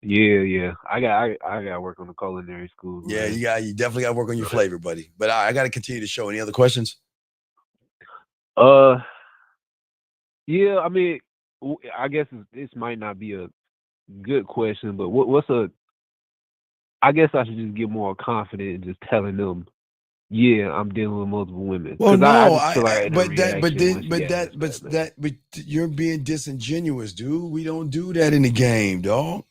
Yeah. I gotta work on the culinary school. Yeah, man. you definitely gotta work on your flavor, buddy. But I gotta continue the show. Any other questions? Yeah, I mean, I guess this might not be a good question, but I guess I should just get more confident in just telling them, yeah, I'm dealing with multiple women. Well, no, I just feel like but you're being disingenuous, dude. We don't do that in the game, dog.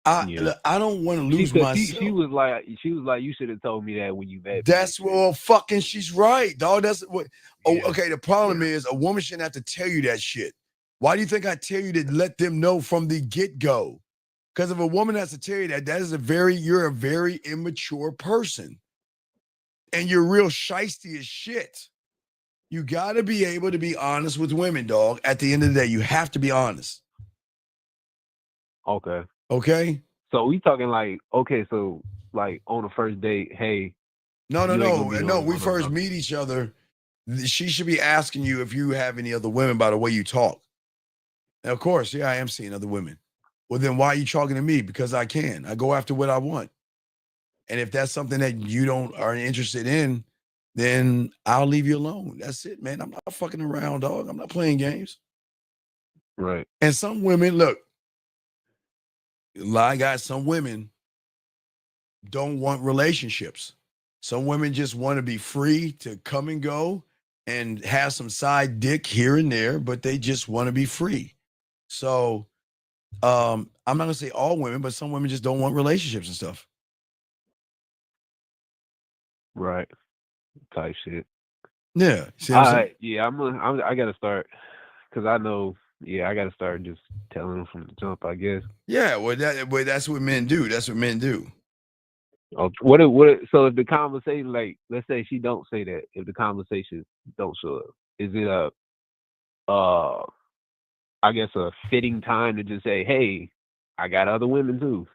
I don't want to lose myself. She was like, you should have told me that when you met me. That's fucking she's right, dog. That's what. Oh, okay. The problem is a woman shouldn't have to tell you that shit. Why do you think I tell you to let them know from the get-go? Because if a woman has to tell you that is you're a very immature person. And you're real shisty as shit. You got to be able to be honest with women, dog. At the end of the day, you have to be honest. Okay. Okay. So we talking like, so like on the first date, hey. No. We first meet each other. She should be asking you if you have any other women by the way you talk. And of course, yeah, I am seeing other women. Well, then why are you talking to me? Because I can. I go after what I want. And if that's something that you aren't interested in, then I'll leave you alone. That's it, man. I'm not fucking around, dog. I'm not playing games. Right. And some women, look, some women don't want relationships. Some women just want to be free to come and go and have some side dick here and there, but they just want to be free. So I'm not gonna say all women, but some women just don't want relationships and stuff. Right. Type shit. Yeah. See what I'm saying? Yeah, I gotta start because I know. Yeah, I gotta start just telling them from the jump, I guess. Yeah, that's what men do. That's what men do. So if the conversation, like, let's say she don't say that, if the conversation don't show up, is it I guess a fitting time to just say, hey, I got other women too?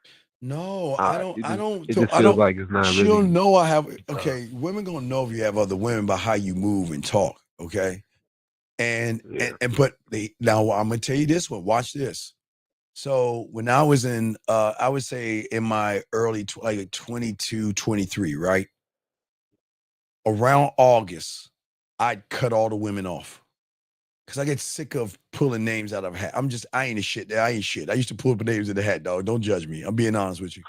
No, I don't. It just feels like it's not She'll really. know I have. Okay, women gonna know if you have other women by how you move and talk. Okay, and but now I'm gonna tell you this one. Watch this. So when I was in, I would say in my early like 22, 23, right around August, I'd cut all the women off. Cause I get sick of pulling names out of a hat. I ain't a shit. I ain't shit. I used to pull the names in the hat, dog. Don't judge me. I'm being honest with you.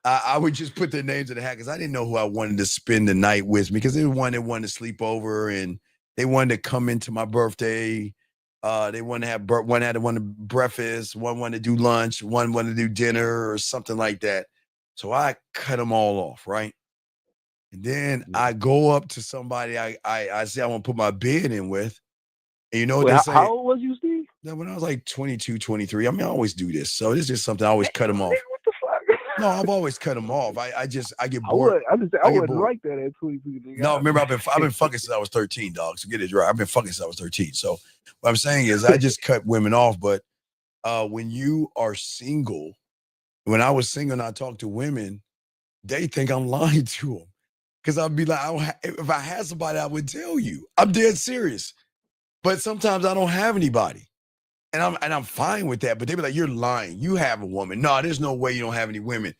I would just put their names in the hat because I didn't know who I wanted to spend the night with me. Because they were one that wanted to sleep over and they wanted to come into my birthday. They wanted to have one breakfast, one wanted to do lunch, one wanted to do dinner or something like that. So I cut them all off, right? And then I go up to somebody I say I want to put my bid in with. And you know what Wait, they how say? old was you, Steve? When I was like 22, 23. I mean, I always do this. So this is just something I always cut them off. What the fuck? No, I've always cut them off. I get I bored. wouldn't get bored. like that at 22. Nigga. No, remember I've been fucking since I was 13, dog. So get it right. I've been fucking since I was 13. So what I'm saying is I just cut women off. But when you are single, when I was single and I talk to women, they think I'm lying to them. Because I'd be like, if I had somebody, I would tell you. I'm dead serious. But sometimes I don't have anybody. And I'm fine with that. But they be like, you're lying. You have a woman. No, there's no way you don't have any women.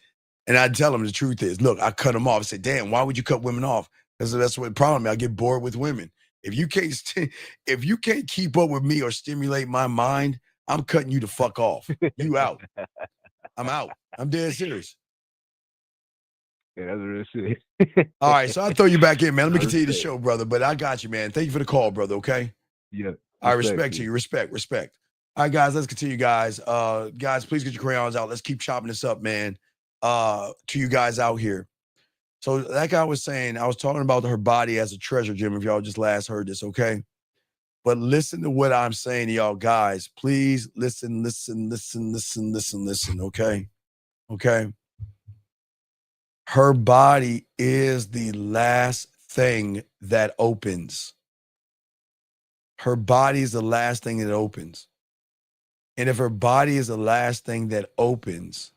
And I tell them the truth is, look, I cut them off. I say, damn, why would you cut women off? Because that's what the problem is. I get bored with women. If you can't keep up with me or stimulate my mind, I'm cutting you the fuck off. You out. I'm out. I'm dead serious. Yeah, that's real shit. All right, so I'll throw you back in, man. Let me continue the show, brother. But I got you, man. Thank you for the call, brother, okay? Yeah. I respect you. Respect. All right, guys, let's continue, guys. Guys, please get your crayons out. Let's keep chopping this up, man. To you guys out here. So like I was saying, I was talking about her body as a treasure, Jim, if y'all just last heard this, okay? But listen to what I'm saying to y'all, guys. Please listen, okay? Okay? Her body is the last thing that opens. Her body is the last thing that opens. And if her body is the last thing that opens,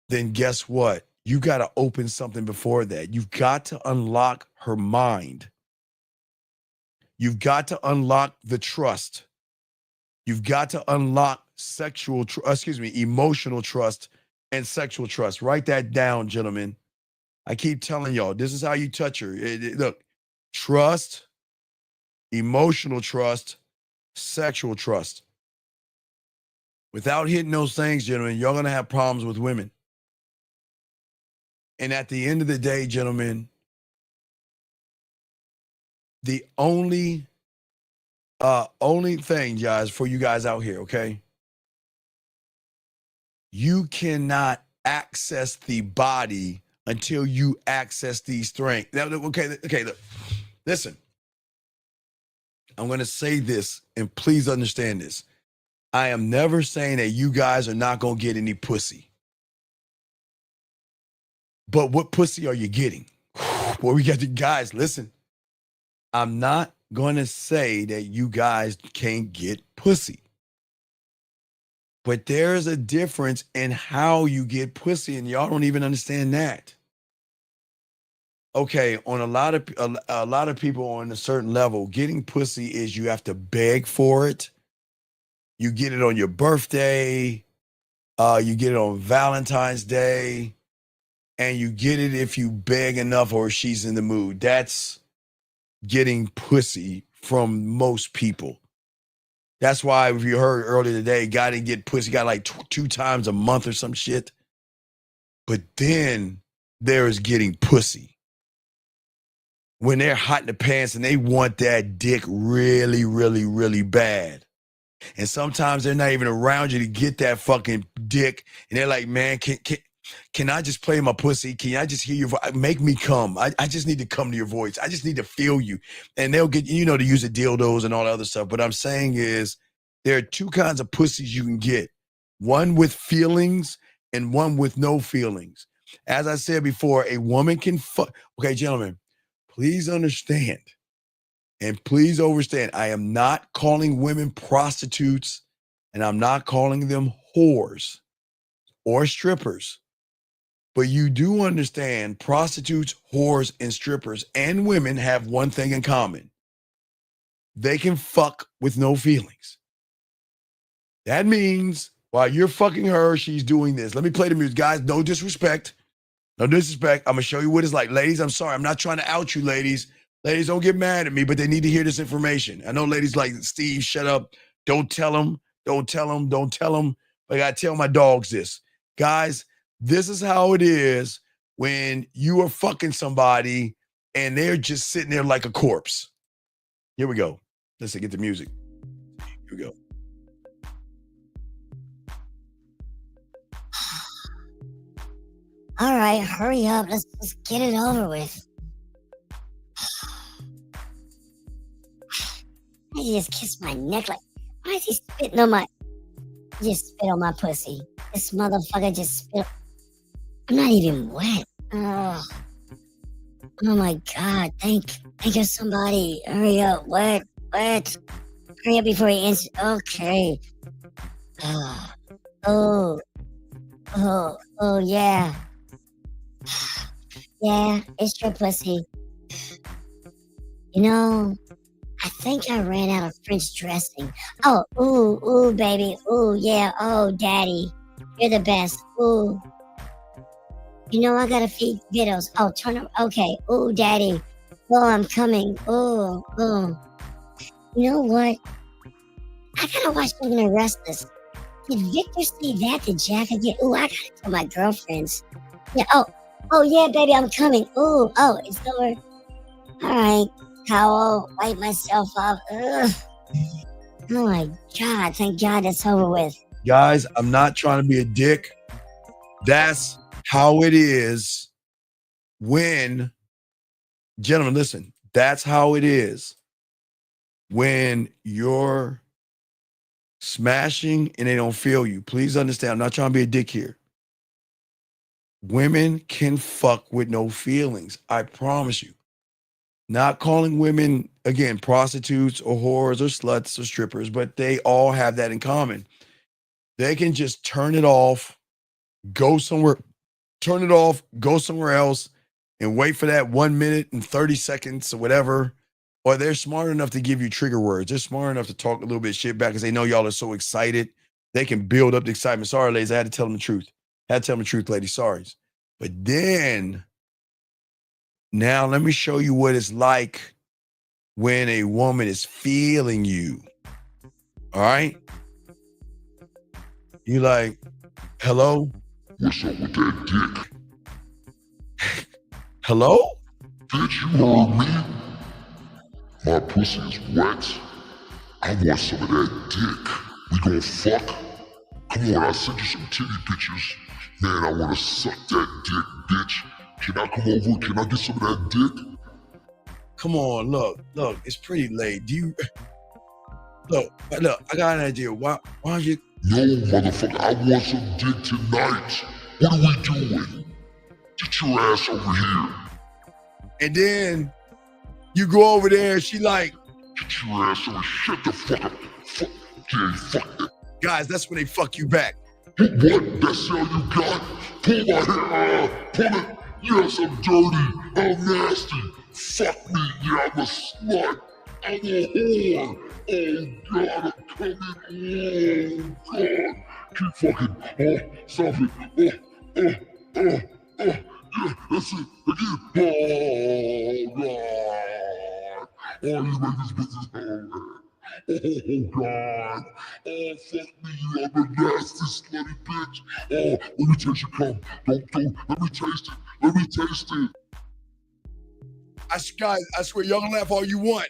then guess what? You got to open something before that. You've got to unlock her mind. You've got to unlock the trust. You've got to unlock emotional trust and sexual trust. Write that down, gentlemen. I keep telling y'all, this is how you touch her. Look, trust, emotional trust, sexual trust. Without hitting those things, gentlemen, you're going to have problems with women. And at the end of the day, gentlemen, the only thing, guys, for you guys out here, okay? You cannot access the body until you access these strengths. Now, okay, look. Listen. I'm going to say this, and please understand this. I am never saying that you guys are not going to get any pussy. But what pussy are you getting? Well, we got the guys, listen. I'm not going to say that you guys can't get pussy. But there's a difference in how you get pussy, and y'all don't even understand that. Okay, on a lot of people on a certain level, getting pussy is you have to beg for it. You get it on your birthday, you get it on Valentine's Day, and you get it if you beg enough or she's in the mood. That's getting pussy from most people. That's why, if you heard earlier today, guy didn't get pussy, got like 2 times a month or some shit. But then there is getting pussy. When they're hot in the pants and they want that dick really, really, really bad. And sometimes they're not even around you to get that fucking dick. And they're like, man, can I just play my pussy? Can I just hear your voice? Make me come. I just need to come to your voice. I just need to feel you. And they'll get, to use the dildos and all the other stuff. What I'm saying is there are 2 kinds of pussies you can get. One with feelings and one with no feelings. As I said before, a woman can fuck. Okay, gentlemen, please understand. And please understand, I am not calling women prostitutes and I'm not calling them whores. or strippers. But you do understand prostitutes, whores, and strippers and women have one thing in common. They can fuck with no feelings. That means while you're fucking her, she's doing this. Let me play the music. Guys, no disrespect. No disrespect. I'm going to show you what it's like. Ladies, I'm sorry. I'm not trying to out you, ladies. Ladies, don't get mad at me, but they need to hear this information. I know ladies like, Steve, shut up. Don't tell them. Don't tell them. Don't tell them. But I got to tell my dogs this. Guys, this is how it is when you are fucking somebody and they're just sitting there like a corpse. Here we go. Let's get the music. Here we go. All right, hurry up. Let's just get it over with. He just kissed my neck like, why is he spitting on my... He just spit on my pussy. This motherfucker just spit... I'm not even wet. Oh my God. Thank you, somebody. Hurry up. Wet. Hurry up before he answers. Okay. Oh, yeah. Yeah, it's your pussy. You know, I think I ran out of French dressing. Oh, ooh, baby. Ooh, yeah. Oh, daddy. You're the best. Ooh. You know, I gotta feed kiddos. Oh, turn up. Okay. Ooh, daddy. Oh, I'm coming. Ooh. You know what? I gotta watch Living and Restless. Did Victor say that to Jack again? Ooh, I gotta tell my girlfriends. Yeah. Oh, yeah, baby, I'm coming. Ooh. Oh, it's over. All right. Towel. Wipe myself off. Ugh. Oh my God. Thank God that's over with. Guys, I'm not trying to be a dick. That's how it is when, gentlemen, listen, that's how it is when you're smashing and they don't feel you. Please understand, I'm not trying to be a dick here. Women can fuck with no feelings. I promise you. Not calling women, again, prostitutes or whores or sluts or strippers, but they all have that in common. They can just turn it off, go somewhere, turn it off, go somewhere else, and wait for that 1 minute and 30 seconds or whatever. Or they're smart enough to give you trigger words. They're smart enough to talk a little bit of shit back because they know y'all are so excited. They can build up the excitement. Sorry, ladies, I had to tell them the truth. Ladies, sorry. But then, now let me show you what it's like when a woman is feeling you. All right? You like, hello? What's up with that dick? Hello? Bitch, you heard me? My pussy is wet. I want some of that dick. We gon' fuck? Come on, I'll send you some titty pictures. Man, I wanna suck that dick, bitch. Can I come over? Can I get some of that dick? Come on, look, it's pretty late. Do you... Look, I got an idea. Why don't you... No, motherfucker, I want some dick tonight. What are we doing? Get your ass over here. And then you go over there and she like... Get your ass over, shut the fuck up. Fuck that. Guys, that's when they fuck you back. What? That's all you got? Pull my hair, pull it. Yes, I'm dirty. I'm nasty. Fuck me. Yeah, I'm a slut. I'm a whore. Oh God, I'm coming. Oh God. Keep fucking. Oh, stop it. Yeah, that's it. Again. Oh God. Oh, you make this business hard. Oh God. Oh, fuck me. I'm a nasty, slutty bitch. Oh, let me taste your cum. Don't. Let me taste it. Guys, I swear, y'all can laugh all you want.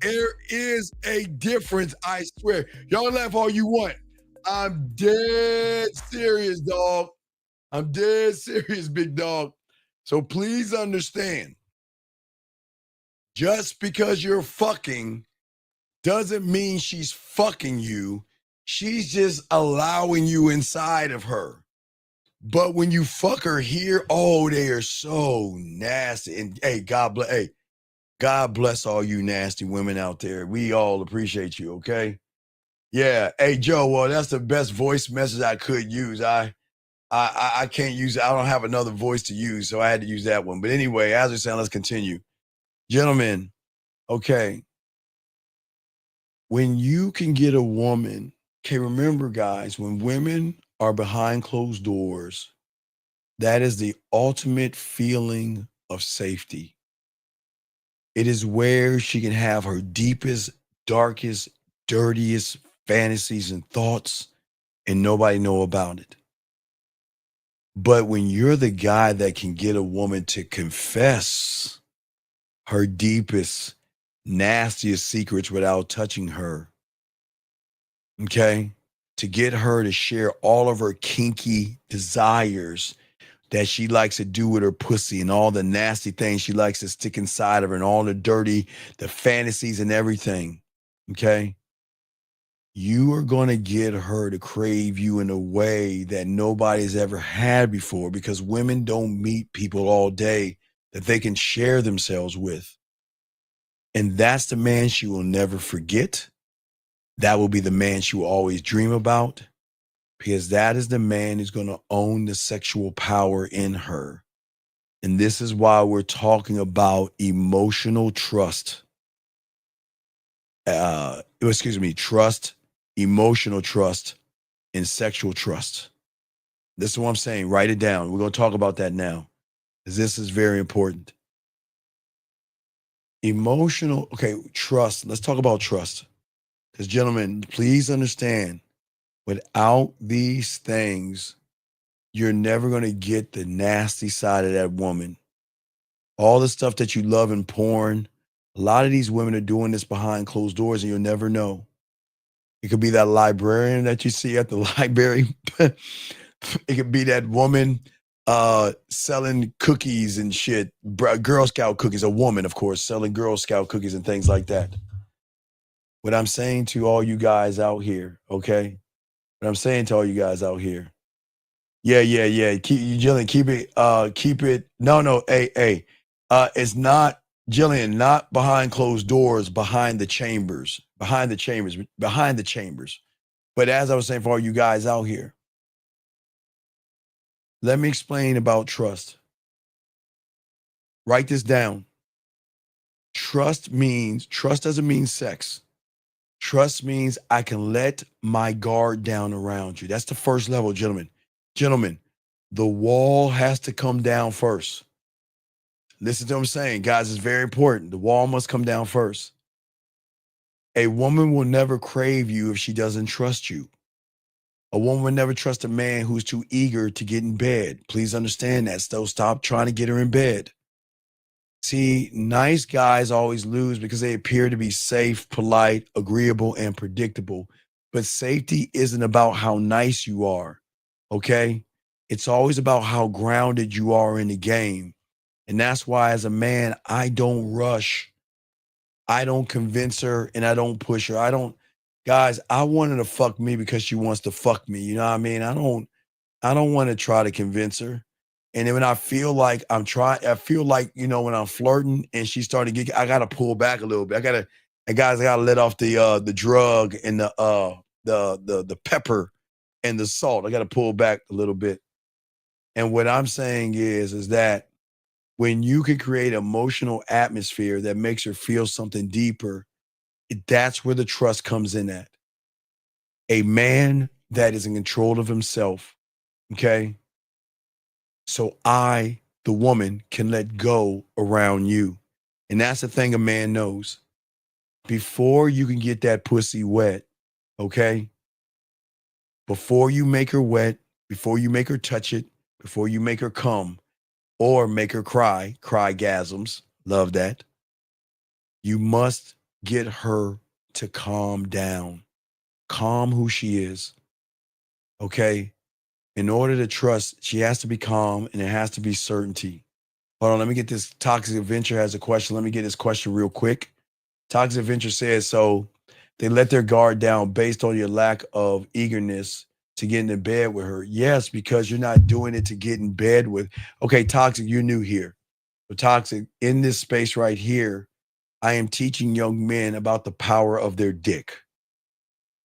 There is a difference, I swear. Y'all laugh all you want. I'm dead serious, dog. I'm dead serious, big dog. So please understand, just because you're fucking doesn't mean she's fucking you. She's just allowing you inside of her. But when you fuck her here, oh, they are so nasty. And hey, God bless all you nasty women out there. We all appreciate you, okay? Yeah. Hey, Joe, well, that's the best voice message I could use. I can't use, I don't have another voice to use, so I had to use that one. But anyway, as we're saying, let's continue. Gentlemen, okay. When you can get a woman, okay, remember guys, when women are behind closed doors, that is the ultimate feeling of safety. It is where she can have her deepest, darkest, dirtiest fantasies and thoughts, and nobody know about it. But when you're the guy that can get a woman to confess her deepest, nastiest secrets without touching her, okay, to get her to share all of her kinky desires that she likes to do with her pussy and all the nasty things she likes to stick inside of her and all the dirty, the fantasies and everything, okay? You are going to get her to crave you in a way that nobody's ever had before, because women don't meet people all day that they can share themselves with. And that's the man she will never forget. That will be the man she will always dream about, because that is the man who's going to own the sexual power in her. And this is why we're talking about emotional trust. Trust, emotional trust, and sexual trust. This is what I'm saying. Write it down. We're going to talk about that now, because this is very important. Emotional, okay, trust. Let's talk about trust. Because, gentlemen, please understand, without these things, you're never going to get the nasty side of that woman. All the stuff that you love in porn, a lot of these women are doing this behind closed doors, and you'll never know. It could be that librarian that you see at the library. It could be that woman selling cookies and shit, Girl Scout cookies, a woman, of course, selling Girl Scout cookies and things like that. What I'm saying to all you guys out here, okay? What I'm saying to all you guys out here. Yeah. Keep it. No. Hey. It's not, Jillian, not behind closed doors, behind the chambers. But as I was saying, for all you guys out here, let me explain about trust. Write this down. Trust doesn't mean sex. Trust means I can let my guard down around you. That's the first level, gentlemen. Gentlemen, the wall has to come down first. Listen to what I'm saying, guys. It's very important. The wall must come down first. A woman will never crave you if she doesn't trust you. A woman will never trust a man who's too eager to get in bed. Please understand that. So stop trying to get her in bed. See, nice guys always lose because they appear to be safe, polite, agreeable, and predictable. But safety isn't about how nice you are, okay? It's always about how grounded you are in the game. And that's why, as a man, I don't rush. I don't convince her and I don't push her. Guys, I want her to fuck me because she wants to fuck me. You know what I mean? I don't want to try to convince her. And then when I feel like I feel like, when I'm flirting and she's starting to get, I got to pull back a little bit. I got to let off the drug and the pepper and the salt. I got to pull back a little bit. And what I'm saying is that when you can create an emotional atmosphere that makes her feel something deeper, that's where the trust comes in at. A man that is in control of himself, okay? So I, the woman, can let go around you. And that's the thing a man knows. Before you can get that pussy wet, okay? Before you make her wet, before you make her touch it, before you make her come, or make her cry-gasms, love that. You must get her to calm down. Calm who she is, okay? In order to trust, she has to be calm and it has to be certainty. Hold on, let me get this. Toxic Adventure has a question. Let me get this question real quick. Toxic Adventure says, so they let their guard down based on your lack of eagerness to get into bed with her. Yes, because you're not doing it to get in bed with. Okay, Toxic, you're new here. But Toxic, in this space right here, I am teaching young men about the power of their dick,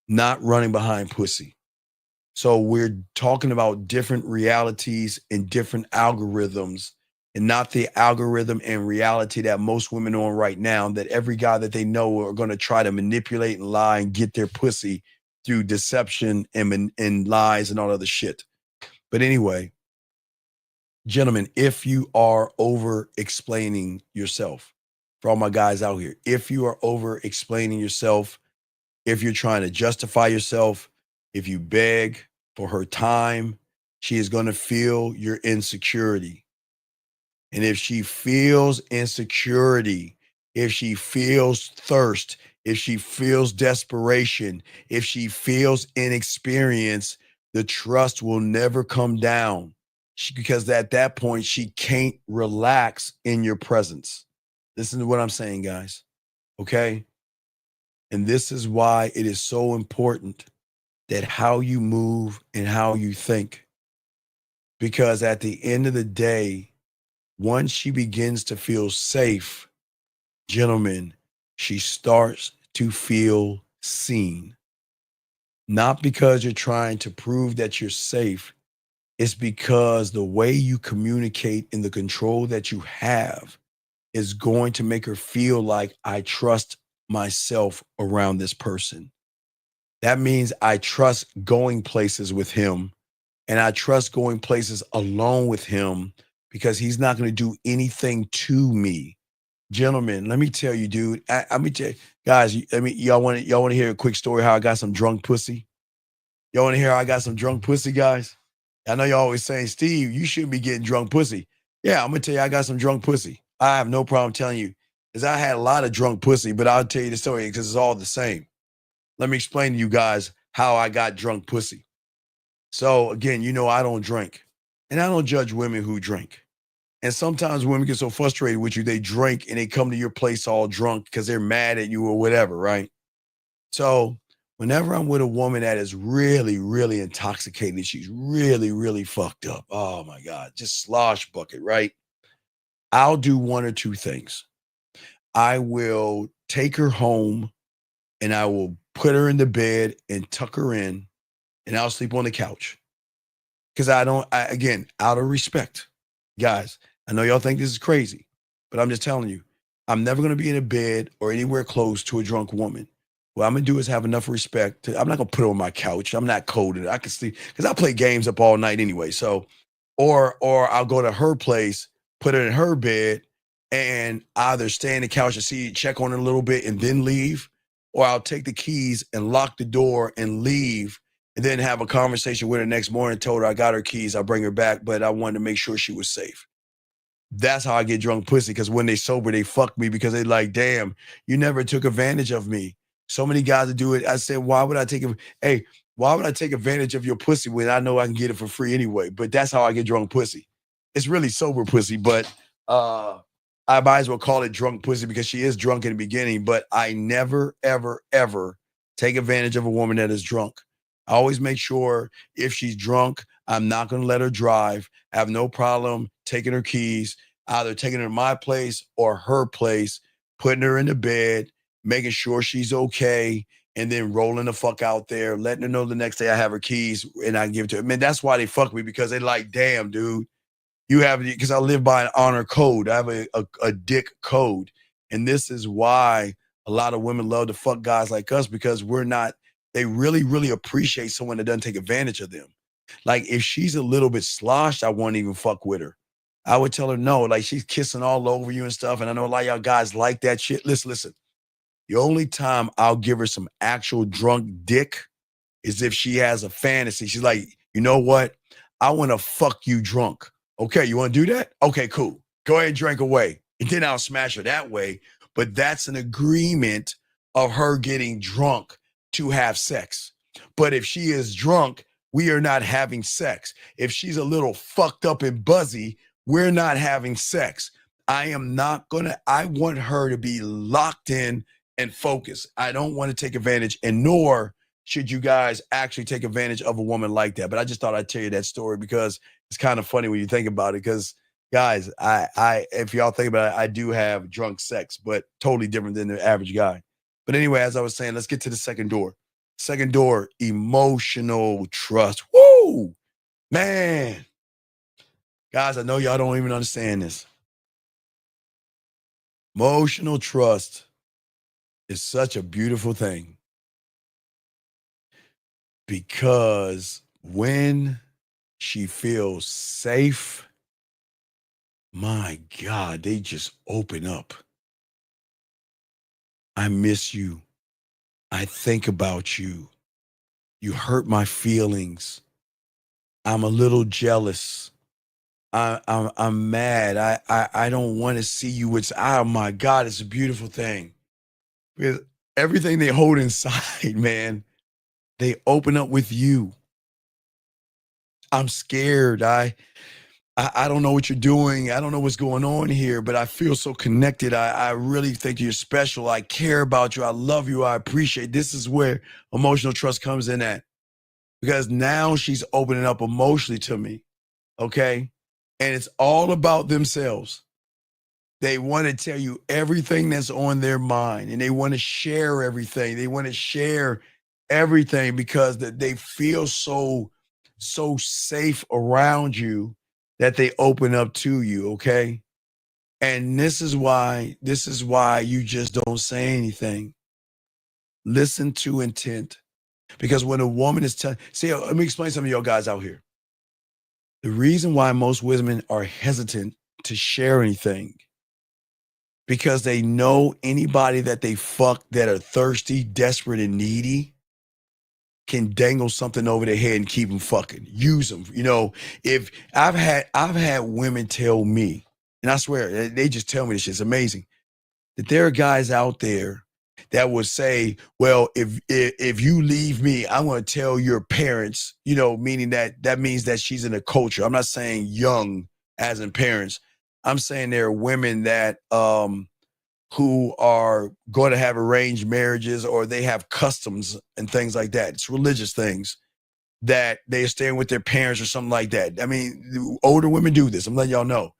not running behind pussy. So we're talking about different realities and different algorithms, and not the algorithm and reality that most women are on right now, that every guy that they know are going to try to manipulate and lie and get their pussy through deception and lies and all other shit. But anyway, gentlemen, if you are over explaining yourself, for all my guys out here, if you are over explaining yourself, if you're trying to justify yourself, if you beg for her time, she is going to feel your insecurity. And if she feels insecurity, if she feels thirst, if she feels desperation, if she feels inexperience, the trust will never come down, because at that point, she can't relax in your presence. Listen to what I'm saying, guys. Okay? And this is why it is so important that how you move and how you think. Because at the end of the day, once she begins to feel safe, gentlemen, she starts to feel seen. Not because you're trying to prove that you're safe, it's because the way you communicate and the control that you have is going to make her feel like, I trust myself around this person. That means I trust going places with him, and I trust going places alone with him, because he's not going to do anything to me. Gentlemen, let me tell you, dude. Let me tell you, guys. Y'all want to hear a quick story how I got some drunk pussy? Y'all want to hear how I got some drunk pussy, guys? I know y'all always saying, Steve, you shouldn't be getting drunk pussy. Yeah, I'm gonna tell you, I got some drunk pussy. I have no problem telling you, because I had a lot of drunk pussy, but I'll tell you the story because it's all the same. Let me explain to you guys how I got drunk pussy. So again, I don't drink, and I don't judge women who drink. And sometimes women get so frustrated with you, they drink and they come to your place all drunk because they're mad at you or whatever, right? So whenever I'm with a woman that is really, really intoxicated, she's really, really fucked up. Oh my God, just slosh bucket, right? I'll do one or two things. I will take her home and I will put her in the bed and tuck her in, and I'll sleep on the couch. Because again, out of respect, guys, I know y'all think this is crazy, but I'm just telling you, I'm never going to be in a bed or anywhere close to a drunk woman. What I'm going to do is have enough respect. I'm not going to put her on my couch. I'm not coded. I can sleep because I play games up all night anyway. So, or I'll go to her place, put her in her bed, and either stay in the couch and check on her a little bit and then leave, or I'll take the keys and lock the door and leave, and then have a conversation with her next morning, told her I got her keys, I'll bring her back, but I wanted to make sure she was safe. That's how I get drunk pussy, because when they sober, they fuck me because they like, damn, you never took advantage of me. So many guys that do it. I said, why would I take advantage of your pussy when I know I can get it for free anyway? But that's how I get drunk pussy. It's really sober pussy, but I might as well call it drunk pussy because she is drunk in the beginning, but I never, ever, ever take advantage of a woman that is drunk. I always make sure if she's drunk, I'm not going to let her drive. I have no problem taking her keys, either taking her to my place or her place, putting her in the bed, making sure she's okay, and then rolling the fuck out there, letting her know the next day I have her keys and I can give it to her. Man, that's why they fuck me, because they like, damn, dude, because I live by an honor code. I have a dick code. And this is why a lot of women love to fuck guys like us, because they really, really appreciate someone that doesn't take advantage of them. Like if she's a little bit sloshed, I won't even fuck with her. I would tell her no, like she's kissing all over you and stuff. And I know a lot of y'all guys like that shit. Listen. The only time I'll give her some actual drunk dick is if she has a fantasy. She's like, you know what? I want to fuck you drunk. Okay, you want to do that? Okay, cool. Go ahead and drink away. And then I'll smash her that way. But that's an agreement of her getting drunk to have sex. But if she is drunk, we are not having sex. If she's a little fucked up and buzzy, we're not having sex. I want her to be locked in and focused. I don't want to take advantage, and nor should you guys actually take advantage of a woman like that. But I just thought I'd tell you that story because it's kind of funny when you think about it. Because guys, if y'all think about it, I do have drunk sex, but totally different than the average guy. But anyway, as I was saying, let's get to the second door. Second door, emotional trust. Woo! Man. Guys, I know y'all don't even understand this. Emotional trust is such a beautiful thing because when she feels safe, my God, they just open up. I miss you. I think about you. You hurt my feelings. I'm a little jealous. I'm mad. I don't want to see you. It's, oh my God, it's a beautiful thing. Because everything they hold inside, man, they open up with you. I'm scared. I don't know what you're doing. I don't know what's going on here, but I feel so connected. I really think you're special. I care about you. I love you. I appreciate. This is where emotional trust comes in at. Because now she's opening up emotionally to me. Okay? And it's all about themselves. They want to tell you everything that's on their mind, and they want to share everything. They want to share everything because they feel so safe around you that they open up to you, okay? And this is why you just don't say anything. Listen to intent. Because when a woman is see, let me explain something to y'all guys out here. The reason why most women are hesitant to share anything because they know anybody that they fuck that are thirsty, desperate, and needy can dangle something over their head and keep them fucking. Use them. You know, if I've had women tell me, and I swear they just tell me this shit. It's amazing that there are guys out there that would say, well, if you leave me, I'm going to tell your parents, you know, meaning that means that she's in a culture. I'm not saying young as in parents. I'm saying there are women that who are going to have arranged marriages or they have customs and things like that. It's religious things that they're staying with their parents or something like that. I mean, older women do this. I'm letting y'all know.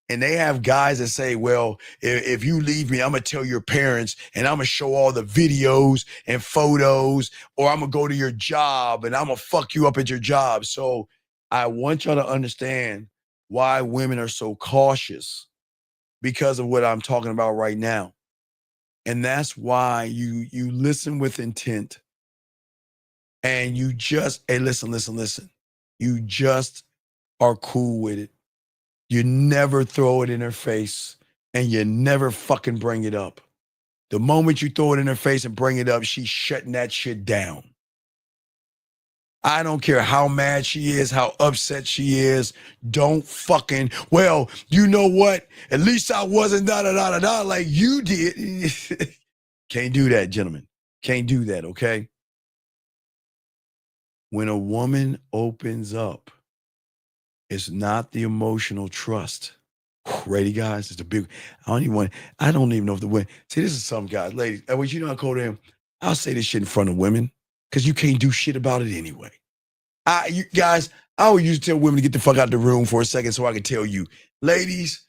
And they have guys that say, well, if you leave me, I'm going to tell your parents and I'm going to show all the videos and photos, or I'm going to go to your job and I'm going to fuck you up at your job. So I want y'all to understand why women are so cautious because of what I'm talking about right now. And that's why you listen with intent and you just, hey, listen. You just are cool with it. You never throw it in her face and you never fucking bring it up. The moment you throw it in her face and bring it up, she's shutting that shit down. I don't care how mad she is, how upset she is. Don't fucking, well, you know what? At least I wasn't da-da-da-da-da like you did. Can't do that, gentlemen. Can't do that, okay? When a woman opens up, it's not the emotional trust. Ready, guys? It's a big, I don't even know if the women, see, this is some guys, ladies, I want you know how cold I am. I'll say this shit in front of women because you can't do shit about it anyway. You guys, I always used to tell women to get the fuck out of the room for a second so I can tell you, ladies,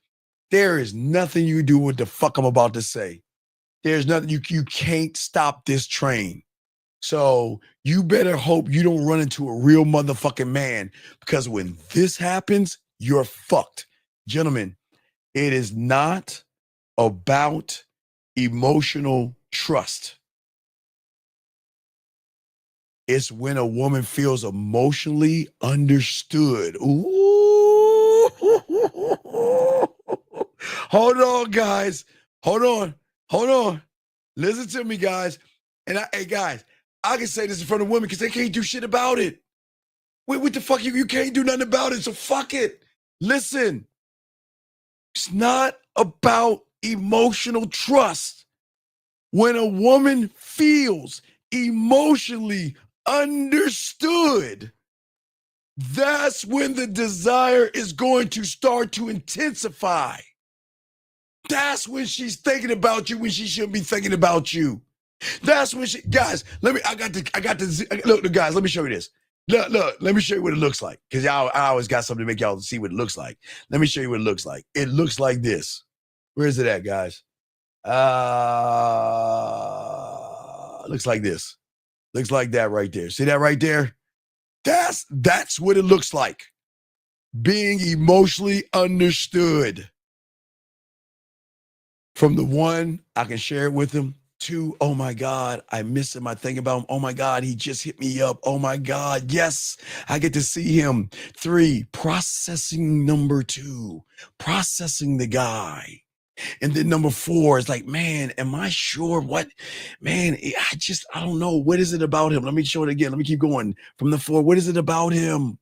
there is nothing you do with the fuck I'm about to say. There's nothing, you can't stop this train. So you better hope you don't run into a real motherfucking man because when this happens, you're fucked. Gentlemen, it is not about emotional trust. It's when a woman feels emotionally understood. Ooh. Hold on, guys. Hold on. Listen to me, guys. And hey, guys, I can say this in front of women because they can't do shit about it. Wait, what the fuck? You can't do nothing about it, so fuck it. Listen, it's not about emotional trust. When a woman feels emotionally understood, that's when the desire is going to start to intensify. That's when she's thinking about you when she shouldn't be thinking about you. That's when guys, look, guys, let me show you this. Look, let me show you what it looks like. Because I always got something to make y'all see what it looks like. Let me show you what it looks like. It looks like this. Where is it at, guys? Looks like this. Looks like that right there. See that right there? That's what it looks like. Being emotionally understood. From the one, I can share it with him. Two, oh my God, I miss him. I think about him. Oh my God, he just hit me up. Oh my God, yes, I get to see him. Three, processing number two, processing the guy. And then number four is like, man, am I sure what? Man, I don't know. What is it about him? Let me show it again. Let me keep going. From the four, what is it about him?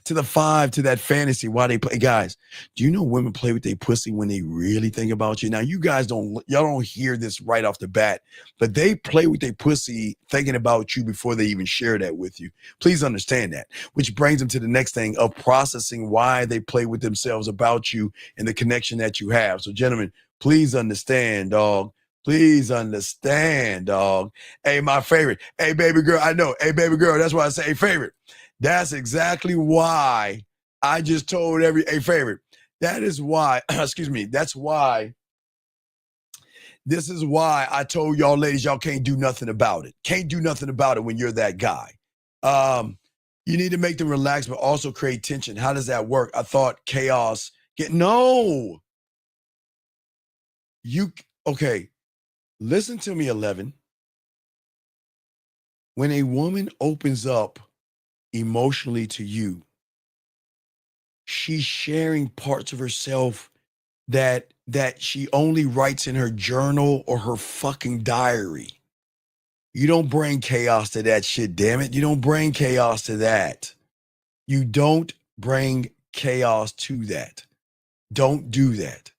To the five, to that fantasy, why they play. Guys, do you know women play with their pussy when they really think about you? Now, y'all don't hear this right off the bat, but they play with their pussy thinking about you before they even share that with you. Please understand that, which brings them to the next thing of processing why they play with themselves about you and the connection that you have. So, gentlemen, please understand, dog. Please understand, dog. Hey, my favorite. Hey, baby girl, I know. Hey, baby girl, that's why I say hey, favorite. That's exactly why I just told a favorite. That is why, excuse me, this is why I told y'all ladies, y'all can't do nothing about it. Can't do nothing about it when you're that guy. You need to make them relax, but also create tension. How does that work? I thought chaos. No. Okay, listen to me, 11. When a woman opens up emotionally to you, she's sharing parts of herself that she only writes in her journal or her fucking diary. You don't bring chaos to that shit, damn it. You don't bring chaos to that. You don't bring chaos to that. Don't do that.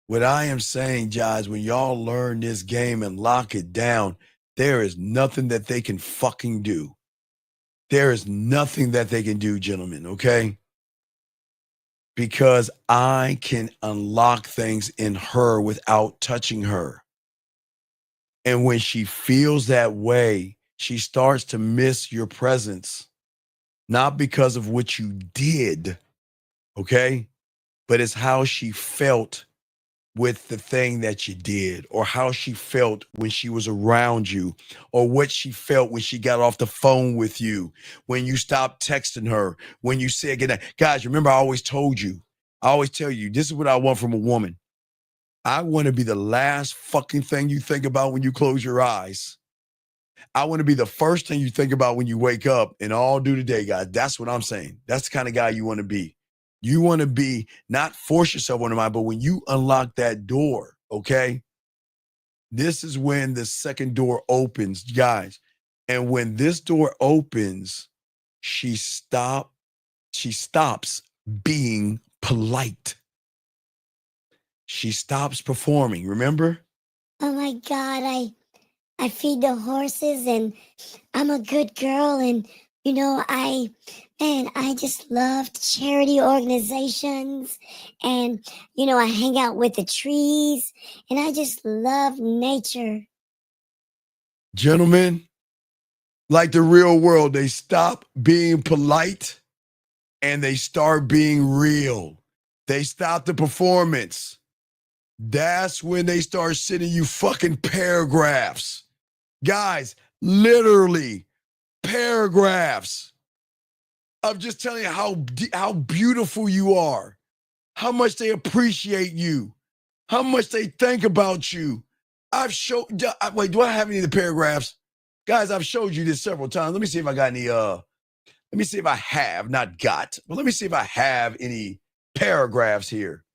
What I am saying, guys, when y'all learn this game and lock it down, there is nothing that they can fucking do. There is nothing that they can do, gentlemen, okay? Because I can unlock things in her without touching her. And when she feels that way, she starts to miss your presence, not because of what you did, okay? But it's how she felt with the thing that you did, or how she felt when she was around you, or what she felt when she got off the phone with you, when you stopped texting her, when you said goodnight. Guys, remember, I always tell you, this is what I want from a woman. I want to be the last fucking thing you think about when you close your eyes. I want to be the first thing you think about when you wake up and all do the day, guys. That's what I'm saying. That's the kind of guy you want to be. You want to be, not force yourself on the mind, but when you unlock that door, okay? This is when the second door opens, guys. And when this door opens, she stops being polite. She stops performing, remember? Oh my God, I feed the horses and I'm a good girl, and I just love charity organizations, and I hang out with the trees, and I just love nature. Gentlemen, like the real world, they stop being polite and they start being real. They stop the performance. That's when they start sending you fucking paragraphs. Guys, literally paragraphs of just telling you how beautiful you are, how much they appreciate you, how much they think about you. Wait, do I have any of the paragraphs? Guys, I've showed you this several times. Let me see if I got any, let me see if I have, not got, but let me see if I have any paragraphs here.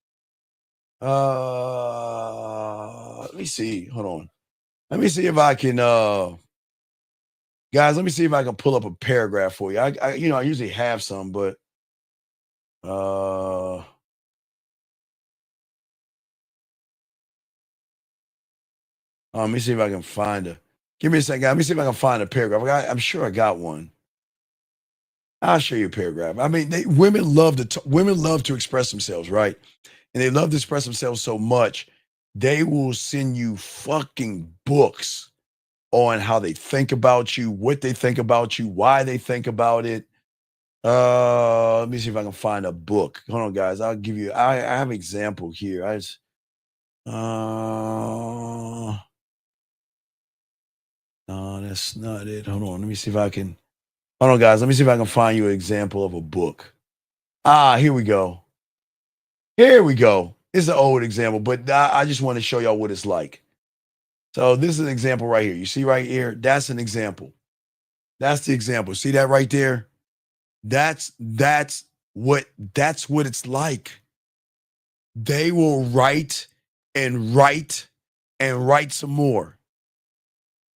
Let me see. Hold on. Let me see if I can, guys, let me see if I can pull up a paragraph for you. I usually have some, but, let me see if I can find a. Give me a second. Let me see if I can find a paragraph. I'm sure I got one. I'll show you a paragraph. I mean, women love to express themselves, right? And they love to express themselves so much, they will send you fucking books on how they think about you, what they think about you, why they think about it. Let me see if I can find a book. Hold on, guys. I'll give you. I have an example here. No, that's not it. Hold on. Let me see if I can. Hold on, guys. Let me see if I can find you an example of a book. Here we go. Here we go. It's an old example, but I just want to show y'all what it's like. So this is an example right here. You see right here? That's an example. That's the example. See that right there? That's what it's like. They will write and write and write some more.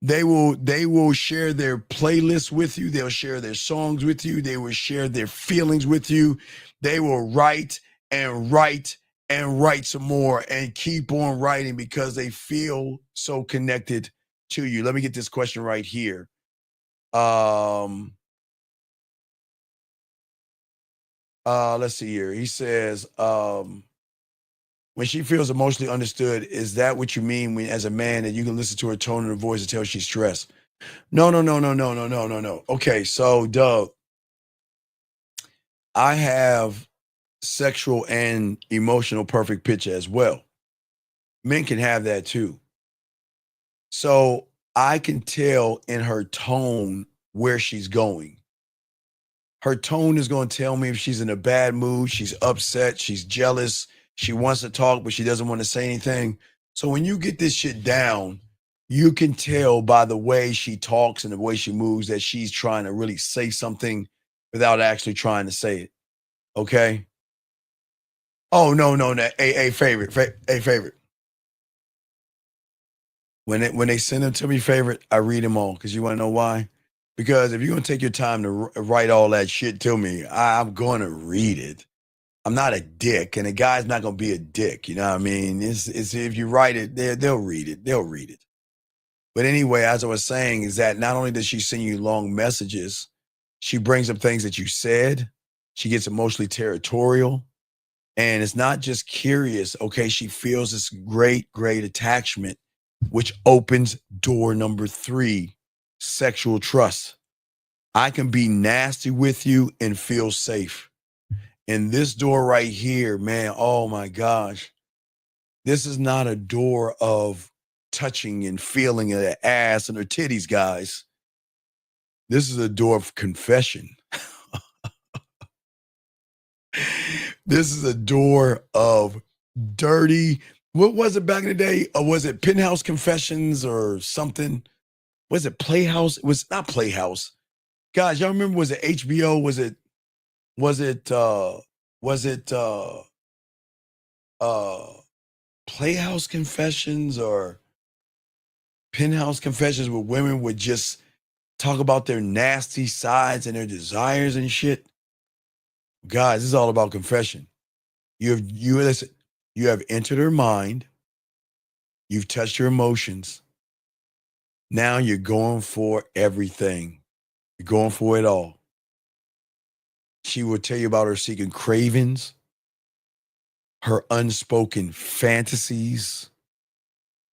They will share their playlists with you. They'll share their songs with you. They will share their feelings with you. They will write and write and write some more and keep on writing because they feel so connected to you. Let me get this question right here. Let's see here. He says, when she feels emotionally understood, is that what you mean when, as a man, that you can listen to her tone of her voice and tell she's stressed? No. Okay, so Doug, I have sexual and emotional perfect pitch as well. Men can have that too. So I can tell in her tone where she's going. Her tone is going to tell me if she's in a bad mood, she's upset, she's jealous, she wants to talk, but she doesn't want to say anything. So when you get this shit down, you can tell by the way she talks and the way she moves that she's trying to really say something without actually trying to say it. Okay? Oh, no. Hey, favorite. Hey, favorite. When they send them to me, favorite, I read them all. Because you want to know why? Because if you're going to take your time to write all that shit to me, I'm going to read it. I'm not a dick, and a guy's not going to be a dick. You know what I mean? It's if you write it, they'll read it. They'll read it. But anyway, as I was saying, is that not only does she send you long messages, she brings up things that you said. She gets emotionally territorial. And it's not just curious. Okay, she feels this great attachment, which opens door number 3, sexual trust. I can be nasty with you and feel safe. And this door right here, man, oh my gosh. This is not a door of touching and feeling her ass and her titties, guys. This is a door of confession. This is a door of dirty. What was it back in the day? Was it Penthouse Confessions or something? Was it Playhouse? It was not Playhouse. Guys, y'all remember, was it HBO? Was it Playhouse Confessions or Penthouse Confessions, where women would just talk about their nasty sides and their desires and shit? Guys, this is all about confession. You have entered her mind. You've touched her emotions. Now you're going for everything. You're going for it all. She will tell you about her secret cravings, her unspoken fantasies,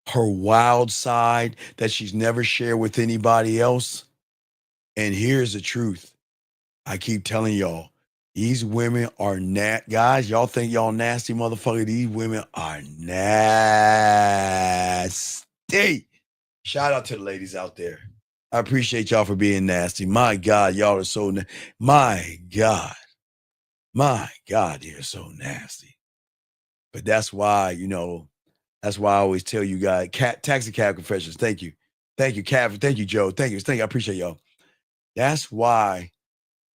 her wild side that she's never shared with anybody else. And here's the truth. I keep telling y'all, these women are guys, y'all think y'all nasty motherfucker. These women are nasty. Shout out to the ladies out there. I appreciate y'all for being nasty. My God, y'all are so my God, you're so nasty. But that's why, that's why I always tell you guys, taxi cab confessions. Thank you, Cab. Thank you, Joe. Thank you. I appreciate y'all. That's why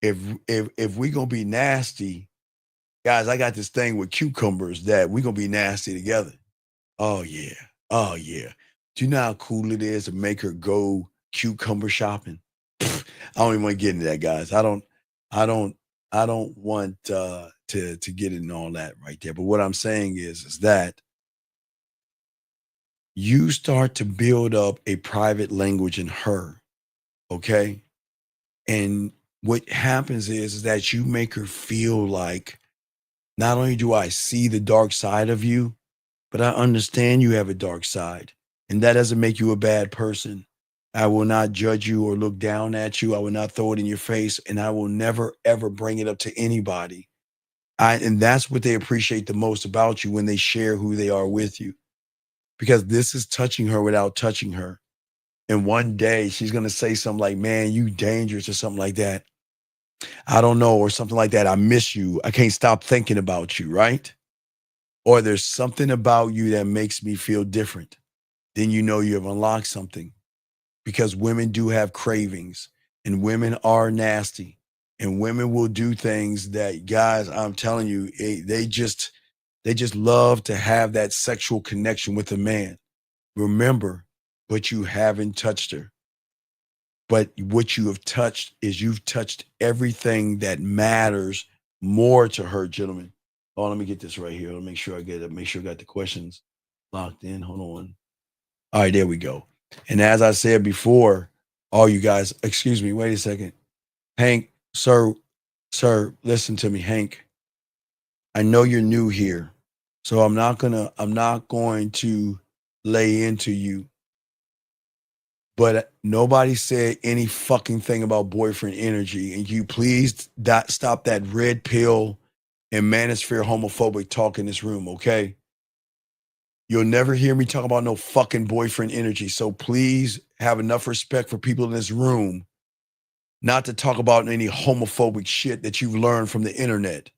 if we gonna be nasty, guys, I got this thing with cucumbers that we gonna be nasty together. Oh yeah. Do you know how cool it is to make her go cucumber shopping? I don't even want to get into that, guys. I don't want to get into all that right there. But what I'm saying is that you start to build up a private language in her, okay? And what happens is that you make her feel like, not only do I see the dark side of you, but I understand you have a dark side. And that doesn't make you a bad person. I will not judge you or look down at you. I will not throw it in your face. And I will never, ever bring it up to anybody. And that's what they appreciate the most about you, when they share who they are with you. Because this is touching her without touching her. And one day she's going to say something like, man, you dangerous or something like that. I don't know, or something like that. I miss you. I can't stop thinking about you, right? Or there's something about you that makes me feel different. Then you know you have unlocked something. Because women do have cravings, and women are nasty, and women will do things that, guys, I'm telling you, they just love to have that sexual connection with a man. Remember, but you haven't touched her. But what you have touched is you've touched everything that matters more to her, gentlemen. Oh, let me get this right here. Let me make sure I get it. Make sure I got the questions locked in. Hold on. All right, there we go. And as I said before, all you guys, excuse me, wait a second. Hank, sir, listen to me, Hank. I know you're new here, so I'm not going to lay into you. But nobody said any fucking thing about boyfriend energy. And you please stop that red pill and manosphere homophobic talk in this room, okay? You'll never hear me talk about no fucking boyfriend energy. So please have enough respect for people in this room not to talk about any homophobic shit that you've learned from the internet.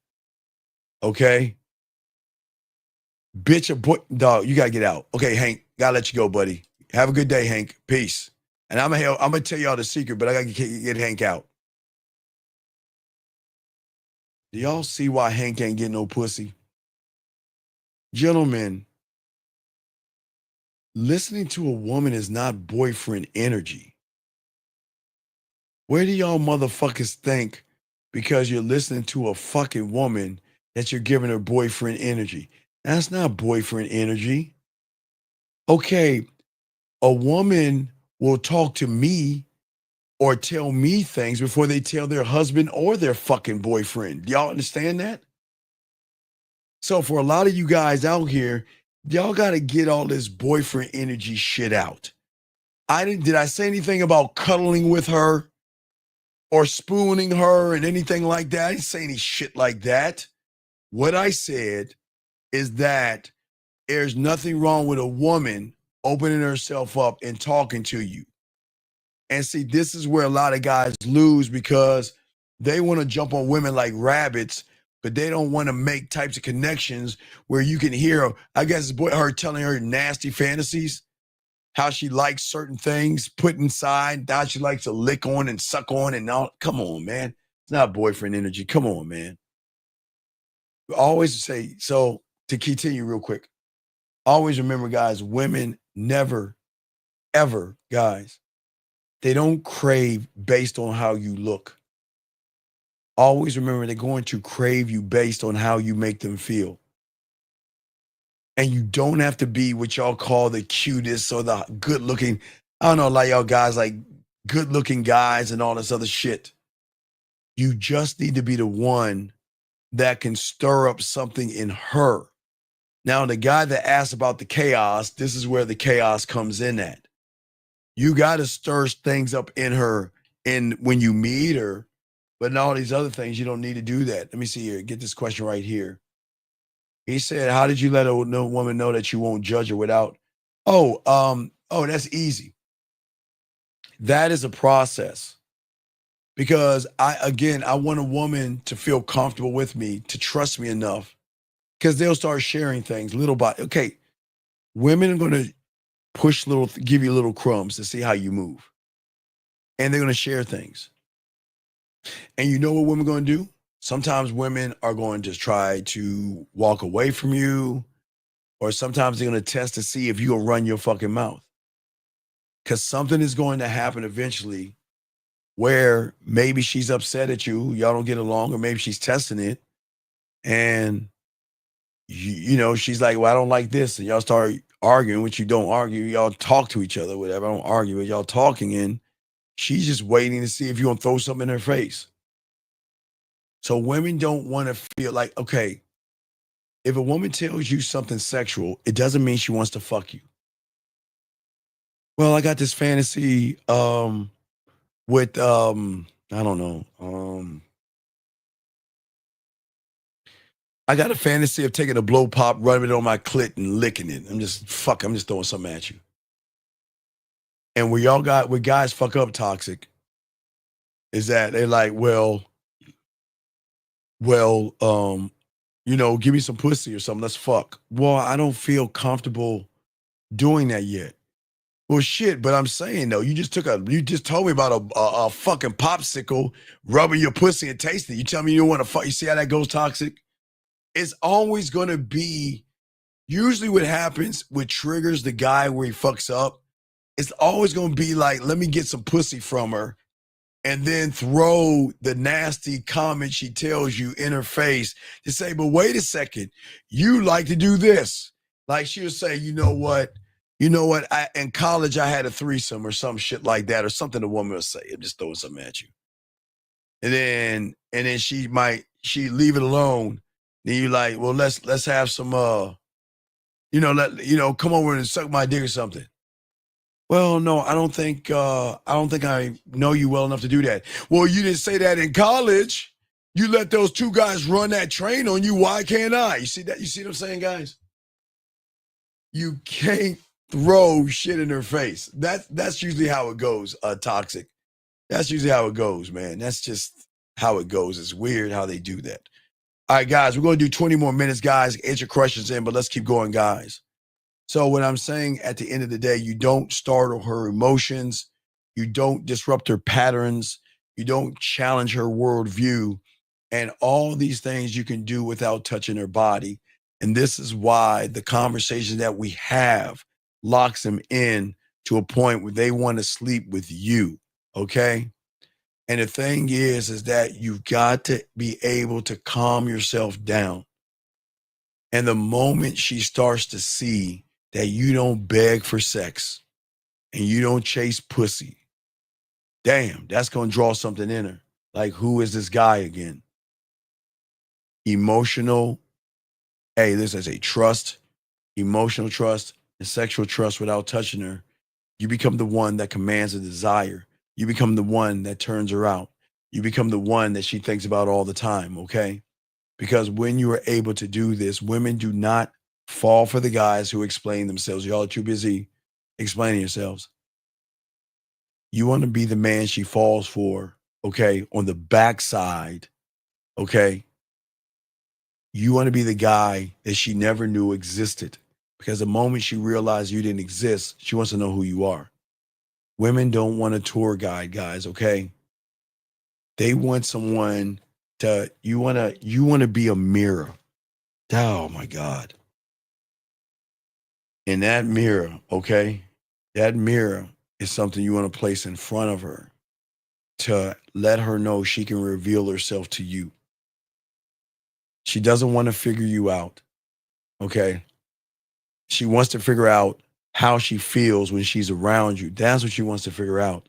Okay? Bitch, dog, you gotta get out. Okay, Hank, gotta let you go, buddy. Have a good day, Hank. Peace. And I'm gonna tell y'all the secret, but I gotta get Hank out. Do y'all see why Hank ain't getting no pussy? Gentlemen, listening to a woman is not boyfriend energy. Where do y'all motherfuckers think because you're listening to a fucking woman that you're giving her boyfriend energy? That's not boyfriend energy. Okay, a woman will talk to me or tell me things before they tell their husband or their fucking boyfriend. Y'all understand that? So for a lot of you guys out here, y'all got to get all this boyfriend energy shit out. Did I say anything about cuddling with her or spooning her and anything like that? I didn't say any shit like that. What I said is that there's nothing wrong with a woman opening herself up and talking to you. And see, this is where a lot of guys lose because they want to jump on women like rabbits, but they don't want to make types of connections where you can hear, I guess, her telling her nasty fantasies, how she likes certain things put inside, how she likes to lick on and suck on and all. Come on, man. It's not boyfriend energy. Come on, man. Always say, so to continue real quick, always remember, guys, women never, ever, guys, they don't crave based on how you look. Always remember they're going to crave you based on how you make them feel. And you don't have to be what y'all call the cutest or the good looking. I don't know, like y'all guys like good looking guys and all this other shit. You just need to be the one that can stir up something in her. Now, the guy that asked about the chaos, this is where the chaos comes in at. You got to stir things up in her when you meet her, but in all these other things, you don't need to do that. Let me see here. Get this question right here. He said, how did you let a woman know that you won't judge her without? That's easy. That is a process. Because I want a woman to feel comfortable with me, to trust me enough, because they'll start sharing things little by. Okay, women are going to give you little crumbs to see how you move. And they're going to share things. And you know what women are going to do? Sometimes women are going to try to walk away from you, or sometimes they're going to test to see if you'll run your fucking mouth. Because something is going to happen eventually where maybe she's upset at you, y'all don't get along, or maybe she's testing it. And, you know, she's like, well, I don't like this. And y'all start arguing, which you don't argue. Y'all talk to each other, whatever. I don't argue, but y'all talking, and she's just waiting to see if you're going to throw something in her face. So women don't want to feel like, okay, if a woman tells you something sexual, it doesn't mean she wants to fuck you. Well, I got this fantasy with, I don't know. I got a fantasy of taking a blow pop, rubbing it on my clit and licking it. I'm just throwing something at you. And where guys fuck up toxic is that they're like, well, give me some pussy or something. Let's fuck. Well, I don't feel comfortable doing that yet. Well, shit, but I'm saying though, you just told me about a fucking popsicle rubbing your pussy and tasting it. You tell me you don't want to fuck. You see how that goes toxic? It's always going to be, usually what happens, what triggers the guy where he fucks up, it's always going to be like, let me get some pussy from her and then throw the nasty comment she tells you in her face to say, but wait a second, you like to do this. Like she'll say, you know what, in college I had a threesome or some shit like that, or something the woman will say. I'm just throwing something at you. And then she leave it alone. Then you like, well, let's have some come over and suck my dick or something. Well, no, I don't think I know you well enough to do that. Well, you didn't say that in college. You let those two guys run that train on you. Why can't I? You see that? You see what I'm saying, guys? You can't throw shit in her face. That's usually how it goes, toxic. That's usually how it goes, man. That's just how it goes. It's weird how they do that. All right, guys, we're going to do 20 more minutes, guys. Get your questions in, but let's keep going, guys. So what I'm saying, at the end of the day, you don't startle her emotions. You don't disrupt her patterns. You don't challenge her worldview. And all these things you can do without touching her body. And this is why the conversation that we have locks them in to a point where they want to sleep with you, okay? And the thing is that you've got to be able to calm yourself down. And the moment she starts to see that you don't beg for sex and you don't chase pussy, damn, that's going to draw something in her. Like, who is this guy again? Emotional, this is a trust, emotional trust, and sexual trust without touching her. You become the one that commands a desire. You become the one that turns her out. You become the one that she thinks about all the time, okay? Because when you are able to do this, women do not fall for the guys who explain themselves. Y'all are too busy explaining yourselves. You want to be the man she falls for, okay, on the backside, okay? You want to be the guy that she never knew existed. Because the moment she realized you didn't exist, she wants to know who you are. Women don't want a tour guide, guys, okay? They want someone you want to be a mirror. Oh my God. And that mirror, okay? That mirror is something you want to place in front of her to let her know she can reveal herself to you. She doesn't want to figure you out, okay? She wants to figure out how she feels when she's around you. That's what she wants to figure out.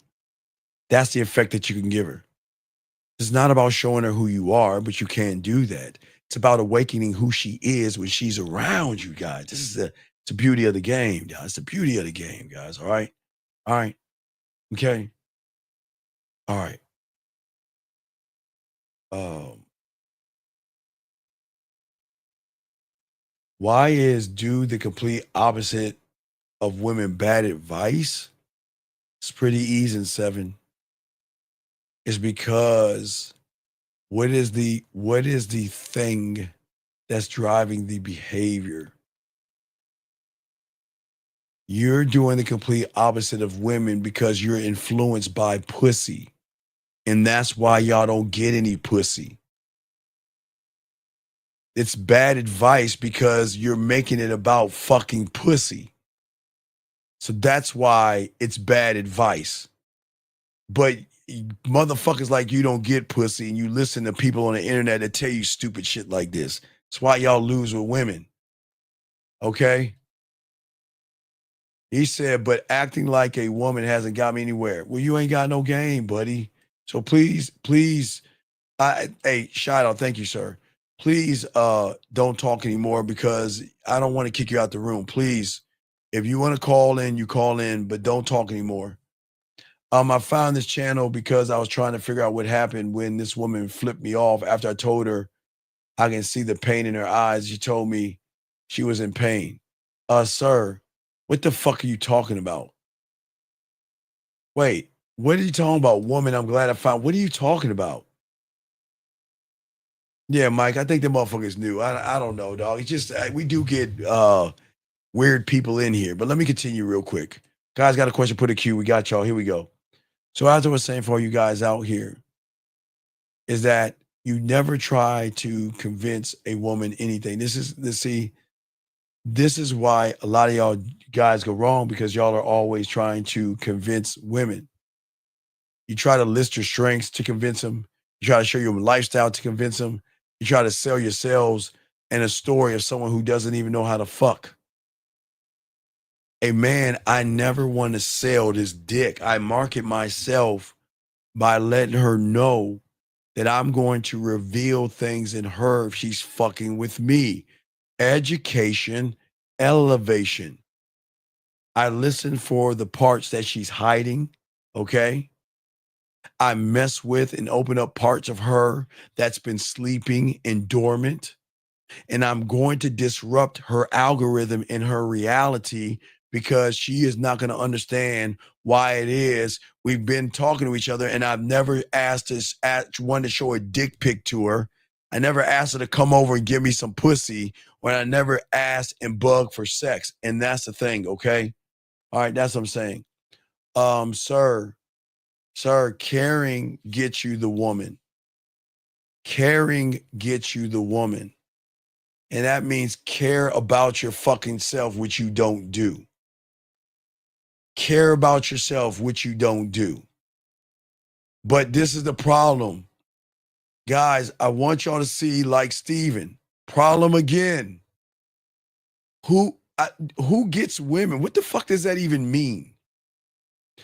That's the effect that you can give her. It's not about showing her who you are, but you can't do that. It's about awakening who she is when she's around you, guys. This is the beauty of the game, guys. It's the beauty of the game, guys. All right? All right. Okay. All right. Why is do the complete opposite of women bad advice? It's pretty easy, 7. It's because what is the thing that's driving the behavior? You're doing the complete opposite of women because you're influenced by pussy. And that's why y'all don't get any pussy. It's bad advice because you're making it about fucking pussy. So that's why it's bad advice. But motherfuckers like you don't get pussy and you listen to people on the internet that tell you stupid shit like this. That's why y'all lose with women. Okay? He said, but acting like a woman hasn't got me anywhere. Well, you ain't got no game, buddy. So please, hey, shout out, thank you, sir. Please don't talk anymore because I don't want to kick you out the room. Please, if you want to call in, you call in, but don't talk anymore. I found this channel because I was trying to figure out what happened when this woman flipped me off after I told her I can see the pain in her eyes. She told me she was in pain. Sir, what the fuck are you talking about? Wait, what are you talking about? Woman, I'm glad I found. What are you talking about? Yeah, Mike, I think the motherfuckers knew. I don't know, dog. It's just we do get weird people in here. But let me continue real quick. Guys, got a question, put a Q. We got y'all. Here we go. So as I was saying for all you guys out here, is that you never try to convince a woman anything. This is why a lot of y'all guys go wrong, because y'all are always trying to convince women. You try to list your strengths to convince them. You try to show your lifestyle to convince them. You try to sell yourselves and a story of someone who doesn't even know how to fuck. A man, I never want to sell this dick. I market myself by letting her know that I'm going to reveal things in her if she's fucking with me. Education, elevation. I listen for the parts that she's hiding, okay? I mess with and open up parts of her that's been sleeping and dormant. And I'm going to disrupt her algorithm in her reality, because she is not going to understand why it is we've been talking to each other. And I've never asked one to show a dick pic to her. I never asked her to come over and give me some pussy, when I never asked and bugged for sex. And that's the thing, okay? All right, that's what I'm saying. Sir, caring gets you the woman. Caring gets you the woman. And that means care about your fucking self, which you don't do. Care about yourself, which you don't do. But this is the problem. Guys, I want y'all to see, like Steven, problem again. Who gets women? What the fuck does that even mean?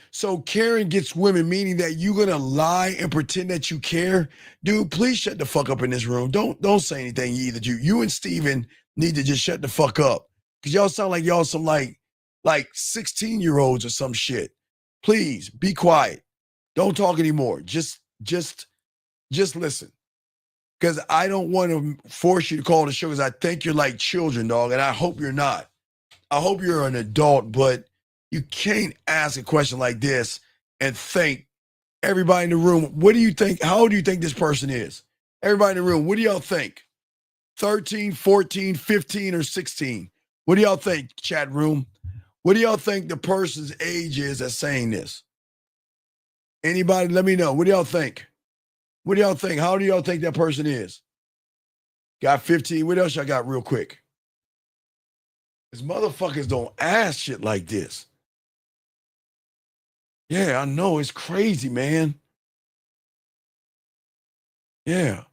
So caring gets women, meaning that you're gonna lie and pretend that you care. Dude, please shut the fuck up in this room. Don't say anything either. You and Steven need to just shut the fuck up. Cause y'all sound like y'all some like 16-year-olds or some shit. Please be quiet. Don't talk anymore. Just listen. Cause I don't want to force you to call the show, because I think you're like children, dog, and I hope you're not. I hope you're an adult, but you can't ask a question like this and think, everybody in the room, what do you think? How old do you think this person is? Everybody in the room, what do y'all think? 13, 14, 15, or 16? What do y'all think, chat room? What do y'all think the person's age is that's saying this? Anybody, let me know. What do y'all think? What do y'all think? How old do y'all think that person is? Got 15. What else y'all got real quick? Because motherfuckers don't ask shit like this. Yeah, I know. It's crazy, man. Yeah.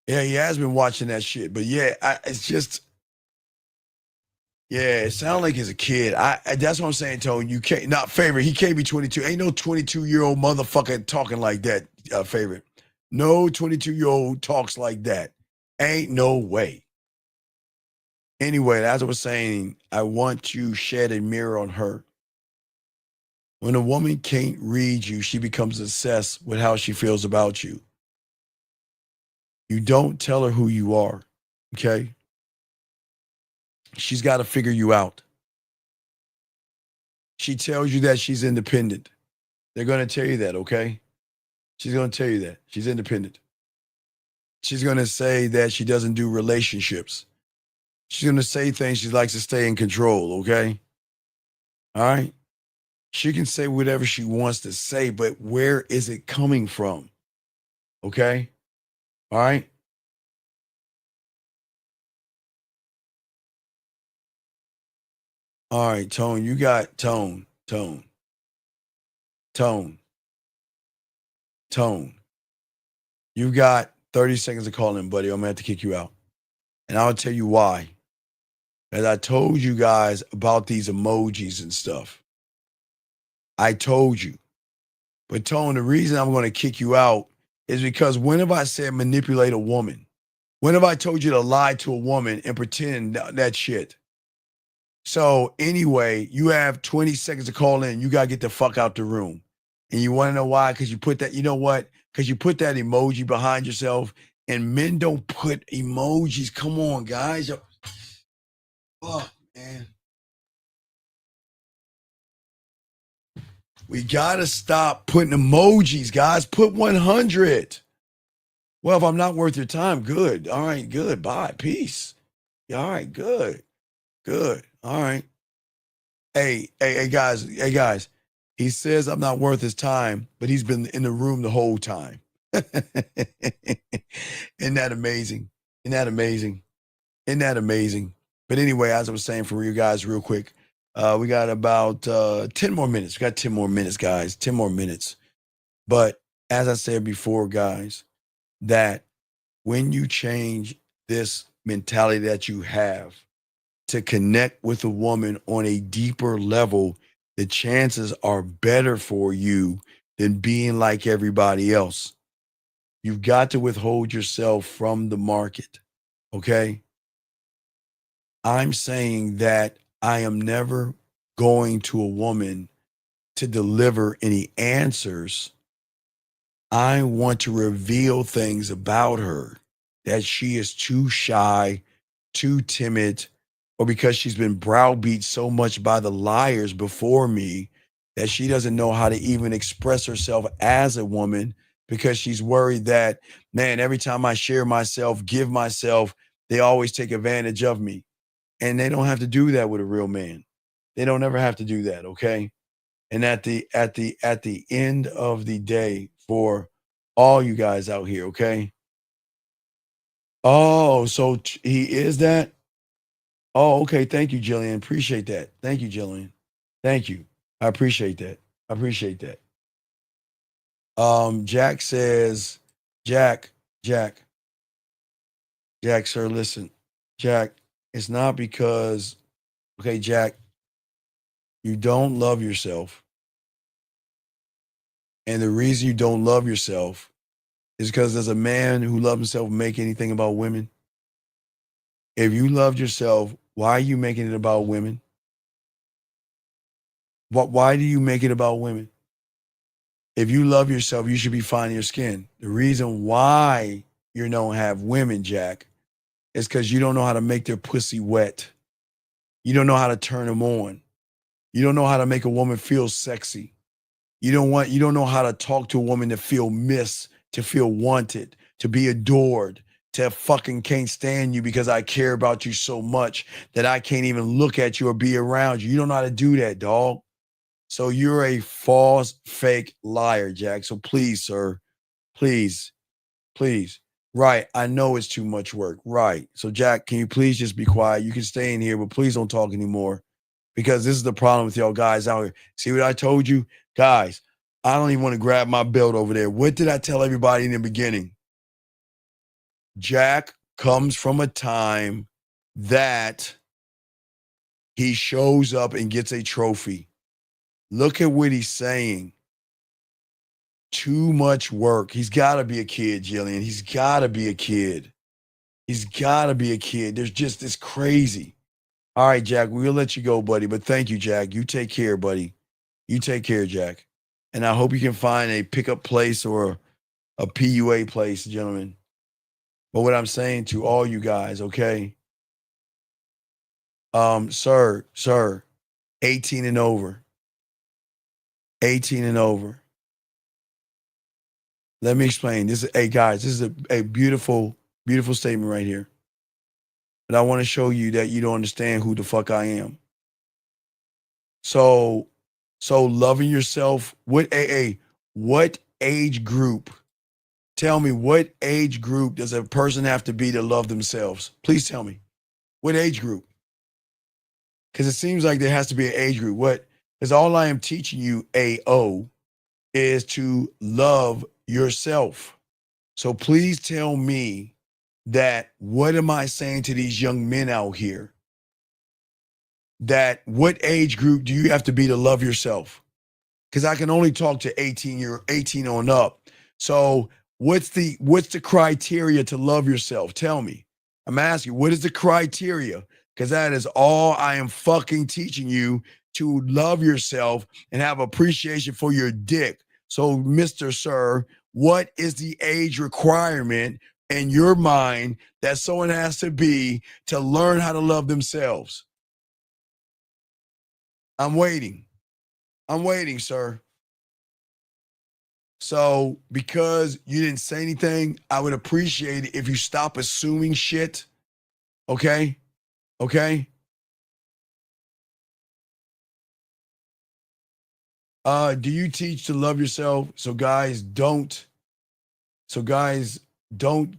Yeah, he has been watching that shit. But yeah, it's just, yeah, it sounds like he's a kid. That's what I'm saying, Tony. You can't, not favorite. He can't be 22. Ain't no 22-year-old motherfucker talking like that, favorite. No 22-year-old talks like that. Ain't no way. Anyway, as I was saying, I want to shed a mirror on her. When a woman can't read you, she becomes obsessed with how she feels about you. You don't tell her who you are, okay? She's got to figure you out. She tells you that she's independent. They're going to tell you that, okay? She's going to tell you that. She's independent. She's going to say that she doesn't do relationships. She's going to say things she likes to stay in control, okay? All right? She can say whatever she wants to say, but where is it coming from? Okay? All right? All right, Tone, you got Tone. You got 30 seconds to call in, buddy. I'm going to have to kick you out. And I'll tell you why. As I told you guys about these emojis and stuff. I told you. But Tone, the reason I'm going to kick you out is because when have I said manipulate a woman? When have I told you to lie to a woman and pretend that shit? So anyway, you have 20 seconds to call in. You got to get the fuck out the room. And you want to know why? Because you put that, you know what? Because you put that emoji behind yourself, and men don't put emojis. Come on, guys. Fuck, man. We got to stop putting emojis, guys. Put 100. Well, if I'm not worth your time, good. All right, good. Bye. Peace. All right, good. Good. All right. Hey, guys. He says I'm not worth his time, but he's been in the room the whole time. Isn't that amazing? Isn't that amazing? Isn't that amazing? But anyway, as I was saying for you guys real quick, we got about 10 more minutes. We got 10 more minutes, guys. 10 more minutes. But as I said before, guys, that when you change this mentality that you have to connect with a woman on a deeper level, the chances are better for you than being like everybody else. You've got to withhold yourself from the market, okay? I'm saying that I am never going to a woman to deliver any answers. I want to reveal things about her that she is too shy, too timid, or because she's been browbeat so much by the liars before me that she doesn't know how to even express herself as a woman because she's worried that, man, every time I share myself, give myself, they always take advantage of me. And they don't have to do that with a real man. They don't ever have to do that, okay? And at the end of the day, for all you guys out here, okay? Oh, so he is that? Oh, okay. Thank you, Jillian. Appreciate that. Thank you, Jillian. Thank you. I appreciate that. I appreciate that. Jack says, Jack, sir, listen. Jack, it's not because, okay, Jack, you don't love yourself. And the reason you don't love yourself is because does a man who loves himself make anything about women? If you loved yourself, why are you making it about women? Why do you make it about women? If you love yourself, you should be finding your skin. The reason why you don't have women, Jack, is because you don't know how to make their pussy wet. You don't know how to turn them on. You don't know how to make a woman feel sexy. You don't know how to talk to a woman to feel missed, to feel wanted, to be adored, to fucking can't stand you because I care about you so much that I can't even look at you or be around you. You don't know how to do that, dog. So you're a false, fake liar, Jack. So please, sir, please. Right. I know it's too much work. Right. So, Jack, can you please just be quiet? You can stay in here, but please don't talk anymore because this is the problem with y'all guys out here. See what I told you? Guys, I don't even want to grab my belt over there. What did I tell everybody in the beginning? Jack comes from a time that he shows up and gets a trophy. Look at what he's saying. Too much work. He's got to be a kid, Jillian. He's got to be a kid. He's got to be a kid. There's just this crazy. All right, Jack, we'll let you go, buddy. But thank you, Jack. You take care, buddy. You take care, Jack. And I hope you can find a pickup place or a PUA place, gentlemen. But what I'm saying to all you guys, okay? Sir, 18 and over. 18 and over. Let me explain. Hey guys, this is a beautiful, beautiful statement right here. But I want to show you that you don't understand who the fuck I am. So loving yourself, what age group? Tell me, what age group does a person have to be to love themselves? Please tell me. What age group? Because it seems like there has to be an age group. What? Because all I am teaching you, AO, is to love yourself. So please tell me that what am I saying to these young men out here? That what age group do you have to be to love yourself? Because I can only talk to 18 on up. So what's the criteria to love yourself? Tell me. I'm asking, what is the criteria? Because that is all I am fucking teaching you, to love yourself and have appreciation for your dick. So, Mr. Sir, what is the age requirement in your mind that someone has to be to learn how to love themselves? I'm waiting, sir. So because you didn't say anything, I would appreciate it if you stop assuming shit. Okay? Okay? Do you teach to love yourself so guys don't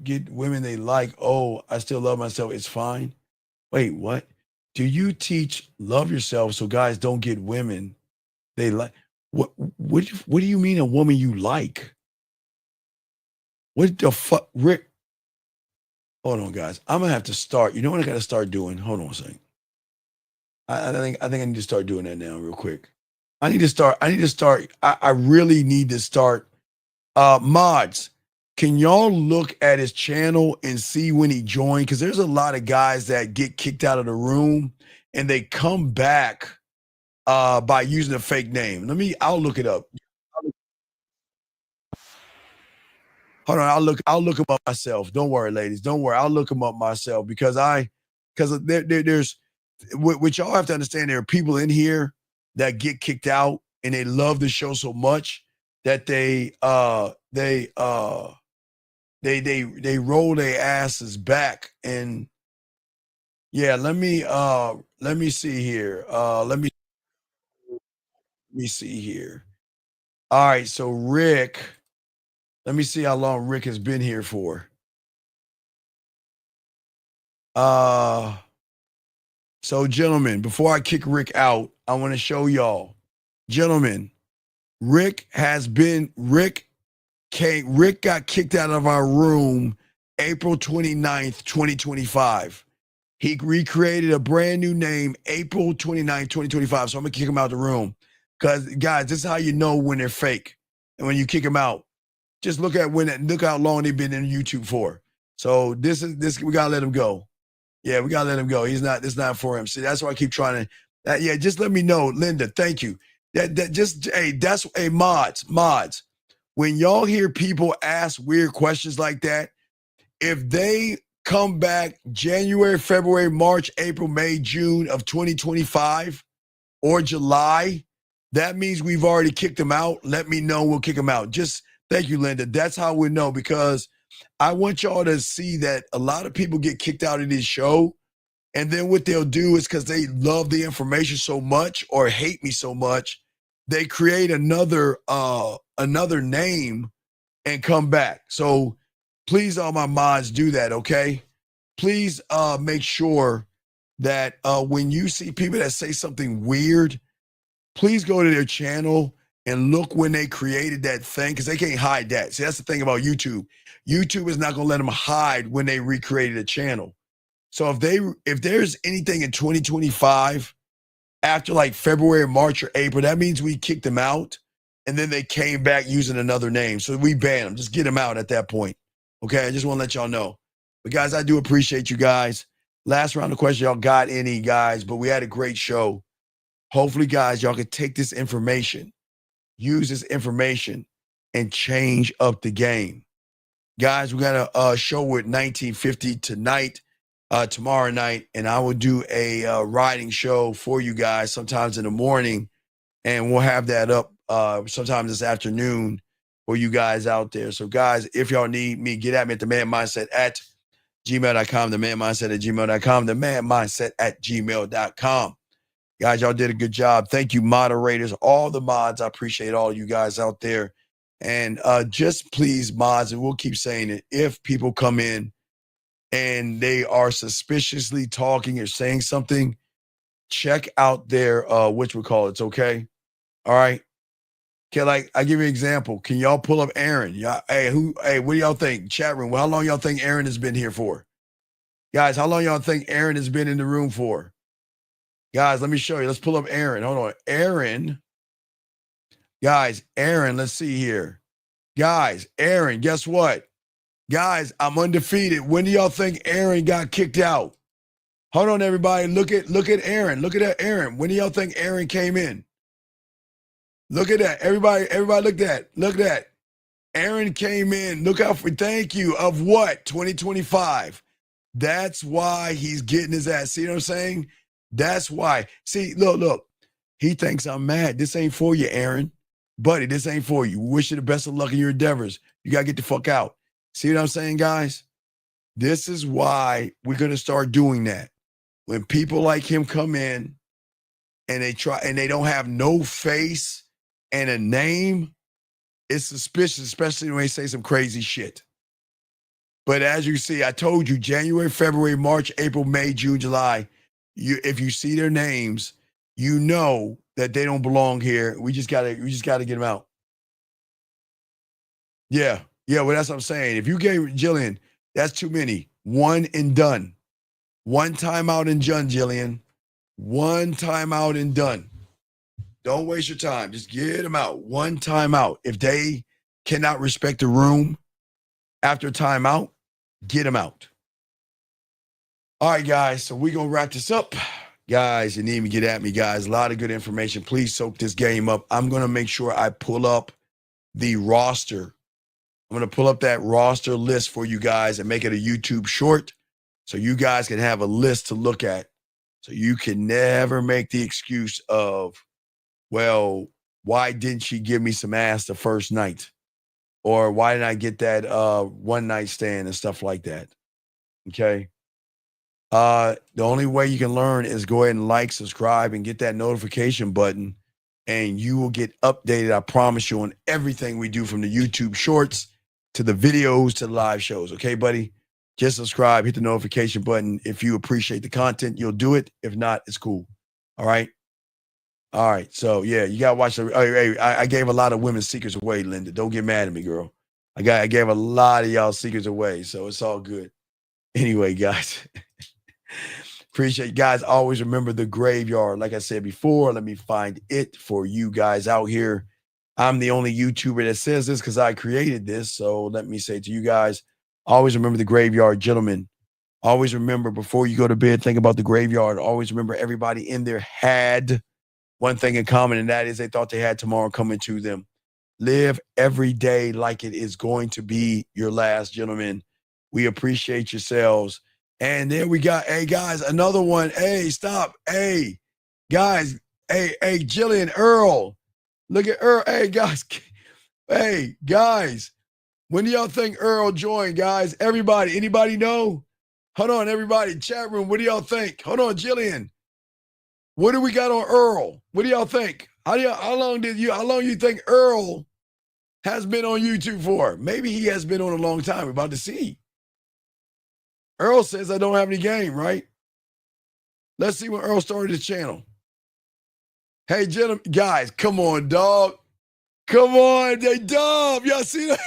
get women they like? Oh, I still love myself. It's fine. Wait, what? Do you teach love yourself so guys don't get women they like? What do you mean a woman you like? What the fuck, Rick? Hold on, guys. I'm gonna have to start. You know what I gotta start doing? Hold on a second. I think I need to start doing that now, real quick. I need to start. I really need to start. Mods, can y'all look at his channel and see when he joined? Because there's a lot of guys that get kicked out of the room and they come back by using a fake name. I'll look it up. Hold on, I'll look him up myself. Don't worry, ladies. Don't worry. I'll look him up myself because there's what y'all have to understand. There are people in here that get kicked out and they love the show so much that they roll their asses back. And yeah, let me see here. Let me see here. All right, so Rick, let me see how long Rick has been here for. So gentlemen, before I kick Rick out, I want to show y'all. Gentlemen, Rick got kicked out of our room April 29th, 2025. He recreated a brand new name April 29th, 2025. So I'm gonna kick him out of the room. Because guys, this is how you know when they're fake. And when you kick them out, just look how long they've been in YouTube for. So this we gotta let him go. Yeah, we gotta let him go. It's not for him. See, that's why I keep trying to. Yeah, just let me know, Linda. Thank you. Mods. When y'all hear people ask weird questions like that, if they come back January, February, March, April, May, June of 2025 or July, that means we've already kicked them out. Let me know. We'll kick them out. Just thank you, Linda. That's how we know, because I want y'all to see that a lot of people get kicked out of this show. And then what they'll do is because they love the information so much or hate me so much, they create another name and come back. So please, all my mods, do that, okay? Please make sure that when you see people that say something weird, please go to their channel and look when they created that thing, because they can't hide that. See, that's the thing about YouTube. YouTube is not going to let them hide when they recreated a channel. So if there's anything in 2025 after like February, March, or April, that means we kicked them out, and then they came back using another name. So we ban them. Just get them out at that point. Okay, I just want to let y'all know. But guys, I do appreciate you guys. Last round of questions, y'all got any, guys, but we had a great show. Hopefully, guys, y'all can take this information, use this information, and change up the game. Guys, we got a show with 1950 tonight, tomorrow night, and I will do a riding show for you guys sometimes in the morning, and we'll have that up sometime this afternoon for you guys out there. So, guys, if y'all need me, get at me at the Man Mindset at gmail.com, the Man Mindset at gmail.com, the Man Mindset at gmail.com. Guys, y'all did a good job. Thank you, moderators, all the mods. I appreciate all you guys out there. And just please, mods, and we'll keep saying it, if people come in and they are suspiciously talking or saying something, check out their whatchamacallits, okay? All right. Okay, like I give you an example. Can y'all pull up Aaron? Y'all, hey, what do y'all think? Chat room. Well, how long y'all think Aaron has been here for? Guys, how long y'all think Aaron has been in the room for? Guys, let me show you. Let's pull up Aaron. Hold on. Aaron. Guys, Aaron, let's see here. Guys, Aaron, guess what? Guys, I'm undefeated. When do y'all think Aaron got kicked out? Hold on, everybody. Look at Aaron. Look at that Aaron. When do y'all think Aaron came in? Look at that. Everybody look at that. Look at that. Aaron came in. Look out for, thank you, of what? 2025. That's why he's getting his ass. See what I'm saying? That's why. See, look. He thinks I'm mad. This ain't for you, Aaron. buddy, this ain't for you. We wish you the best of luck in your endeavors. You got to get the fuck out. See what I'm saying, guys? This is why we're going to start doing that. When people like him come in and they try and they don't have no face and a name, it's suspicious, especially when they say some crazy shit. But as you see, I told you, January, February, March, April, May, June, July, if you see their names, you know that they don't belong here. We just gotta get them out. Yeah, well, that's what I'm saying. If you gave Jillian, that's too many. One and done. One time out and done, Jillian. One time out and done. Don't waste your time. Just get them out. One time out. If they cannot respect the room after time out, get them out. All right, guys. So we're going to wrap this up. Guys, you need me, get at me, guys. A lot of good information. Please soak this game up. I'm going to make sure I pull up the roster. I'm going to pull up that roster list for you guys and make it a YouTube short so you guys can have a list to look at. So you can never make the excuse of, well, why didn't she give me some ass the first night? Or why didn't I get that one night stand and stuff like that? Okay. The only way you can learn is go ahead and like, subscribe, and get that notification button, and you will get updated, I promise you, on everything we do, from the YouTube shorts to the videos to the live shows. Okay, buddy? Just subscribe, hit the notification button. If you appreciate the content, you'll do it. If not, it's cool. All right? All right. So, yeah, you got to watch. I gave a lot of women's secrets away, Linda. Don't get mad at me, girl. I gave a lot of y'all secrets away, so it's all good. Anyway, guys. Appreciate you guys. Always remember the graveyard. Like I said before, let me find it for you guys out here. I'm the only YouTuber that says this because I created this. So let me say to you guys, always remember the graveyard, gentlemen. Always remember, before you go to bed, think about the graveyard. Always remember, everybody in there had one thing in common, and that is they thought they had tomorrow coming to them. Live every day like it is going to be your last, gentlemen. We appreciate yourselves. And then we got, hey, guys, another one. Hey, stop. Hey, guys. Hey, Jillian, Earl. Look at Earl. Hey, guys. Hey, guys. When do y'all think Earl joined, guys? Everybody. Anybody know? Hold on, everybody. Chat room. What do y'all think? Hold on, Jillian. What do we got on Earl? What do y'all think? How long you think Earl has been on YouTube for? Maybe he has been on a long time. We're about to see. Earl says I don't have any game, right? Let's see when Earl started his channel. Hey, gentlemen, guys, come on, dog. Come on, they dumb. Y'all see that?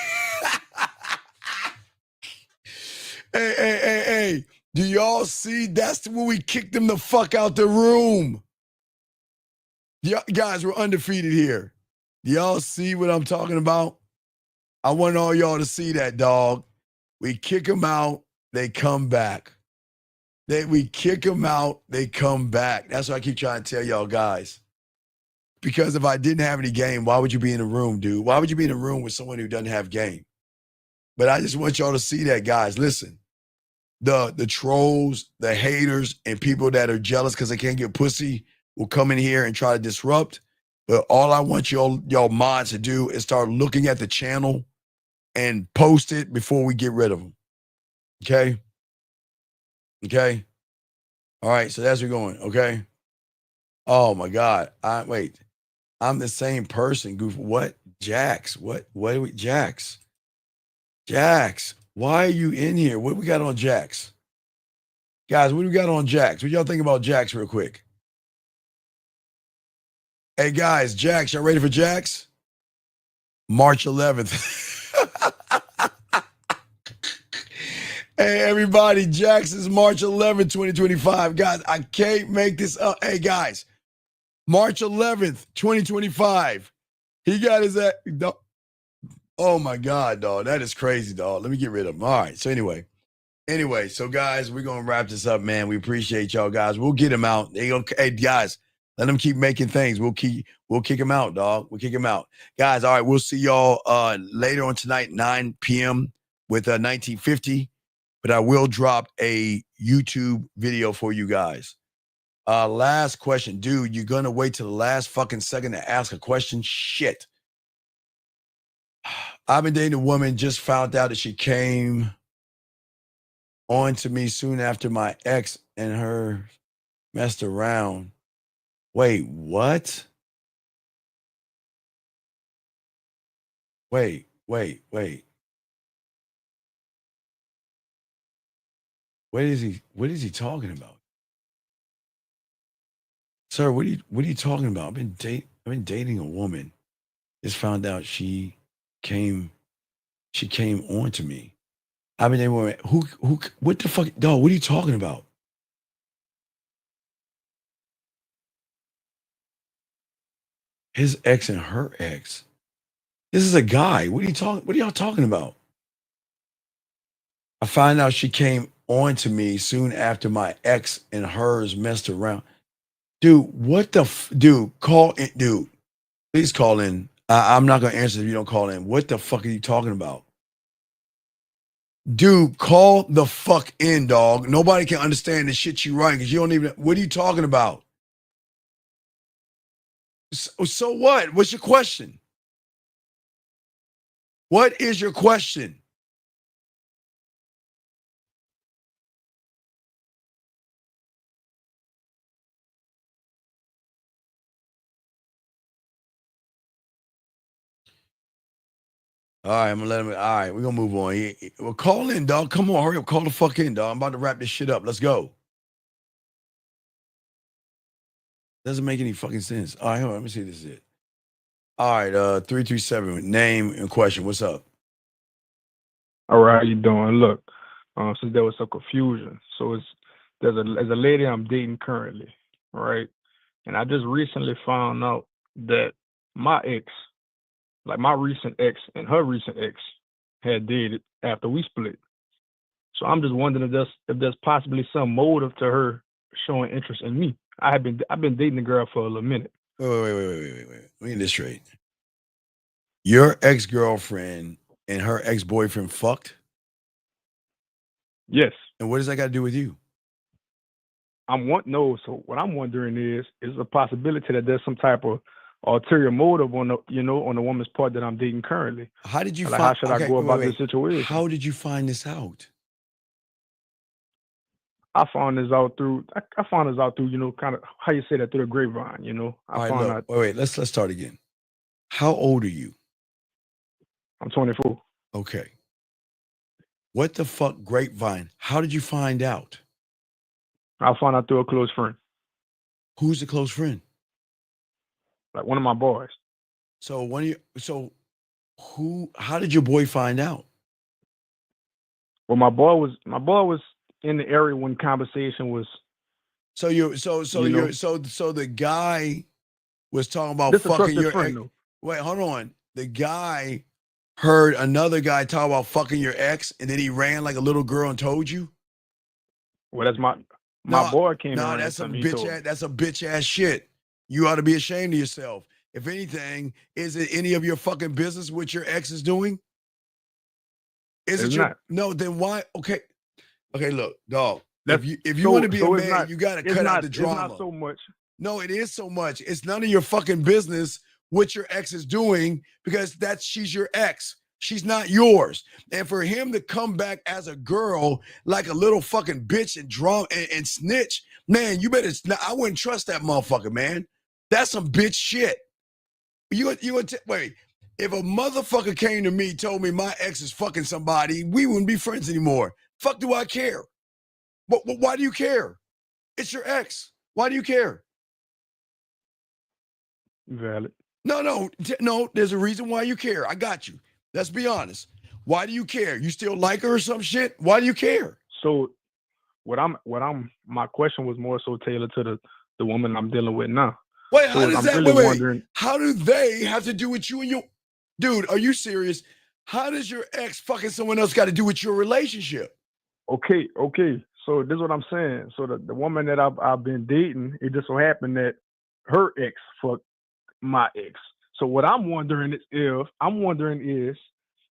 Hey. Do y'all see? That's when we kicked them the fuck out the room. Guys, we're undefeated here. Do y'all see what I'm talking about? I want all y'all to see that, dog. We kick them out. They come back. We kick them out. They come back. That's what I keep trying to tell y'all, guys. Because if I didn't have any game, why would you be in a room, dude? Why would you be in a room with someone who doesn't have game? But I just want y'all to see that, guys. Listen, the trolls, the haters, and people that are jealous because they can't get pussy will come in here and try to disrupt. But all I want y'all mods to do is start looking at the channel and post it before we get rid of them. Okay? Okay? All right, so that's where we're going, okay? Oh, my God. Wait. I'm the same person, Goof. What? Jax. What are we? Jax. Why are you in here? What we got on Jax? Guys, what do we got on Jax? What y'all think about Jax real quick? Hey, guys, Jax, y'all ready for Jax? March 11th. Hey, everybody, Jax is March 11th, 2025. Guys, I can't make this up. Hey, guys, March 11th, 2025. He got his... Oh, my God, dog. That is crazy, dog. Let me get rid of him. All right, so anyway, so, guys, we're going to wrap this up, man. We appreciate y'all, guys. We'll get him out. Hey, guys, let them keep making things. We'll kick him out, dog. We'll kick him out. Guys, all right, we'll see y'all later on tonight, 9 p.m. with 1950. But I will drop a YouTube video for you guys. Last question. Dude, you're going to wait till the last fucking second to ask a question? Shit. I've been dating a woman, just found out that she came on to me soon after my ex and her messed around. Wait, what? Wait. What is he talking about? Sir, what are you talking about? I've been dating a woman. Just found out she came on to me. I've been dating a woman. Who what the fuck, dog, what are you talking about? His ex and her ex. This is a guy. What are y'all talking about? I find out she came on to me soon after my ex and hers messed around. Dude, what the dude, call in, dude. Please call in. I'm not gonna answer if you don't call in. What the fuck are you talking about? Dude, call the fuck in, dog. Nobody can understand the shit you write because you don't even. What are you talking about? So what? What's your question? What is your question? All right, I'm gonna let him. All right, we're gonna move on. Well, call in, dog. Come on, hurry up. Call the fuck in, dog. I'm about to wrap this shit up. Let's go. Doesn't make any fucking sense. All right, hold on. Let me see if this is it. All right, 337. Name and question. What's up? All right, how you doing? Look, since there was some confusion, so there's a lady I'm dating currently, right? And I just recently found out that my ex, like my recent ex and her recent ex, had dated after we split. So I'm just wondering if there's possibly some motive to her showing interest in me. I've been dating the girl for a little minute. Wait. Let me get this straight. Your ex-girlfriend and her ex-boyfriend fucked? Yes. And what does that got to do with you? So what I'm wondering is a possibility that there's some type of ulterior motive on the woman's part that I'm dating currently. How did you like, find? how should I go about this situation? How did you find this out? I found this out through kind of how you say that, through the grapevine. All right, look, wait. Let's start again. How old are you? I'm 24. Okay. What the fuck, grapevine? How did you find out? I found out through a close friend. Who's a close friend? Like one of my boys. So how did your boy find out? Well, my boy was in the area when conversation was. So the guy was talking about this fucking your friend, ex. though. Wait, hold on. The guy heard another guy talk about fucking your ex, and then he ran like a little girl and told you? Well, that's my boy came No, around. that's some bitch ass shit. You ought to be ashamed of yourself. If anything, is it any of your fucking business what your ex is doing? It's not. No, then why? Okay, look, dog. If you want to be a man, you got to cut out the drama. It's not so much. No, it is so much. It's none of your fucking business what your ex is doing because she's your ex. She's not yours. And for him to come back as a girl like a little fucking bitch and drum and snitch, man, you better. I wouldn't trust that motherfucker, man. That's some bitch shit. Wait. If a motherfucker came to me, told me my ex is fucking somebody, we wouldn't be friends anymore. Fuck, do I care? But why do you care? It's your ex. Why do you care? Valid. No. There's a reason why you care. I got you. Let's be honest. Why do you care? You still like her or some shit? Why do you care? So, my question was more so tailored to the woman I'm dealing with now. Wait, so how does that? Really wait. How do they have to do with you and your? Dude, are you serious? How does your ex fucking someone else got to do with your relationship? Okay. So this is what I'm saying. So the woman that I've been dating, it just so happened that her ex fucked my ex. So what I'm wondering is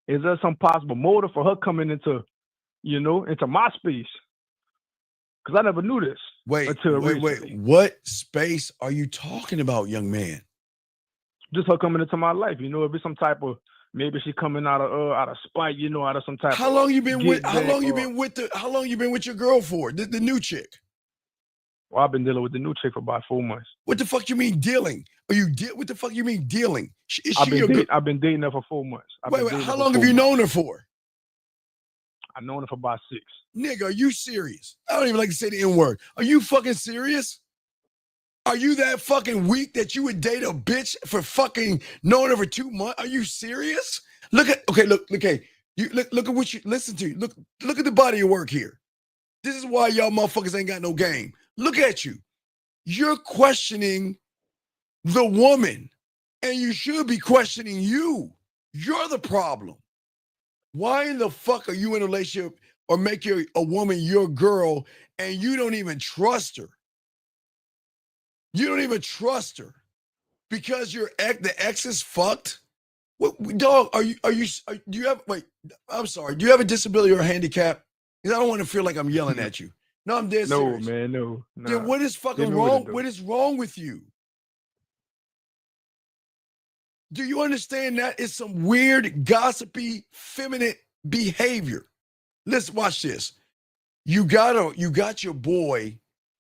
there some possible motive for her coming into my space? Because I never knew this. Wait. What space are you talking about, young man? Just her coming into my life. If it's some type of maybe she coming out of spite, you know, out of some type. How long you been with? get How back long you or- been with the? How long you been with your girl for? The new chick. Well, I've been dealing with the new chick for about 4 months. What the fuck you mean dealing? Are you what the fuck you mean dealing? Is I've she been your girl? I've been dating her for 4 months. Wait, how long have you known her for? I've known her for about 6. Nigga, are you serious? I don't even like to say the N-word. Are you fucking serious? Are you that fucking weak that you would date a bitch for fucking knowing her for 2 months? Are you serious? Look, hey, you look at what you listen to. Look at the body of work here. This is why y'all motherfuckers ain't got no game. Look at you. You're questioning the woman, and you should be questioning you. You're the problem. Why in the fuck are you in a relationship or make a woman your girl and you don't even trust her? You don't even trust her because the ex is fucked. What, dog? Do you have? Wait, I'm sorry. Do you have a disability or a handicap? Because I don't want to feel like I'm yelling at you. No, I'm dead serious. No, man, no. Nah. Then what is fucking wrong? What is wrong with you? Do you understand that it's some weird, gossipy, feminine behavior? Let's watch this. You got your boy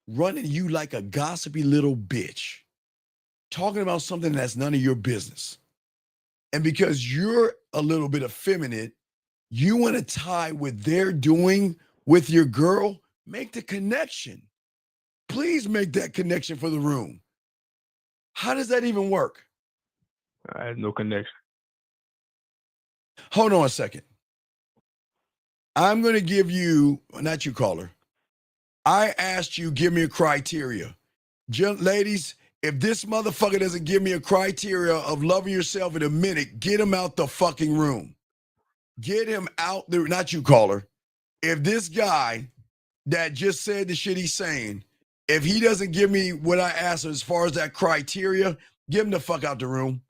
running you like a gossipy little bitch, talking about something that's none of your business. And because you're a little bit effeminate, you want to tie what they're doing with your girl, make the connection. Please make that connection for the room. How does that even work? I have no connection. Hold on a second. I'm going to give you, not you, caller. I asked you, give me a criteria. Ladies, if this motherfucker doesn't give me a criteria of loving yourself in a minute, get him out the fucking room. Get him out there, not you, caller. If this guy that just said the shit he's saying, if he doesn't give me what I asked as far as that criteria, get him the fuck out the room.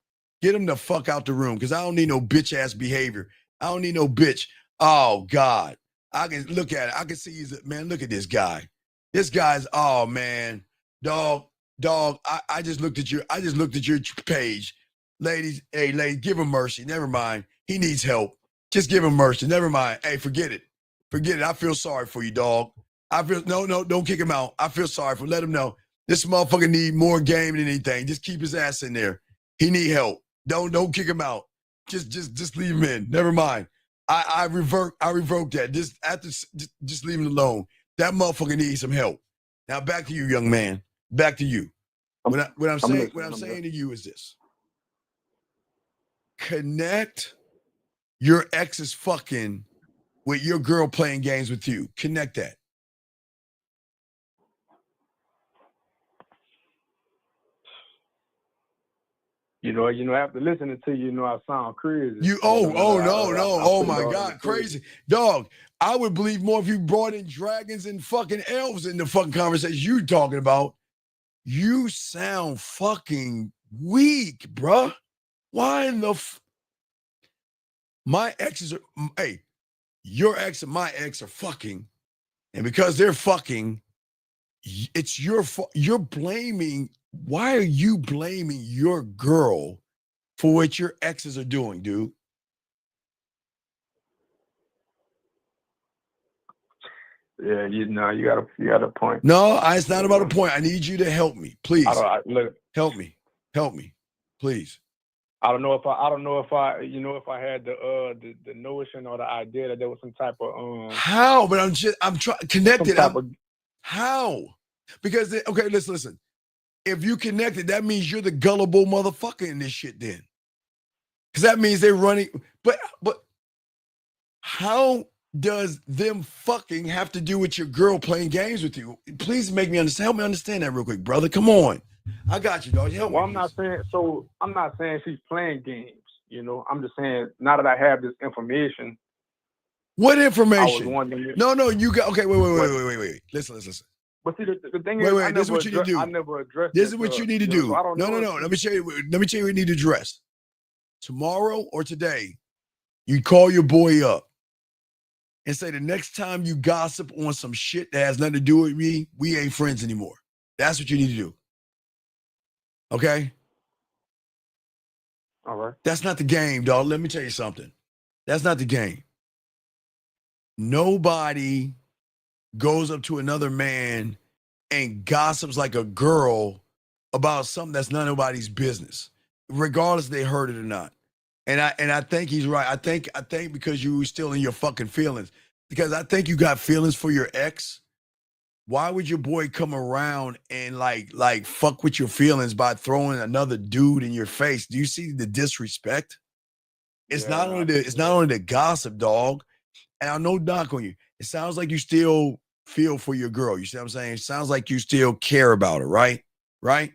Get him the fuck out the room because I don't need no bitch-ass behavior. I don't need no bitch. Oh, God. I can look at it. I can see he's, man, look at this guy. This guy's, oh, man. Dog, I just looked at your page. Ladies, give him mercy. Never mind. He needs help. Just give him mercy. Never mind. Hey, forget it. Forget it. I feel sorry for you, dog. No, don't kick him out. I feel sorry for him. Let him know. This motherfucker need more game than anything. Just keep his ass in there. He need help. Don't kick him out. Just leave him in. Never mind. I revoke that. Just leave him alone. That motherfucker needs some help. Now back to you, young man. Back to you. What I'm saying to you is this. Connect your ex's fucking with your girl playing games with you. Connect that. You know, after listening to you, I sound crazy. Oh my God, crazy. Dog, I would believe more if you brought in dragons and fucking elves in the fucking conversation you talking about. You sound fucking weak, bruh. Why in the my exes are, hey, your ex and my ex are fucking, and because they're fucking, it's your fault. You're blaming. Why are you blaming your girl for what your exes are doing, dude? Yeah, you got a point. No, it's not about a point. I need you to help me, please. Help me, please. I don't know if I had the notion or the idea that there was some type of how, but I'm trying connected. How? Because okay, listen. If you connected, that means you're the gullible motherfucker in this shit then. Because that means they're running. But how does them fucking have to do with your girl playing games with you? Please make me understand. Help me understand that real quick, brother. Come on. I got you, dog. Help me. I'm not saying she's playing games. I'm just saying now that I have this information. What information? I was wondering. No, you got okay. Wait. Listen. But see, the thing is, wait. This is what you need to do. I never addressed. This is what you need to do. So no. Let me show you. Let me tell you what you need to address. Tomorrow or today, you call your boy up and say the next time you gossip on some shit that has nothing to do with me, we ain't friends anymore. That's what you need to do. Okay? All right. That's not the game, dog. Let me tell you something. That's not the game. Nobody goes up to another man and gossips like a girl about something that's not nobody's business, regardless if they heard it or not. And I think he's right. I think because you were still in your fucking feelings, because I think you got feelings for your ex. Why would your boy come around and like fuck with your feelings by throwing another dude in your face? Do you see the disrespect? It's not only the gossip, dog. And I know knock on you. It sounds like you still feel for your girl. You see what I'm saying? It sounds like you still care about her, right? Right?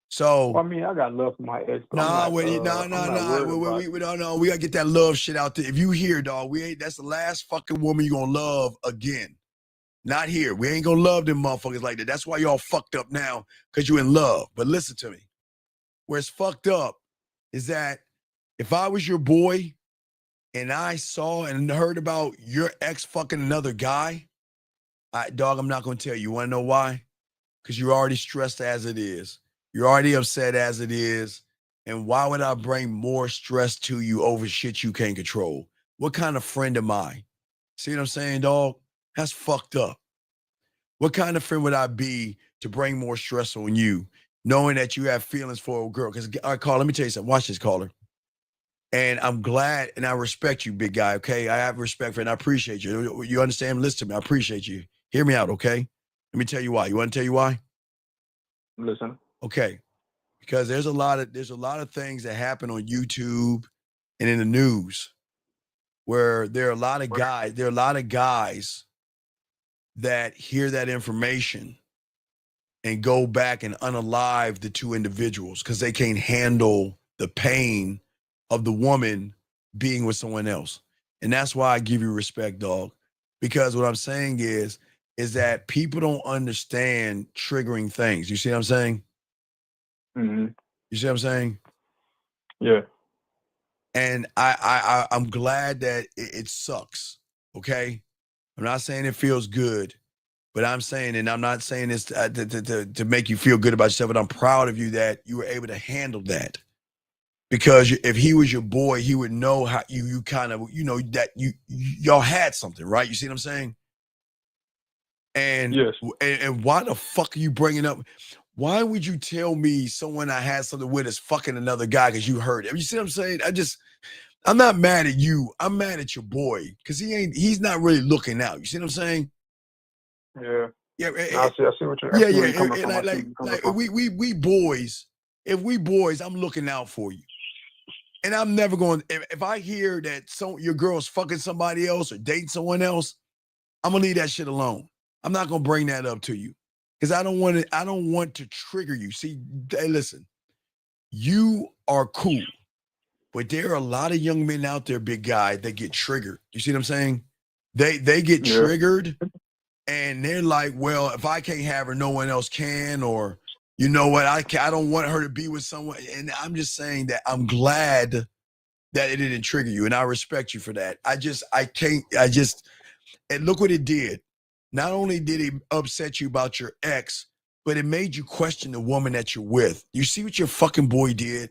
So Well, I mean, I got love for my ex, but nah, I'm not worried about it. we gotta get that love shit out there. If you here, dog, that's the last fucking woman you're gonna love again. Not here. We ain't gonna love them motherfuckers like that. That's why y'all fucked up now, because you're in love. But listen to me. Where it's fucked up is that if I was your boy and I saw and heard about your ex fucking another guy, dog, I'm not gonna tell you. You wanna know why? Because you're already stressed as it is. You're already upset as it is. And why would I bring more stress to you over shit you can't control? What kind of friend am I? See what I'm saying, dog? That's fucked up. What kind of friend would I be to bring more stress on you, knowing that you have feelings for a girl? Because, all right, caller, let me tell you something. Watch this, caller. And I'm glad and I respect you, big guy, okay? I have respect for you and I appreciate you. You understand? Listen to me. I appreciate you. Hear me out, okay? Let me tell you why. You want to tell you why? Listen. Okay. Because there's a lot of things that happen on YouTube and in the news where there are a lot of guys that hear that information and go back and unalive the two individuals because they can't handle the pain of the woman being with someone else. And that's why I give you respect, dog. Because what I'm saying is that people don't understand triggering things. You see what I'm saying? Mm-hmm. You see what I'm saying? Yeah. And I'm glad that it sucks. Okay. I'm not saying it feels good, but I'm saying, and I'm not saying this to make you feel good about yourself, but I'm proud of you that you were able to handle that. Because if he was your boy, he would know how you kind of, that y'all had something, right? You see what I'm saying? And yes. And why the fuck are you bringing up? Why would you tell me someone I had something with is fucking another guy because you heard it? You see what I'm saying? I'm not mad at you. I'm mad at your boy because he's not really looking out. You see what I'm saying? Yeah. Yeah. I see what you're coming from. Like we boys, if we boys, I'm looking out for you. And I'm never going, if I hear that your girl's fucking somebody else or dating someone else, I'm gonna leave that shit alone. I'm not gonna bring that up to you. Because I don't want to trigger you. See, hey, listen, you are cool, but there are a lot of young men out there, big guy, that get triggered. You see what I'm saying? They get triggered and they're like, well, if I can't have her, no one else can, or you know what, I don't want her to be with someone. And I'm just saying that I'm glad that it didn't trigger you, and I respect you for that. And look what it did. Not only did it upset you about your ex, but it made you question the woman that you're with. You see what your fucking boy did?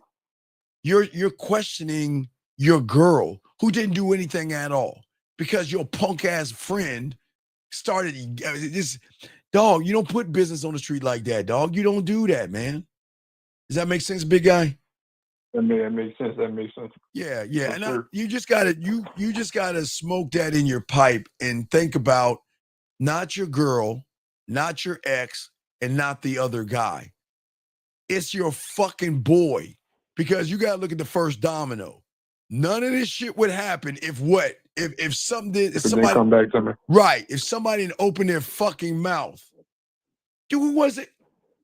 You're questioning your girl who didn't do anything at all because your punk ass friend started this. Dog, you don't put business on the street like that, dog. You don't do that, man. Does that make sense, big guy? That makes sense. That makes sense. Yeah. For And sure. you just gotta smoke that in your pipe and think about not your girl, not your ex, and not the other guy. It's your fucking boy. Because you gotta look at the first domino. None of this shit would happen if somebody come back to me. Right. If somebody didn't open their fucking mouth. Dude, who was it?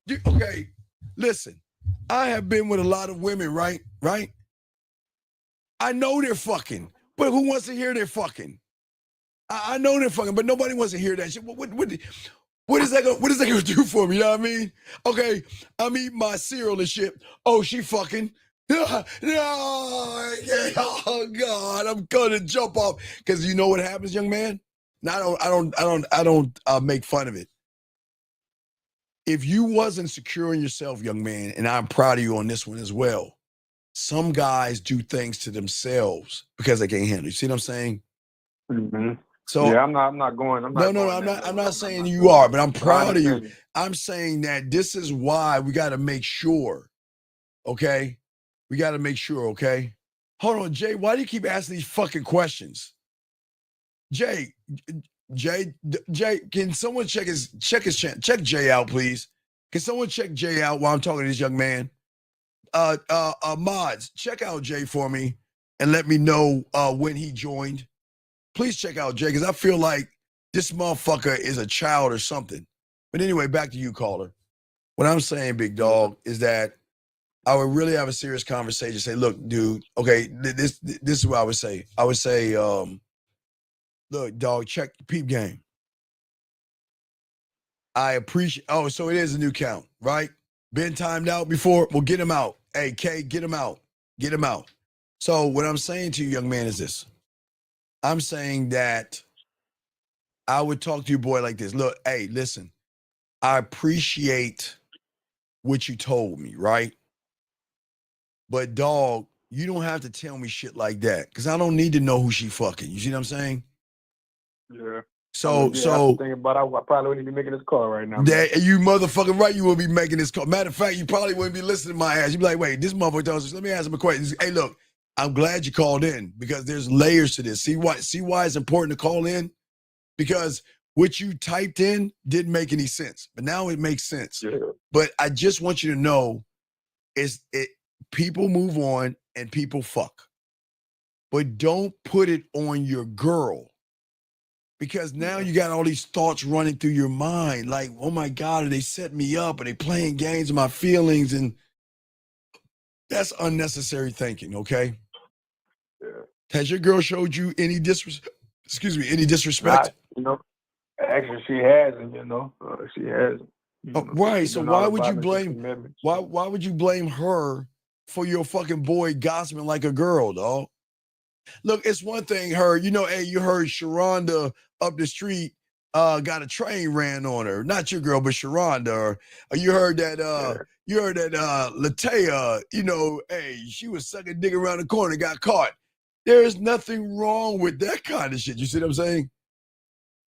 Dude, okay, listen. I have been with a lot of women, right? Right? I know they're fucking, but who wants to hear they're fucking? I know they're fucking, but nobody wants to hear that shit. What is that gonna do for me? You know what I mean? Okay, I'm eating my cereal and shit. Oh, she fucking. No, oh God, I'm gonna jump off because you know what happens, young man. Now I don't make fun of it. If you wasn't secure in yourself, young man, and I'm proud of you on this one as well, some guys do things to themselves because they can't handle it. You see what I'm saying? Mm-hmm. So yeah, I'm not going. I'm not saying you are, but I'm proud of you. you. I'm saying that this is why we got to make sure. Okay, we got to make sure. Okay, hold on, Jay. Why do you keep asking these fucking questions, Jay? Jay, can someone check Jay out, please? Can someone check Jay out while I'm talking to this young man? Mods, check out Jay for me and let me know when he joined. Please check out Jay, because I feel like this motherfucker is a child or something. But anyway, back to you, caller. What I'm saying, big dog, is that I would really have a serious conversation. Say, look, dude, okay, this is what I would say. I would say, look, dog, check the peep game. I appreciate. Oh, so it is a new count, right? Been timed out before. Well, get him out. Hey, K, get him out. Get him out. So what I'm saying to you, young man, is this. I'm saying that I would talk to your boy like this. Look, hey, listen, I appreciate what you told me, right? But dog, you don't have to tell me shit like that, because I don't need to know who she fucking. You see what I'm saying? Yeah. So thinking about I probably wouldn't be making this call right now. That, you motherfucking right, you will be making this call. Matter of fact, you probably wouldn't be listening to my ass. You'd be like, wait, this motherfucker tells us, let me ask him a question. Hey, look, I'm glad you called in, because there's layers to this. See why it's important to call in? Because what you typed in didn't make any sense, but now it makes sense. Yeah. But I just want you to know, people move on and people fuck. But don't put it on your girl. Because now you got all these thoughts running through your mind, like, oh my God, are they setting me up? Are they playing games with my feelings? And that's unnecessary thinking, okay? Yeah. Has your girl showed you any disrespect? Actually, she hasn't, she hasn't. Right, so why would you blame, why would you blame her for your fucking boy gossiping like a girl, dog? Look, it's one thing, hey, you heard Sharonda up the street got a train ran on her. Not your girl, but Sharonda. Or you heard that Latea, hey, she was sucking dick around the corner and got caught. There's nothing wrong with that kind of shit. You see what I'm saying?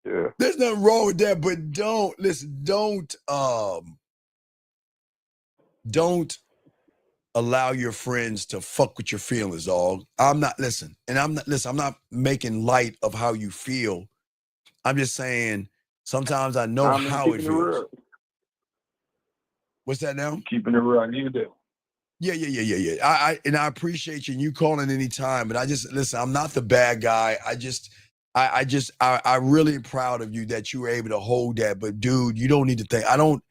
Yeah. There's nothing wrong with that, but don't allow your friends to fuck with your feelings, dog. I'm not making light of how you feel. I'm just saying, sometimes I know how it feels. What's that now? Keeping it real. I needed that. Yeah. I appreciate you and you calling any time, but I'm not the bad guy. I really proud of you that you were able to hold that. But dude, you don't need to think. I don't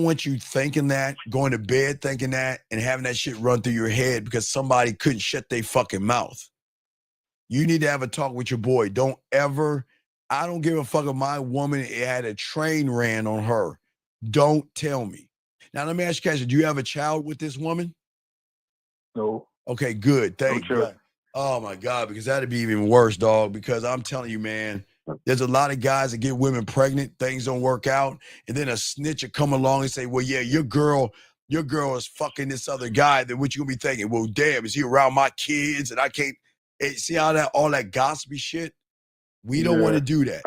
want you thinking that, going to bed thinking that, and having that shit run through your head because somebody couldn't shut their fucking mouth. You need to have a talk with your boy. I don't give a fuck if my woman had a train ran on her. Don't tell me. Now, let me ask you, Cash, do you have a child with this woman? No. Okay, good. Thank you. Oh, my God, because that'd be even worse, dog, because I'm telling you, man, there's a lot of guys that get women pregnant, things don't work out, and then a snitch will come along and say, well, yeah, your girl is fucking this other guy. Then what you gonna be thinking? Well, damn, is he around my kids and I can't see all that gossipy shit? We don't want to do that.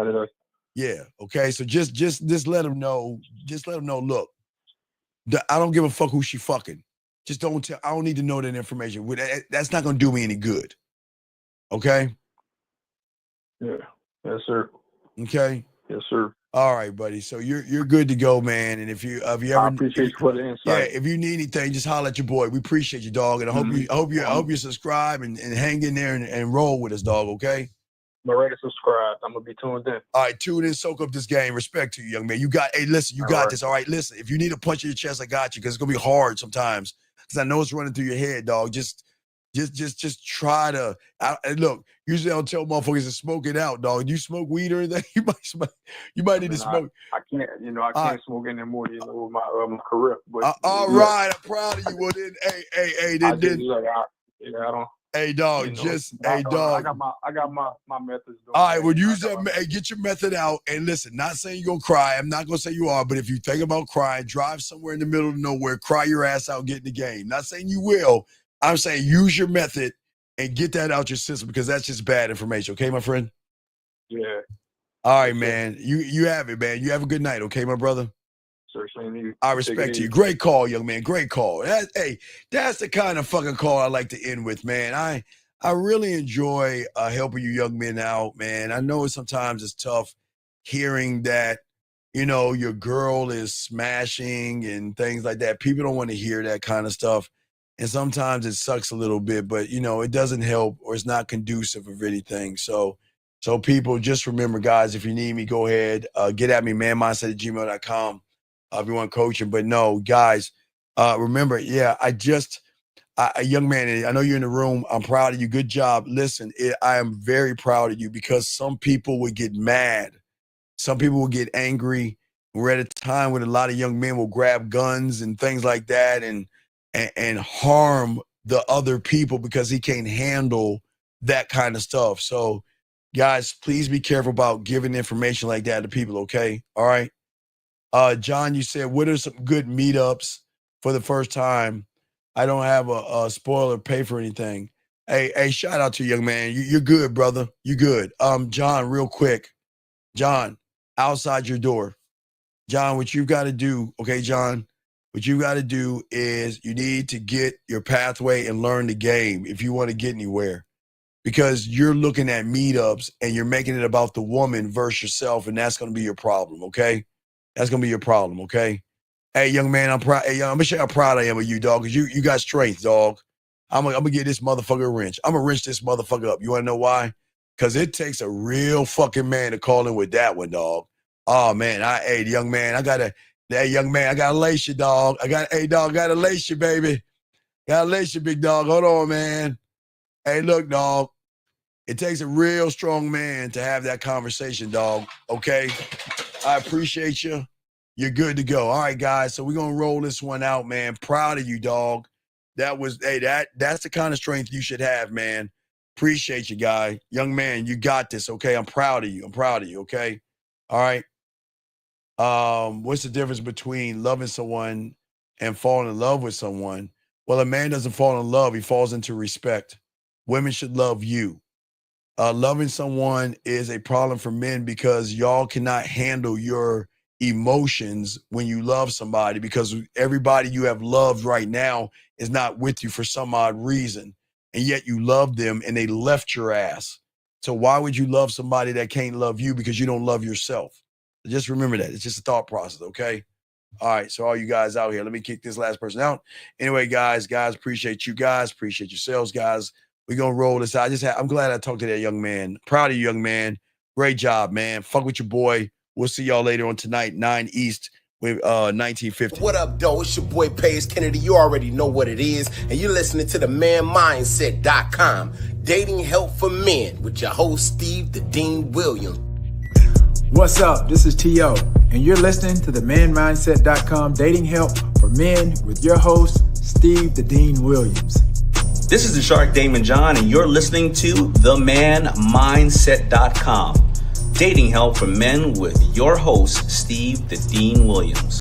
Yeah, okay. So just let them know. Just let them know, look, I don't give a fuck who she fucking. Just don't tell. I don't need to know that information. That's not gonna do me any good. Okay? Yeah. Yes, sir. Okay. Yes, sir. All right, buddy. So you're good to go, man. And if you ever, I appreciate you for the insight. Yeah, if you need anything, just holler at your boy. We appreciate you, dog. And I hope you subscribe and hang in there and roll with us, dog. Okay. I'm ready to subscribe. I'm gonna be tuned in. All right, tune in, soak up this game. Respect to you, young man. You got this. All right, listen. If you need a punch in your chest, I got you, because it's gonna be hard sometimes. Because I know it's running through your head, dog. Just try to look. Usually, I don't tell motherfuckers to smoke it out, dog. Do you smoke weed or anything? You might need to smoke. I can't smoke anymore. With my career. But, all right, I'm proud of you. Well, then, hey, I don't. Hey, dog, I got my methods. All right, well, use that. Hey, get your method out. And listen, not saying you're going to cry. I'm not going to say you are. But if you think about crying, drive somewhere in the middle of nowhere, cry your ass out, get in the game. Not saying you will, I'm saying use your method and get that out your system because that's just bad information. Okay, my friend? Yeah. All right, man. You have it, man. You have a good night, okay, my brother? Sir, same to you. I Take it respect you. easy. Great call, young man. Great call. Hey, that's the kind of fucking call I like to end with, man. I really enjoy helping you young men out, man. I know sometimes it's tough hearing that, you know, your girl is smashing and things like that. People don't want to hear that kind of stuff. And sometimes it sucks a little bit, but, you know, it doesn't help or it's not conducive of anything. So people, just remember, guys, if you need me, go ahead. Get at me, manmindset@gmail.com. If you want coaching. But no, guys, remember, yeah, a young man, I know you're in the room. I'm proud of you. Good job. Listen, I am very proud of you because some people would get mad. Some people will get angry. We're at a time when a lot of young men will grab guns and things like that and harm the other people because he can't handle that kind of stuff. So, guys, please be careful about giving information like that to people, okay? All right? John, you said, what are some good meetups for the first time? I don't have a spoiler pay for anything. Hey, shout out to you, young man. You're good, brother. You good. John, real quick. John, outside your door. John, what you've got to do, okay, John, what you got to do is you need to get your pathway and learn the game if you want to get anywhere. Because you're looking at meetups and you're making it about the woman versus yourself, and that's going to be your problem, okay? That's going to be your problem, okay? Hey, young man, I'm proud. Hey, I'm going to show you how proud I am of you, dog, because you got strength, dog. I'm going to get this motherfucker a wrench. I'm going to wrench this motherfucker up. You want to know why? Because it takes a real fucking man to call in with that one, dog. Oh, man. Hey, young man, I got to lace you, dog. I got to lace you, baby. Got to lace you, big dog. Hold on, man. Hey, look, dog. It takes a real strong man to have that conversation, dog. Okay? I appreciate you. You're good to go. All right, guys. So we're going to roll this one out, man. Proud of you, dog. That's the kind of strength you should have, man. Appreciate you, guy. Young man, you got this, okay? I'm proud of you. Okay? All right? What's the difference between loving someone and falling in love with someone? Well, a man doesn't fall in love. He falls into respect. Women should love you. Loving someone is a problem for men because y'all cannot handle your emotions when you love somebody because everybody you have loved right now is not with you for some odd reason. And yet you love them and they left your ass. So why would you love somebody that can't love you because you don't love yourself? Just remember that. It's just a thought process, okay? All right, so all you guys out here, let me kick this last person out. Anyway, guys, appreciate you guys. Appreciate yourselves, guys. We're going to roll this out. I'm glad I talked to that young man. Proud of you, young man. Great job, man. Fuck with your boy. We'll see y'all later on tonight, 9 East with 1950. What up, though? It's your boy, Paige Kennedy. You already know what it is. And you're listening to the manmindset.com. Dating help for men with your host, Steve the Dean Williams. What's up? This is T.O. And you're listening to the manmindset.com dating help for men with your host, Steve the Dean Williams. This is the Shark Damon John, and you're listening to themanmindset.com. Dating help for men with your host, Steve the Dean Williams.